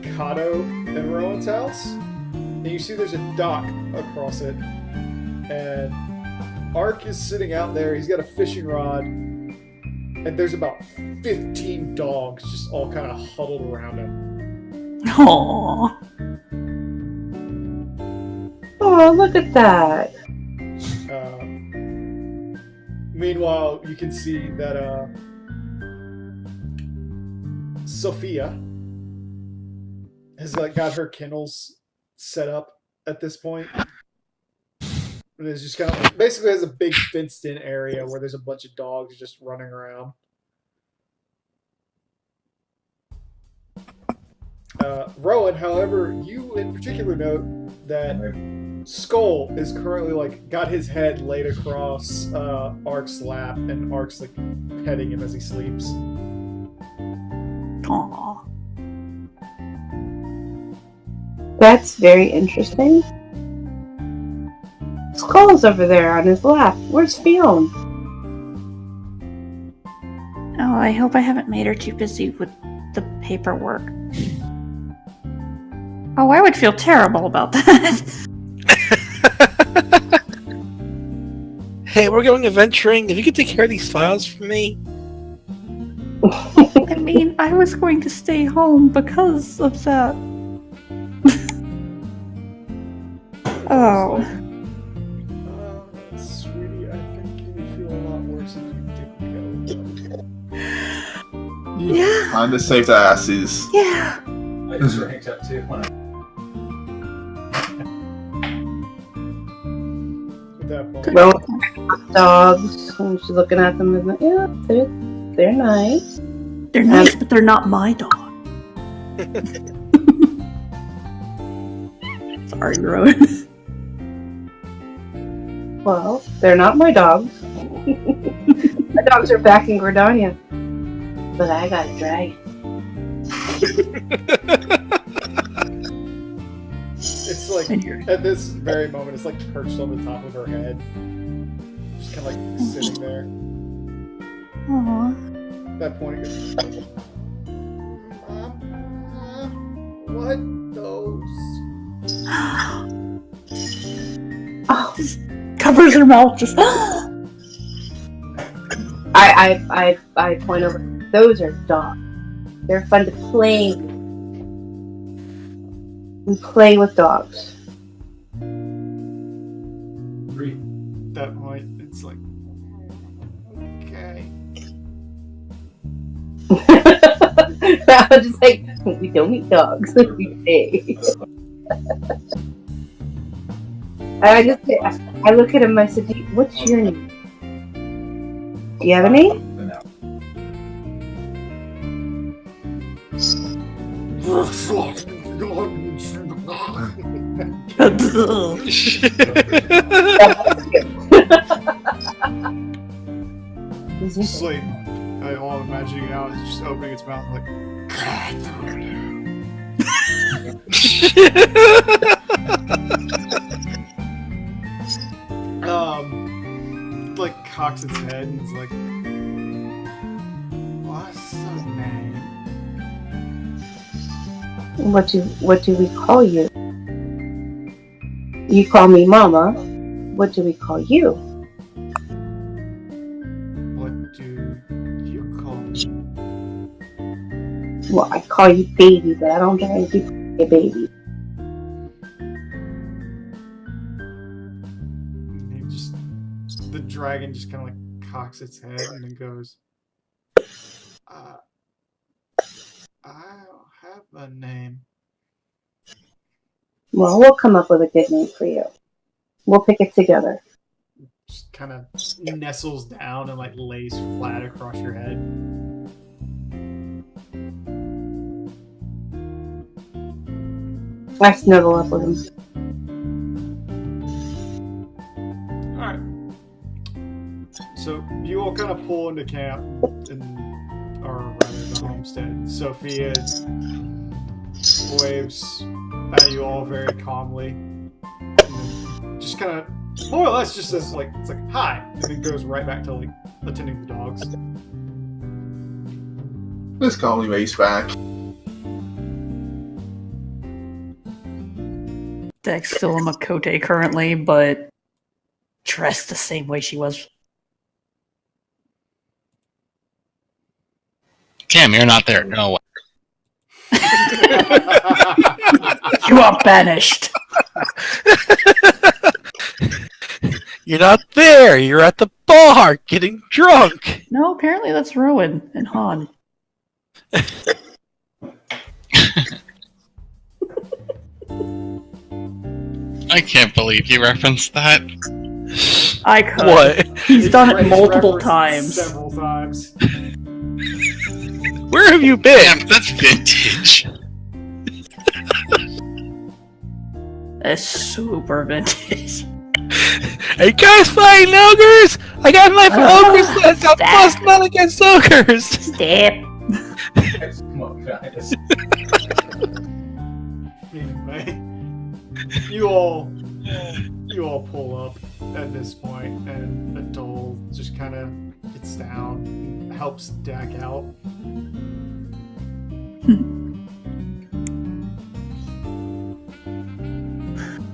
Kato and Rowan's house. And you see there's a dock across it, and Ark is sitting out there. He's got a fishing rod, and there's about 15 dogs just all kind of huddled around him. Aww. Oh, look at that. Meanwhile, you can see that Sophia has like got her kennels set up at this point. And it's just kind of basically has a big fenced-in area where there's a bunch of dogs just running around. Rowan, however, you in particular note that Skull is currently like got his head laid across Ark's lap, and Ark's like petting him as he sleeps. Aww. That's very interesting. Skull's over there on his lap. Where's Fiona? Oh, I hope I haven't made her too busy with the paperwork. Oh, I would feel terrible about that. Hey, we're going adventuring. If you could take care of these files for me. I mean, I was going to stay home because of that. Oh. Sweetie, I think you would feel a lot worse if you didn't go. Yeah. Time to save the asses. Yeah. I just ranked up too. At that point, Rowan dogs. And she's looking at them and like, yeah, they're nice. They're nice, but they're not my dog. Sorry, Rowan. Well, they're not my dogs. My dogs are back in Gordania. But I got a dragon. it's like at this very moment, it's like perched on the top of her head, just kind of like sitting there. Aww. At that point, it goes, what those? Oh. Just covers her mouth. Just. I point over. Those are dogs. They're fun to play with. We play with dogs. At that point, it's like, okay. I'm just like, we don't eat dogs. We play. I look at him. I said, "What's your name? Do you have a name?" Sleep. All I'm imagining now is just opening its mouth like. Like cocks its head and is like, what's the name? What do we call you? You call me Mama. What do we call you? What do you call me? Well, I call you baby, but I don't think I keep a baby. The dragon just kind of like cocks its head and then goes, I don't have a name. Well, we'll come up with a good name for you. We'll pick it together. Just kind of nestles down and like lays flat across your head. I snuggle up with him. Alright. So you all kind of pull into camp, or rather the homestead. Sophia waves at you all very calmly. Just kind of, more or less, just says like, it's like, hi, and then goes right back to like attending the dogs. This calmly waves back. Dex still in Makote currently, but dressed the same way she was. Cam, you're not there. No way. You are banished. You're not there. You're at the bar getting drunk. No, apparently that's Rowan and Han. I can't believe you referenced that. I could. What? He's done it He's multiple referenced times. Several times. Where have you been? Damn, that's vintage. It's super vintage. Are you guys fighting ogres? I got a knife for ogres. Let's Stop. bust not against ogres. Step. Come on, guys. Anyway, you all pull up at this point, and Adol just kind of gets down and helps Dak out.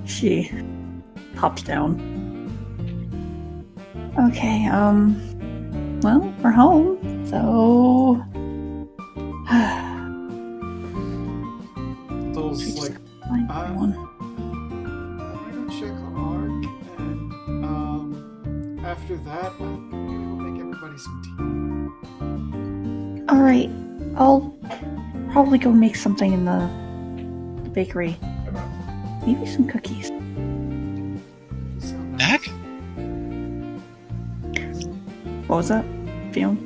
She hops down. Okay, well, we're home, so... Adol's like, Find everyone. I'm gonna check on Ark, and after that, we'll make everybody some tea. Alright, I'll probably go make something in the bakery. Come on. Maybe some cookies. So Dak? What was that? Fiona?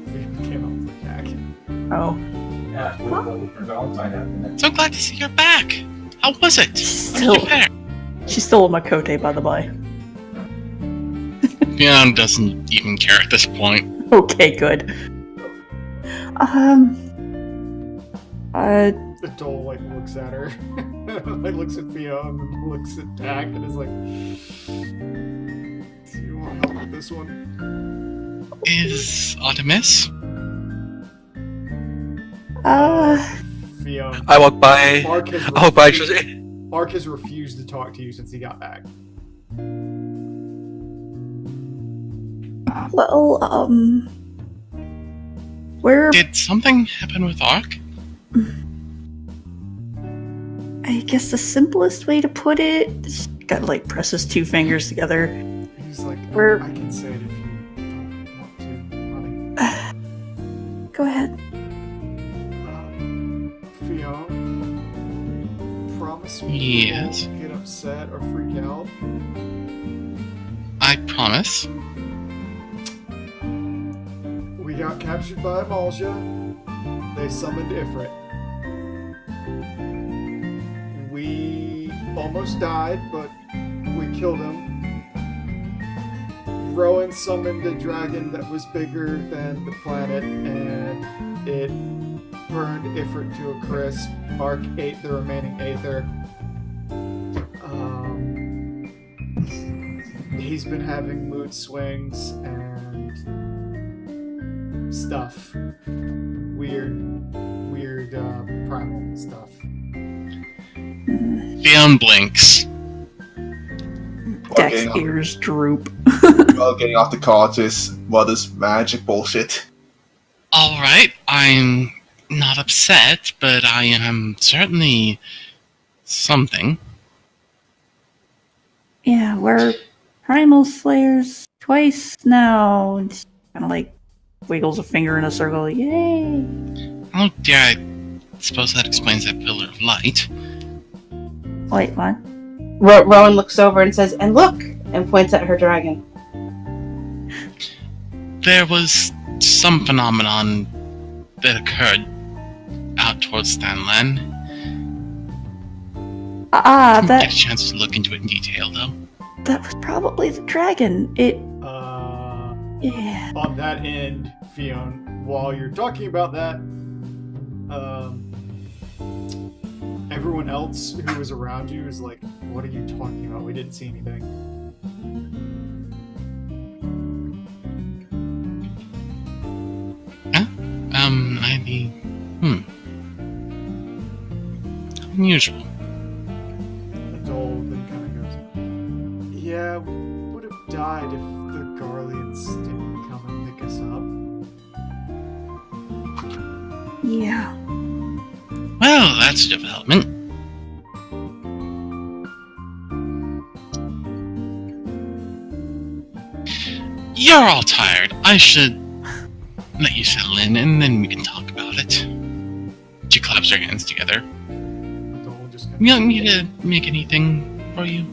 Came up with Dak. Oh. Yeah, we'll for Valentine after So glad to see you're back. How was it? Still- She's still a Makote, by the by. Fiona doesn't even care at this point. Okay, good. Adol like looks at her, like looks at Fiona, and then looks at Dak, and is like, "Do you want help with this one?" Is Artemis? Fiona. I walk by. Mark has, I walk by. Mark has refused to talk to you since he got back. Well, where... Did something happen with Ark? I guess the simplest way to put it is gotta like press his two fingers together. He's like, Where- I can say it if you don't want to, honey. Go ahead. Fiona, promise me Yes. you won't get upset or freak out. I promise. We got captured by Amalja. They summoned Ifrit. We almost died, but we killed him. Rowan summoned a dragon that was bigger than the planet, and it burned Ifrit to a crisp. Ark ate the remaining Aether. He's been having mood swings and stuff. Weird primal stuff. Fiona blinks. Dex ears droop. While getting off the cart is mother's magic bullshit. Alright, I'm not upset, but I am certainly something. Yeah, we're primal slayers twice now. It's kind of like wiggles a finger in a circle. Yay! Oh dear, I suppose that explains that pillar of light. Wait, what? Rowan looks over and says, "And look!" and points at her dragon. There was some phenomenon that occurred out towards Stanlan. Didn't get a chance to look into it in detail, though. That was probably the dragon. It. Yeah. On that end, Fionn, while you're talking about that, everyone else who was around you is like, "What are you talking about? We didn't see anything." Unusual. The Dole then kind of goes, "Yeah, we would have died if the Garleans didn't come and pick us up." Yeah. Well, that's a development. You're all tired. I should let you settle in, and then we can talk about it. She claps her hands together. You want me to make anything for you?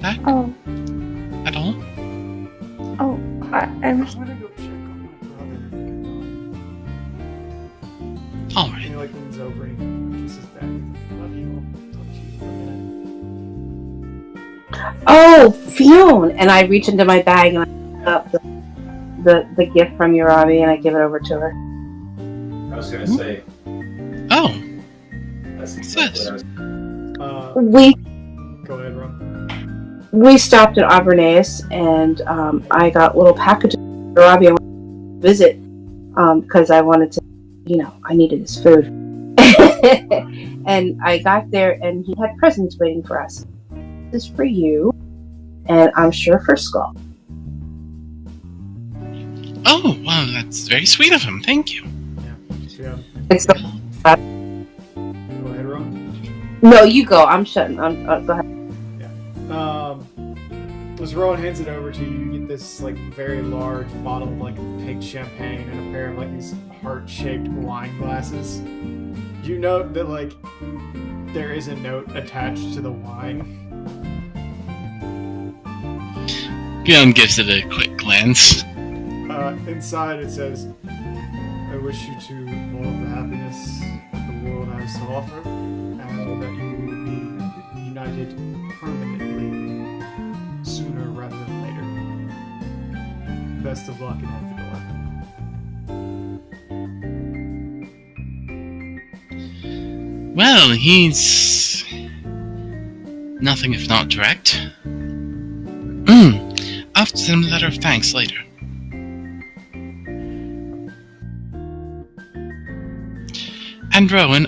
Back? Oh. At all? Oh, I was... I'm gonna go check on my brother. Alright. He like leans over and he kisses back. Love you. I'll talk to you for a minute. Oh, Fionn! And I reach into my bag and I pick up the gift from Urabi and I give it over to her. I was gonna say. Oh. That's exactly what I was. Go ahead, Ron. We stopped at Auvergnat and I got little packages of Urabi I wanted to visit because I wanted to, I needed his food. And I got there and he had presents waiting for us. This is for you, and I'm sure for Skull. Oh, well, that's very sweet of him. Thank you. Yeah. It's the... Go ahead, Ron. No, you go. I'm shutting. Go ahead. As Rowan hands it over to you, you get this like very large bottle of like pink champagne and a pair of like these heart-shaped wine glasses. You note that like there is a note attached to the wine. Bjorn gives it a quick glance. Inside it says, "I wish you two all of the happiness the world has to offer, and that you will be united permanently sooner rather than later. Best of luck in Elfidor." Well, he's nothing if not direct. I'll have to send him a letter of thanks later. And Rowan,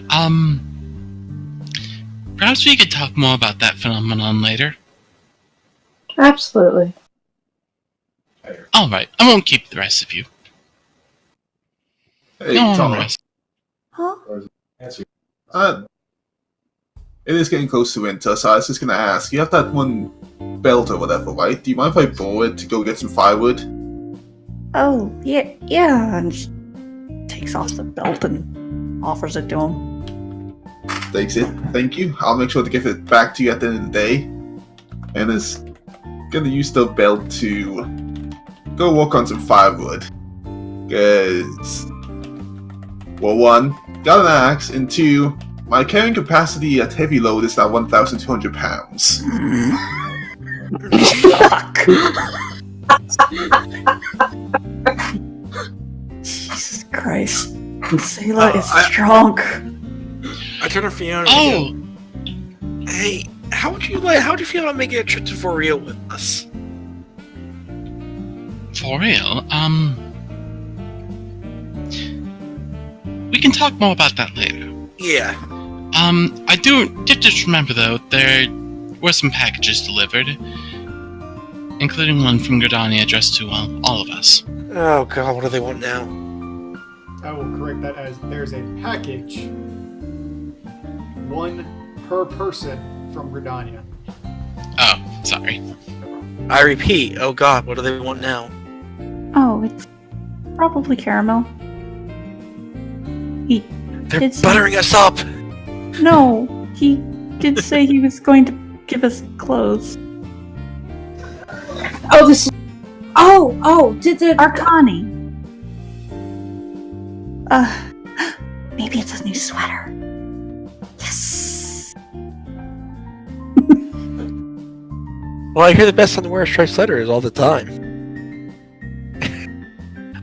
perhaps we could talk more about that phenomenon later. Absolutely. Alright, I won't keep the rest of you. Hey, No, Tom. rest. Huh? It is getting close to winter, so I was just gonna ask, you have that one belt or whatever, right? Do you mind if I borrow it to go get some firewood? Oh, yeah. And she takes off the belt and offers it to him. Takes it. Thank you. I'll make sure to give it back to you at the end of the day. And is gonna use the belt to go walk on some firewood. Cause, well, one, got an axe, and two, my carrying capacity at heavy load is now 1,200 pounds. Jesus Christ. Sayla is drunk. I turn to Fiona. Oh! Hey, how would you feel about making a trip to For Real with us? For real? We can talk more about that later. Yeah. I did just remember though, there were some packages delivered, including one from Gordania addressed to all of us. Oh god, what do they want now? I will correct that as there's a package. 1 per person from Gridania. Oh, sorry. I repeat, oh god, what do they want now? Oh, it's probably caramel. They're It's- buttering us up! No, he did say he was going to give us clothes. Oh, this. Oh, did the Arcani. Maybe it's his new sweater. Yes. Well, I hear the best time to wear a striped sweater is all the time.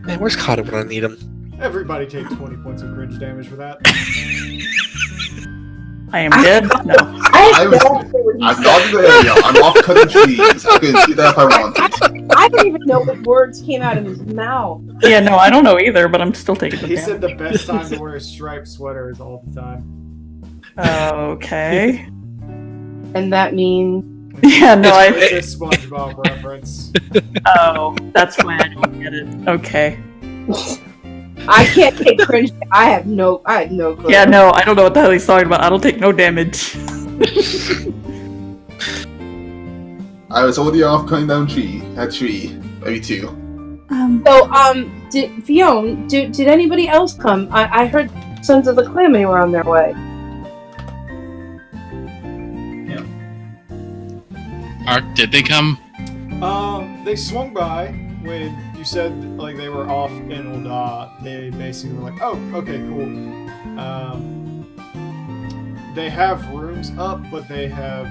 Man, where's Kata when I need him? Everybody take 20 points of cringe damage for that. I am dead. No. I'm not in the area. I'm off cutting trees. I could see that if I wanted. I don't even know what words came out of his mouth. Yeah, no, I don't know either, but I'm still taking the He damage. said the best time to wear a striped sweater is all the time. Okay. And that means Yeah, no, It's a SpongeBob reference. Oh, that's why I don't get it. Okay. I can't take cringe. I have no clue. Yeah, no, I don't know what the hell he's talking about. I don't take no damage. I was already off cutting down a tree, maybe 2. So, did Fiona? Did anybody else come? I heard Sons of the Clammy were on their way. Ark, did they come? They swung by when you said like they were off in Ul'dah. They basically were like, "Oh, okay, cool." They have rooms up, but they have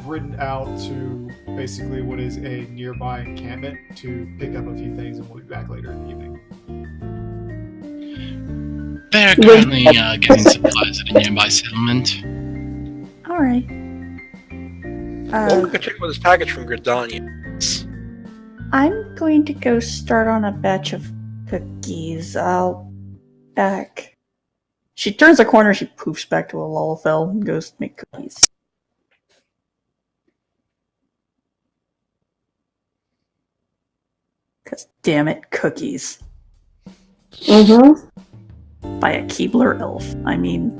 ridden out to basically what is a nearby encampment to pick up a few things, and we'll be back later in the evening. They're currently getting supplies at a nearby settlement. Alright. Well, we could check with this package from Gridania. I'm going to go start on a batch of cookies. I'll back. She turns a corner, she poofs back to a Lullafell and goes to make cookies. Cause damn it, cookies. Mm-hmm. By a Keebler elf. I mean,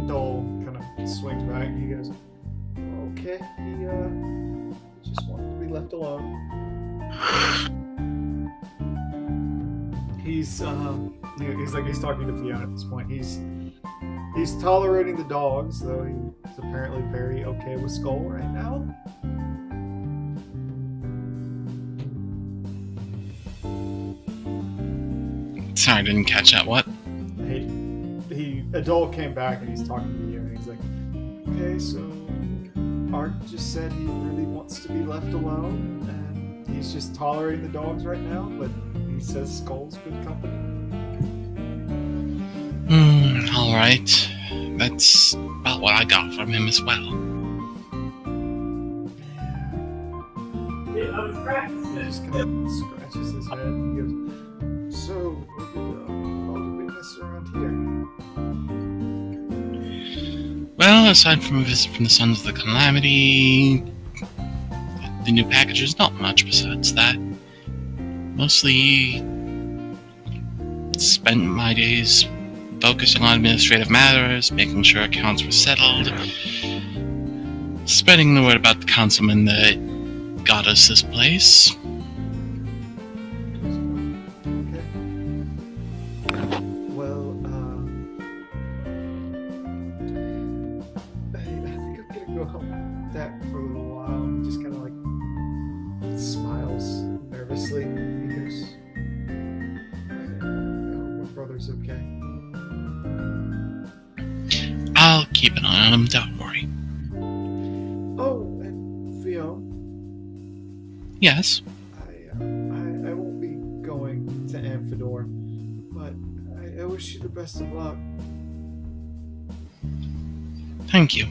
Dole kind of swings back. He goes, "Okay, he just wanted to be left alone." He's talking to Fiona at this point. He's tolerating the dogs, though he's apparently very okay with Skull right now. Sorry, I didn't catch that. What? Adult came back and he's talking to you, and he's like, "Okay, so Art just said he really wants to be left alone, and he's just tolerating the dogs right now, but he says Skull's good company." Alright. That's about what I got from him as well. He just kind of scratches his head and he goes, "So, what did we miss around here?" Well, aside from a visit from the Sons of the Calamity, the new packages, not much besides that. Mostly spent my days focusing on administrative matters, making sure accounts were settled, spreading the word about the councilman that got us this place. Okay. Well, I think I'm gonna go help Dak for a little while. He just kind of like smiles nervously. He goes, "I hope my brother's okay." I'll keep an eye on him, don't worry. Oh, and Theo, Yes? I won't be going to Amphidor, but I wish you the best of luck. Thank you.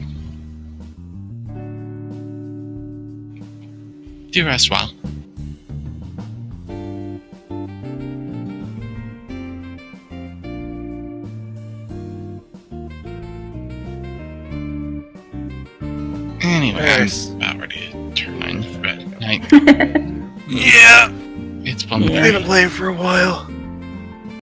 Do rest well. Anyway, Yes. I'm about ready to Yeah, It's one Yeah. I've been playing for a while.